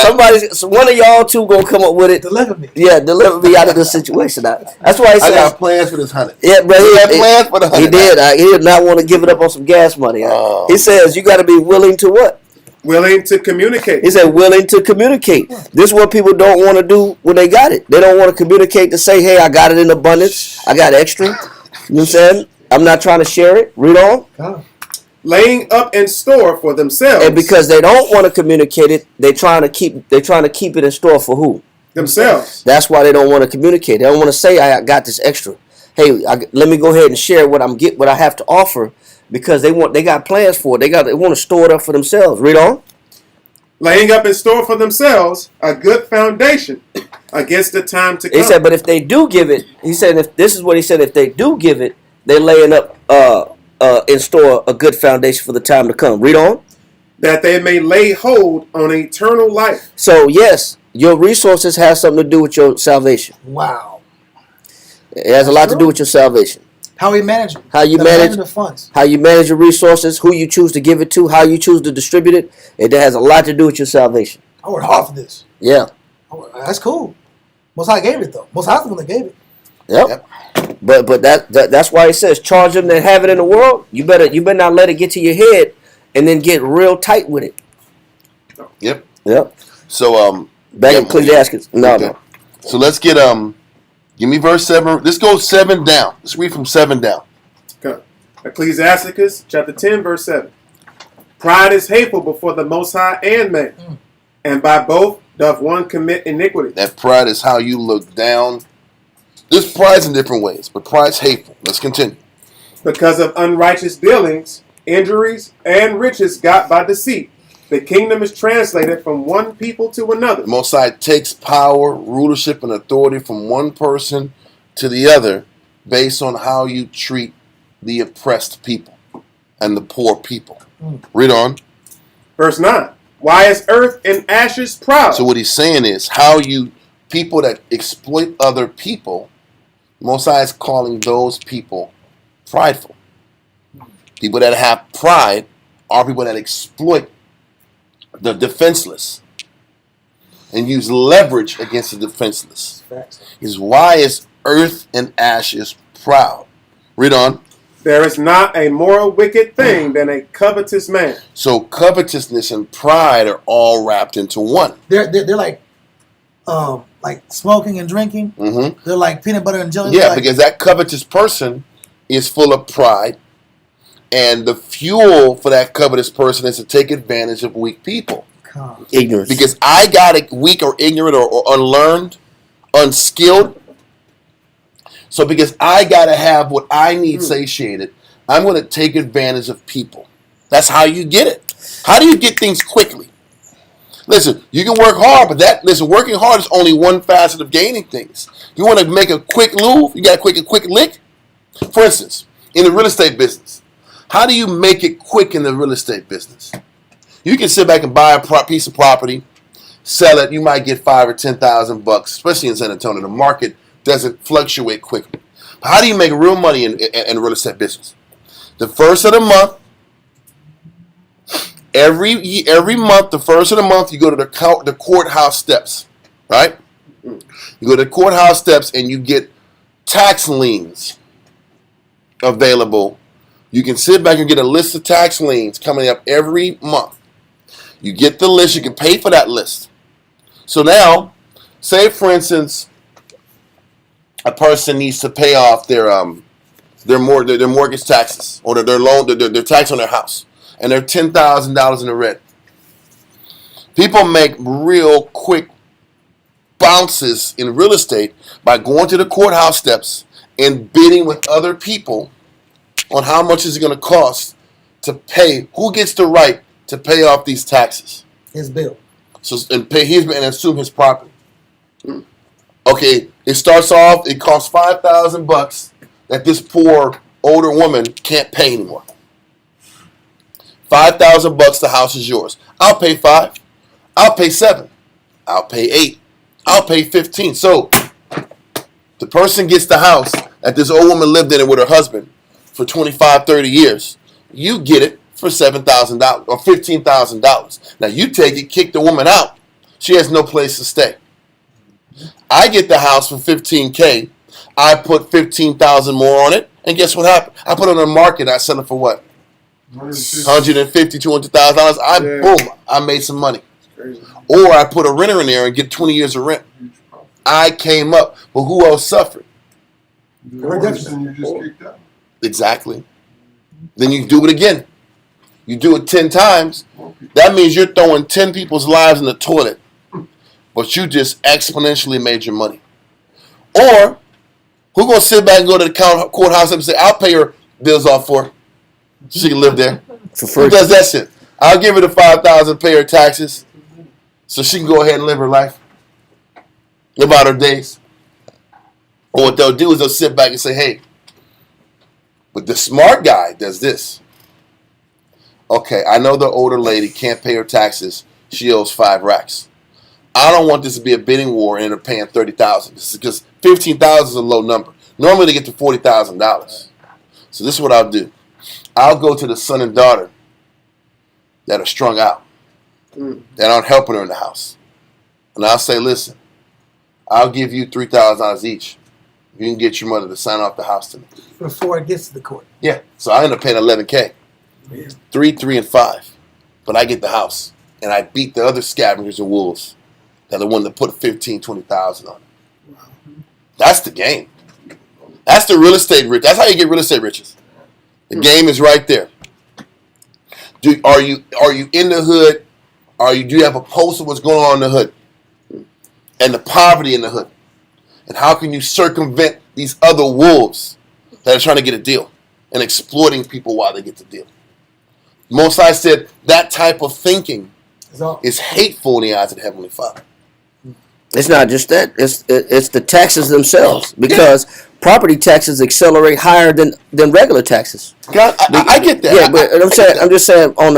[SPEAKER 7] One of y'all two gonna come up with it.
[SPEAKER 3] Deliver me.
[SPEAKER 7] Yeah, deliver me out of this situation. That's why he said.
[SPEAKER 1] I got plans for this 100.
[SPEAKER 7] Yeah, but
[SPEAKER 1] he had plans for the 100.
[SPEAKER 7] He did. He did not want to give it up on some gas money. He says you got to be willing to what?
[SPEAKER 10] Willing to communicate.
[SPEAKER 7] He said willing to communicate. This is what people don't want to do when they got it. They don't want to communicate to say, hey, I got it in abundance. I got extra. You know what I'm saying? I'm not trying to share it. Read on.
[SPEAKER 10] Laying up in store for themselves.
[SPEAKER 7] And because they don't want to communicate it, they're trying to keep it in store for who?
[SPEAKER 10] Themselves.
[SPEAKER 7] That's why they don't want to communicate. They don't want to say I got this extra. Hey, let me go ahead and share what I have to offer. Because they got plans for it. They want to store it up for themselves. Read on.
[SPEAKER 10] Laying up in store for themselves a good foundation against the time to come.
[SPEAKER 7] He said, but if they do give it, he said, if they do give it, they're laying up in store a good foundation for the time to come. Read on.
[SPEAKER 10] That they may lay hold on eternal life.
[SPEAKER 7] So yes, your resources have something to do with your salvation.
[SPEAKER 3] Wow.
[SPEAKER 7] It has a lot to do with your salvation.
[SPEAKER 3] How we manage it.
[SPEAKER 7] How you
[SPEAKER 3] The
[SPEAKER 7] manage
[SPEAKER 3] management of funds.
[SPEAKER 7] how you manage your resources, who you choose to give it to, how you choose to distribute it. It has a lot to do with your salvation.
[SPEAKER 3] I worked hard for this.
[SPEAKER 7] Yeah.
[SPEAKER 3] That's cool. Most High gave it though. Most High's the one that gave it.
[SPEAKER 7] Yep. But that's why it says charge them that have it in the world. You better not let it get to your head and then get real tight with it.
[SPEAKER 1] Yep.
[SPEAKER 7] Yep.
[SPEAKER 1] So
[SPEAKER 7] Back in Ecclesiastes. No,
[SPEAKER 1] okay.
[SPEAKER 7] no.
[SPEAKER 1] So let's get give me verse 7. Let's go 7 down. Let's read from 7 down.
[SPEAKER 10] Okay. Ecclesiasticus chapter 10, verse 7. Pride is hateful before the Most High and man, and by both doth one commit iniquity.
[SPEAKER 1] That pride is how you look down. There's pride in different ways, but pride's hateful. Let's continue.
[SPEAKER 10] Because of unrighteous dealings, injuries, and riches got by deceit, the kingdom is translated from one people to another.
[SPEAKER 1] The Most High takes power, rulership, and authority from one person to the other based on how you treat the oppressed people and the poor people. Read on.
[SPEAKER 10] Verse 9. Why is earth in ashes proud?
[SPEAKER 1] So what he's saying is how you, people that exploit other people, Most High is calling those people prideful. People that have pride are people that exploit the defenseless and use leverage against the defenseless. Is why is earth and ashes proud? Read on.
[SPEAKER 10] There is not a more wicked thing than a covetous man.
[SPEAKER 1] So covetousness and pride are all wrapped into one.
[SPEAKER 3] They're like smoking and drinking.
[SPEAKER 1] Mm-hmm.
[SPEAKER 3] They're like peanut butter and jelly.
[SPEAKER 1] Yeah,
[SPEAKER 3] like,
[SPEAKER 1] because that covetous person is full of pride, and the fuel for that covetous person is to take advantage of weak people.
[SPEAKER 7] Ignorance.
[SPEAKER 1] Because I got it weak or ignorant or unlearned, unskilled. So because I got to have what I need satiated, I'm going to take advantage of people. That's how you get it. How do you get things quickly? Listen, you can work hard, but working hard is only one facet of gaining things. You want to make a quick move? You got a quick lick? For instance, in the real estate business, how do you make it quick in the real estate business? You can sit back and buy a piece of property, sell it. You might get $5,000 or $10,000, especially in San Antonio. The market doesn't fluctuate quickly. But how do you make real money in real estate business? The first of the month, every month, the first of the month, you go to the courthouse steps, right? You go to the courthouse steps and you get tax liens available. You can sit back and get a list of tax liens coming up every month. You get the list. You can pay for that list. So now, say for instance, a person needs to pay off their mortgage taxes or their tax on their house, and they're $10,000 in the red. People make real quick bounces in real estate by going to the courthouse steps and bidding with other people on how much is it going to cost to pay. Who gets the right to pay off these taxes?
[SPEAKER 3] His bill.
[SPEAKER 1] So and pay his and assume his property. Okay, it starts off. It costs $5,000 that this poor older woman can't pay anymore. $5,000. The house is yours. I'll pay 5. I'll pay 7. I'll pay 8. I'll pay 15. So the person gets the house that this old woman lived in it with her husband for 25, 30 years. You get it for $7,000 or $15,000. Now you take it, kick the woman out. She has no place to stay. I get the house for $15K. I put $15,000 more on it, and guess what happened? I put it on the market. I sell it for what? $150,000, $200,000. Boom! I made some money. Or I put a renter in there and get 20 years of rent. I came up, but who else suffered?
[SPEAKER 6] The person you just kicked out.
[SPEAKER 1] Exactly. Then you do it again. You do it 10 times. That means you're throwing 10 people's lives in the toilet. But you just exponentially made your money. Or, who's going to sit back and go to the courthouse and say, I'll pay her bills off for her. She can live there. Who does that shit? I'll give her the $5,000, pay her taxes, so she can go ahead and live her life. Live out her days. Or what they'll do is they'll sit back and say, hey, but the smart guy does this. Okay, I know the older lady can't pay her taxes. She owes 5 racks. I don't want this to be a bidding war and they're paying $30,000 because $15,000 is a low number. Normally they get to $40,000. So this is what I'll do. I'll go to the son and daughter that are strung out, that aren't helping her in the house. And I'll say, listen, I'll give you $3,000 each. You can get your mother to sign off the house to me.
[SPEAKER 3] Before it gets to the court.
[SPEAKER 1] Yeah. So I end up paying $11K.
[SPEAKER 3] Yeah.
[SPEAKER 1] 3, 3, and 5. But I get the house. And I beat the other scavengers and wolves that are the one that put 15, 20,000 on it. Wow. That's the game. That's the real estate rich. That's how you get real estate riches. The game is right there. Are you in the hood? Do you have a pulse of what's going on in the hood? And the poverty in the hood? And how can you circumvent these other wolves that are trying to get a deal and exploiting people while they get the deal? Most High said that type of thinking is hateful in the eyes of the Heavenly Father.
[SPEAKER 7] It's not just that. It's the taxes themselves, because property taxes accelerate higher than regular taxes.
[SPEAKER 1] God, I get that.
[SPEAKER 7] Yeah, but I'm just saying on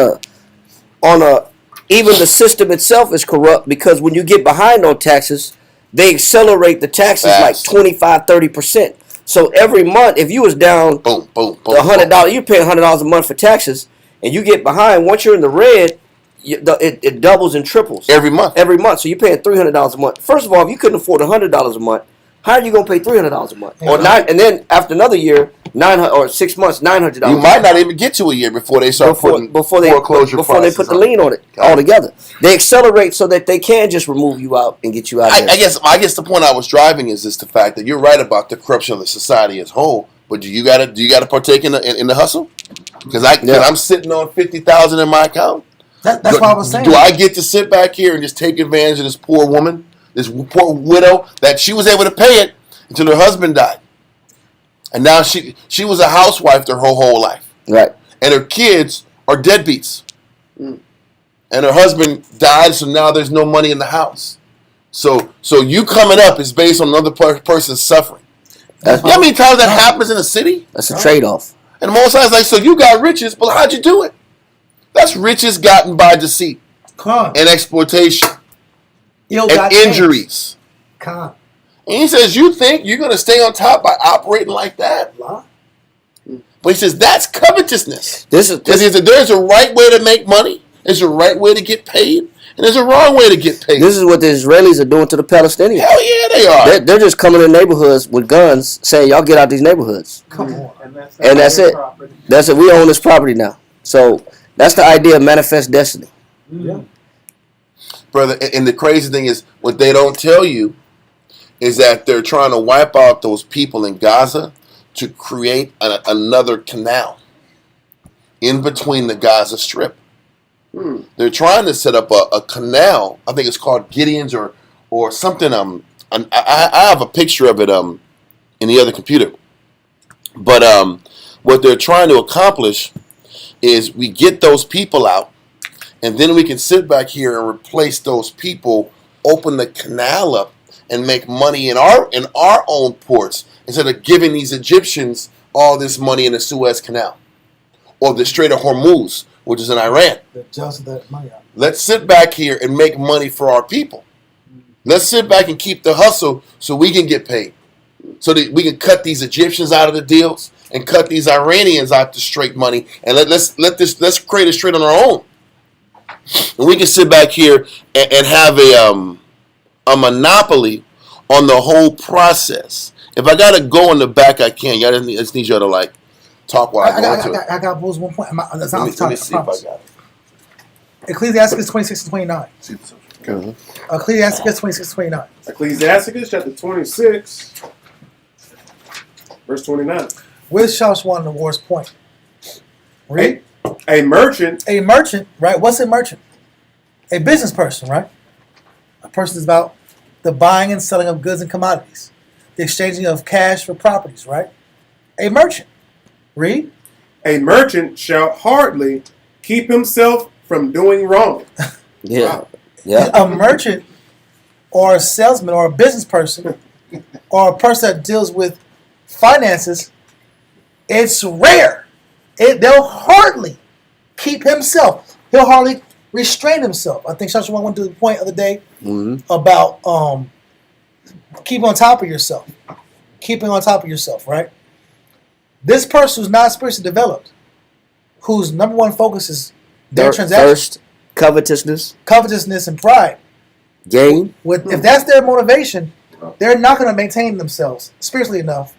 [SPEAKER 7] a even the system itself is corrupt, because when you get behind on taxes, they accelerate the taxes like 25-30%. So every month, if you was down $100, you're paying $100 a month for taxes, and you get behind. Once you're in the red, it doubles and triples
[SPEAKER 1] every month.
[SPEAKER 7] So you're paying $300 a month. First of all, if you couldn't afford $100 a month, how are you gonna pay $300 a month? Or nine, and then after another year, 900 or 6 months, $900.
[SPEAKER 1] You might not even get to a year before they start putting foreclosure
[SPEAKER 7] before they put the lien on it altogether. They accelerate so that they can just remove you out and get you out.
[SPEAKER 1] I guess the point I was driving is just the fact that you're right about the corruption of the society as a whole. But do you gotta partake in the hustle? Because I'm sitting on $50,000 in my account.
[SPEAKER 3] That's what I was saying.
[SPEAKER 1] Do I get to sit back here and just take advantage of this poor woman, this poor widow, that she was able to pay it until her husband died? And now she was a housewife her whole life.
[SPEAKER 7] Right.
[SPEAKER 1] And her kids are deadbeats. And her husband died, so now there's no money in the house. So you coming up is based on another person's suffering. You know how many times that happens in the city?
[SPEAKER 7] That's a trade-off.
[SPEAKER 1] And most times, like, so you got riches, but how'd you do it? That's riches gotten by deceit and exploitation and injuries.
[SPEAKER 3] Con.
[SPEAKER 1] And he says, you think you're going to stay on top by operating like that? But he says, that's covetousness. There's a right way to make money. There's a right way to get paid. And there's a wrong way to get paid.
[SPEAKER 7] This is what the Israelis are doing to the Palestinians.
[SPEAKER 1] Hell yeah, they are.
[SPEAKER 7] They're just coming in neighborhoods with guns saying, y'all get out these neighborhoods.
[SPEAKER 3] Come on.
[SPEAKER 7] And that's it. That's it. We own this property now. So that's the idea of manifest destiny.
[SPEAKER 3] Yeah.
[SPEAKER 1] Brother, and the crazy thing is, what they don't tell you is that they're trying to wipe out those people in Gaza to create another canal in between the Gaza Strip. They're trying to set up a canal. I think it's called Gideon's or something. I have a picture of it in the other computer. But what they're trying to accomplish is we get those people out, and then we can sit back here and replace those people, open the canal up, and make money in our own ports instead of giving these Egyptians all this money in the Suez Canal or the Strait of Hormuz, which is in Iran. Let's sit back here and make money for our people. Let's sit back and keep the hustle so we can get paid. So that we can cut these Egyptians out of the deals and cut these Iranians out the straight money, and let's create a strait on our own. And we can sit back here and have a monopoly on the whole process. If I gotta go in the back, I can. I just need y'all to like talk while I go into it.
[SPEAKER 3] I got to pose one point.
[SPEAKER 1] Let me see if I got it.
[SPEAKER 3] Ecclesiasticus 26 and 29. Ecclesiasticus 26 and 29.
[SPEAKER 10] Ecclesiasticus chapter 26, verse 29.
[SPEAKER 3] Where's Joshua the war's point? Read.
[SPEAKER 10] A merchant.
[SPEAKER 3] A merchant, right? What's a merchant? A business person, right? A person is about the buying and selling of goods and commodities, the exchanging of cash for properties, right? A merchant. Read.
[SPEAKER 10] A merchant shall hardly keep himself from doing wrong.
[SPEAKER 7] Yeah.
[SPEAKER 3] A merchant or a salesman or a business person or a person that deals with finances, it's rare. They'll hardly keep himself. He'll hardly restrain himself. I think Joshua went to the point of the day about keep on top of yourself. Keeping on top of yourself, right? This person who's not spiritually developed, whose number one focus is their transaction,
[SPEAKER 7] Thirst,
[SPEAKER 3] covetousness, and pride.
[SPEAKER 7] gain.
[SPEAKER 3] If that's their motivation, they're not going to maintain themselves spiritually enough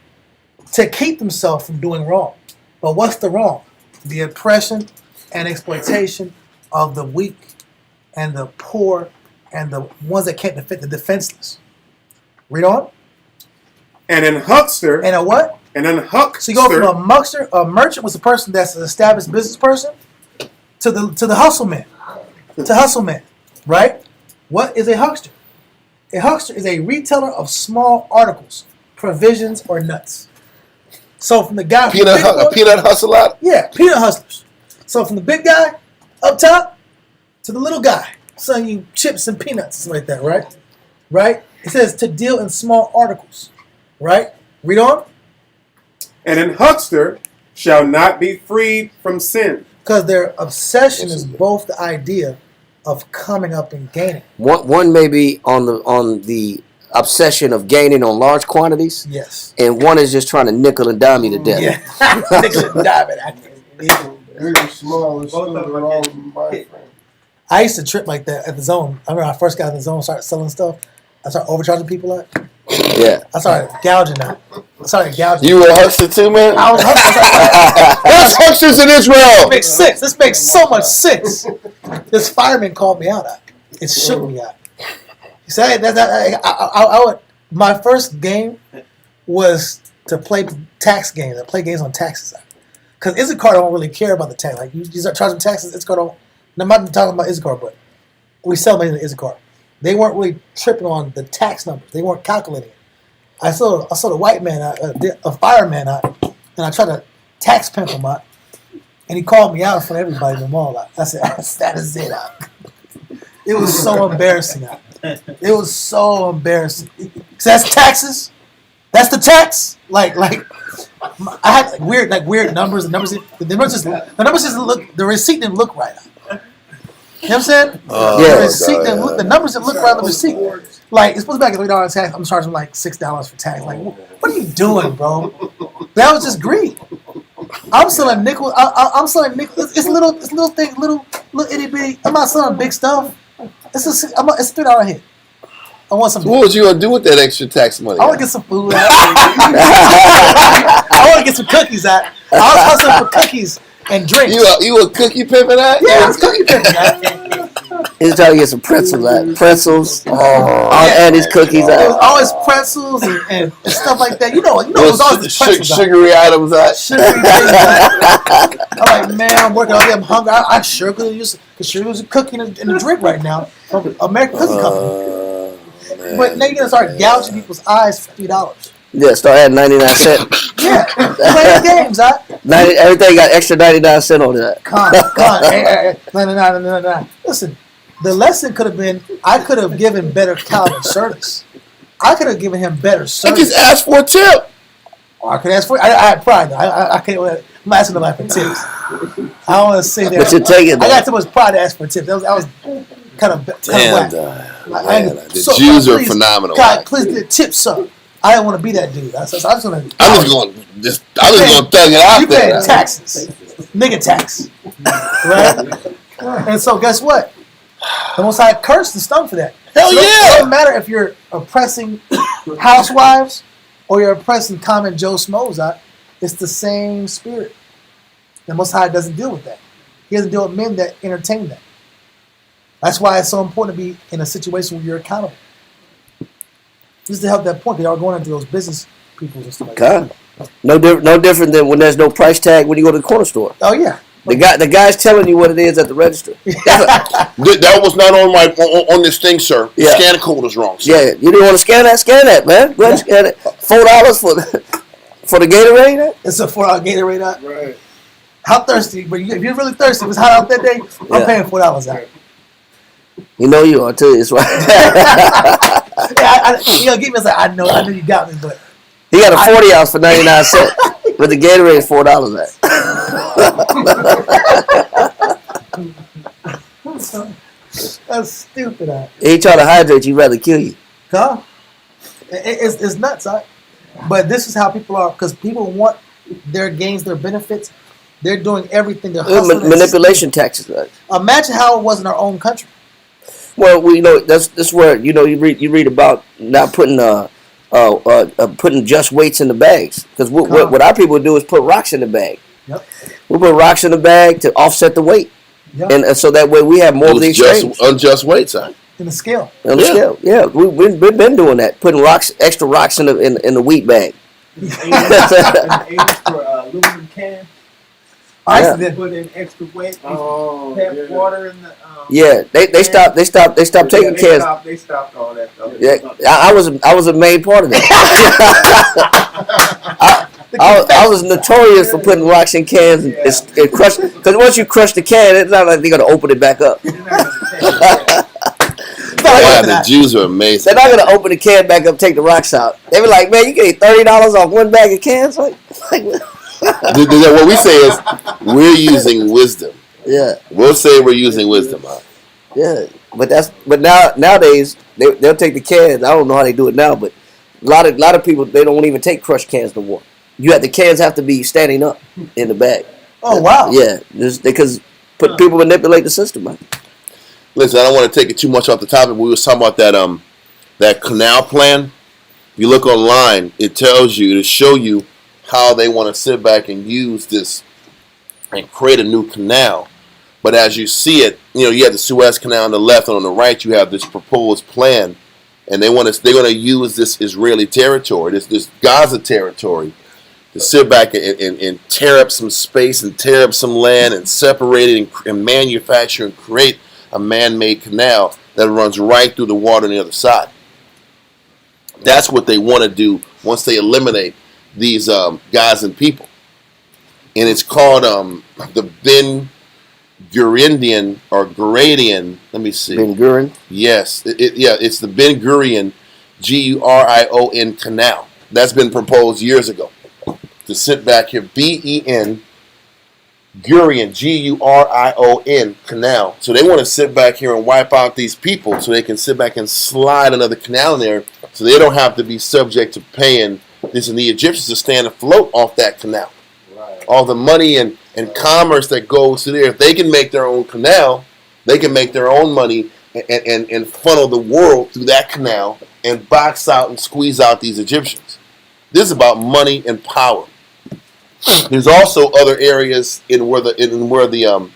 [SPEAKER 3] to keep themselves from doing wrong. But what's the wrong? The oppression and exploitation of the weak and the poor and the ones that can't defend, the defenseless. Read on.
[SPEAKER 10] And an huckster.
[SPEAKER 3] And a what?
[SPEAKER 10] And an huckster.
[SPEAKER 3] So you go from a merchant was a person that's an established business person to the hustle man. To hustle man, right? What is a huckster? A huckster is a retailer of small articles, provisions, or nuts. So from the guy,
[SPEAKER 1] peanut hustle out.
[SPEAKER 3] Yeah, peanut hustlers. So from the big guy up top to the little guy selling you chips and peanuts, something like that, right? Right? It says to deal in small articles, right? Read on.
[SPEAKER 10] And an huckster shall not be freed from sin.
[SPEAKER 3] Because their obsession is both the idea of coming up and gaining.
[SPEAKER 7] One may be on the obsession of gaining on large quantities.
[SPEAKER 3] Yes.
[SPEAKER 7] And one is just trying to nickel and dime you to death.
[SPEAKER 3] Yeah. Nickel and dime it.
[SPEAKER 6] Big or small is still the wrong mind frame.
[SPEAKER 3] I used to trip like that at the zone. I remember when I first got in the zone, started selling stuff. I started overcharging people out.
[SPEAKER 7] Yeah.
[SPEAKER 3] I started gouging out.
[SPEAKER 1] You were a huckster too, man?
[SPEAKER 3] I was a huckster.
[SPEAKER 1] There's hucksters in Israel!
[SPEAKER 3] This makes sense. This makes so much sense. This fireman called me out. It shook me out. He said, my first game was to play tax games. I play games on taxes. Because Issachar don't really care about the tax. Like, you start charging taxes, Issachar don't. I'm not talking about Issachar, but we sell money to Issachar. They weren't really tripping on the tax numbers. They weren't calculating it. I saw the white man, a fireman out, and I tried to tax pimp him out. And he called me out in front of everybody in the mall. I said, that is it out. It was so embarrassing out. It was so embarrassing. So that's taxes? That's the tax? Like I had weird numbers. The numbers just look. The receipt didn't look right. You know what I'm saying?
[SPEAKER 7] Yeah.
[SPEAKER 3] The receipt the numbers didn't look right on the receipt. Like, it's supposed to be like $3 tax. I'm charging like $6 for tax. Like, what are you doing, bro? That was just greed. I'm selling nickel. I'm selling nickel. It's little thing, little itty bitty. I'm not selling big stuff. It's a $3 hit. I want some.
[SPEAKER 1] What was you gonna do with that extra tax money?
[SPEAKER 3] I want to get some food out. I want to get some cookies out. I was hustling for cookies and drinks.
[SPEAKER 1] You a cookie pimping out?
[SPEAKER 3] Yeah, I was cookie pimping out.
[SPEAKER 7] He's trying to get some pretzels out. Pretzels. And his cookies
[SPEAKER 3] There was
[SPEAKER 7] out.
[SPEAKER 3] always pretzels and stuff like that. You know, it was always pretzels out.
[SPEAKER 1] Sugary items out.
[SPEAKER 3] Sugary things out. I'm like, man, I'm working all day. I'm hungry. I sure could use a cookie and a drink right now from American Cookie Company. But now you're gonna start gouging people's eyes for $3.
[SPEAKER 7] Yeah, start adding 99 cents.
[SPEAKER 3] Yeah, playing games,
[SPEAKER 7] Everything got extra 99 cents on that.
[SPEAKER 3] Con, 99. Listen, the lesson could have been, I could have given better Calvin service. I could have given him better service.
[SPEAKER 1] I just asked for a tip.
[SPEAKER 3] Or I could ask for it. I had pride, though. I can't. I'm asking nobody for tips. I don't want to say that.
[SPEAKER 7] But you're taking that.
[SPEAKER 3] I got too much pride to ask for tips. That was kind of whack.
[SPEAKER 1] The Jews are phenomenal.
[SPEAKER 3] God, please get a tip, sir. I didn't want to be that dude. I was just gonna.
[SPEAKER 1] I'm just gonna thug it out
[SPEAKER 3] you
[SPEAKER 1] there.
[SPEAKER 3] You paying taxes, nigga tax, right? And so guess what? The Most High cursed and stung for that.
[SPEAKER 1] Hell yeah!
[SPEAKER 3] It doesn't matter if you're oppressing housewives or you're oppressing common Joe Schmoes out. It's the same spirit. The Most High doesn't deal with that. He doesn't deal with men that entertain that. That's why it's so important to be in a situation where you're accountable. Just to help that point, they are going into those business people and stuff like that.
[SPEAKER 7] No different than when there's no price tag when you go to the corner store.
[SPEAKER 3] Oh yeah.
[SPEAKER 7] The guy's telling you what it is at the register.
[SPEAKER 1] That was not on this thing, sir. The
[SPEAKER 7] Yeah.
[SPEAKER 1] scan code is wrong, sir.
[SPEAKER 7] Yeah, you didn't want to scan that, man. Go ahead and scan it. $4 for the Gatorade.
[SPEAKER 3] It's a $4 Gatorade out.
[SPEAKER 6] Right.
[SPEAKER 3] How thirsty? But if you're really thirsty, if it's hot out that day, I'm paying $4 out.
[SPEAKER 7] You know you are too. It's right.
[SPEAKER 3] Give me a I know you got me, but
[SPEAKER 7] he got a 40 ounce for 99 cents, but the Gatorade is $4 at.
[SPEAKER 3] That's stupid.
[SPEAKER 7] He ain't trying to hydrate you, rather kill you.
[SPEAKER 3] Huh? It's nuts, But this is how people are, because people want their gains, their benefits. They're doing everything. They're hustling and
[SPEAKER 7] Manipulation tactics. Right?
[SPEAKER 3] Imagine how it was in our own country.
[SPEAKER 7] Well, that's where you read about not putting putting just weights in the bags, because what our people do is put rocks in the bag.
[SPEAKER 3] Yep.
[SPEAKER 7] We put rocks in the bag to offset the weight, and so that way we have more of the exchange.
[SPEAKER 1] Unjust weights, huh?
[SPEAKER 3] In the scale.
[SPEAKER 7] On the scale, yeah, we've been doing that, putting extra rocks in the wheat bag.
[SPEAKER 9] And the 80s for aluminum can.
[SPEAKER 3] I
[SPEAKER 9] Put in extra weight. Have water in the.
[SPEAKER 7] Yeah, they stopped taking cans.
[SPEAKER 9] They stopped all that stuff.
[SPEAKER 7] Yeah, I was a main part of that. I was notorious for putting rocks in cans and crush, because once you crush the can, it's not like they're gonna open it back up.
[SPEAKER 1] Yeah, the Jews are amazing.
[SPEAKER 7] They're not gonna open the can back up, take the rocks out. They be like, man, you get $30 off one bag of cans. Like
[SPEAKER 1] what we say is we're using wisdom.
[SPEAKER 7] Yeah,
[SPEAKER 1] we'll say we're using wisdom. Huh?
[SPEAKER 7] Yeah, but nowadays they'll take the cans. I don't know how they do it now, but a lot of people, they don't even take crushed cans no more. The cans have to be standing up in the bag.
[SPEAKER 3] Oh wow!
[SPEAKER 7] Yeah, because people manipulate the system, man.
[SPEAKER 1] Listen, I don't want to take it too much off the topic. We was talking about that canal plan. If you look online, it tells you to show you how they want to sit back and use this and create a new canal. But as you see it, you have the Suez Canal on the left, and on the right you have this proposed plan, and they're going to use this Israeli territory, this Gaza territory, to sit back and tear up some space and tear up some land and separate it and manufacture and create a man-made canal that runs right through the water on the other side. That's what they want to do once they eliminate these Gazan people. And it's called the Ben-Gurion or Gurion. Let me see.
[SPEAKER 7] Ben-Gurion?
[SPEAKER 1] Yes. It's the Ben-Gurion, Gurion canal. That's been proposed years ago. To sit back here, Ben Gurion, Gurion canal. So they want to sit back here and wipe out these people so they can sit back and slide another canal in there so they don't have to be subject to paying this and the Egyptians to stand afloat off that canal. Right. All the money and commerce that goes to there. If they can make their own canal, they can make their own money and funnel the world through that canal and box out and squeeze out these Egyptians. This is about money and power. There's also other areas in where the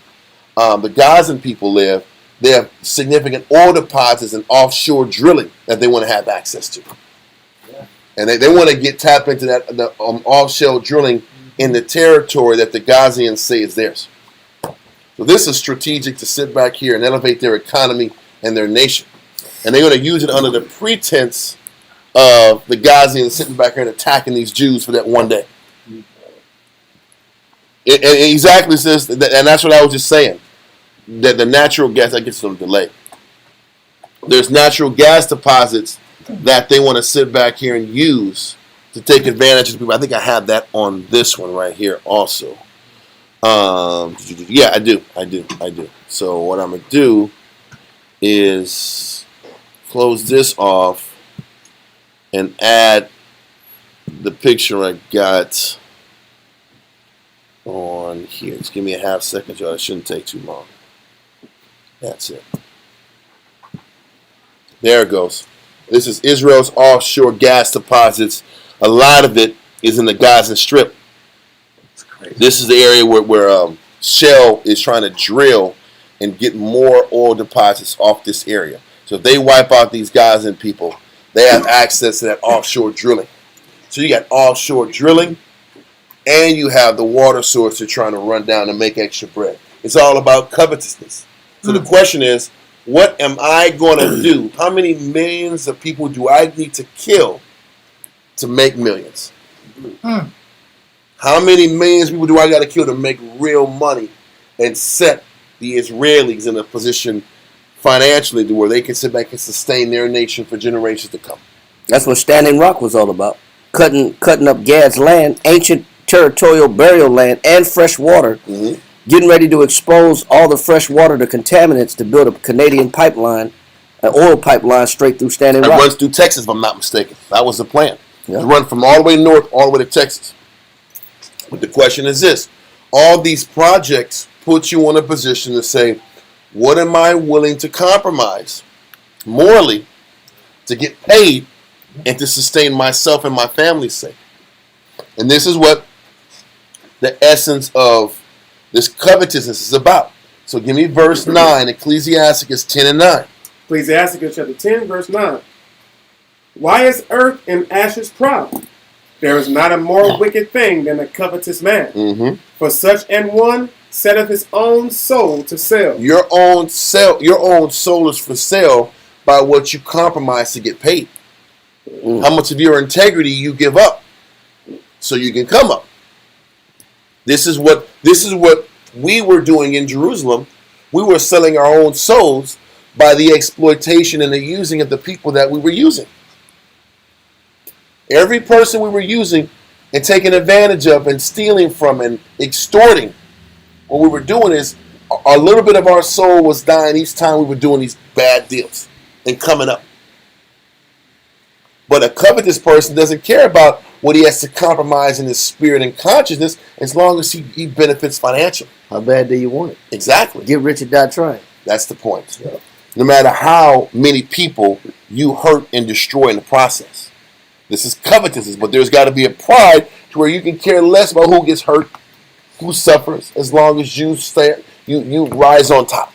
[SPEAKER 1] Gazan people live. They have significant oil deposits and offshore drilling that they want to have access to, and they want to tap into that offshore drilling in the territory that the Gazians say is theirs. So this is strategic to sit back here and elevate their economy and their nation, and they're going to use it under the pretense of the Gazians sitting back here and attacking these Jews for that one day. It exactly says, and that's what I was just saying, that the natural gas, I get some delay. There's natural gas deposits that they want to sit back here and use to take advantage of the people. I think I have that on this one right here also. Yeah, I do. So what I'm going to do is close this off and add the picture I got on here. Just give me a half second, y'all. It shouldn't take too long. That's it. There it goes. This is Israel's offshore gas deposits. A lot of it is in the Gaza Strip. This is the area where Shell is trying to drill and get more oil deposits off this area. So if they wipe out these Gazan people, they have access to that offshore drilling. So you got offshore drilling, and you have the water source they're trying to run down to make extra bread. It's all about covetousness. So the question is, what am I going to do? How many millions of people do I need to kill to make millions? How many millions of people do I got to kill to make real money and set the Israelis in a position financially to where they can sit back and sustain their nation for generations to come?
[SPEAKER 7] That's what Standing Rock was all about. Cutting up Gad's land, ancient territorial burial land, and fresh water. Mm-hmm. Getting ready to expose all the fresh water to contaminants to build a Canadian pipeline, an oil pipeline straight through Standing Rock.
[SPEAKER 1] It runs through Texas, if I'm not mistaken. That was the plan.
[SPEAKER 7] Yeah.
[SPEAKER 1] To run from all the way north, all the way to Texas. But the question is this. All these projects put you in a position to say, what am I willing to compromise morally to get paid and to sustain myself and my family's sake? And this is what the essence of this covetousness is about. So give me verse 9, Ecclesiasticus 10 and 9.
[SPEAKER 10] Ecclesiasticus chapter 10, verse 9. Why is earth and ashes proud? There is not a more wicked thing than a covetous man.
[SPEAKER 1] Mm-hmm.
[SPEAKER 10] For such an one setteth his own soul to sell.
[SPEAKER 1] Your own soul is for sale by what you compromise to get paid. How much of your integrity you give up so you can come up. This is what we were doing in Jerusalem. We were selling our own souls by the exploitation and the using of the people that we were using. Every person we were using and taking advantage of and stealing from and extorting, what we were doing is a little bit of our soul was dying each time we were doing these bad deals and coming up. But a covetous person doesn't care about what he has to compromise in his spirit and consciousness as long as he benefits financially.
[SPEAKER 7] How bad do you want it?
[SPEAKER 1] Exactly.
[SPEAKER 7] Get rich or die trying.
[SPEAKER 1] That's the point. Yeah. No matter how many people you hurt and destroy in the process. This is covetousness, but there's got to be a pride to where you can care less about who gets hurt, who suffers, as long as you rise on top.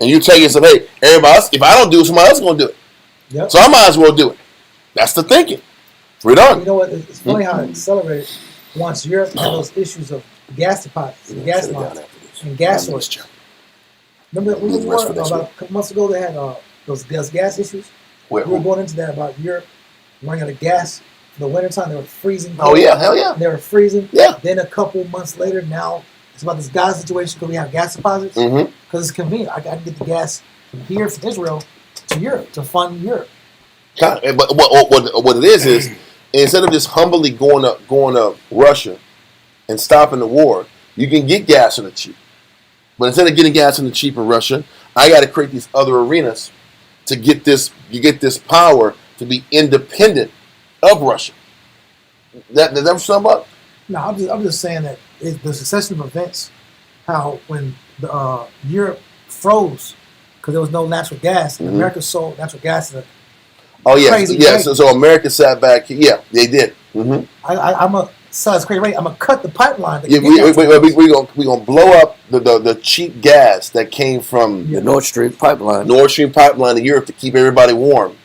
[SPEAKER 1] And you tell yourself, hey, everybody else, if I don't do it, somebody else is going to do it.
[SPEAKER 3] Yep.
[SPEAKER 1] So I might as well do it. That's the thinking. Read on.
[SPEAKER 3] You know what? It's funny how it accelerated once Europe had those issues of gas deposits, gas lines, and gas shortage. Remember about a couple months ago they had those gas issues? We were going into that about Europe running out of gas in the wintertime. They were freezing.
[SPEAKER 1] Oh, yeah. Hell yeah.
[SPEAKER 3] They were freezing.
[SPEAKER 1] Yeah.
[SPEAKER 3] Then a couple months later, now it's about this gas situation because we have gas deposits.
[SPEAKER 1] Mm-hmm.
[SPEAKER 3] Because it's convenient. I can get the gas from here, from Israel, to Europe, to fund Europe.
[SPEAKER 1] But what it is instead of just humbly going to Russia and stopping the war, you can get gas on the cheap. But instead of getting gas on the cheap in Russia, I got to create these other arenas to get this. You get this power to be independent of Russia. Does that what you're talking about?
[SPEAKER 3] No, I'm just saying that the succession of events, how when Europe froze because there was no natural gas, and America sold natural gas at a crazy rate.
[SPEAKER 1] So America sat back. Yeah, they did. Mm-hmm.
[SPEAKER 3] I'm a sell at a crazy rate. I'm gonna cut the pipeline.
[SPEAKER 1] We're gonna blow up the cheap gas that came from
[SPEAKER 7] the Nord Stream pipeline.
[SPEAKER 1] Nord Stream pipeline in Europe to keep everybody warm,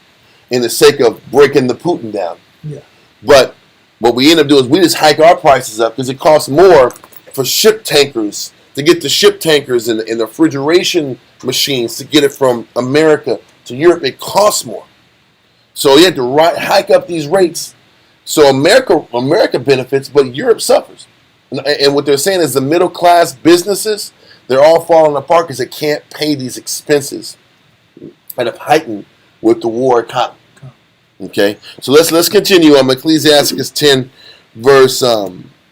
[SPEAKER 1] in the sake of breaking the Putin down.
[SPEAKER 3] Yeah.
[SPEAKER 1] But what we end up doing is we just hike our prices up because it costs more for ship tankers to get the ship tankers and the refrigeration machines to get it from America to Europe. It costs more. So you have to hike up these rates. So America benefits, but Europe suffers. And what they're saying is the middle class businesses, they're all falling apart because they can't pay these expenses and have heightened with the war economy. Okay, so let's continue on Ecclesiasticus 10, verse.
[SPEAKER 10] You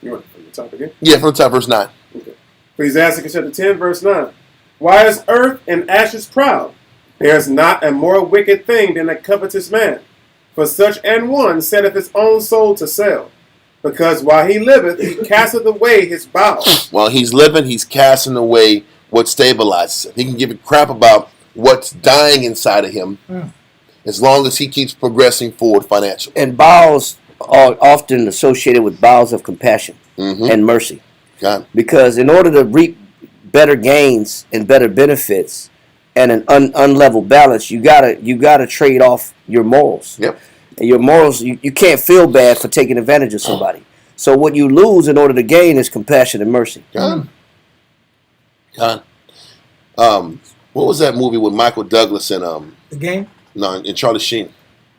[SPEAKER 10] want from the top again?
[SPEAKER 1] Yeah, from the top, verse 9.
[SPEAKER 10] Okay. Ecclesiasticus chapter 10, verse 9. Why is earth and ashes proud? There is not a more wicked thing than a covetous man. For such an one setteth his own soul to sell. Because while he liveth, he casteth away his bowels.
[SPEAKER 1] While he's living, he's casting away what stabilizes him. He can give a crap about what's dying inside of him, as long as he keeps progressing forward financially.
[SPEAKER 7] And bowels are often associated with bowels of compassion and mercy.
[SPEAKER 1] God.
[SPEAKER 7] Because in order to reap better gains and better benefits and an unlevel balance, you gotta trade off your morals.
[SPEAKER 1] Yep.
[SPEAKER 7] And your morals, you can't feel bad for taking advantage of somebody. So what you lose in order to gain is compassion and mercy.
[SPEAKER 1] God. What was that movie with Michael Douglas and
[SPEAKER 3] The Game?
[SPEAKER 1] No, and Charlie Sheen?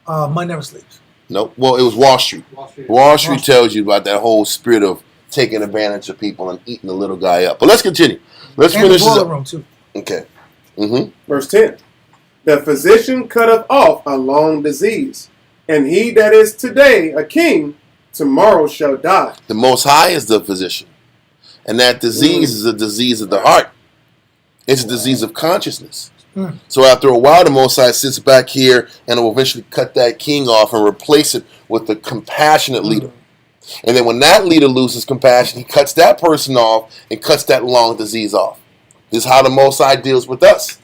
[SPEAKER 3] Money Never Sleeps.
[SPEAKER 1] No, well, it was Wall Street. Wall Street tells you about that whole spirit of taking advantage of people and eating the little guy up. But let's continue. Let's
[SPEAKER 3] and
[SPEAKER 1] finish
[SPEAKER 3] the
[SPEAKER 1] this
[SPEAKER 3] boiler
[SPEAKER 1] up.
[SPEAKER 3] room too.
[SPEAKER 1] Okay.
[SPEAKER 10] Verse 10. The physician cutteth off a long disease, and he that is today a king, tomorrow shall die.
[SPEAKER 1] The Most High is the physician. And that disease is a disease of the heart. It's a disease of consciousness. So after a while, the Most High sits back here and will eventually cut that king off and replace it with a compassionate leader And then when that leader loses compassion, he cuts that person off and cuts that long disease off. This is how the Most High deals with us.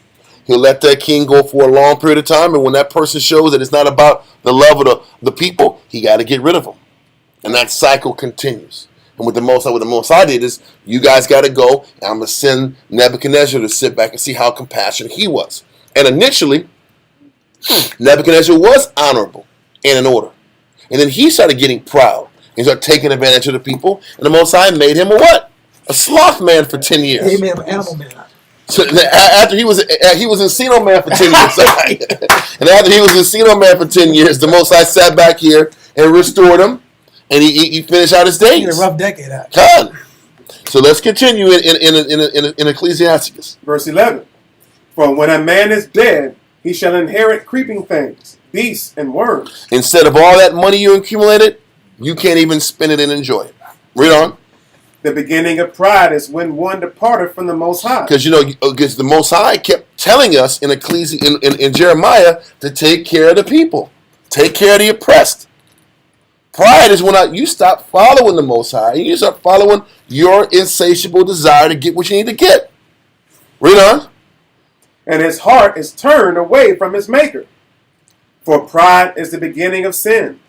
[SPEAKER 1] He'll let that king go for a long period of time, and when that person shows that it's not about the love of the people, he got to get rid of them. And that cycle continues. And what the Most High did is, you guys got to go, and I'm going to send Nebuchadnezzar to sit back and see how compassionate he was. And initially, Nebuchadnezzar was honorable and in order. And then he started getting proud. He started taking advantage of the people. And the Most High made him a what? A sloth man for 10 years.
[SPEAKER 3] He made him an animal man.
[SPEAKER 1] So after he was Encino man for 10 years. And after he was Encino man for 10 years, the Most High sat back here and restored him. And he finished out his days.
[SPEAKER 3] He had a rough decade out.
[SPEAKER 1] God. So let's continue in Ecclesiasticus.
[SPEAKER 10] Verse 11. For when a man is dead, he shall inherit creeping things, beasts, and worms.
[SPEAKER 1] Instead of all that money you accumulated, you can't even spend it and enjoy it. Read on.
[SPEAKER 10] The beginning of pride is when one departed from the Most High.
[SPEAKER 1] Because because the Most High kept telling us in Jeremiah to take care of the people, take care of the oppressed. Pride is when you stop following the Most High and you start following your insatiable desire to get what you need to get. Read on.
[SPEAKER 10] And his heart is turned away from his Maker. For pride is the beginning of sin,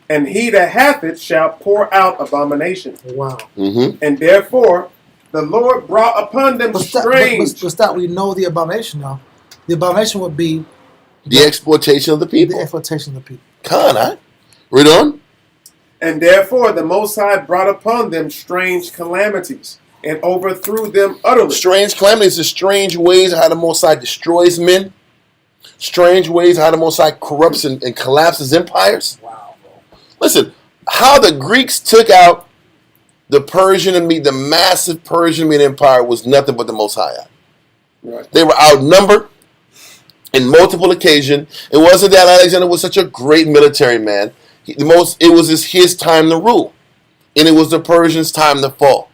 [SPEAKER 10] and he that hath it shall pour out abomination.
[SPEAKER 3] Wow.
[SPEAKER 1] Mm-hmm.
[SPEAKER 10] And therefore the Lord brought upon them strange.
[SPEAKER 3] But stop, we know the abomination now. The abomination would be
[SPEAKER 1] The exploitation of the people.
[SPEAKER 3] the exploitation of the people.
[SPEAKER 1] Huh? Read on.
[SPEAKER 10] And therefore the Most High brought upon them strange calamities, and overthrew them utterly.
[SPEAKER 1] Strange calamities are strange ways how the Most High destroys men. Strange ways how the Most High corrupts and collapses empires.
[SPEAKER 3] Wow, bro.
[SPEAKER 1] Listen, how the Greeks took out the the massive Persian Median Empire was nothing but the Most High.
[SPEAKER 10] Right.
[SPEAKER 1] They were outnumbered in multiple occasions. It wasn't that Alexander was such a great military man. It was his time to rule, and it was the Persians' time to fall.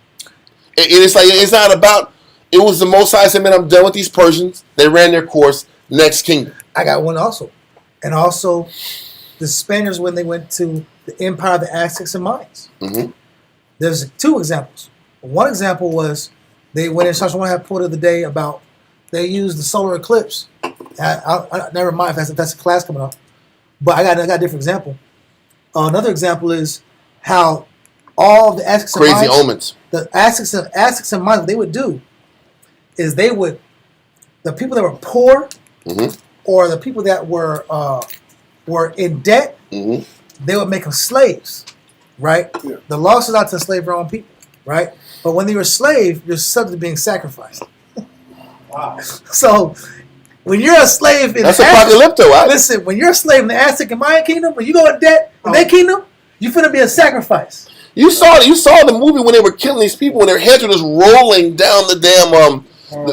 [SPEAKER 1] It's not about. It was the Most High said, "Man, I'm done with these Persians. They ran their course. Next kingdom."
[SPEAKER 3] I got one also. And also, the Spaniards, when they went to the Empire of the Aztecs and Mayans.
[SPEAKER 1] Mm-hmm.
[SPEAKER 3] There's two examples. One example was they went in, such one I had put of the day about they used the solar eclipse. I never mind if that's a class coming up. But I got a different example. Another example is how all the Aztecs and
[SPEAKER 1] Crazy
[SPEAKER 3] Mayans,
[SPEAKER 1] omens.
[SPEAKER 3] the Aztecs and Mayans, what they would do is the people that were poor,
[SPEAKER 1] Mm-hmm.
[SPEAKER 3] or the people that were in debt,
[SPEAKER 1] Mm-hmm.
[SPEAKER 3] they would make them slaves, right?
[SPEAKER 10] Yeah.
[SPEAKER 3] The law says not to enslave your own people, right? But when you're a slave, you're subject to being sacrificed.
[SPEAKER 9] Wow.
[SPEAKER 3] So when you're a slave in
[SPEAKER 1] That's
[SPEAKER 3] the
[SPEAKER 1] apocalypto.
[SPEAKER 3] listen, when you're a slave in the Aztec and Mayan kingdom, when you go in debt in their kingdom, you're finna be a sacrifice.
[SPEAKER 1] You saw the movie when they were killing these people when their heads were just rolling down the damn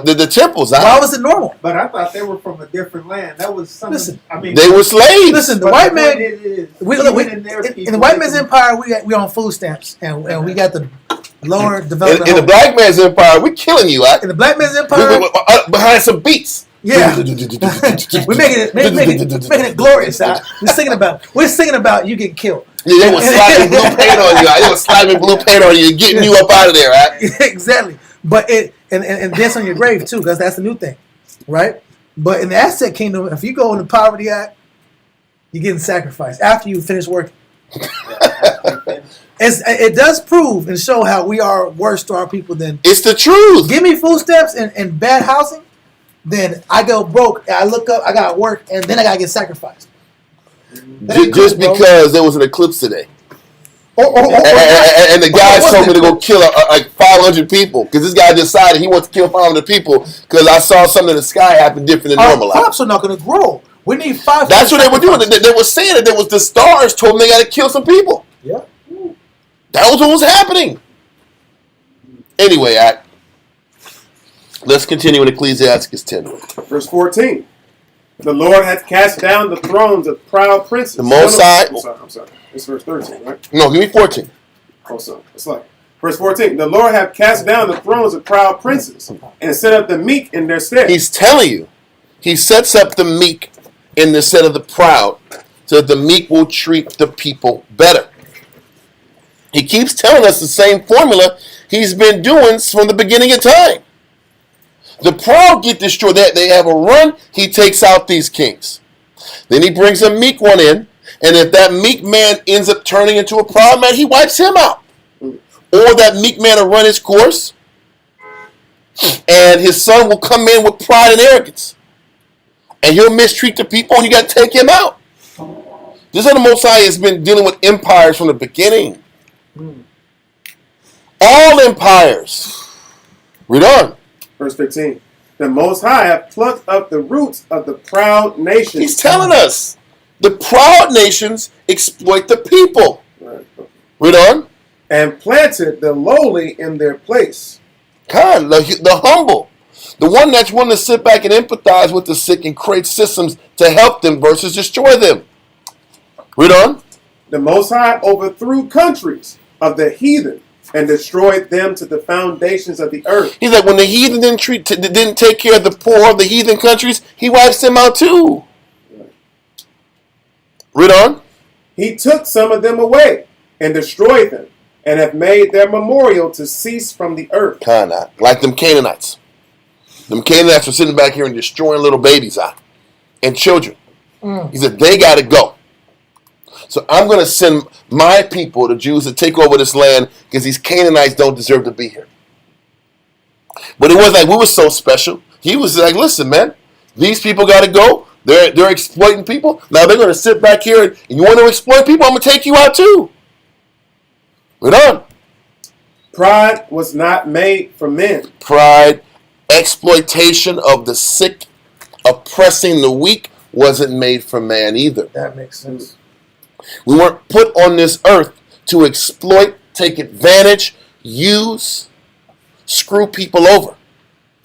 [SPEAKER 1] the temples.
[SPEAKER 3] Why was it normal?
[SPEAKER 9] But I thought they were from a different land. That was some.
[SPEAKER 3] Listen,
[SPEAKER 9] I mean,
[SPEAKER 1] They were slaves.
[SPEAKER 3] Listen, the
[SPEAKER 9] but
[SPEAKER 3] white
[SPEAKER 9] the
[SPEAKER 3] man.
[SPEAKER 9] point is,
[SPEAKER 3] In the white man's empire, we on food stamps, and we got the lower development.
[SPEAKER 1] In the black man's empire, we're killing you.
[SPEAKER 3] In the black man's empire,
[SPEAKER 1] Behind some beats.
[SPEAKER 3] yeah, we're making it glorious. We're singing about you getting killed.
[SPEAKER 1] Yeah, they were slapping blue paint on you. They were slapping blue paint on you and getting you up out of there, right?
[SPEAKER 3] Exactly. But and dance on your grave too, because that's the new thing, right? But in the Aztec kingdom, if you go in the poverty act, you're getting sacrificed after you finish working. It does prove and show how we are worse to our people than.
[SPEAKER 1] It's the truth.
[SPEAKER 3] Give me food stamps and bad housing, then I go broke. I look up, I got work, and then I gotta get sacrificed.
[SPEAKER 1] Just because there was an eclipse today.
[SPEAKER 3] Or
[SPEAKER 1] and the guy told me to go kill like 500 people because this guy decided he wants to kill 500 people because I saw something in the sky happen different than normal.
[SPEAKER 3] Our crops are not going to grow. We need 5.
[SPEAKER 1] That's what they were doing. They were saying that there was the stars told them they got to kill some people.
[SPEAKER 3] Yeah.
[SPEAKER 1] That was what was happening. Anyway, let's continue in Ecclesiastes 10.
[SPEAKER 10] Verse 14. The Lord hath cast down the thrones of proud princes.
[SPEAKER 1] The Most High.
[SPEAKER 10] I'm sorry. It's verse 13, right?
[SPEAKER 1] No, give me 14.
[SPEAKER 10] Oh, sorry. It's like verse 14. The Lord hath cast down the thrones of proud princes and set up the meek in their stead.
[SPEAKER 1] He's telling you, he sets up the meek in the stead of the proud, so that the meek will treat the people better. He keeps telling us the same formula he's been doing from the beginning of time. The proud get destroyed. They have a run. He takes out these kings. Then he brings a meek one in. And if that meek man ends up turning into a proud man, he wipes him out. Or that meek man will run his course. And his son will come in with pride and arrogance. And he'll mistreat the people and you got to take him out. This is how the Most High has been dealing with empires from the beginning. All empires. Read on.
[SPEAKER 10] Verse 15. The Most High hath plucked up the roots of the proud nations.
[SPEAKER 1] He's telling us the proud nations exploit the people.
[SPEAKER 10] Right.
[SPEAKER 1] Read on.
[SPEAKER 10] And planted the lowly in their place.
[SPEAKER 1] God, the humble. The one that's willing to sit back and empathize with the sick and create systems to help them versus destroy them. Read on.
[SPEAKER 10] The Most High overthrew countries of the heathen and destroyed them to the foundations of the earth.
[SPEAKER 1] He's like, when the heathen didn't take care of the poor of the heathen countries, he wipes them out too. Read on.
[SPEAKER 10] He took some of them away and destroyed them, and have made their memorial to cease from the earth.
[SPEAKER 1] Kind of like them Canaanites. Them Canaanites were sitting back here and destroying little babies out and children. He said, they got to go. So I'm going to send my people, the Jews, to take over this land because these Canaanites don't deserve to be here. But it was like we were so special. He was like, listen, man, these people got to go. They're exploiting people. Now they're going to sit back here and you want to exploit people? I'm going to take you out too. We're done.
[SPEAKER 10] Pride was not made for men.
[SPEAKER 1] Pride, exploitation of the sick, oppressing the weak wasn't made for man either.
[SPEAKER 3] That makes sense.
[SPEAKER 1] We weren't put on this earth to exploit, take advantage, use, screw people over.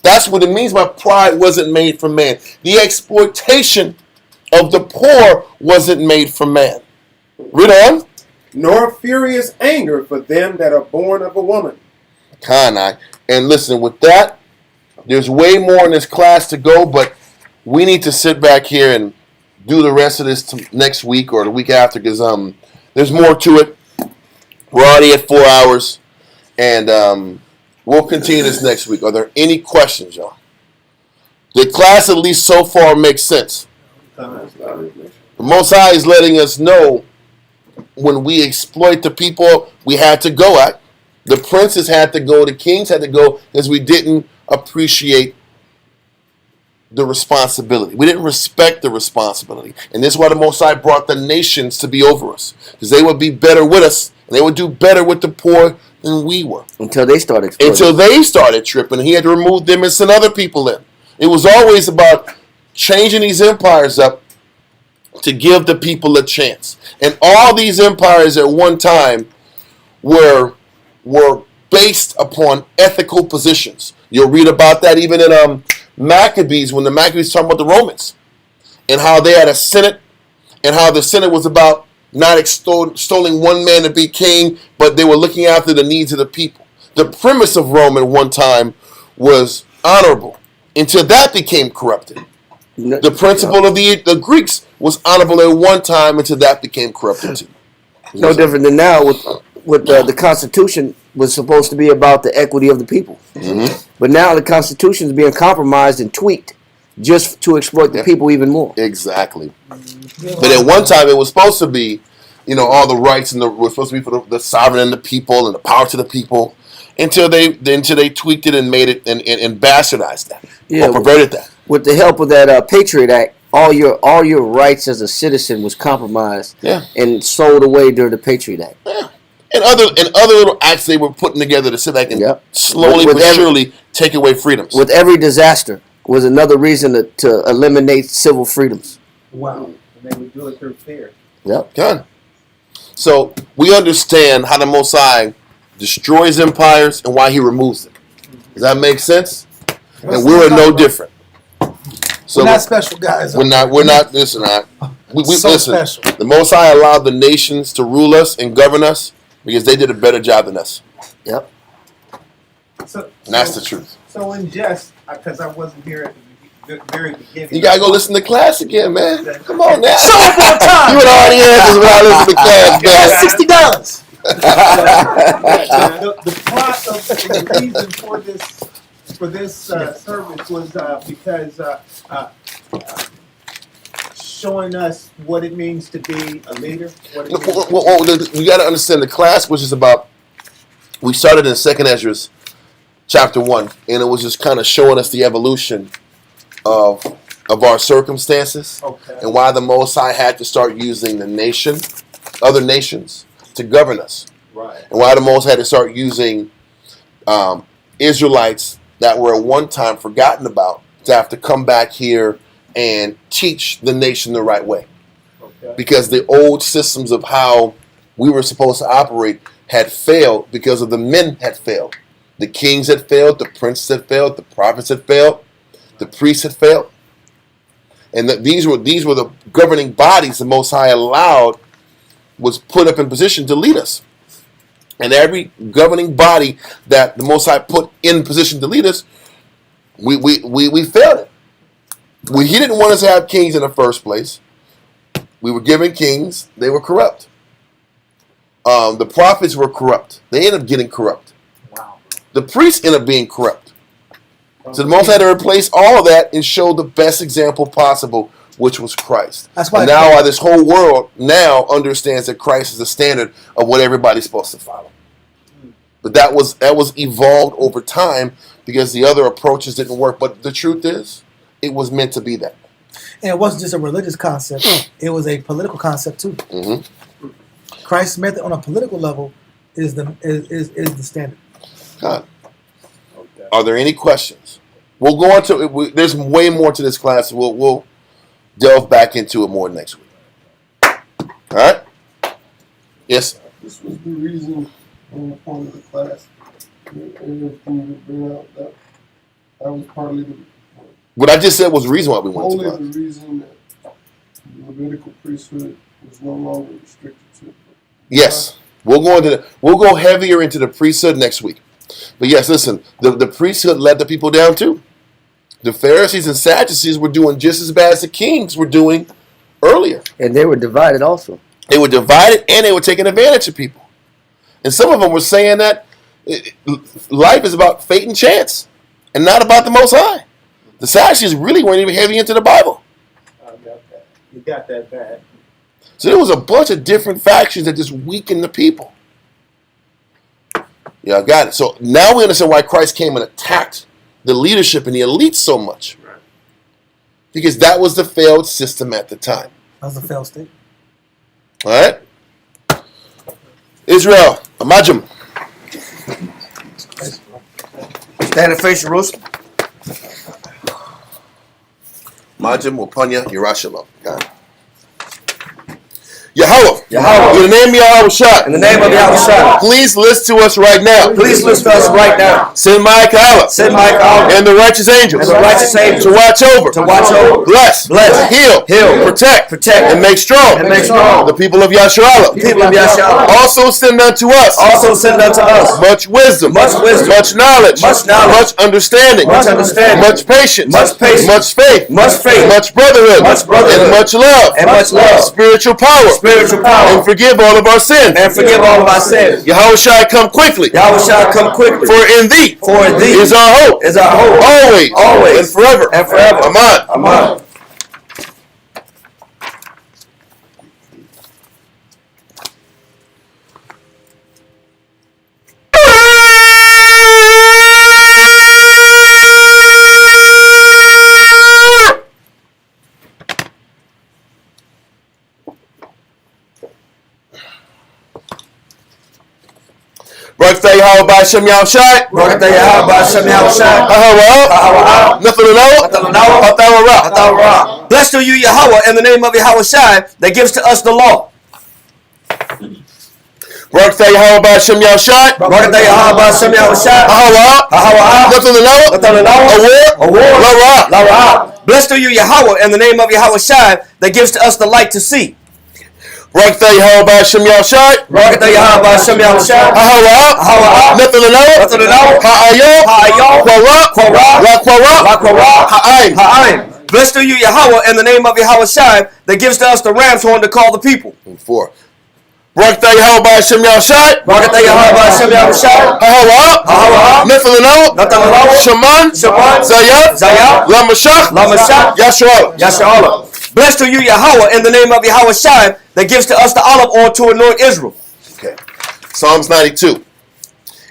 [SPEAKER 1] That's what it means by pride wasn't made for man. The exploitation of the poor wasn't made for man. Read on.
[SPEAKER 10] Nor furious anger for them that are born of a woman.
[SPEAKER 1] Kanai. And listen, with that, there's way more in this class to go, but we need to sit back here and do the rest of this next week or the week after because there's more to it. We're already at 4 hours, and we'll continue this next week. Are there any questions, y'all? The class, at least so far, makes sense. The Most High is letting us know when we exploit the people we had to go at. The princes had to go, the kings had to go because we didn't appreciate the responsibility. We didn't respect the responsibility. And this is why the Most High brought the nations to be over us. Because they would be better with us. And they would do better with the poor than we were.
[SPEAKER 7] Until they started exploiting.
[SPEAKER 1] Until they started tripping. And he had to remove them and send other people in. It was always about changing these empires up to give the people a chance. And all these empires at one time were based upon ethical positions. You'll read about that even in Maccabees, when the Maccabees talk about the Romans and how they had a senate and how the senate was about not extolling one man to be king, but they were looking after the needs of the people. The premise of Rome at one time was honorable until that became corrupted. The principle of the Greeks was honorable at one time until that became corrupted too.
[SPEAKER 7] No different than now with the Constitution was supposed to be about the equity of the people.
[SPEAKER 1] Mm-hmm.
[SPEAKER 7] But now the Constitution is being compromised and tweaked just to exploit the people even more.
[SPEAKER 1] Exactly. But at one time it was supposed to be, all the rights and were supposed to be for the sovereign and the people and the power to the people until they tweaked it and made it and bastardized that. Or perverted that.
[SPEAKER 7] With the help of that Patriot Act, all your rights as a citizen was compromised and sold away during the Patriot Act.
[SPEAKER 1] Yeah. And other little acts they were putting together to sit back and slowly but surely take away freedoms.
[SPEAKER 7] With every disaster was another reason to eliminate civil freedoms.
[SPEAKER 9] Wow. And they would do it through fear.
[SPEAKER 7] Yep.
[SPEAKER 1] Good. So we understand how the Most High destroys empires and why he removes them. Does that make sense? And we're no different. So
[SPEAKER 3] we're not special guys.
[SPEAKER 1] We're not. Listen, we
[SPEAKER 3] so
[SPEAKER 1] listen.
[SPEAKER 3] Special.
[SPEAKER 1] The Most High allowed the nations to rule us and govern us because they did a better job than us.
[SPEAKER 7] Yep.
[SPEAKER 9] And
[SPEAKER 1] that's the truth.
[SPEAKER 9] So in jest, because I wasn't here at the very beginning.
[SPEAKER 1] You gotta go listen to class again, man. Come on now.
[SPEAKER 3] Show up on time.
[SPEAKER 1] You would already answers when I listen to class, man.
[SPEAKER 3] $60.
[SPEAKER 9] The plot of the reason for this service was because showing us what it means to be a leader.
[SPEAKER 1] You got to understand the class was just about. We started in 2nd Ezra, chapter 1, and it was just kind of showing us the evolution of our circumstances, and why the Most High had to start using other nations, to govern us,
[SPEAKER 9] right?
[SPEAKER 1] And why the Most High had to start using Israelites that were at one time forgotten about to have to come back here and teach the nation the right way, because the old systems of how we were supposed to operate had failed because of the men had failed. The kings had failed, the princes had failed, the prophets had failed, the priests had failed. And these were the governing bodies the Most High allowed, was put up in position to lead us. And every governing body that the Most High put in position to lead us, we failed it. He didn't want us to have kings in the first place. We were given kings, they were corrupt. The prophets were corrupt. They ended up getting corrupt.
[SPEAKER 9] Wow.
[SPEAKER 1] The priests ended up being corrupt. So the Most High had to replace all of that and show the best example possible, which was Christ.
[SPEAKER 3] That's why.
[SPEAKER 1] And now why this whole world now understands that Christ is the standard of what everybody's supposed to follow. But that was evolved over time because the other approaches didn't work. But the truth is, it was meant to be that.
[SPEAKER 3] And it wasn't just a religious concept; it was a political concept too.
[SPEAKER 1] Mm-hmm.
[SPEAKER 3] Christ's method on a political level is the standard.
[SPEAKER 1] God. Are there any questions? We'll go into it. There's way more to this class. We'll delve back into it more next week. All right? Yes?
[SPEAKER 6] This was the reason on the point of the class. Everything you bring out, that was partly the...
[SPEAKER 1] What I just said was the reason why we went to class.
[SPEAKER 6] Only the reason that the Levitical priesthood was no longer restricted to...
[SPEAKER 1] Yes. We'll go heavier into the priesthood next week. But yes, listen, the priesthood let the people down too. The Pharisees and Sadducees were doing just as bad as the kings were doing earlier.
[SPEAKER 7] And they were divided also.
[SPEAKER 1] They were divided and they were taking advantage of people. And some of them were saying that life is about fate and chance and not about the Most High. The Sadducees really weren't even heavy into the Bible.
[SPEAKER 9] I got that. You got that bad.
[SPEAKER 1] So there was a bunch of different factions that just weakened the people. Yeah, I got it. So now we understand why Christ came and attacked the leadership and the elites so much. Because that was the failed system at the time.
[SPEAKER 3] That was a failed state.
[SPEAKER 1] All right? Israel, Amajim.
[SPEAKER 7] Stand and face Jerusalem.
[SPEAKER 1] Majim, Wapanya, Yerushalayim. God. Yahweh.
[SPEAKER 7] Yahweh.
[SPEAKER 1] In the name of Yahweh Shai.
[SPEAKER 7] In the name of Yahweh Shai.
[SPEAKER 1] Please listen to us right now.
[SPEAKER 7] Please listen to us right now.
[SPEAKER 1] Send Michael.
[SPEAKER 7] Send Michael.
[SPEAKER 1] And the righteous angels.
[SPEAKER 7] And the righteous angels.
[SPEAKER 1] To watch over.
[SPEAKER 7] To watch over.
[SPEAKER 1] Bless.
[SPEAKER 7] Bless.
[SPEAKER 1] Heal.
[SPEAKER 7] Heal.
[SPEAKER 1] Protect.
[SPEAKER 7] Protect.
[SPEAKER 1] And make strong.
[SPEAKER 7] And make strong.
[SPEAKER 1] The people of Yasharallah.
[SPEAKER 7] The people of Yasharallah.
[SPEAKER 1] Also send unto us.
[SPEAKER 7] Also send unto us.
[SPEAKER 1] Much wisdom.
[SPEAKER 7] Much wisdom.
[SPEAKER 1] Much knowledge.
[SPEAKER 7] Much knowledge.
[SPEAKER 1] Much understanding.
[SPEAKER 7] Much understanding.
[SPEAKER 1] Much patience.
[SPEAKER 7] Much patience.
[SPEAKER 1] Much faith.
[SPEAKER 7] Much faith.
[SPEAKER 1] Much brotherhood.
[SPEAKER 7] Much brotherhood.
[SPEAKER 1] And much love.
[SPEAKER 7] And much love.
[SPEAKER 1] Spiritual power.
[SPEAKER 7] Spiritual power.
[SPEAKER 1] And forgive all of our sins.
[SPEAKER 7] And forgive all of our sins.
[SPEAKER 1] Yahweh Shai, come quickly.
[SPEAKER 7] Yahweh Shai, come quickly.
[SPEAKER 1] For in thee.
[SPEAKER 7] For in thee.
[SPEAKER 1] Is our hope.
[SPEAKER 7] Is our hope.
[SPEAKER 1] Always.
[SPEAKER 7] Always.
[SPEAKER 1] And forever.
[SPEAKER 7] And forever.
[SPEAKER 1] Amen.
[SPEAKER 7] Amen.
[SPEAKER 1] Baruch Yahweh B'Shem Yahweh Shai.
[SPEAKER 7] Baruch Yahweh B'Shem Yahweh Shai. Blessed are you, Yahweh, in the name of Yahweh Shai, that gives to us the law.
[SPEAKER 1] Baruch Yahweh B'Shem Yahweh Shai.
[SPEAKER 7] Baruch Yahweh B'Shem Yahweh Shai. Blessed are you, Yahweh, in the name of Yahweh Shai, that gives to us the light to see.
[SPEAKER 1] Baruch Yahweh B'Shem Yahweh Shai.
[SPEAKER 7] Baruch Yahweh B'Shem Yahweh Shai. Blessed are you, Yahweh, in the name of Yahweh Shai, that gives to us the ram's horn to call the people.
[SPEAKER 1] And 4. Barakatah Yahweh Ba'Shem Yahushai.
[SPEAKER 2] Barakatah Yahweh Ba'Shem Yahushai.
[SPEAKER 1] Hahawa. Nifalano. Shaman. Zayat. Lamashach. Yashua.
[SPEAKER 2] Blessed are you, Yahweh, in the name of Yahweh Shai, that gives to us the olive oil to anoint Israel.
[SPEAKER 1] Okay. Psalms 92.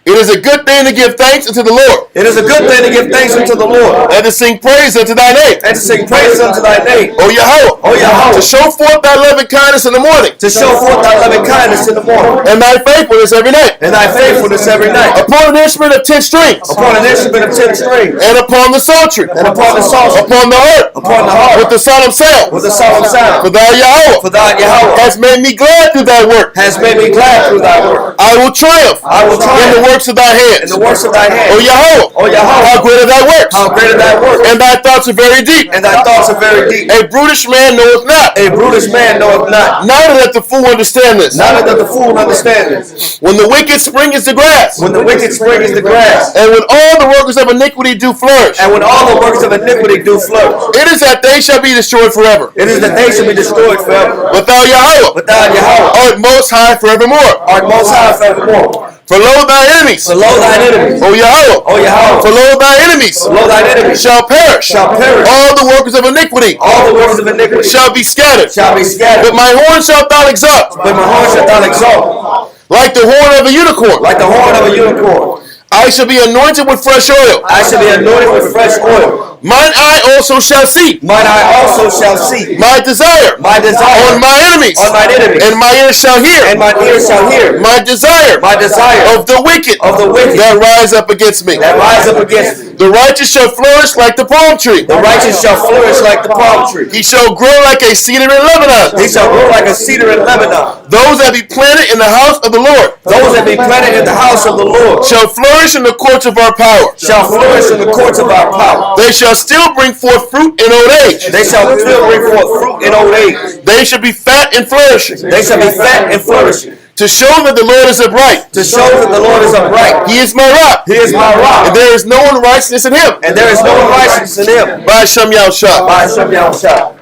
[SPEAKER 1] It is a good thing to give thanks unto the Lord.
[SPEAKER 2] It is a good thing to give thanks unto the Lord.
[SPEAKER 1] And to sing praise unto thy name.
[SPEAKER 2] And to sing praise unto thy name.
[SPEAKER 1] O Yahweh.
[SPEAKER 2] O Yahweh.
[SPEAKER 1] To show forth thy loving kindness in the morning.
[SPEAKER 2] To show forth thy loving kindness in the morning.
[SPEAKER 1] And thy faithfulness every night.
[SPEAKER 2] And thy faithfulness every night.
[SPEAKER 1] Upon an instrument of 10 strings.
[SPEAKER 2] Upon an instrument of 10 strings.
[SPEAKER 1] And upon the psaltery.
[SPEAKER 2] And upon the psaltery.
[SPEAKER 1] Upon the harp.
[SPEAKER 2] Upon the harp.
[SPEAKER 1] With the solemn sound.
[SPEAKER 2] With the solemn sound.
[SPEAKER 1] For thou Yahweh.
[SPEAKER 2] For thou Yahweh.
[SPEAKER 1] Has made me glad through thy work.
[SPEAKER 2] Has made me glad through thy work.
[SPEAKER 1] I will triumph.
[SPEAKER 2] I will triumph.
[SPEAKER 1] In the works of thy hands.
[SPEAKER 2] In the works of thy hands.
[SPEAKER 1] O Yahweh.
[SPEAKER 2] O Yahweh.
[SPEAKER 1] How great are thy works.
[SPEAKER 2] How great are thy works.
[SPEAKER 1] And thy thoughts are very deep.
[SPEAKER 2] And thy thoughts are very deep.
[SPEAKER 1] A brutish man knoweth not.
[SPEAKER 2] A brutish man knoweth not.
[SPEAKER 1] Neither let the fool understand this.
[SPEAKER 2] Neither doth the fool understand this.
[SPEAKER 1] When the wicked spring is the grass.
[SPEAKER 2] When the wicked spring is the grass.
[SPEAKER 1] And when all the workers of iniquity do flourish.
[SPEAKER 2] And when all the workers of iniquity do flourish.
[SPEAKER 1] It is that they shall be destroyed forever.
[SPEAKER 2] It is that they shall be destroyed forever.
[SPEAKER 1] But thou Yahweh.
[SPEAKER 2] But thou Yahweh.
[SPEAKER 1] Art most high forevermore.
[SPEAKER 2] Art most high forevermore.
[SPEAKER 1] For lo thy enemies.
[SPEAKER 2] For lo thine enemies.
[SPEAKER 1] O Yahweh.
[SPEAKER 2] O Yahweh.
[SPEAKER 1] For lo thy enemies.
[SPEAKER 2] For lo thine enemies.
[SPEAKER 1] Shall perish.
[SPEAKER 2] Shall perish.
[SPEAKER 1] All the workers of iniquity.
[SPEAKER 2] All the workers of iniquity.
[SPEAKER 1] Shall be scattered.
[SPEAKER 2] Shall be scattered.
[SPEAKER 1] But my horn shalt thou exalt.
[SPEAKER 2] But my horn shalt thou exalt.
[SPEAKER 1] Like the horn of a unicorn.
[SPEAKER 2] Like the horn of a unicorn.
[SPEAKER 1] I shall be anointed with fresh oil.
[SPEAKER 2] I shall be anointed with fresh oil.
[SPEAKER 1] Mine eye also shall see.
[SPEAKER 2] Mine eye also shall see.
[SPEAKER 1] My desire.
[SPEAKER 2] My desire.
[SPEAKER 1] On my enemies.
[SPEAKER 2] On mine enemies.
[SPEAKER 1] And my ears shall hear.
[SPEAKER 2] And my ears shall hear.
[SPEAKER 1] My desire.
[SPEAKER 2] My desire.
[SPEAKER 1] Of the wicked.
[SPEAKER 2] Of the wicked.
[SPEAKER 1] That rise up against me.
[SPEAKER 2] That rise up against me.
[SPEAKER 1] The righteous shall flourish like the palm tree.
[SPEAKER 2] The righteous shall flourish like the palm tree.
[SPEAKER 1] He shall grow like a cedar in Lebanon.
[SPEAKER 2] He shall grow like a cedar in Lebanon.
[SPEAKER 1] Those that be planted in the house of the Lord.
[SPEAKER 2] Those that be planted in the house of the Lord.
[SPEAKER 1] Shall flourish in the courts of our power.
[SPEAKER 2] Shall flourish in the courts of our power.
[SPEAKER 1] They shall still bring forth fruit in old age.
[SPEAKER 2] They shall still bring forth fruit in old age.
[SPEAKER 1] They shall be fat and flourishing.
[SPEAKER 2] They shall be fat and flourishing.
[SPEAKER 1] To show that the Lord is upright.
[SPEAKER 2] To show that the Lord is upright.
[SPEAKER 1] He is my rock.
[SPEAKER 2] He is my rock.
[SPEAKER 1] And there is no unrighteousness in him.
[SPEAKER 2] And there is no unrighteousness in him.
[SPEAKER 1] Ba'Shem Yahushai.
[SPEAKER 2] Ba'Shem Yahushai.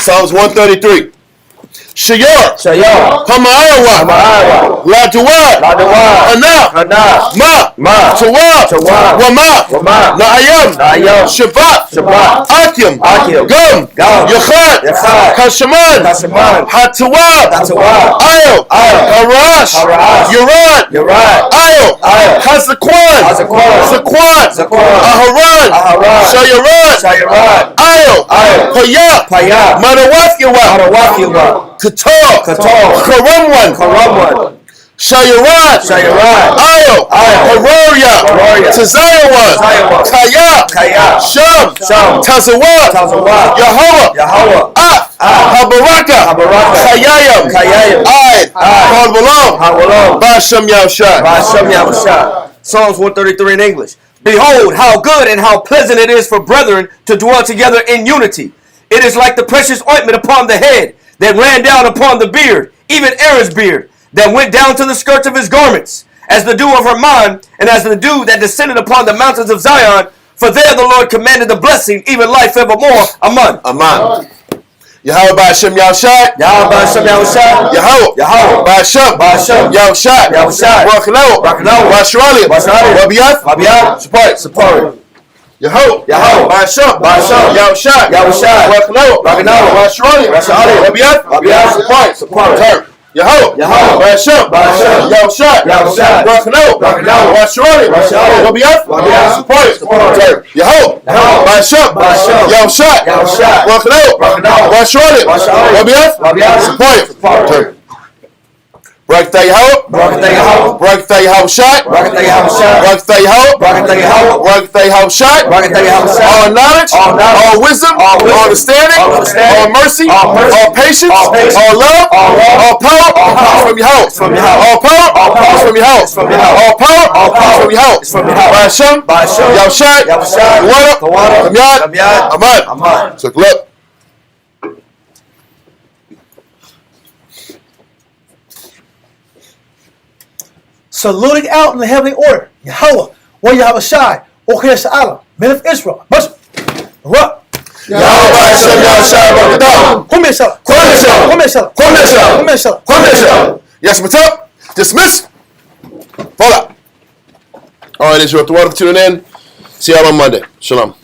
[SPEAKER 1] Psalms 133. Shayar.
[SPEAKER 2] Shayar.
[SPEAKER 1] Hama'awa.
[SPEAKER 2] Hama'awa.
[SPEAKER 1] La Duwad.
[SPEAKER 2] La Duwad.
[SPEAKER 1] Hana.
[SPEAKER 2] Hana.
[SPEAKER 1] Ma.
[SPEAKER 2] Ma.
[SPEAKER 1] Tawab.
[SPEAKER 2] Tawab.
[SPEAKER 1] Wama.
[SPEAKER 2] Wama.
[SPEAKER 1] Na'ayam.
[SPEAKER 2] Na'ayam.
[SPEAKER 1] Shabbat.
[SPEAKER 2] Shabbat.
[SPEAKER 1] Akim.
[SPEAKER 2] Akim.
[SPEAKER 1] Gum.
[SPEAKER 2] Gum.
[SPEAKER 1] Yachad.
[SPEAKER 2] Yachad.
[SPEAKER 1] Kashaman.
[SPEAKER 2] Kashaman.
[SPEAKER 1] Hatawab.
[SPEAKER 2] Hatawab.
[SPEAKER 1] Ayo.
[SPEAKER 2] Ayo.
[SPEAKER 1] Harash.
[SPEAKER 2] Harash.
[SPEAKER 1] Yurad.
[SPEAKER 2] Yurad.
[SPEAKER 1] Ayo.
[SPEAKER 2] Ayo.
[SPEAKER 1] Hazakwan.
[SPEAKER 2] Hazakwan.
[SPEAKER 1] Zakwan.
[SPEAKER 2] Zakwan.
[SPEAKER 1] Aharan.
[SPEAKER 2] Aharan.
[SPEAKER 1] Shayarad.
[SPEAKER 2] Shayarad.
[SPEAKER 1] Ayo.
[SPEAKER 2] Ayo.
[SPEAKER 1] Paya.
[SPEAKER 2] Paya.
[SPEAKER 1] Manawafyawa.
[SPEAKER 2] Manawakiwa.
[SPEAKER 1] Qatar.
[SPEAKER 2] Qatar.
[SPEAKER 1] Karamwan.
[SPEAKER 2] Karamwan.
[SPEAKER 1] Shayarad.
[SPEAKER 2] Shayarad.
[SPEAKER 1] Ayo.
[SPEAKER 2] Ayo.
[SPEAKER 1] Haroria.
[SPEAKER 2] Haroria.
[SPEAKER 1] Tazayawan.
[SPEAKER 2] Tazayawan.
[SPEAKER 1] Kaya.
[SPEAKER 2] Kaya.
[SPEAKER 1] Sham.
[SPEAKER 2] Sham.
[SPEAKER 1] Tazawad.
[SPEAKER 2] Tazawad.
[SPEAKER 1] Yahweh.
[SPEAKER 2] Yahweh.
[SPEAKER 1] Habaraka.
[SPEAKER 2] Habaraka.
[SPEAKER 1] Kayayam.
[SPEAKER 2] Kayayam.
[SPEAKER 1] Ad. Hadwalam.
[SPEAKER 2] Hawalom.
[SPEAKER 1] Ba'Shem Yahushai.
[SPEAKER 2] Ba'Shem Yahushai. Psalms 133 in English. Behold, how good and how pleasant it is for brethren to dwell together in unity. It is like the precious ointment upon the head that ran down upon the beard, even Aaron's beard, that went down to the skirts of his garments, as the dew of Hermon, and as the dew that descended upon the mountains of Zion. For there the Lord commanded the blessing, even life evermore. Amen.
[SPEAKER 1] Amen. Yahweh Ba'Shem Yahushai.
[SPEAKER 2] Yahweh Ba'Shem Yahushai.
[SPEAKER 1] Yahweh.
[SPEAKER 2] Yahweh.
[SPEAKER 1] Ba'Shem.
[SPEAKER 2] Ba'Shem.
[SPEAKER 1] Yahushai.
[SPEAKER 2] Yahushai.
[SPEAKER 1] Barakalaw.
[SPEAKER 2] Barakalaw.
[SPEAKER 1] Ba'Shralia.
[SPEAKER 2] Ba'Shralia.
[SPEAKER 1] Wabiyath.
[SPEAKER 2] Wabiyath.
[SPEAKER 1] Support.
[SPEAKER 2] Support.
[SPEAKER 1] Yahweh.
[SPEAKER 2] Yahweh.
[SPEAKER 1] Ba'Shem.
[SPEAKER 2] Ba'Shem.
[SPEAKER 1] Yahushai.
[SPEAKER 2] Yahushai.
[SPEAKER 1] Barakalaw.
[SPEAKER 2] Barakalaw.
[SPEAKER 1] Ba'Shralia.
[SPEAKER 2] Ba'Shralia.
[SPEAKER 1] Wabiyath.
[SPEAKER 2] Wabiyath.
[SPEAKER 1] Support.
[SPEAKER 2] Support.
[SPEAKER 1] Turn. Yahweh.
[SPEAKER 2] Yahweh.
[SPEAKER 1] Ba'Shem.
[SPEAKER 2] Ba'Shem.
[SPEAKER 1] Yahushai.
[SPEAKER 2] Yahushai.
[SPEAKER 1] Barakalaw.
[SPEAKER 2] Barakalaw.
[SPEAKER 1] Ba'Shralia.
[SPEAKER 2] Ba'Shralia.
[SPEAKER 1] Wabiyath.
[SPEAKER 2] Wabiyath.
[SPEAKER 1] Support.
[SPEAKER 2] Support.
[SPEAKER 1] Turn. Yahweh.
[SPEAKER 2] Yahweh.
[SPEAKER 1] Ba'Shem.
[SPEAKER 2] Ba'Shem.
[SPEAKER 1] Yahushai.
[SPEAKER 2] Yahushai.
[SPEAKER 1] Barakalaw.
[SPEAKER 2] Barakalaw.
[SPEAKER 1] Ba'Shralia.
[SPEAKER 2] Ba'Shralia.
[SPEAKER 1] Wabiyath.
[SPEAKER 2] Wabiyath.
[SPEAKER 1] Support.
[SPEAKER 2] Support.
[SPEAKER 1] Turn. Barakatah Yahweh.
[SPEAKER 2] Barakatah Yahweh.
[SPEAKER 1] Barakatah Yahushai.
[SPEAKER 2] Barakatah Yahushai.
[SPEAKER 1] Barakatah Yahweh.
[SPEAKER 2] Barakatah Yahweh.
[SPEAKER 1] Barakatah Yahushai.
[SPEAKER 2] Barakatah Yahushai.
[SPEAKER 1] All knowledge.
[SPEAKER 2] All knowledge.
[SPEAKER 1] All wisdom.
[SPEAKER 2] All wisdom.
[SPEAKER 1] All understanding.
[SPEAKER 2] All understanding.
[SPEAKER 1] All mercy.
[SPEAKER 2] All mercy.
[SPEAKER 1] All patience.
[SPEAKER 2] All patience.
[SPEAKER 1] All love.
[SPEAKER 2] All love.
[SPEAKER 1] All power.
[SPEAKER 2] All power.
[SPEAKER 1] From Yahweh.
[SPEAKER 2] From Yahweh.
[SPEAKER 1] All power.
[SPEAKER 2] All power.
[SPEAKER 1] From Yahweh.
[SPEAKER 2] From Yahweh.
[SPEAKER 1] All power.
[SPEAKER 2] All power.
[SPEAKER 1] From Yahweh.
[SPEAKER 2] From Yahweh.
[SPEAKER 1] Ba'Shem.
[SPEAKER 2] Ba'Shem.
[SPEAKER 1] Yahushai.
[SPEAKER 2] Yahushai.
[SPEAKER 1] The water. From Yad.
[SPEAKER 2] From Yad.
[SPEAKER 1] Amen.
[SPEAKER 2] Amen.
[SPEAKER 1] So look.
[SPEAKER 3] Saluting out in the heavenly order. Yahweh, Wa Yahweh Shai, Okeh Sha'ala, men of Israel. Much. Ruh.
[SPEAKER 1] Yahweh Ba'Shem Yahushai. Barakatah.
[SPEAKER 3] Kumeshala.
[SPEAKER 1] Kumeshala.
[SPEAKER 3] Kumeshala.
[SPEAKER 1] Kumeshala.
[SPEAKER 3] Kumeshala.
[SPEAKER 1] Kumeshala. Yes, what's up? Dismissed. Fall out. All right, Israel, thank you for tuning in. See y'all on Monday. Shalom.